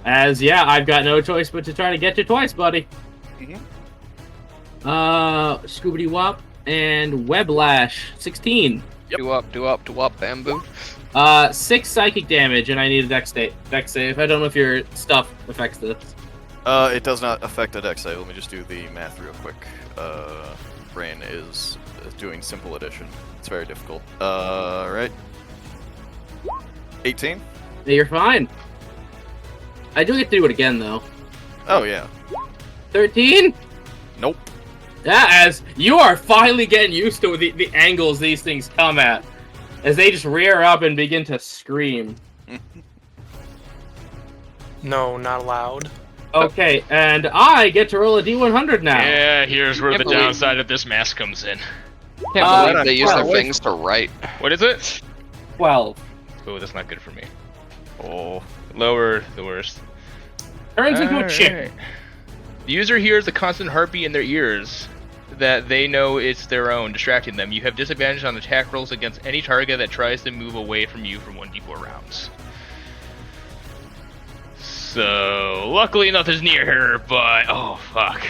A: I've got no choice but to try to get you twice, buddy. Scoobity Wop and Weblash, 16.
F: Yep. Do up, bamboo.
A: 6 psychic damage, and I need a dex save. I don't know if your stuff affects this.
E: It does not affect a dex save. Let me just do the math real quick. Brain is doing simple addition. It's very difficult. Right. 18?
A: Yeah, you're fine. I do get to do it again, though.
E: Oh, yeah.
A: 13?
E: Nope.
A: Yeah, as you are finally getting used to the angles these things come at. As they just rear up and begin to scream.
D: No, not allowed.
A: Okay, and I get to roll a D100 now.
B: Yeah, here's where the
F: Can't believe-
B: downside of this mask comes in.
F: Can't believe they use their
A: well,
F: things to write.
B: What is it?
A: 12.
B: Oh, that's not good for me.
E: Oh.
B: Lower, the worst.
A: Turns into a
B: Alright.
A: chick.
B: The user hears a constant heartbeat in their ears that they know it's their own, distracting them. You have disadvantage on attack rolls against any target that tries to move away from you for 1d4 rounds. So, luckily nothing's near her, but oh fuck.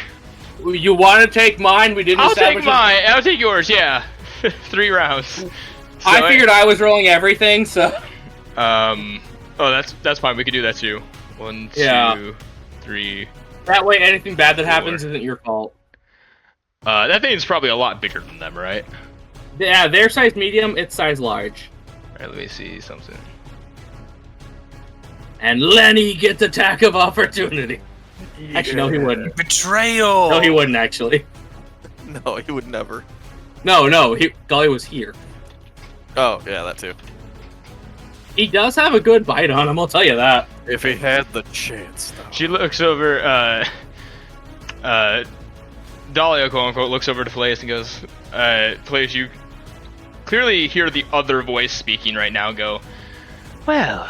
A: You want to take mine? We didn't
B: I'll take
A: establish
B: mine. I'll take yours. Yeah, 3 rounds. So
A: I figured I was rolling everything, so.
B: Oh, that's fine. We could do that too. 1, 2,
A: Yeah.
B: 3.
A: That way, anything bad that happens
B: 4.
A: isn't your fault.
B: That thing's probably a lot bigger than them, right?
A: Yeah, their size medium, it's size large.
B: Alright, let me see something.
A: And Lenny gets attack of opportunity. Actually, no, he wouldn't.
D: Betrayal!
A: No, he wouldn't, actually.
E: No, he would never.
A: No, Gully was here.
E: Oh, yeah, that too.
A: He does have a good bite on him, I'll tell you that.
E: If he had the chance, though.
B: She looks over, Dahlia, quote unquote, looks over to Flaus and goes, Flaus, you clearly hear the other voice speaking right now go, well,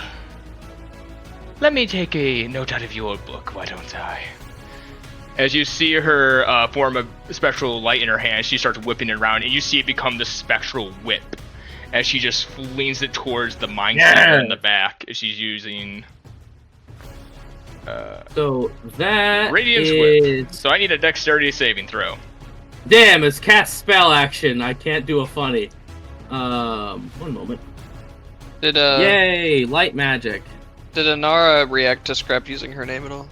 B: let me take a note out of your book, why don't I? As you see her form a spectral light in her hand, she starts whipping it around, and you see it become the spectral whip as she just leans it towards the mind center in the back. She's using
A: So that
B: Radiance
A: is...
B: Whip. So I need a dexterity saving throw.
A: Damn, it's cast spell action. I can't do a funny. One moment.
F: Did
A: Yay, light magic.
F: Did Anara react to Scrap using her name at all?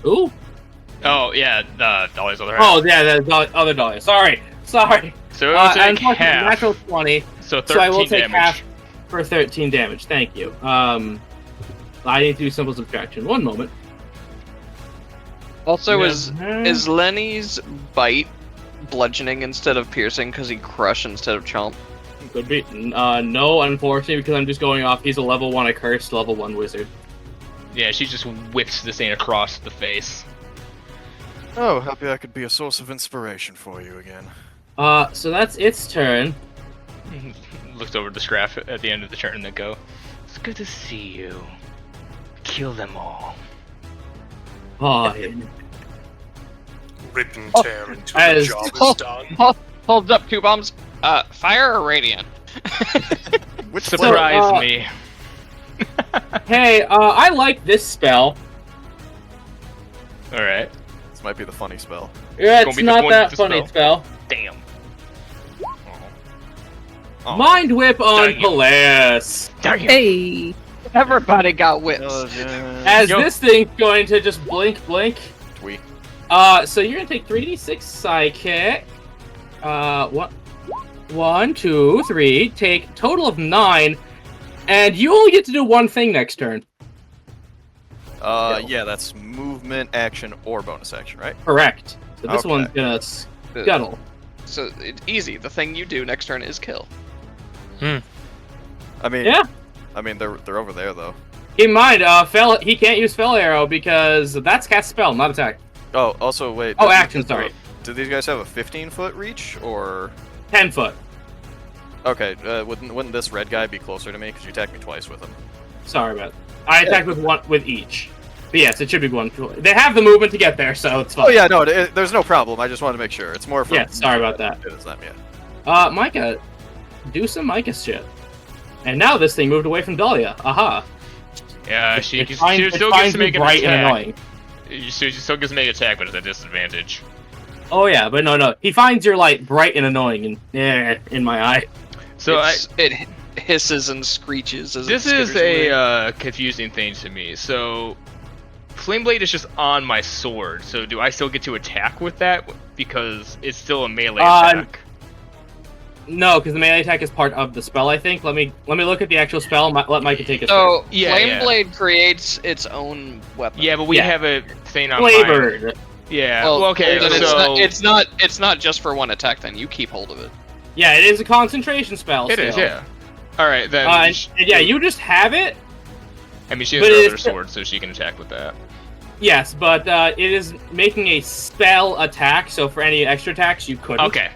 A: Ooh.
B: Oh, yeah, Dahlia's other half.
A: Oh, yeah, the other Dahlia. Sorry.
B: So it will take
A: unfortunately,
B: half.
A: natural 20.
B: So 13
A: So I will take
B: damage.
A: half for 13 damage. Thank you. I need to do simple subtraction. One moment.
F: Also,
A: Yeah.
F: is Lenny's bite bludgeoning instead of piercing because he crush instead of chomp?
A: Could be. No, unfortunately, because I'm just going off. He's a level 1 accursed, level 1 wizard.
B: Yeah, she just whips this thing across the face.
E: Oh, happy I could be a source of inspiration for you again.
A: So that's its turn.
B: Looks over the scrap at the end of the turn and then go, "It's good to see you. Kill them all."
A: Fine.
D: Rip and tear until the
A: as-
D: job is done.
F: Holds up 2 bombs. Fire or radiant?
E: Which
B: Surprise me.
A: Hey, I like this spell.
B: Alright.
E: This might be the funny spell.
A: Yeah,
B: Gonna
A: it's
B: be the
A: not
B: one
A: that
B: with the
A: funny spell.
B: Damn.
E: Oh.
A: Mind Whip on
B: Dang it.
A: Polaris.
B: Darn you.
C: Hey.
F: Everybody got whips.
A: As
B: Yo.
A: this thing's going to just blink.
E: Twee.
A: So you're gonna take 3d6 psychic. One, 2, 3. Take total of 9, and you only get to do one thing next turn.
E: Yeah, that's movement, action, or bonus action, right?
A: Correct. So this
E: Okay.
A: one's gonna scuttle.
F: So it's easy. The thing you do next turn is kill.
E: I mean,
A: Yeah.
E: I mean, they're over there though.
A: Keep in mind, he can't use Fell Arrow because that's cast spell, not attack.
E: Oh, also wait.
A: Oh,
E: did-
A: action, sorry.
E: Do these guys have a 15-foot reach, or?
A: 10 foot.
E: Okay, wouldn't this red guy be closer to me? Because you attacked me twice with him.
A: Sorry about it. I attacked with one with each. But yes, it should be one. They have the movement to get there, so it's fine.
E: Oh yeah, no, there's no problem. I just wanted to make sure. It's more for.
A: Yeah, sorry about that.
E: It's them, yeah.
A: Micah, do some Micah shit. And now this thing moved away from Dahlia. Aha.
B: Yeah, she
A: It
B: still gets to
A: finds
B: make
A: you
B: an
A: bright and
B: attack.
A: annoying.
B: She still gets to make an attack, but it's a disadvantage.
A: Oh yeah, but no. He finds your light bright and annoying, and in my eye.
B: So
F: it hisses and screeches as
B: this
F: it
B: is
F: skitters away.
B: a confusing thing to me. So, Flame Blade is just on my sword. So, do I still get to attack with that because it's still a melee attack?
A: No, because the melee attack is part of the spell. I think. Let me look at the actual spell. Let Micah take a
F: So
B: Yeah,
F: Flame
B: yeah.
F: Blade creates its own weapon.
B: Yeah, but we
A: Yeah.
B: have a thing on mine.
A: flavored.
B: Yeah.
F: Well,
B: Well, okay.
F: then
B: So
F: it's not just for one attack. Then you keep hold of it.
A: Yeah, it is a concentration spell.
B: it is.
A: still.
B: Yeah. All right then.
A: And yeah, you just have it.
B: I mean, she has
A: but
B: her
A: it
B: other
A: is-
B: sword, so she can attack with that.
A: Yes, but it is making a spell attack. So for any extra attacks, you couldn't.
B: Okay.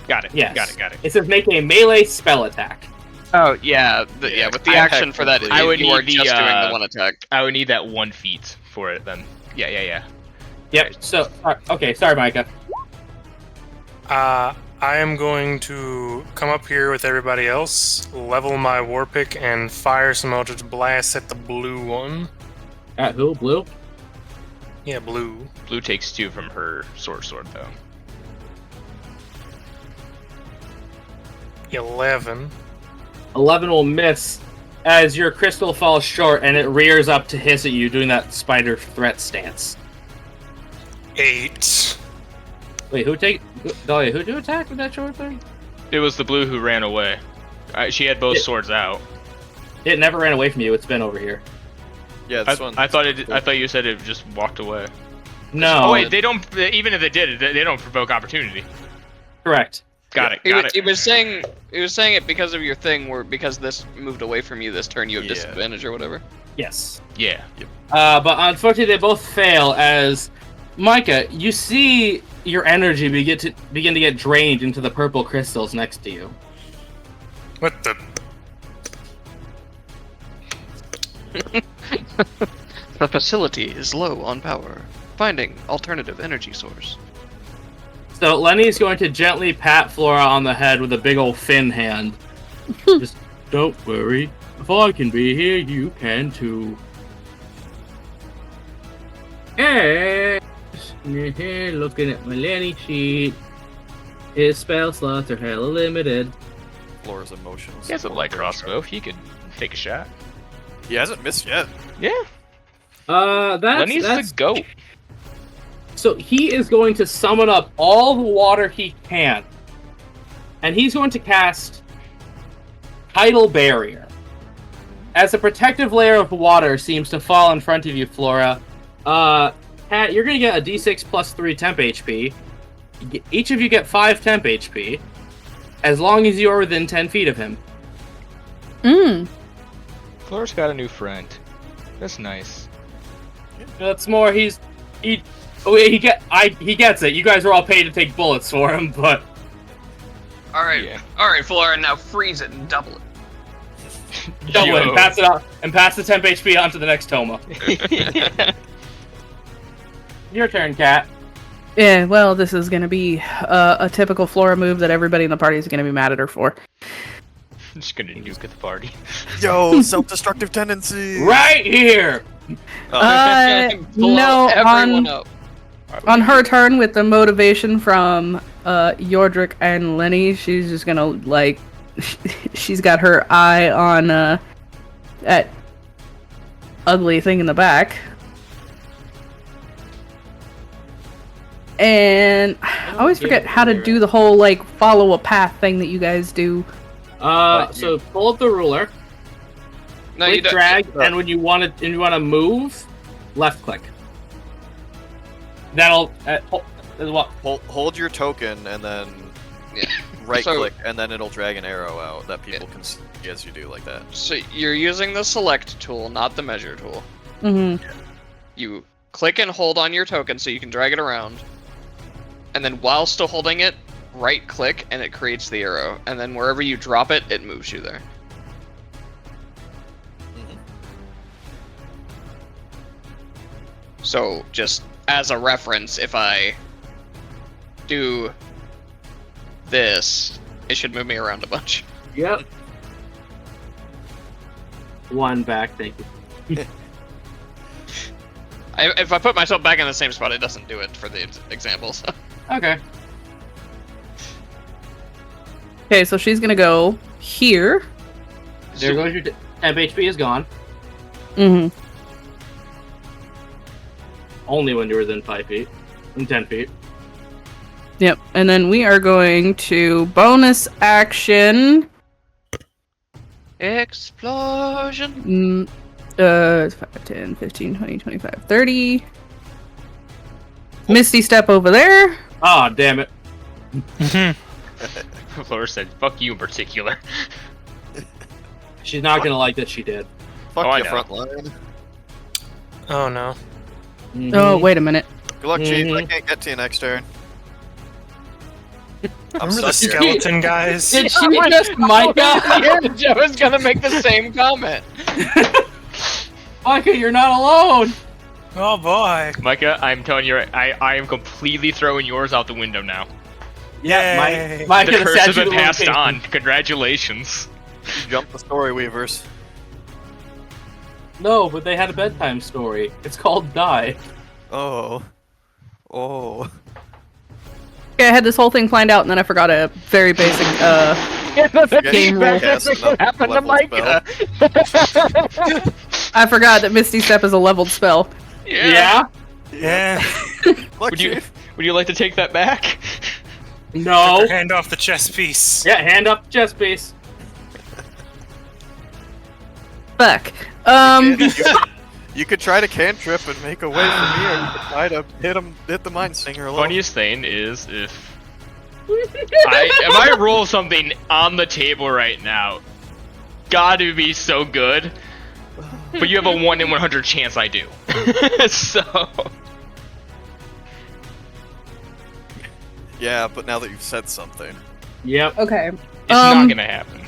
B: Got it.
A: Yes.
B: Got it.
A: It says make a melee spell attack.
F: Oh yeah,
B: Yeah,
F: with the
B: I
F: action for that,
B: I would
F: you are
B: need
F: just
B: the,
F: doing the one attack.
B: I would need that 1 feat for it then. Yeah.
A: Yep. So okay, sorry, Micah.
D: I am going to come up here with everybody else, level my war pick, and fire some Eldritch Blasts at the blue one.
A: Who? Blue?
D: Yeah, blue.
B: Blue takes 2 from her sword though.
D: 11.
A: 11 will miss as your crystal falls short and it rears up to hiss at you, doing that spider threat stance.
D: 8.
A: Wait, Dahlia, who do you attack with that short thing?
B: It was the blue who ran away. She had both swords out.
A: It never ran away from you. It's been over here.
E: Yeah,
B: I
E: this one.
B: thought you said it just walked away.
A: No.
B: Oh wait, they don't. Even if they did, they don't provoke opportunity.
A: Correct.
B: Got it.
F: He was saying it because of your thing, where because this moved away from you this turn, you have
E: Yeah.
F: disadvantage or whatever.
A: Yes.
B: Yeah.
A: But unfortunately, they both fail as Micah, you see your energy begin to get drained into the purple crystals next to you.
D: What the?
F: The facility is low on power. Finding alternative energy source.
A: So Lenny's going to gently pat Flora on the head with a big old fin hand. Just don't worry. If I can be here, you can too. And looking at my Lenny sheet, his spell slots are hella limited.
E: Flora's emotional.
B: He has a light crossbow. He could take a shot.
E: He hasn't missed yet.
B: Yeah.
A: That's
B: Lenny's the goat.
A: So he is going to summon up all the water he can. And he's going to cast Tidal Barrier. As a protective layer of water seems to fall in front of you, Flora, Pat, you're going to get a d6 plus 3 temp HP. Each of you get 5 temp HP. As long as you are within 10 feet of him.
C: Mm.
B: Flora's got a new friend. That's nice.
A: That's more. He gets it. You guys are all paid to take bullets for him, but
F: Alright,
B: Yeah.
F: alright, Flora, now freeze it and double it.
A: double it
B: Yo.
A: and pass it out and pass the temp HP on to the next Toma. Your turn, Cat.
C: Yeah, well, this is gonna be a typical Flora move that everybody in the party is gonna be mad at her for.
B: I'm just gonna nuke at the party.
E: Yo, self-destructive tendency.
A: Right here.
F: Blow
C: No,
F: everyone up.
C: on her turn, with the motivation from Yordrick and Lenny, she's just gonna, like, she's got her eye on that ugly thing in the back. And I always forget how to do the whole, like, follow a path thing that you guys do.
A: So pull up the ruler,
F: No, you
A: click
F: don't.
A: drag, and when you want to move, left click. That'll
E: Hold your token and then
F: Yeah.
E: right
F: So-
E: click, and then it'll drag an arrow out that people can see as you do like that.
F: So you're using the select tool, not the measure tool.
C: Mm-hmm.
F: You click and hold on your token so you can drag it around. And then while still holding it, right click and it creates the arrow. And then wherever you drop it, it moves you there. So just as a reference, if I do this, it should move me around a bunch.
A: Yep. One back, thank you.
F: If I put myself back in the same spot, it doesn't do it for the example. So.
A: Okay.
C: Okay, so she's gonna go here.
A: There goes your temp HP is gone.
C: Mm-hmm.
A: Only when you're within 5 feet. And 10 feet.
C: Yep, and then we are going to bonus action.
F: Explosion!
C: 5, 10, 15, 20, 25, 30. Misty Step over there.
A: Ah, damn it.
B: Flora said, "Fuck you in particular."
A: She's not gonna like that she did.
E: Fuck
B: Oh, I
E: you,
B: know.
E: front line.
D: Oh no.
A: Mhm.
C: Oh, wait a minute.
E: Good luck, Chief. I
A: Mhm.
E: can't get to you next turn. I'm
D: Remember the
E: stuck here.
D: skeleton guys?
A: Did she just Micah?
F: I was gonna make the same comment.
A: Micah, you're not alone!
D: Oh boy.
B: Micah, I'm telling you, I am completely throwing yours out the window now.
D: Yay.
A: Micah,
B: The
A: the
B: curse has
A: statute
B: been
A: of
B: passed
A: limitations.
B: on. Congratulations.
E: Jump the story weavers.
A: No, but they had a bedtime story. It's called Die.
E: Oh. Oh.
C: Okay, I had this whole thing planned out, and then I forgot a very basic game rule.
E: Yes,
F: What happened to Micah?
C: I forgot that Misty Step is a leveled spell.
A: Yeah?
D: Yeah.
E: Look,
B: Would you
E: Chief.
B: would you like to take that back?
A: No.
D: Hand off the chess piece.
A: Yeah, hand up the chest piece.
C: Fuck.
E: You could try to cantrip and make a way for me, or you could try to hit the Mind Stinger alone.
B: Funniest thing is if I roll something on the table right now, gotta be so good. But you have a 1 in 100 chance I do. So
E: Yeah, but now that you've said something.
A: Yep.
C: Okay.
B: it's not gonna happen.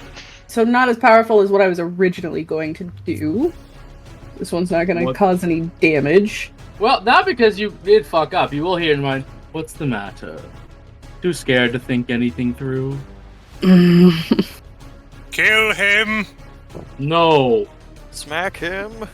C: So not as powerful as what I was originally going to do. This one's not going to
A: What?
C: cause any damage.
A: Well, not because you did fuck up. You will hear in mind, what's the matter? Too scared to think anything through?
D: Kill him.
A: No.
E: Smack him.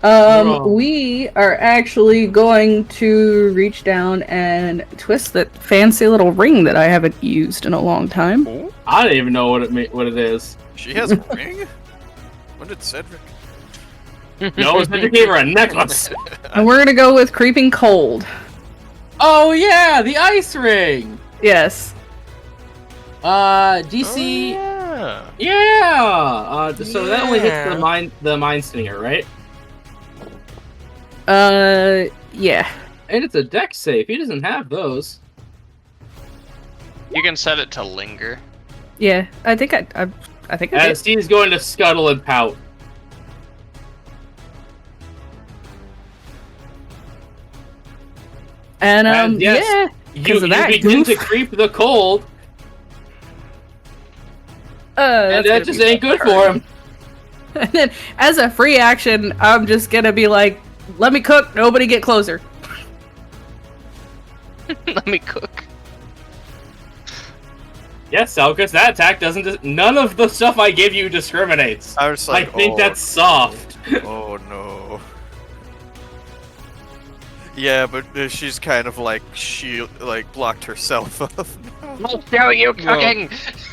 A: Wrong.
C: We are actually going to reach down and twist that fancy little ring that I haven't used in a long time.
A: I don't even know what it is.
E: She has a ring? When did Cedric?
A: No, it's meant to give her a necklace.
C: And we're going to go with Creeping Cold.
A: Oh yeah, the ice ring.
C: Yes.
A: DC.
B: Yeah.
A: Yeah. So that only hits
D: Yeah.
A: the mind stinger, right?
C: Yeah.
A: And it's a dex save. He doesn't have those.
F: You can set it to linger.
C: Yeah. I think I think I
A: As
C: did.
A: he's going to scuttle and pout.
C: And
A: yes,
C: yeah,
A: You,
C: 'cause of
A: you
C: that
A: begin to
C: goof.
A: creep the cold, and
C: that's
A: that
C: gonna
A: just
C: be
A: ain't good
C: hard.
A: for him.
C: And then, as a free action, I'm just gonna be like, "Let me cook. Nobody get closer."
F: Let me cook.
A: Yes, Selkus, that attack doesn't. None of the stuff I give you discriminates.
E: I was like,
A: I think
E: oh,
A: that's soft.
E: Oh no. Yeah, but she's kind of like blocked herself off.
F: I'll show you cooking.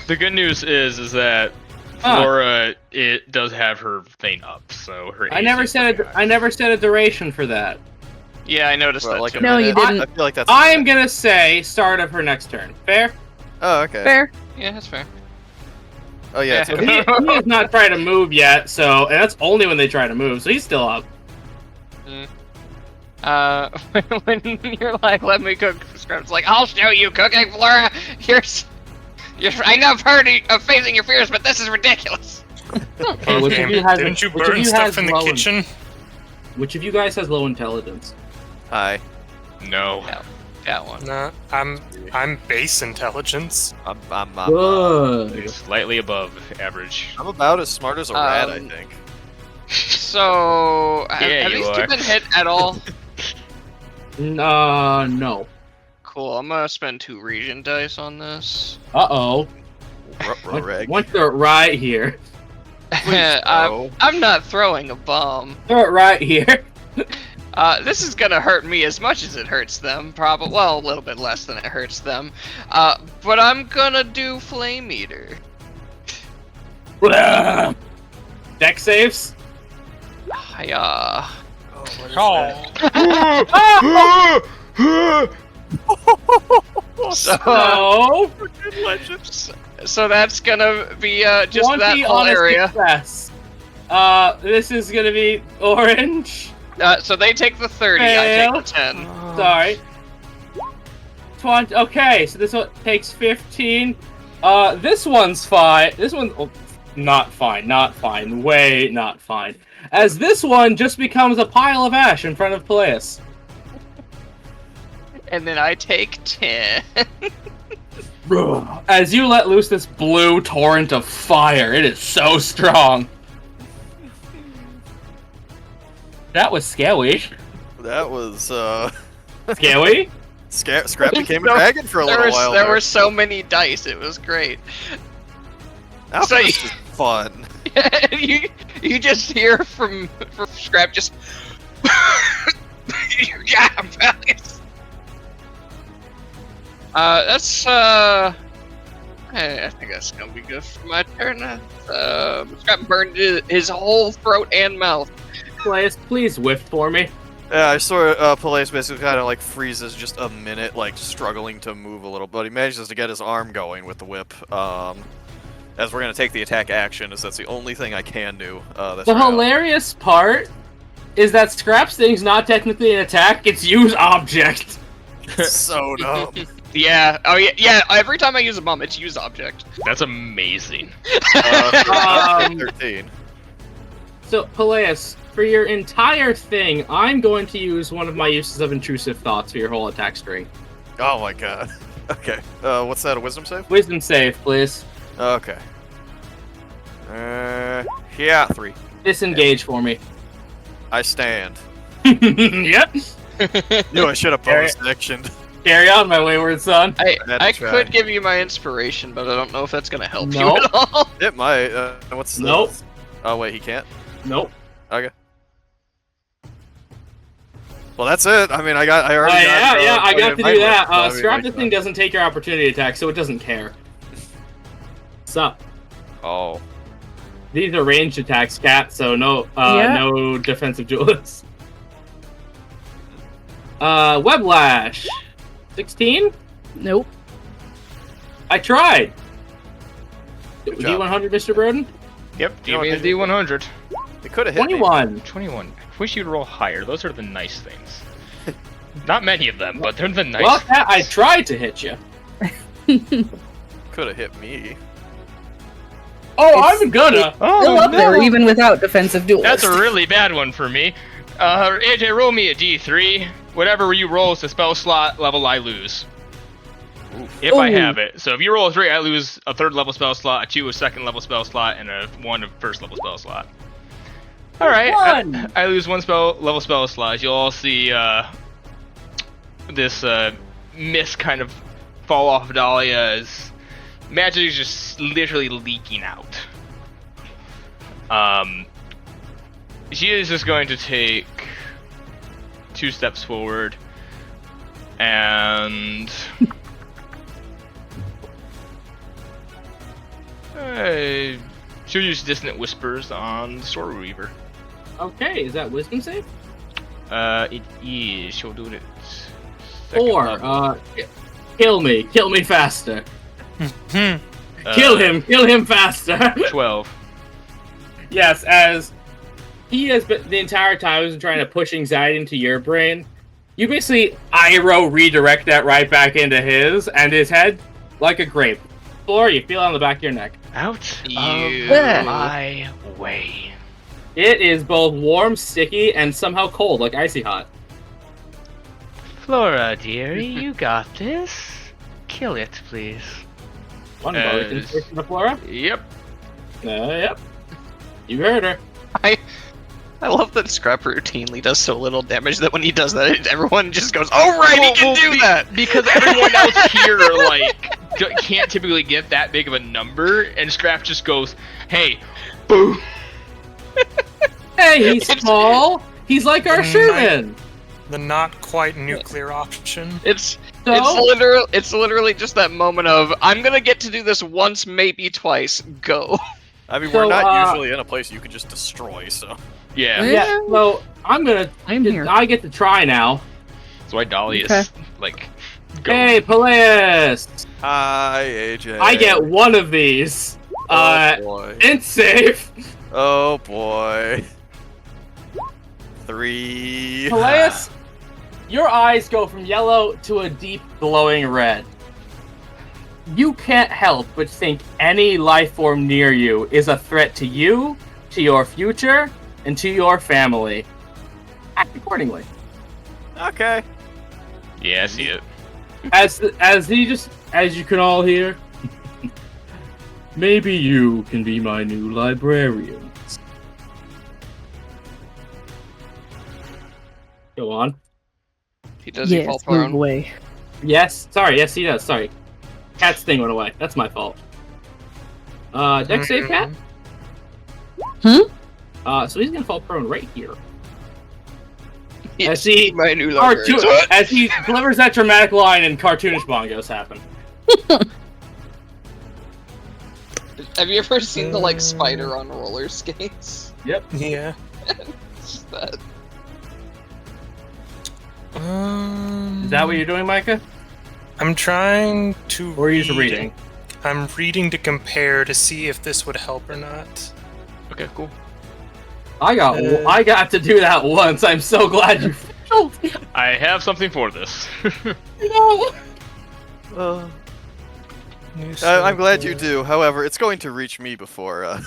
B: The good news is that Flora it does have her thing up, so her.
A: I
B: AC
A: never
B: is
A: said
B: pretty
A: a,
B: high.
A: I never said a duration for that.
F: Yeah, I noticed
E: Well,
F: that
E: like
F: too.
E: a
C: No, you
E: minute.
C: didn't.
E: I feel like that's.
A: I am gonna say start of her next turn. Fair?
E: Oh, okay.
C: Fair.
F: Yeah, that's fair.
E: Oh yeah.
F: Yeah.
A: He has not tried to move yet, so and that's only when they try to move, so he's still up.
F: When you're like, let me cook, Scrub's like, I'll show you cooking, Flora. I know I've heard of facing your fears, but this is ridiculous.
A: Okay, which of you has
D: Didn't you
A: which of
D: burn
A: you
D: stuff
A: has
D: in the
A: low
D: kitchen?
A: Which of you guys has low intelligence?
E: Hi.
B: No.
F: That one.
D: Nah, I'm base intelligence.
E: I'm
A: Good.
B: Slightly above average.
E: I'm about as smart as a rat, I think.
F: So,
B: Yeah,
F: have
B: you
F: these two
B: are.
F: been hit at all?
A: No.
F: Cool, I'm gonna spend 2 region dice on this.
A: Uh-oh.
E: Reg.
A: Once they're right here.
F: I'm not throwing a bomb.
A: They're right here.
F: This is gonna hurt me as much as it hurts them, probably. Well, a little bit less than it hurts them. But I'm gonna do Flame Eater.
A: Deck saves?
F: Yeah. So that's gonna be just
A: 20
F: that whole
A: on a
F: area.
A: success. This is gonna be orange.
F: So they take the 30, I
A: Fail.
F: take the 10.
A: Sorry. 20. Okay, so this one takes 15. This one's fine. This one, not fine. Not fine. Way not fine. As this one just becomes a pile of ash in front of Peleus.
F: And then I take 10.
A: As you let loose this blue torrent of fire, it is so strong. That was scary.
E: That was
A: Scary?
E: Scrap became a dragon for a little while.
F: There were so many dice, it was great.
E: Alchemist is fun.
F: you just hear from Scrap just yeah, Valiant. That's I think that's gonna be good for my turn. Scrap burned his whole throat and mouth.
A: Please whiff for me.
E: Yeah, I saw Peleus basically kind of like freezes just a minute, like struggling to move a little, but he manages to get his arm going with the whip. As we're gonna take the attack action, as that's the only thing I can do. This
A: The
E: round.
A: hilarious part is that Scrap's thing's not technically an attack; it's use object.
E: So dumb.
F: Yeah. Oh yeah. Every time I use a bomb, it's use object.
B: That's amazing.
E: 13.
A: So, Peleus, for your entire thing, I'm going to use one of my uses of intrusive thoughts for your whole attack string.
E: Oh my god. Okay. What's that? A wisdom save?
A: Wisdom save, please.
E: Okay. Yeah, 3.
A: Disengage for me.
E: I stand.
A: Yep.
E: Knew I should have bonus actioned.
A: Carry on, my wayward son.
F: I
E: try.
F: could give you my inspiration, but I don't know if that's gonna help you
A: Nope.
F: at all.
E: It might. What's the...
A: Nope.
E: Oh wait, he can't.
A: Nope.
E: Okay. Well, that's it. I mean, I already got.
A: I got to
E: fucking
A: do that.
E: mind whip,
A: Scrap this thing doesn't take your opportunity attack, so it doesn't care. Sup?
E: Oh.
A: These are ranged attacks, Cat, so no defensive duelists. Weblash. 16?
C: Nope.
A: I tried.
E: Good job.
A: D100, Mr. Broden?
B: Yep,
E: You know
B: give me a
E: what,
B: D100.
E: It could have hit
A: 21.
B: 21. Wish you'd roll higher. Those are the nice things. Not many of them, but they're the nice
A: Well,
B: things.
A: Cat, I tried to hit you.
E: me. Could have hit me.
A: Oh, I'm gonna.
C: Still up there, even without defensive duelist.
B: That's a really bad one for me. AJ, roll me a D3 whatever you roll is the spell slot level I lose. If I have it. So if you roll a 3, I lose a 3rd level spell slot, a 2 a 2nd level spell slot, and a 1 a 1st level spell slot. Alright, I lose 1 level spell slot. You'll all see this mist kind of fall off of Dahlia as magic is just literally leaking out. She is just going to take 2 steps forward and she'll use Dissonant Whispers on the Sword Weaver.
A: Okay, is that wisdom save?
B: It is. She'll do it.
A: 4. Kill me faster. Kill him faster.
B: 12.
A: Yes, as he has been the entire time has been trying to push anxiety into your brain. You basically IRO redirect that right back into his and his head like a grape. Flora, you feel it on the back of your neck.
G: Out of
F: Yeah.
G: my way.
A: It is both warm, sticky, and somehow cold, like icy hot.
G: Flora, dearie, you got this. Kill it, please.
A: One bardic inspiration to Flora.
B: Yep.
A: Yep. You heard her.
F: I love that Scrap routinely does so little damage that when he does that, everyone just goes, "Oh right, he can do that!"
B: Because everyone else here, like, can't typically get that big of a number, and Scrap just goes, "Hey, boom."
A: Hey, he's small. He's like our Sherman.
D: The not quite nuclear option.
F: It's
A: So?
F: literally just that moment of I'm gonna get to do this once, maybe twice. Go.
E: I mean,
A: So,
E: we're not usually in a place you can just destroy, so.
B: Yeah.
A: Yeah. So I'm
C: here.
A: I get to try now.
B: That's why Dolly
C: Okay.
B: is, like, going.
A: Hey, Peleus.
E: Hi, AJ.
A: I get one of these.
E: Oh boy.
A: Int save.
E: Oh boy. 3.
A: Peleus, your eyes go from yellow to a deep glowing red. You can't help but think any life form near you is a threat to you, to your future, and to your family. Act accordingly.
E: Okay.
B: Yeah, I see it.
A: As you can all hear, maybe you can be my new librarian. Go on.
F: He does. He
C: Yes,
F: fall
C: move
F: prone.
C: away.
A: Yes, sorry, yes he does, sorry. Cat's thing went away. That's my fault. Dex save, Cat? So he's gonna fall prone right here. As he
F: My new librarian.
A: as he delivers that dramatic line and cartoonish bongos happen.
F: Have you ever seen the like spider on roller skates?
A: Yep.
D: Yeah.
F: It's just that.
A: Is that what you're doing, Micah?
D: I'm trying to.
A: Or are you just reading?
D: I'm reading to compare to see if this would help or not.
B: Okay, cool.
A: I got to do that once. I'm so glad you failed.
B: I have something for this.
A: No.
E: I'm glad you do. However, it's going to reach me before.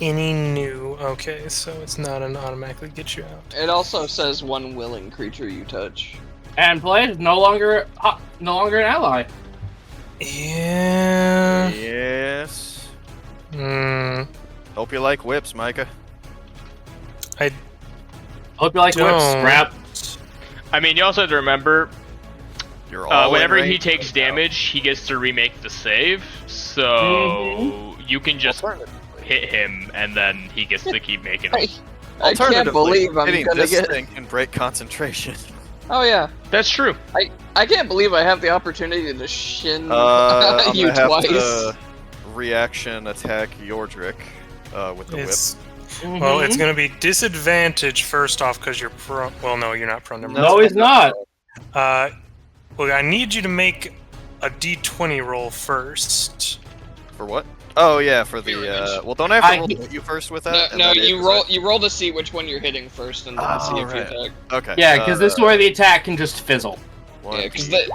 D: Any new? Okay, so it's not an automatically get you out.
F: It also says one willing creature you touch.
A: And play is no longer an ally.
D: Yeah.
E: Yes.
D: Hope
E: you like whips, Micah.
D: I
A: Hope you like whips,
D: don't.
A: Scrap.
B: I mean, you also have to remember,
E: You're all
B: whenever
E: in
B: he
E: range
B: takes
E: right now.
B: damage, he gets to remake the save. So you can just hit him, and then he gets to keep making them.
F: I can't believe I'm
E: hitting
F: gonna
E: this
F: get.
E: thing can break concentration.
F: Oh yeah,
B: That's true.
F: I can't believe I have the opportunity to shin
E: I'm
F: you
E: gonna have
F: twice.
E: to reaction attack Yordrick with the
D: it's
E: whip.
D: well, it's gonna be disadvantage first off because you're prone. Well, no, you're not prone. Never
A: No, he's not.
D: mind. Well, I need you to make a D20 roll first.
E: For what? Oh yeah, for the well, don't I have to roll to hit you first with that?
F: No, you roll to see which one you're hitting first, and then see if you
E: right.
F: attack.
E: Okay.
A: Yeah, because this is where the attack can just fizzle.
F: Yeah, because the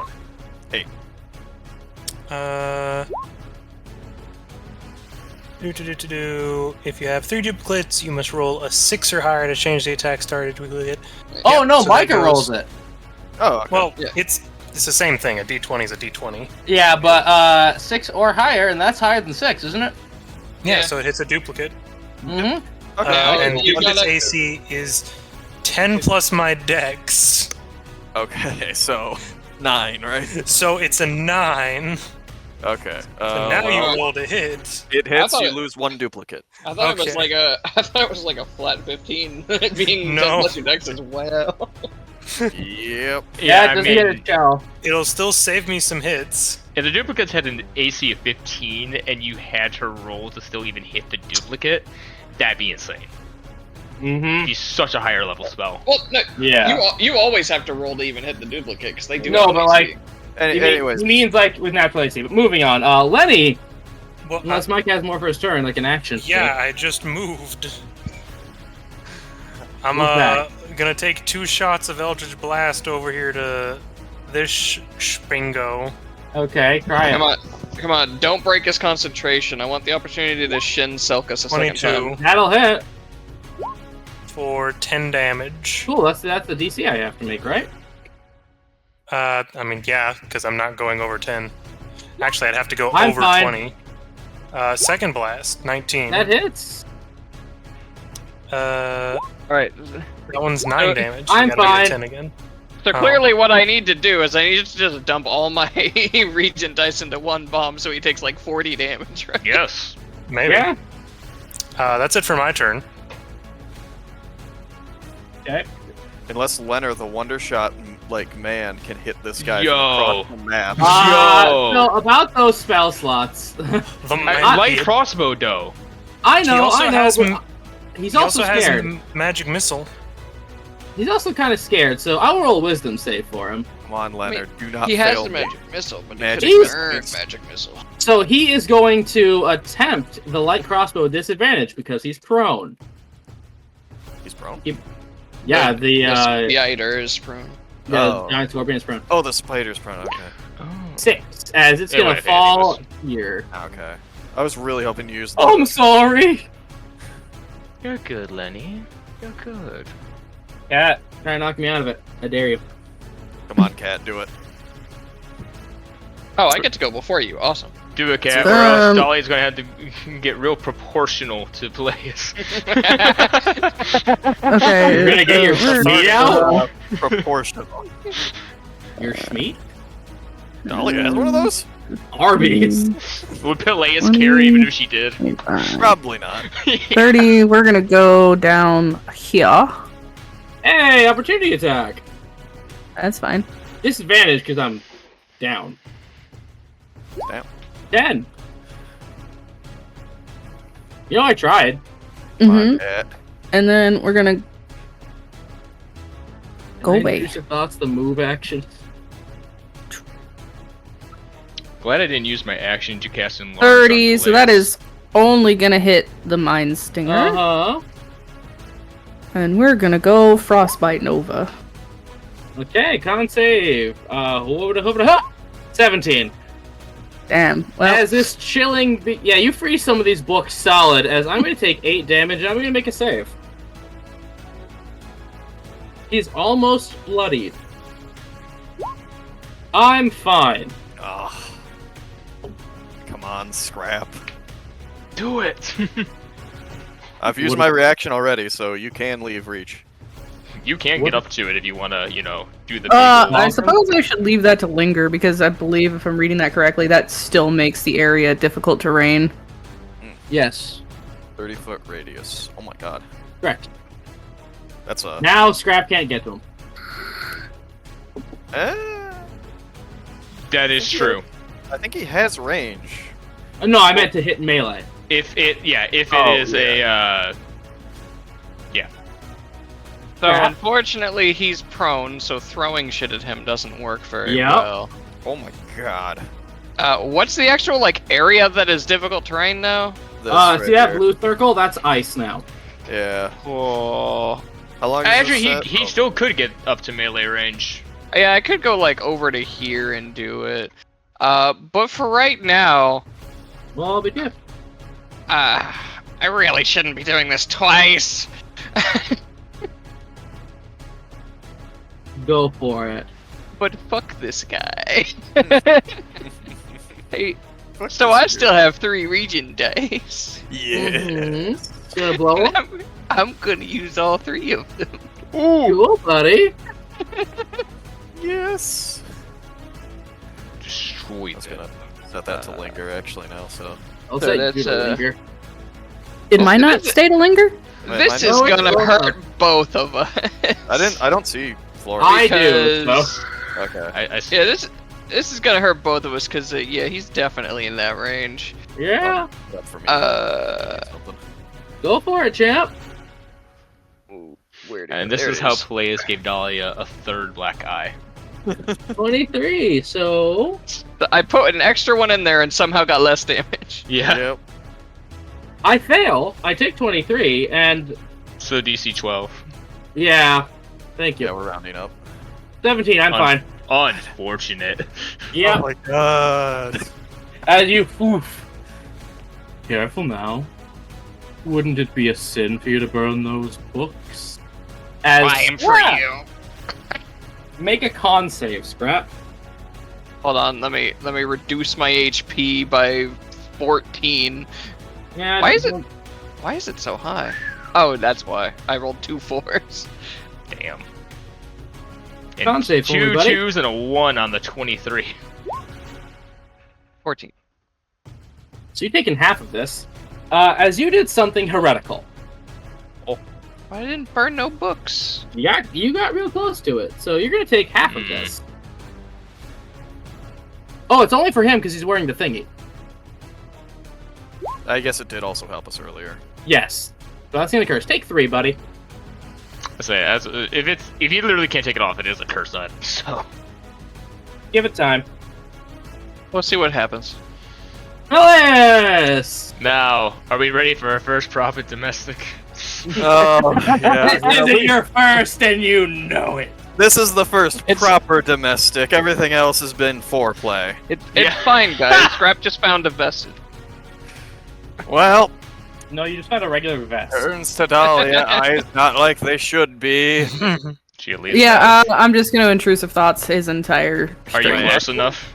D: If you have 3 duplicates, you must roll a 6 or higher to change the attack started duplicate.
A: Oh no,
D: so that
A: Micah
D: goes-
A: rolls it.
E: Oh, okay.
D: Well,
F: Yeah.
D: it's the same thing. A d20 is a d20.
A: Yeah, but 6 or higher, and that's higher than 6, isn't it?
D: Yeah,
F: Yeah.
D: so it hits a duplicate.
A: Mm-hmm.
E: Okay.
D: And
F: you
D: duplicate's
F: gotta-
D: AC is 10 plus my dex.
E: Okay, so 9, right?
D: So it's a 9.
E: Okay.
D: So now you
E: well,
D: roll to hit.
E: it hits,
F: I
E: you
F: thought-
E: lose 1 duplicate.
F: I thought it was
D: Okay.
F: like a. I thought it was like a flat 15 being
D: No.
F: 10 plus your dex is wow.
E: Yep.
A: Yeah,
B: Yeah,
A: it
B: I
A: doesn't
B: mean,
A: get a shell.
D: It'll still save me some hits.
B: if the duplicates had an AC of 15 and you had to roll to still even hit the duplicate, that'd be insane.
A: Mm-hmm.
B: He's such a higher level spell.
F: Well, no,
A: Yeah.
F: you always have to roll to even hit the duplicate because they do.
A: No,
F: have
A: but
F: AC.
A: like,
E: Anyways,
A: he means like with natural AC. But moving on, Lenny,
D: Well,
A: unless Mike has more for his turn, like an action.
D: yeah, I just moved. I'm
A: Move back.
D: gonna take 2 shots of Eldritch Blast over here to this Spingo.
A: Okay, try
F: Come
A: it.
F: on, don't break his concentration. I want the opportunity to Shin Selkus a second
D: 22
F: time.
A: That'll hit.
D: for 10 damage.
A: Cool. That's the DC I have to make, right?
D: I mean, yeah, because I'm not going over 10. Actually, I'd have to go
A: I'm
D: over
A: fine.
D: 20. Second blast, 19.
A: That hits.
D: That
F: Alright.
D: one's 9 damage. So
A: I'm
D: gotta be
A: fine.
D: a 10 again.
F: So
D: Oh.
F: clearly what I need to do is I need to just dump all my Regent dice into one bomb so he takes like 40 damage, right?
B: Yes.
D: Maybe.
A: Yeah.
D: That's it for my turn.
A: Okay.
E: unless Leonard the Wonder Shot man can hit this guy
B: Yo.
E: from across the map.
B: Yo.
A: So about those spell slots.
D: The
B: Light crossbow, though.
A: I
D: He
A: know,
D: also
A: I know.
D: has
A: but
D: m-
A: he's
D: he
A: also
D: has
A: scared.
D: magic missile.
A: He's also kind of scared, so I'll roll a wisdom save for him.
E: Come on, Leonard, do not
F: He
E: fail
F: has the
E: me.
F: magic missile, but
E: Magic
F: he could
A: missile.
F: earn magic missile.
A: So he is going to attempt the light crossbow with disadvantage because he's prone.
E: He's prone.
A: Yeah, the
F: Spider is prone.
E: Oh.
A: giant scorpion is prone.
E: Oh, the spider's prone. Okay.
A: 6, as it's
B: It
A: gonna
B: would've hit
A: fall
B: anyways.
A: here.
E: Okay. I was really hoping you used.
A: Oh, I'm sorry.
B: You're good, Lenny. You're good.
A: Cat, try and knock me out of it. I dare you.
E: Come on, cat, do it.
F: Oh, I get to go before you. Awesome.
B: Do it, cat, or else
C: Um,
B: Dolly's gonna have to get real proportional to plays.
C: Okay.
A: You're gonna get your Schmeat out?
E: Proportional.
A: Your Schmeat?
E: Dolly has one of those?
A: Arby's.
B: Would Peleus carry even if she did?
E: 'Probably not.
C: 30, we're gonna go down here.
A: Hey, opportunity attack.
C: That's fine.
A: Disadvantage because I'm down.
E: Damn.
A: 10. You know, I tried.
E: Come
C: hmm
E: on, cat.
C: And then we're gonna go
A: Any
C: away.
A: initial thoughts, the move action.
B: Glad I didn't use my action to cast enlarge.
C: 30,
B: on
C: so that
B: Peleus.
C: is only gonna hit the Mind Stinger.
A: Uh-huh.
C: And we're gonna go Frostbite Nova.
A: Okay, con save. 17.
C: Damn. Well,
A: As this chilling... Yeah, you freeze some of these books solid, as I'm going to take 8 damage, and I'm going to make a save. He's almost bloodied. I'm fine.
E: Oh. Come on, scrap.
B: Do it.
E: I've used my reaction already, so you can leave reach.
B: You can
A: What?
B: get up to it if you want to, do the. big
C: I
B: long-
C: suppose I should leave that to linger because I believe, if I'm reading that correctly, that still makes the area difficult terrain.
A: Yes.
E: 30-foot radius. Oh my god.
A: Correct.
E: That's a...
A: Now Scrap can't get to him.
B: That is true.
E: I think he has range.
A: No, I meant to hit melee.
B: If it
A: Oh,
B: is a.
F: So
A: Yeah.
F: unfortunately, he's prone, so throwing shit at him doesn't work very
A: Yep.
F: well.
E: Oh my god.
F: What's the actual area that is difficult terrain now?
E: This
A: See that
E: here.
A: blue circle? That's ice now.
E: Yeah.
F: Oh.
E: How long is
B: Actually,
E: this
B: he
E: set?
B: still could get up to melee range.
F: Yeah, I could go over to here and do it. But for right now,
A: Well, I'll be good.
F: I really shouldn't be doing this twice.
A: Go for it.
F: But fuck this guy. Hey, so I still have 3 region dice.
E: Yeah.
A: Gonna blow him?
F: I'm gonna use all 3 of them.
A: Cool, buddy.
E: Yes.
B: Destroy
E: I was
B: them.
E: gonna set that to linger actually now, so.
A: I'll
F: So
A: say
F: that's,
A: you to linger.
C: Did mine not stay to linger?
F: This is
A: Oh, it's
F: gonna
A: over.
F: hurt both of us.
E: I don't see Flora.
A: I do.
F: Because-
A: So.
E: Okay.
F: Yeah, this is gonna hurt both of us because yeah, he's definitely in that range.
A: Yeah.
E: Up for me. Something.
A: Go for it, champ.
F: Ooh, where did
B: And this
F: there
B: is
F: it
B: how Peleus gave Dahlia a 3rd black eye.
A: 23. So.
F: I put an extra one in there and somehow got less damage.
B: Yeah.
E: Yep.
A: I fail. I take 23, and
B: So DC 12.
A: yeah. Thank you.
E: Yeah, we're rounding up.
A: 17. I'm fine.
B: Unfortunate.
A: Yeah.
E: Oh my god.
A: As you oof. Careful now. Wouldn't it be a sin for you to burn those books? As
F: Fine for you.
A: Make a con save, Scrap.
F: Hold on, let me reduce my HP by 14.
A: Yeah.
F: Why is it so high? Oh, that's why. I rolled 2 4s.
B: Damn.
A: Con
B: And
A: save for me,
B: 2
A: buddy.
B: 2s and a 1 on the 23.
F: 14.
A: So you're taking half of this. As you did something heretical.
F: I didn't burn no books.
A: You got real close to it. So you're gonna take half of this. Oh, it's only for him because he's wearing the thingy.
E: I guess it did also help us earlier.
A: Yes. So that's gonna curse. Take 3, buddy.
B: I say, if you literally can't take it off, it is a curse item. So
A: Give it time.
F: We'll see what happens.
A: Alice!
B: now, are we ready for our first profit domestic?
E: Oh,
A: This isn't your first, and you know it.
E: This is the first
F: It's-
E: proper domestic. Everything else has been foreplay.
F: It's
B: Yeah.
F: fine, guys. Scrap just found a vested.
E: Well,
A: No, you just found a regular vest.
E: turns to Dahlia. Eyes not like they should be.
B: She at least
C: Yeah, I'm just gonna intrusive thoughts his entire.
B: Are you
E: straight.
B: close enough?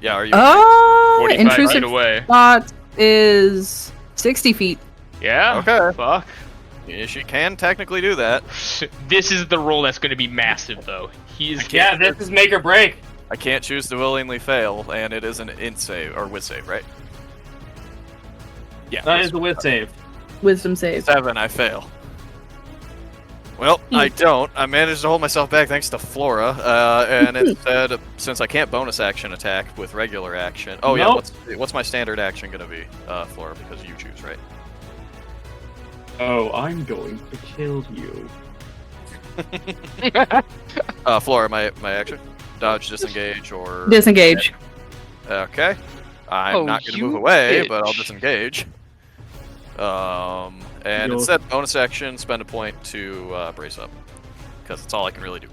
E: Yeah, are you?
B: 45 feet
C: Intrusive
B: away.
C: thoughts is 60 feet.
B: Yeah?
E: Okay.
B: Fuck.
E: Yeah, she can technically do that.
B: This is the roll that's going to be massive, though. He is.
A: Yeah, this is make or break.
E: I can't choose to willingly fail, and it is an int save or wit save, right? Yeah.
A: That is the wit save.
C: Wisdom save.
E: 7. I fail. Well, I don't. I managed to hold myself back thanks to Flora, and instead, since I can't bonus action attack with regular action. Oh yeah,
A: Nope.
E: what's my standard action gonna be, Flora? Because you choose, right?
A: Oh, I'm going to kill you.
E: Flora, my action, dodge, disengage, or
C: Disengage.
E: Okay. I'm
F: Oh,
E: not gonna
F: you
E: move away,
F: bitch.
E: but I'll disengage. And
A: You'll-
E: instead, bonus action, spend a point to brace up, because it's all I can really do.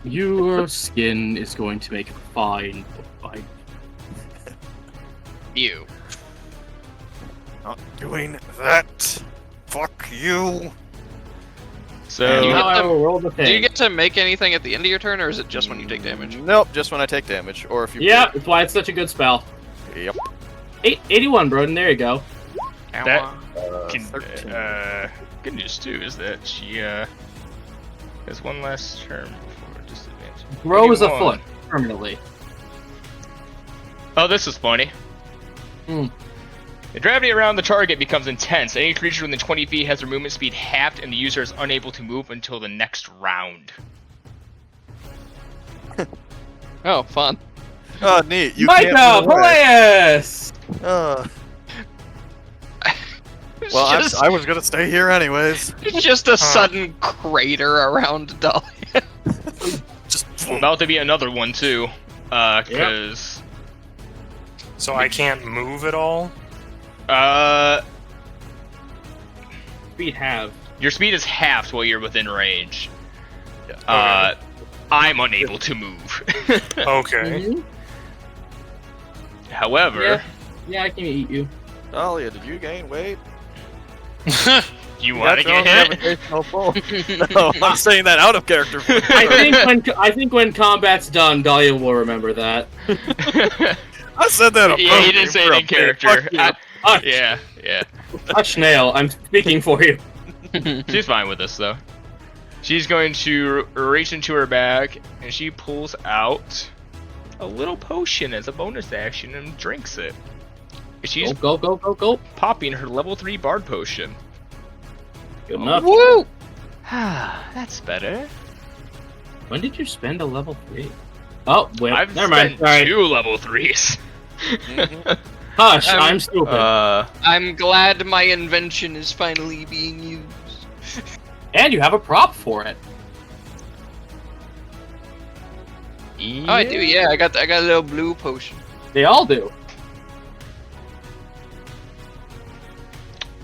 A: Your skin is going to make a fine.
F: You.
E: Not doing that. Fuck you.
B: So,
F: You
A: Now
F: get
A: I
F: to-
A: will roll the
F: Do you
A: thing.
F: get to make anything at the end of your turn, or is it just when you take damage?
E: Nope, just when I take damage, or if you.
A: Yeah, that's why it's such a good spell.
E: Yep.
A: 81, Broden. There you go.
B: that can,
E: 13.
B: good news too is that she has one last turn before disadvantage.
A: Grows a
B: 81.
A: foot permanently.
B: Oh, this is funny.
A: Hmm.
B: The gravity around the target becomes intense. Any creature within 20 feet has their movement speed halved, and the user is unable to move until the next round.
F: Oh, fun.
E: Oh, neat. You
A: Micah,
E: can't move away.
A: Peleus!
E: Well,
F: Just-
E: I was gonna stay here anyways.
F: It's just a sudden crater around Dahlia.
E: Just.
B: About to be another one too, because
D: So I can't move at all?
A: Speed have.
B: your speed is halved while you're within range.
E: Yeah.
B: I'm unable to move.
D: Okay.
A: Mhm.
B: However,
A: Yeah, I can eat you.
E: Dahlia, did you gain weight?
B: You want to get hit?
E: No, I'm saying that out of character.
A: I think when combat's done, Dahlia will remember that.
E: I said that.
B: Yeah, he didn't say it in character.
A: Hush.
B: Yeah.
A: Hush, Nail. I'm speaking for you.
B: She's fine with this though. She's going to reach into her bag and she pulls out a little potion as a bonus action and drinks it. She's
A: Go.
B: popping her level 3 bard potion.
A: Good enough.
F: Woo!
B: That's better.
A: When did you spend a level 3? Oh, wait.
B: I've
A: Never mind.
B: spent
A: Sorry.
B: 2 level 3s.
A: Hush, I'm stupid.
F: I'm glad my invention is finally being used.
A: And you have a prop for it.
F: Oh, I do. Yeah, I got a little blue potion.
A: They all do.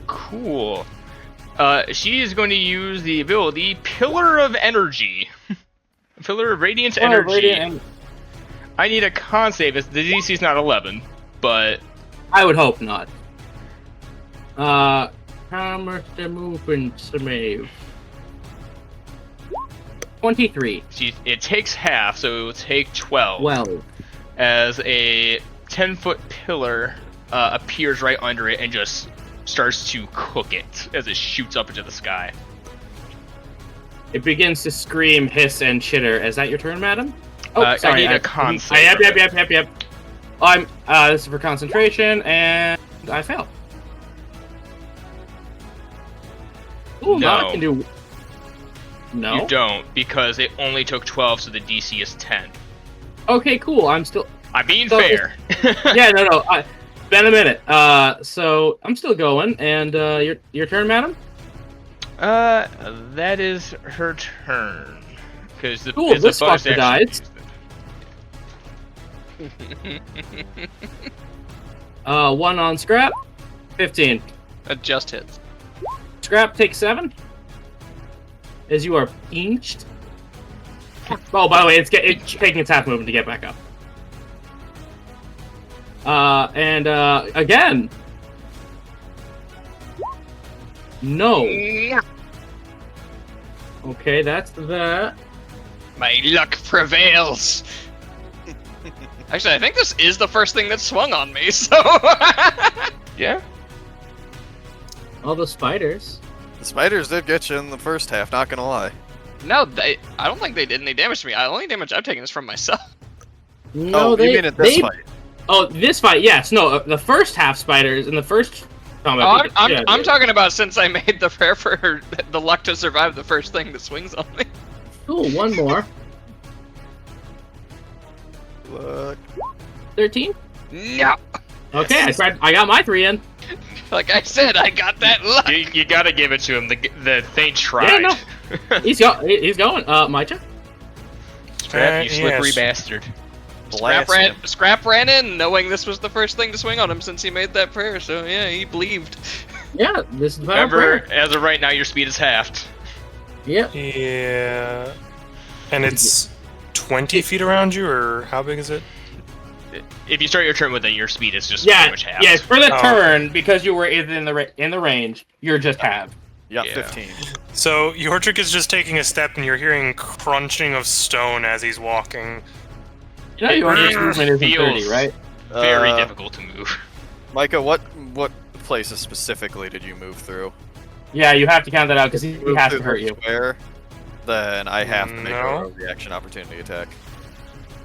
B: Cool. She is going to use the ability Pillar of Energy. Pillar of Radiant Energy. I need a con save. The DC is not 11, but
A: I would hope not. How much the movement to move? 23.
B: It takes half, so it will take 12.
A: 12.
B: As a 10-foot pillar appears right under it and just starts to cook it as it shoots up into the sky.
A: It begins to scream, hiss, and chitter. Is that your turn, madam? Oh, sorry.
B: I need a con save.
A: Yep. This is for concentration, and I fail. Ooh,
B: No.
A: now I can do... No?
B: You don't, because it only took 12, so the DC is 10.
A: Okay, cool. I'm
B: being
A: So
B: fair.
A: yeah, no. Been a minute. So I'm still going, and your turn, madam.
B: That is her turn. Because the
A: Cool,
B: it's a
A: this
B: bonus
A: fucker
B: action.
A: dies. 1 on scrap. 15.
F: That just hits.
A: Scrap takes 7. As you are pinched. Oh, by the way, it's taking its half movement to get back up. And again. No. Okay, that's that.
F: My luck prevails. Actually, I think this is the first thing that swung on me, so...
B: Yeah?
A: All the spiders.
E: The spiders did get you in the first half, not gonna lie.
F: No, I don't think they did any damage to me. The only damage I've taken is from myself.
A: No,
E: you mean in this fight?
A: Oh, this fight, yes. No, the first half spiders in the first combat.
F: I'm talking about since I made the prayer for the luck to survive the first thing that swings on me.
A: Cool, one more.
E: Look.
A: 13?
F: No.
A: Okay, I got my 3 in.
F: Like I said, I got that luck.
B: You gotta give it to him. The thing tried.
A: Yeah, no. He's going. My turn.
B: Scrap, you slippery
D: yes.
B: bastard.
F: Scrap ran in, knowing this was the first thing to swing on him since he made that prayer. So yeah, he believed.
A: Yeah, this is
B: Remember, as of right now, your speed is halved.
A: Yep.
D: Yeah. And it's 20 feet around you, or how big is it?
B: If you start your turn with it, your speed is just pretty much halved.
A: Yeah, for the
D: Oh.
A: turn, because you were in the range, you're just halved.
E: Yeah,
B: Yeah.
E: 15.
D: So Yortrick is just taking a step, and you're hearing crunching of stone as he's walking.
A: You know your
B: It
A: movement isn't 30,
B: feels
A: right?
B: very difficult to move.
E: Micah, what places specifically did you move through?
A: Yeah, you have to count that out because he
E: Move
A: has
E: through
A: to hurt
E: the
A: you.
E: Square, then I have to make
D: No.
E: a reaction opportunity attack.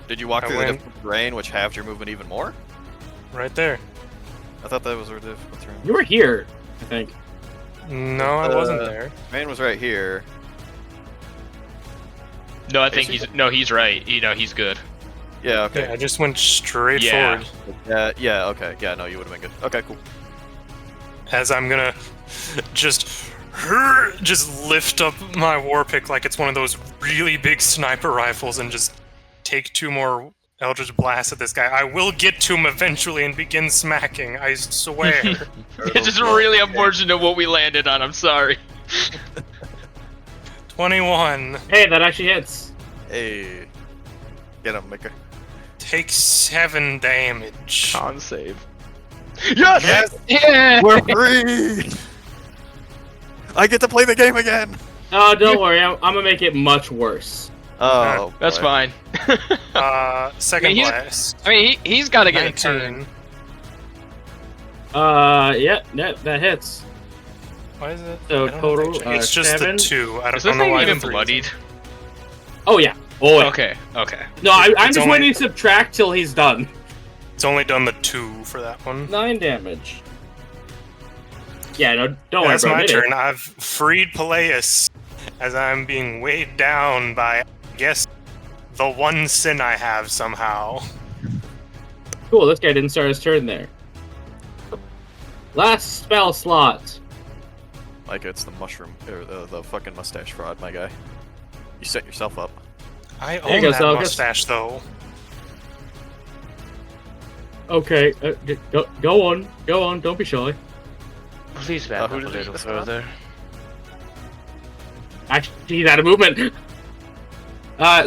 E: Did you walk
D: I
E: through
D: went-
E: the different terrain, which halved your movement even more?
D: Right there.
E: I thought that was a different terrain.
A: You were here, I think.
D: No, I wasn't there.
E: Terrain was right here.
B: No, I think he's right. You know, he's good.
E: Yeah, okay.
D: Yeah, I just went straight
B: Yeah.
D: forward.
E: Yeah, okay. Yeah, no, you would have been good. Okay, cool.
D: As I'm gonna just lift up my war pick like it's one of those really big sniper rifles and just take 2 more Eldritch blasts at this guy. I will get to him eventually and begin smacking, I swear.
B: It's just really unfortunate what we landed on. I'm sorry.
D: 21.
A: Hey, that actually hits.
E: Hey. Get him, Micah.
D: Take 7 damage.
B: Con save. Yes!
F: Yeah.
E: We're free! I get to play the game again!
A: Oh, don't worry. I'm gonna make it much worse.
E: Oh,
B: That's
E: boy.
B: fine.
D: Second
F: he's-
D: blast.
F: I mean, he's got to get a turn.
D: 19.
A: Yeah, that hits.
D: Why is it?
A: So
D: I don't
A: total,
D: think- it's just
A: 7.
D: the 2. I
B: Is
D: don't
B: this
D: know
B: thing
D: why
B: even
D: the 3 is-
B: bloodied?
A: Oh yeah. Oh yeah.
B: Okay.
A: No, I'm
D: It's
A: just
D: only-
A: waiting to subtract till he's done.
D: It's only done the 2 for that one.
A: 9 damage. Yeah, no, don't worry
D: That's
A: about
D: my
A: it.
D: turn. I've freed Peleus as I'm being weighed down by, I guess, the one sin I have somehow.
A: Cool, this guy didn't start his turn there. Last spell slot.
E: Like it's the mushroom, or the fucking mustache fraud, my guy. You set yourself up.
D: I
A: There you
D: own
A: go,
D: that
A: Zelgus.
D: mustache, though.
A: Okay, go on, don't be shy.
B: Please back up
E: who
B: a
E: did you
B: little
E: just spell?
B: further.
A: Actually, he's out of movement.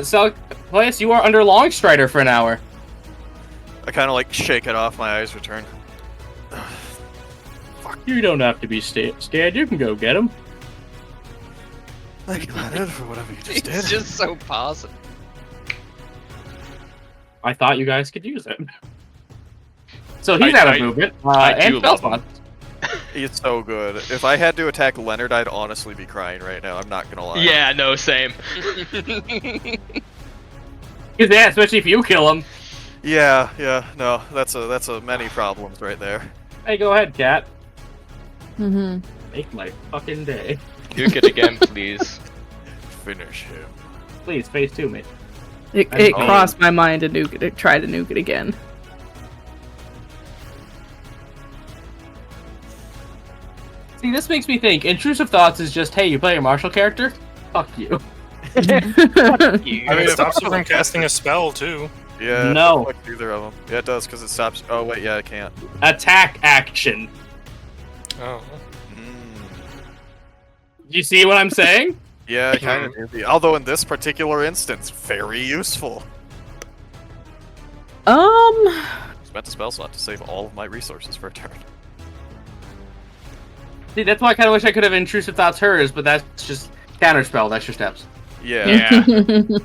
A: So, Peleus, you are under Longstrider for an hour.
E: I kind of like shake it off, my eyes return.
A: You don't have to be scared, you can go get him.
E: Thank you, Leonard, for whatever you just
F: He's
E: did.
F: just so positive.
A: I thought you guys could use it. So he's
B: I-
A: out of
B: I-
A: movement.
B: I
A: And
B: do
A: spell
B: love him.
A: slot.
E: He's so good. If I had to attack Leonard, I'd honestly be crying right now. I'm not gonna lie.
B: Yeah, no, same.
A: Yeah, especially if you kill him.
E: Yeah, no, that's a many problems right there.
A: Hey, go ahead, cat.
C: Mm-hmm.
A: Make my fucking day.
B: Nuke it again, please.
E: Finish him.
A: Please, face to me.
C: It
A: Oh.
C: crossed my mind to nuke it, to try to nuke it again.
A: See, this makes me think. Intrusive thoughts is just, hey, you play a martial character? Fuck you.
D: I mean, it stops you from casting a spell, too.
E: Yeah.
A: No.
E: Fuck either of them. Yeah, it does because it stops. Oh wait, yeah, I can't.
A: Attack action.
D: Oh.
A: You see what I'm saying?
E: Yeah, kind of. Although in this particular instance, very useful. Spent a spell slot to save all of my resources for a turn.
A: See, that's why I kind of wish I could have intrusive thoughts hers, but that's just counterspell. That's your steps.
E: Yeah.
B: Yeah.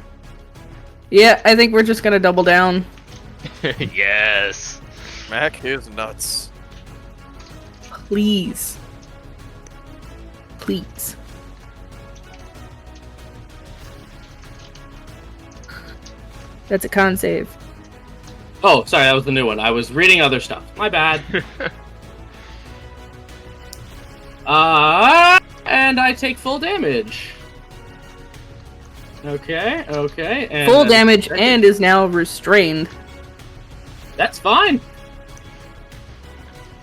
C: Yeah, I think we're just gonna double down.
B: Yes.
E: Mac is nuts.
C: Please. Please. That's a con save.
A: Oh, sorry, that was the new one. I was reading other stuff. My bad. And I take full damage. Okay. And
C: Full
A: then-
C: damage and is now restrained.
A: That's fine.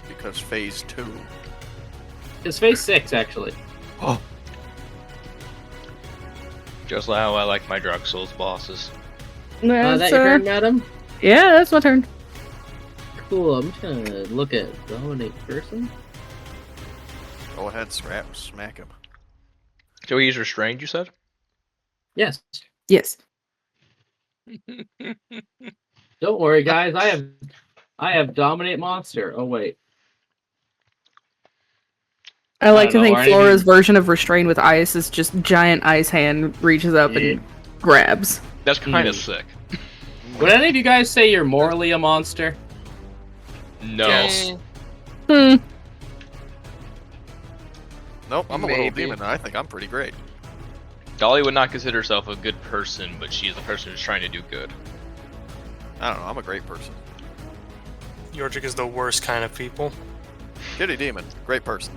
E: Because phase 2.
A: It's phase 6, actually.
E: Oh.
B: Just how I like my Dark Souls bosses.
A: Is that your turn, madam?
C: Yeah, that's my turn.
A: Cool, I'm just gonna look at dominate person.
E: Go ahead, smack him.
B: So he's restrained, you said?
A: Yes.
C: Yes.
A: Don't worry, guys. I have dominate monster. Oh wait.
C: I like to
A: don't know,
C: think
A: or
C: Flora's
A: anything-
C: version of restrained with ice is just giant ice hand reaches up
A: Yeah.
C: and grabs.
B: That's kind of
A: Hmm.
B: sick.
A: Would any of you guys say you're morally a monster?
B: No.
F: Yes.
C: Hmm.
E: Nope, I'm a little
F: Maybe.
E: demon and I think I'm pretty great.
B: Dolly would not consider herself a good person, but she is a person who's trying to do good.
E: I don't know, I'm a great person.
D: Yorjik is the worst kind of people.
E: Kitty demon, great person.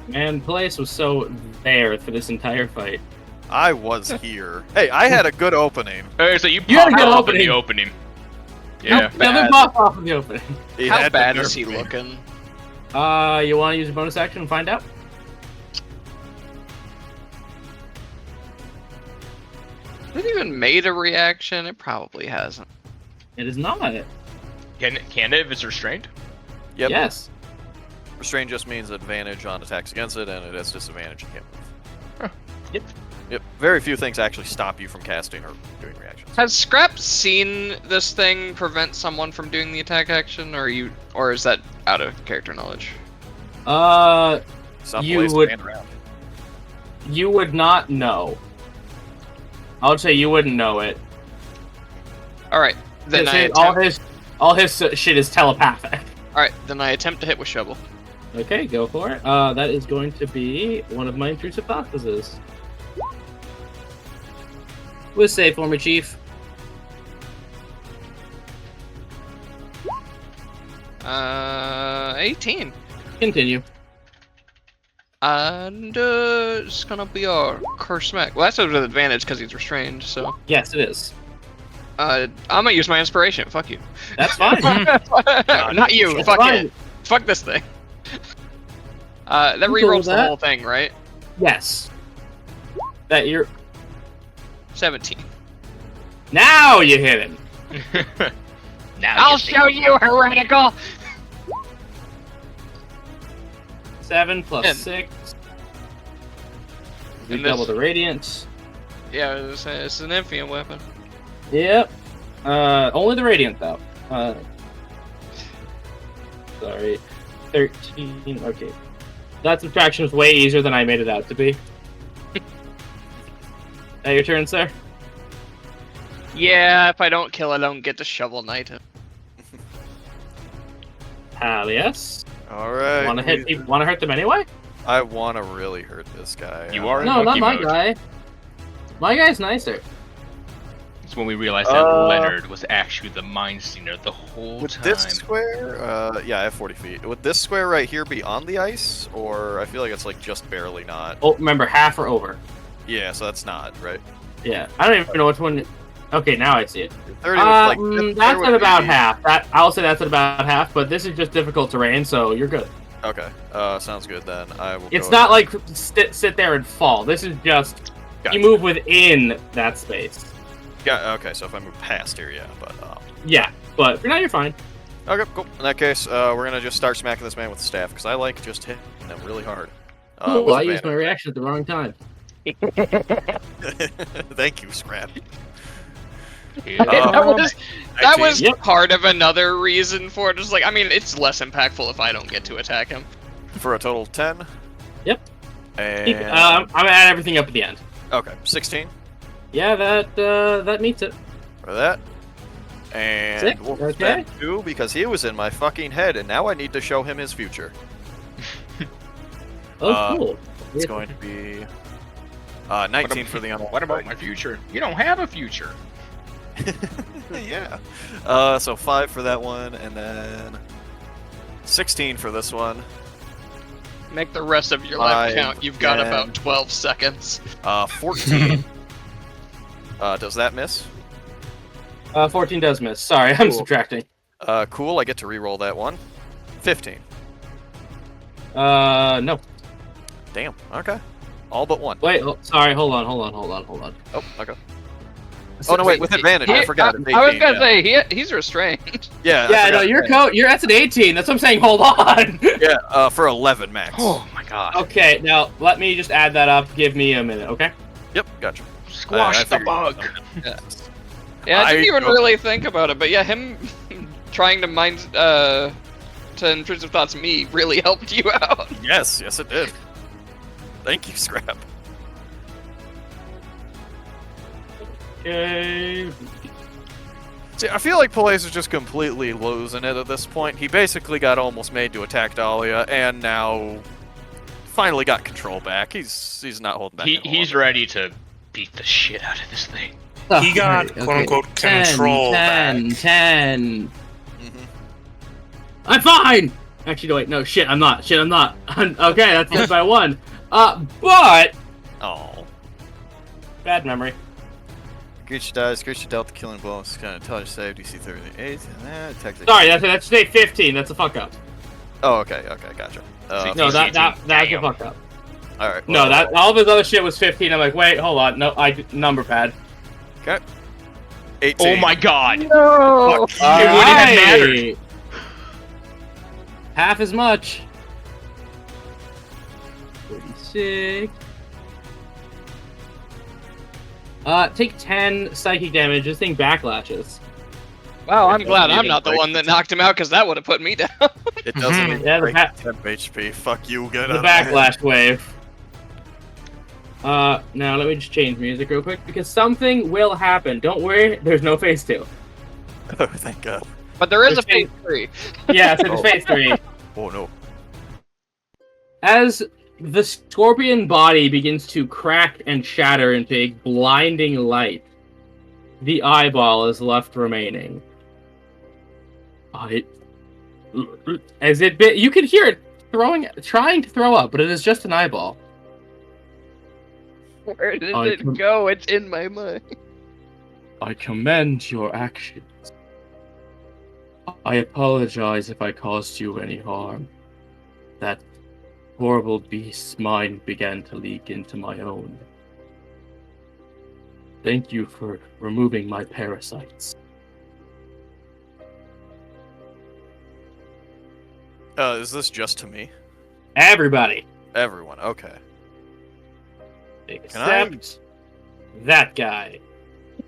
A: Man, Place was so there for this entire fight.
E: I was here. Hey, I had a good opening.
B: Okay, so you
A: You had a
B: popped
A: good
B: off in the
A: opening.
B: opening. Yeah.
A: Never pop off in the opening.
E: He
F: How
E: had to
F: bad
E: nerf
F: is he
E: me.
F: looking?
A: You want to use a bonus action and find out?
F: Has it even made a reaction? It probably hasn't.
A: It is not.
B: Can it if it's restrained?
E: Yep.
A: Yes.
E: Restrain just means advantage on attacks against it, and it has disadvantage. You can't move. Yep. Very few things actually stop you from casting or doing reactions.
F: Has Scrap seen this thing prevent someone from doing the attack action, or is that out of character knowledge?
E: Some
A: You
E: place to
A: would-
E: stand around.
A: You would not know. I would say you wouldn't know it.
F: All right, then
A: All his shit is telepathic.
F: All right, then I attempt to hit with shovel.
A: Okay, go for it. That is going to be one of my intrusive thoughts. With save for me, Chief.
F: 18.
A: Continue.
F: And it's gonna be our curse smack. Well, that's with advantage because he's restrained. So
A: Yes, it is.
F: I'm gonna use my inspiration. Fuck you.
A: That's fine.
F: Not you.
A: That's
F: Fuck
A: fine.
F: it. Fuck this thing. That
A: cool
F: rerolls
A: with
F: the
A: that.
F: whole thing, right?
A: Yes. That you're
F: 17.
A: now you hit him.
G: Now
F: I'll
G: you see.
F: show you, heretical.
A: 7 plus
F: 10.
A: 6. We
F: And this-
A: double the radiant.
F: Yeah, it's an Amphion weapon.
A: Yep. Only the radiant though. Sorry. 13. Okay. That subtraction was way easier than I made it out to be. Your turn, sir.
F: Yeah, if I don't kill, I don't get to shovel knight him.
A: Hell yes.
E: All right.
A: Want to hurt them anyway?
E: I want to really hurt this guy.
B: You are in
A: No, not
B: monkey
A: my
B: mode.
A: guy. My guy's nicer.
B: It's when we realized that Leonard was actually the Mind Stealer the whole
E: Would
B: time.
E: this square, yeah, I have 40 feet. Would this square right here be on the ice, or I feel like it's like just barely not?
A: Oh, remember, half or over.
E: Yeah, so that's not right.
A: Yeah, I don't even know which one. Okay, now I see it.
E: 30 was like this
A: that's
E: square
A: at
E: would
A: about
E: be-
A: half. I'll say that's at about half, but this is just difficult terrain, so you're good.
E: Okay, sounds good then. I will.
A: It's
E: go
A: not like sit there and fall. This is just
E: Gotcha.
A: you move within that space.
E: Yeah. Okay, so if I move past here, yeah, but
A: Yeah, but for now you're fine.
E: okay, cool. In that case, we're gonna just start smacking this man with the staff because I like just hitting them really hard.
A: Cool,
E: with
A: I used my
E: advantage.
A: reaction at the wrong time.
E: Thank you, Scrap.
F: that was
A: Yep.
F: part of another reason for it. Just like, I mean, it's less impactful if I don't get to attack him.
E: For a total of 10.
A: Yep.
E: And
A: I'm gonna add everything up at the end.
E: okay, 16
A: Yeah, that meets it.
E: for that. And
A: 6,
E: we'll
A: okay.
E: spend 2 because he was in my fucking head, and now I need to show him his future.
A: Oh, cool.
E: It's going to be 19 for the unarmed.
B: What about my future? You don't have a future.
E: Yeah. So 5 for that one, and then 16 for this one.
F: Make the rest of your life
E: 5,
F: count. You've got
E: 10.
F: about 12 seconds.
E: 14. Does that miss?
A: 14 does miss. Sorry, I'm
E: Cool.
A: subtracting.
E: Cool. I get to re-roll that one. 15.
A: No.
E: Damn. Okay. All but one.
A: Wait, sorry, hold on.
E: Oh, okay. Oh no, wait, with advantage. I forgot. It's
F: I was
E: 18,
F: gonna
E: yeah.
F: say he's restrained.
E: Yeah. I
A: Yeah,
E: forgot
A: no, your
E: advantage.
A: code, that's an 18. That's what I'm saying. Hold on.
E: Yeah, for 11 max.
B: Oh my god.
A: Okay, now let me just add that up. Give me a minute, okay?
E: Yep, gotcha.
B: Squash
E: I
B: the
E: figured-
B: bug.
F: Yeah, I didn't even
E: don't-
F: really think about it, but yeah, him trying to mind to intrusive thoughts me really helped you out.
E: Yes, it did. Thank you, Scrap.
A: Okay.
E: See, I feel like Police is just completely losing it at this point. He basically got almost made to attack Dahlia, and now finally got control back. He's not holding back. any
B: He's
E: longer.
B: ready to beat the shit out of this thing.
D: He got, quote-unquote,
A: 10,
D: control
A: 10,
D: back.
A: 10.
E: Mhm.
A: I'm fine! Actually, no, wait, no, shit, I'm not. Okay, that's just by 1. But...
E: Oh.
A: Bad memory.
E: Creature dies. Creature dealt the killing blow. It's kind of intelligence save. DC 38. Attack.
A: Sorry, that's today 15. That's a fuck up.
E: Oh, okay, gotcha.
A: No, that's a
B: Damn.
A: fuck up.
E: All right.
A: No, that all of his other shit was 15. I'm like, wait, hold on. No, number pad.
E: Okay. 18.
B: Oh my god.
F: No.
B: It wouldn't have mattered.
A: Half as much. 46. Take 10 psychic damage. This thing backlashes.
F: Wow, I'm
E: It
F: glad
E: doesn't
F: I'm
E: even
F: not the
E: break
F: one
E: the
F: that knocked him out, because that would have put me down.
E: It doesn't even
A: Yeah, the
E: break
A: ba-
E: temp HP. Fuck you, get
A: The
E: out of there.
A: backlash wave. Now let me just change music real quick because something will happen. Don't worry, there's no phase 2.
E: Oh, thank God.
F: But there is a
A: There's
F: phase 3.
A: Yeah, so there's
E: Oh.
A: phase 3.
E: Oh no.
A: As the scorpion body begins to crack and shatter into a blinding light, the eyeball is left remaining. You can hear it trying to throw up, but it is just an eyeball.
F: Where did it go? It's in my mind.
A: I commend your actions. I apologize if I caused you any harm. That horrible beast's mind began to leak into my own. Thank you for removing my parasites.
E: Is this just to me?
A: Everybody,
E: Everyone, okay.
A: except that guy.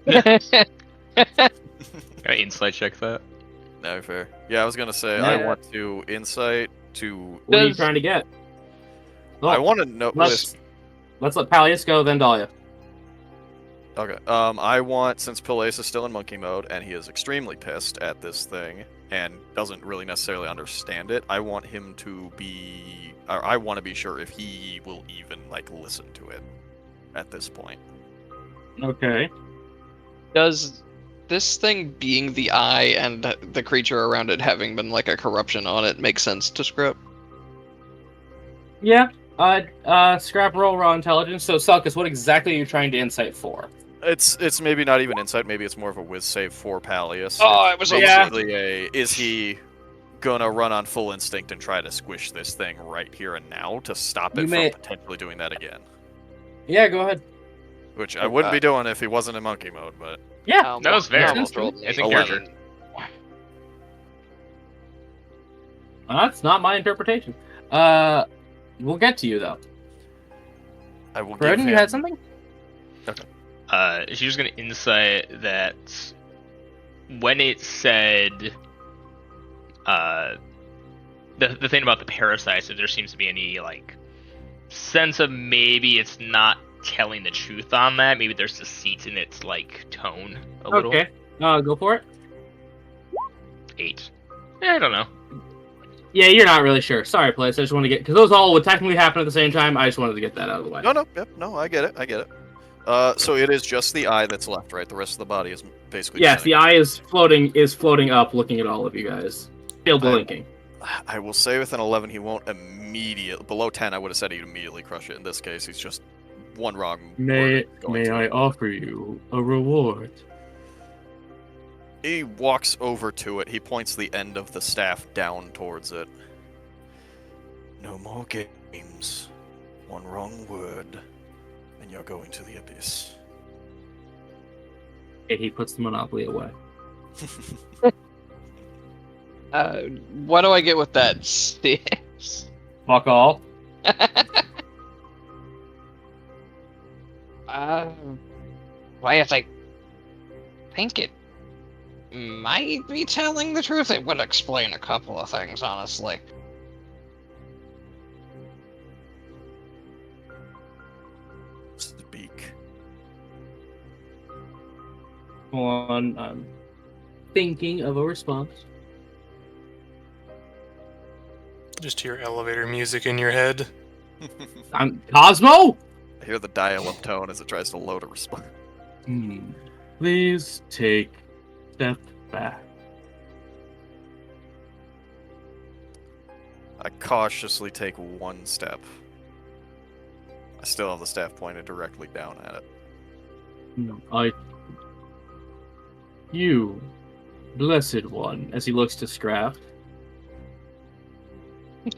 B: Can I insight check that?
E: No, fair. Yeah, I was gonna say,
A: Yeah.
E: I want to insight to...
A: What are you
F: Does-
A: trying to get?
E: I
A: Look,
E: want to know...
A: let's let Palius go, then Dahlia.
E: Okay, I want, since Peleus is still in monkey mode, and he is extremely pissed at this thing, and doesn't really necessarily understand it, I want him to be... Or I want to be sure if he will even, like, listen to it at this point.
A: Okay.
F: Does this thing being the eye and the creature around it having been like a corruption on it make sense to Scrap?
A: Yeah. Scrap roll raw intelligence. So, Sulcus, what exactly are you trying to insight for?
E: It's maybe not even insight, maybe it's more of a whiz save for Palius.
F: Oh, it was
A: Yeah.
E: Basically is he gonna run on full instinct and try to squish this thing right here and now to stop it
A: You
E: from
A: may-
E: potentially doing that again?
A: Yeah, go ahead.
E: Which I wouldn't be doing if he wasn't in monkey mode, but...
A: Yeah.
B: That was fair.
F: Almost rolled
B: I think
E: 11.
A: That's not my interpretation. We'll get to you, though.
E: I will
A: Broden,
E: give
A: you
E: him...
A: had something?
B: She was gonna insight that when it said the thing about the parasites, if there seems to be any like sense of maybe it's not telling the truth on that, maybe there's deceit in its like tone a little.
A: Okay. Go for it.
B: 8. I don't know.
A: Yeah, you're not really sure. Sorry, Place. I just want to get... Because those all would technically happen at the same time. I just wanted to get that out of the way.
E: No, yep, no, I get it. So it is just the eye that's left, right? The rest of the body is basically...
A: Yes,
E: just
A: the eye is floating up, looking at all of you guys. Still blinking.
E: I will say with an 11, he won't immediately... Below 10, I would have said he'd immediately crush it. In this case, he's just one wrong word going to
A: I
E: it.
A: offer you a reward?
E: He walks over to it. He points the end of the staff down towards it. No more games. One wrong word, and you're going to the abyss.
A: And he puts the monopoly away.
F: What do I get with that? 6.
A: Fuck all.
F: Why, yes, I think it might be telling the truth. It would explain a couple of things, honestly.
E: Speak.
A: Hold on, I'm thinking of a response.
D: Just hear elevator music in your head.
A: I'm Cosmo.
E: I hear the dial-up tone as it tries to load a response.
A: Please take a step back.
E: I cautiously take one step. I still have the staff pointed directly down at it.
A: You, blessed one, as he looks to Scraft.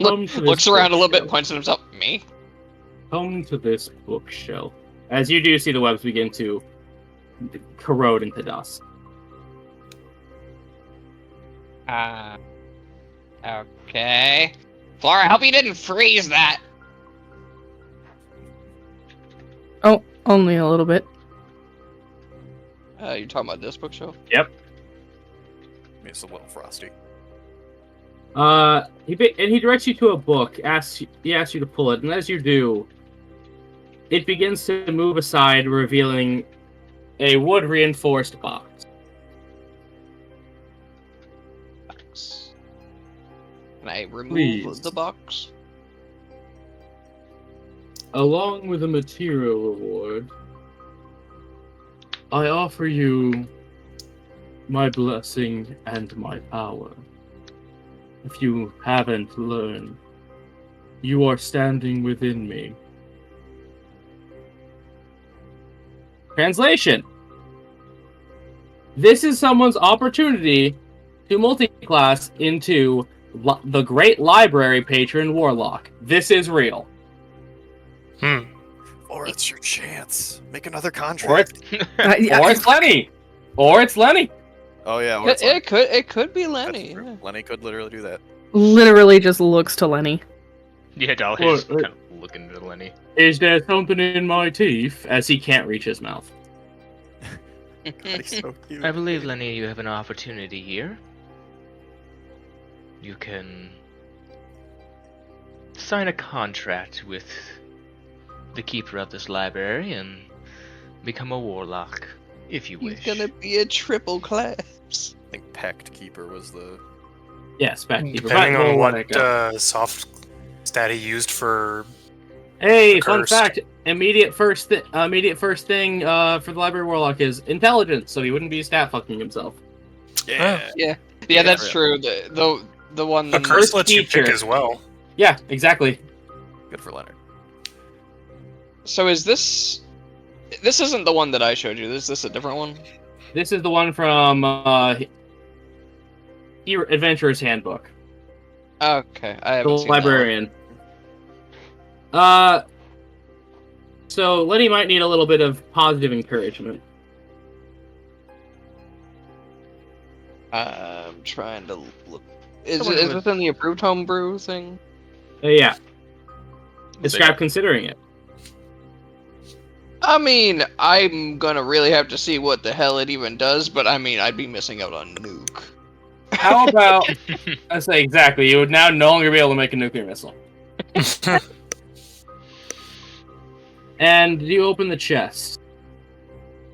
A: Come to this
F: Looks around a little bit,
A: bookshelf.
F: points at himself. Me?
A: Come to this bookshelf. As you do see the webs begin to corrode into dust.
F: Okay. Flora, I hope you didn't freeze that.
C: Oh, only a little bit.
F: You're talking about this bookshelf?
E: It's a little frosty.
A: He directs you to a book. He asks you to pull it, and as you do, it begins to move aside, revealing a wood-reinforced box.
F: Can I remove
A: Please.
F: the box?
A: Along with a material reward, I offer you my blessing and my power. If you haven't learned, you are standing within me. Translation. This is someone's opportunity to multi-class into the Great Library Patron Warlock. This is real.
E: Or it's your chance. Make another
A: Or
E: contract.
A: it's Lenny. Or it's Lenny.
E: Oh yeah, or it's Lenny.
F: It could be
E: That's
F: Lenny.
E: true.
F: Yeah.
E: Lenny could literally do that.
C: Literally just looks to Lenny.
B: Yeah, Dolly
A: Well,
B: just kind of looking to Lenny.
A: Is there something in my teeth? As he can't reach his mouth.
E: God, he's so cute.
G: I believe, Lenny, you have an opportunity here. You can sign a contract with the keeper of this library and become a warlock, if you
F: He's
G: wish.
F: gonna be a triple class.
E: I think Pact Keeper was the.
A: Yes, back keeper.
D: Depending
A: Right,
D: on
A: we'll let it go.
D: what soft stat he used for.
A: Hey,
D: the
A: fun
D: curse.
A: fact: immediate first thing for the library warlock is intelligence, so he wouldn't be stat fucking himself.
E: Yeah.
F: Yeah,
E: Yeah,
F: that's
E: for
F: true. The one.
D: A curse
A: First
D: lets you pick
A: teacher.
D: as well.
A: Yeah, exactly.
E: Good for Leonard.
F: So is this? This isn't the one that I showed you. Is this a different one?
A: This is the one from Adventurer's Handbook.
F: Okay, I
A: The
F: haven't seen that one.
A: librarian. So Lenny might need a little bit of positive encouragement.
F: I'm trying to look. Is
G: Someone
F: this
G: with-
F: in the approved homebrew thing?
A: Yeah. Describe considering it.
F: I mean, I'm gonna really have to see what the hell it even does, but I mean, I'd be missing out on nuke.
A: How about I say exactly? You would now no longer be able to make a nuclear missile. And you open the chest.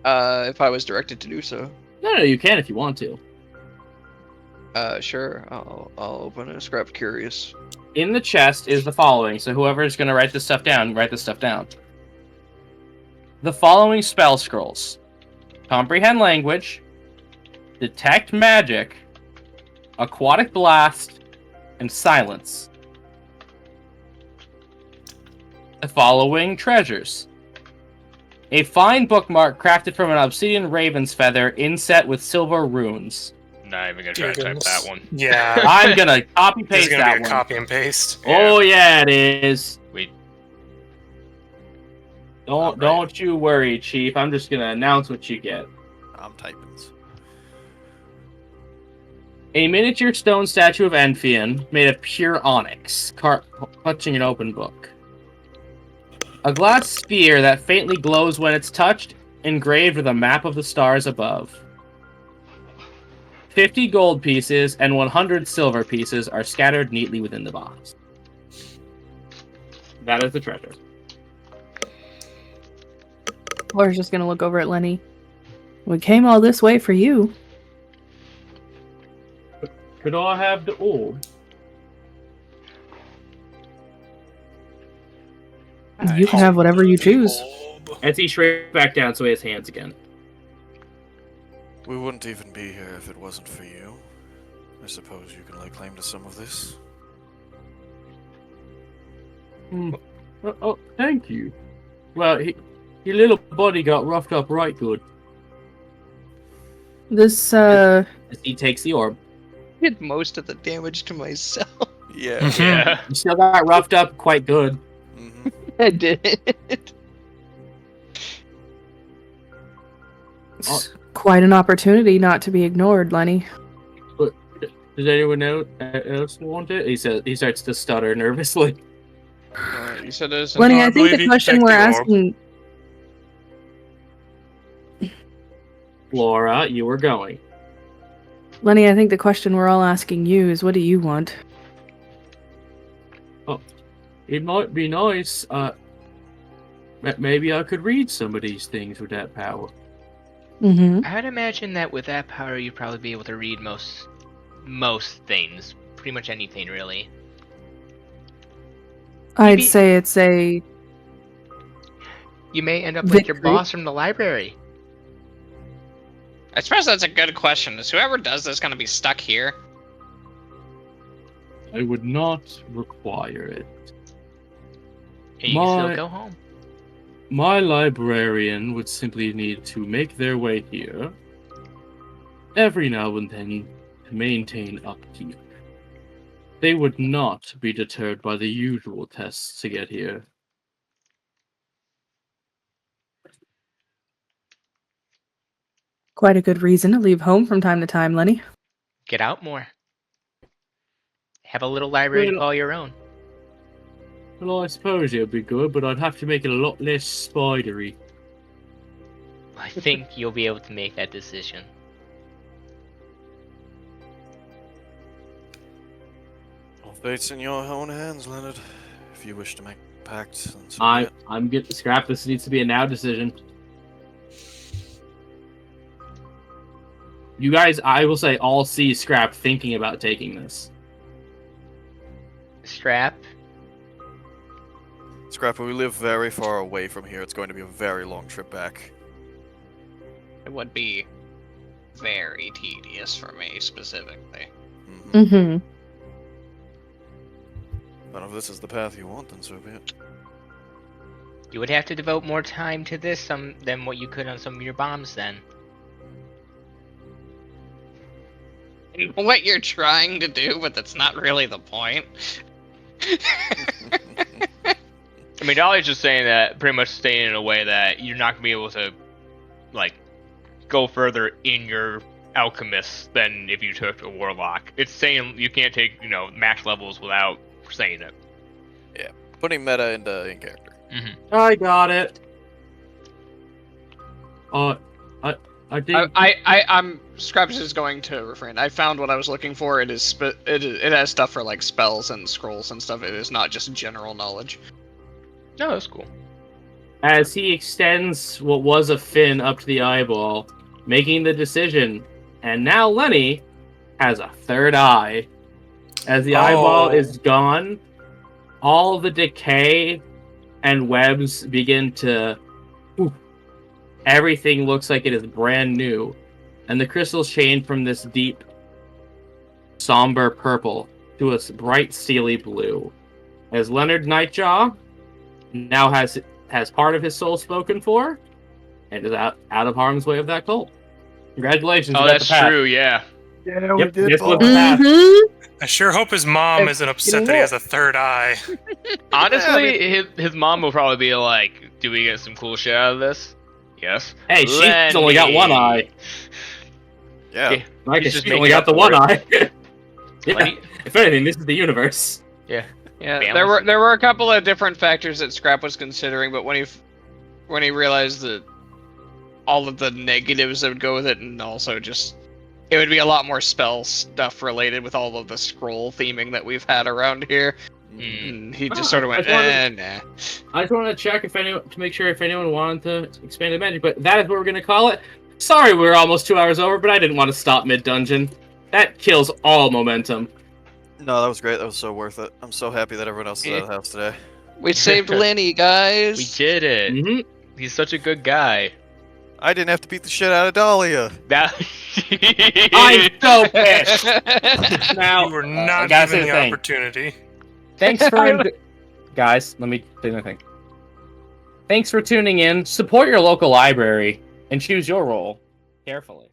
F: If I was directed to do so.
A: No, you can if you want to.
F: Sure. I'll open a scrap curious.
A: In the chest is the following. So whoever's going to write this stuff down, write this stuff down. The following spell scrolls: Comprehend Language, Detect Magic, Aquatic Blast, and Silence. The following treasures: a fine bookmark crafted from an obsidian raven's feather inset with silver runes.
B: Not even gonna try to type that one.
D: Yeah.
A: I'm gonna copy
D: This is
A: paste
D: gonna
A: that
D: be a
A: one.
D: copy and paste.
A: Oh yeah, it is.
B: Wait.
A: Don't you worry, Chief. I'm just gonna announce what you get.
E: I'm typing this.
A: A miniature stone statue of Anvil made of pure onyx, clutching an open book. A glass sphere that faintly glows when it's touched, engraved with a map of the stars above. 50 gold pieces and 100 silver pieces are scattered neatly within the box. That is the treasure.
C: Laura's just gonna look over at Lenny. We came all this way for you.
A: Could I have the orb?
C: You can have whatever you choose.
A: As he shrinks back down so he has hands again.
E: We wouldn't even be here if it wasn't for you. I suppose you can lay claim to some of this.
A: Oh, thank you. Well, your little body got roughed up right good.
C: This,
A: As he takes the orb.
F: Did most of the damage to myself.
E: Yeah.
B: Yeah.
A: You still got roughed up quite good.
E: hmm
F: I did.
C: it's quite an opportunity not to be ignored, Lenny.
A: Does anyone else want it? He says. He starts to stutter nervously.
F: You said there's
C: Lenny,
D: I
C: I think
D: believe
C: the
D: you
C: question
D: checked
C: we're
D: the orb.
C: asking.
A: Laura, you were going.
C: Lenny, I think the question we're all asking you is, what do you want?
A: It might be nice. Maybe I could read some of these things with that power.
C: Mm-hmm.
G: I'd imagine that with that power, you'd probably be able to read most things, pretty much anything, really.
C: I'd
G: Maybe-
C: say it's a...
G: You may end up like your
C: Victory.
G: boss from the library.
F: I suppose that's a good question. Is whoever does this going to be stuck here?
A: I would not require it.
G: And you can
A: My-
G: still go home.
A: My librarian would simply need to make their way here every now and then to maintain upkeep. They would not be deterred by the usual tests to get here.
C: Quite a good reason to leave home from time to time, Lenny.
G: Get out more. Have a little library to
A: Well-
G: call your own.
A: Well, I suppose it would be good, but I'd have to make it a lot less spidery.
G: I think you'll be able to make that decision.
E: Well, fate's in your own hands, Leonard. If you wish to make a pact, then so be it.
A: I'm getting scrapped. This needs to be a now decision. You guys, I will say, all see Scrap thinking about taking this.
G: Strap.
E: Scrapper, we live very far away from here. It's going to be a very long trip back.
F: It would be very tedious for me, specifically.
E: Mm-hmm.
C: Mm-hmm.
E: But if this is the path you want, then so be it.
G: You would have to devote more time to this than what you could on some of your bombs then.
F: What you're trying to do, but that's not really the point.
B: I mean, Dolly's just saying that, pretty much saying in a way that you're not gonna be able to, like, go further in your alchemist than if you took a warlock. It's saying you can't take, max levels without saying it.
E: Putting meta into in character.
B: Mm-hmm.
A: I got it. I think
F: I'm Scraps is going to refrain. I found what I was looking for. It has stuff for like spells and scrolls and stuff. It is not just general knowledge.
B: No, that's cool.
A: as he extends what was a fin up to the eyeball, making the decision, and now Lenny has a third eye. As the eyeball is gone, all the decay and webs begin to... Everything looks like it is brand new. And the crystals change from this deep, somber purple to a bright, steely blue. As Leonard Nightjaw now has part of his soul spoken for, and is out of harm's way of that cult. Congratulations.
B: Oh,
A: you got
B: that's
A: the path.
B: true, yeah.
E: Yeah,
A: Yep, this was the path.
D: I sure hope his mom isn't upset that he has a third eye.
B: Honestly, his mom will probably be like, do we get some cool shit out of this? Yes.
A: Hey, she's only got one eye.
E: Yeah.
A: Like,
B: He's
A: she's
B: just
A: only
B: making
A: got
B: up
A: the
B: for
A: one
B: it.
A: eye. Yeah.
B: Lenny-
A: If anything, this is the universe.
F: Yeah,
B: Balance.
F: there were a couple of different factors that Scrap was considering, but when he realized that all of the negatives that would go with it, and also just it would be a lot more spell stuff related with all of the scroll theming that we've had around here. And he just sort of went, nah.
A: I just wanted to check to make sure if anyone wanted to expand the magic, but that is what we're going to call it. Sorry we're almost 2 hours over, but I didn't want to stop mid-dungeon. That kills all momentum.
E: No, that was great. That was so worth it. I'm so happy that everyone else is at the house today.
F: We saved Lenny, guys.
B: We did it.
A: Mm-hmm.
B: He's such a good guy.
E: I didn't have to beat the shit out of Dahlia.
B: That.
A: I'm so pissed. Now,
D: You were
A: I
D: not
A: gotta say
D: given the
A: the thing.
D: opportunity.
A: Thanks for... Guys, let me do my thing. Thanks for tuning in. Support your local library and choose your role carefully.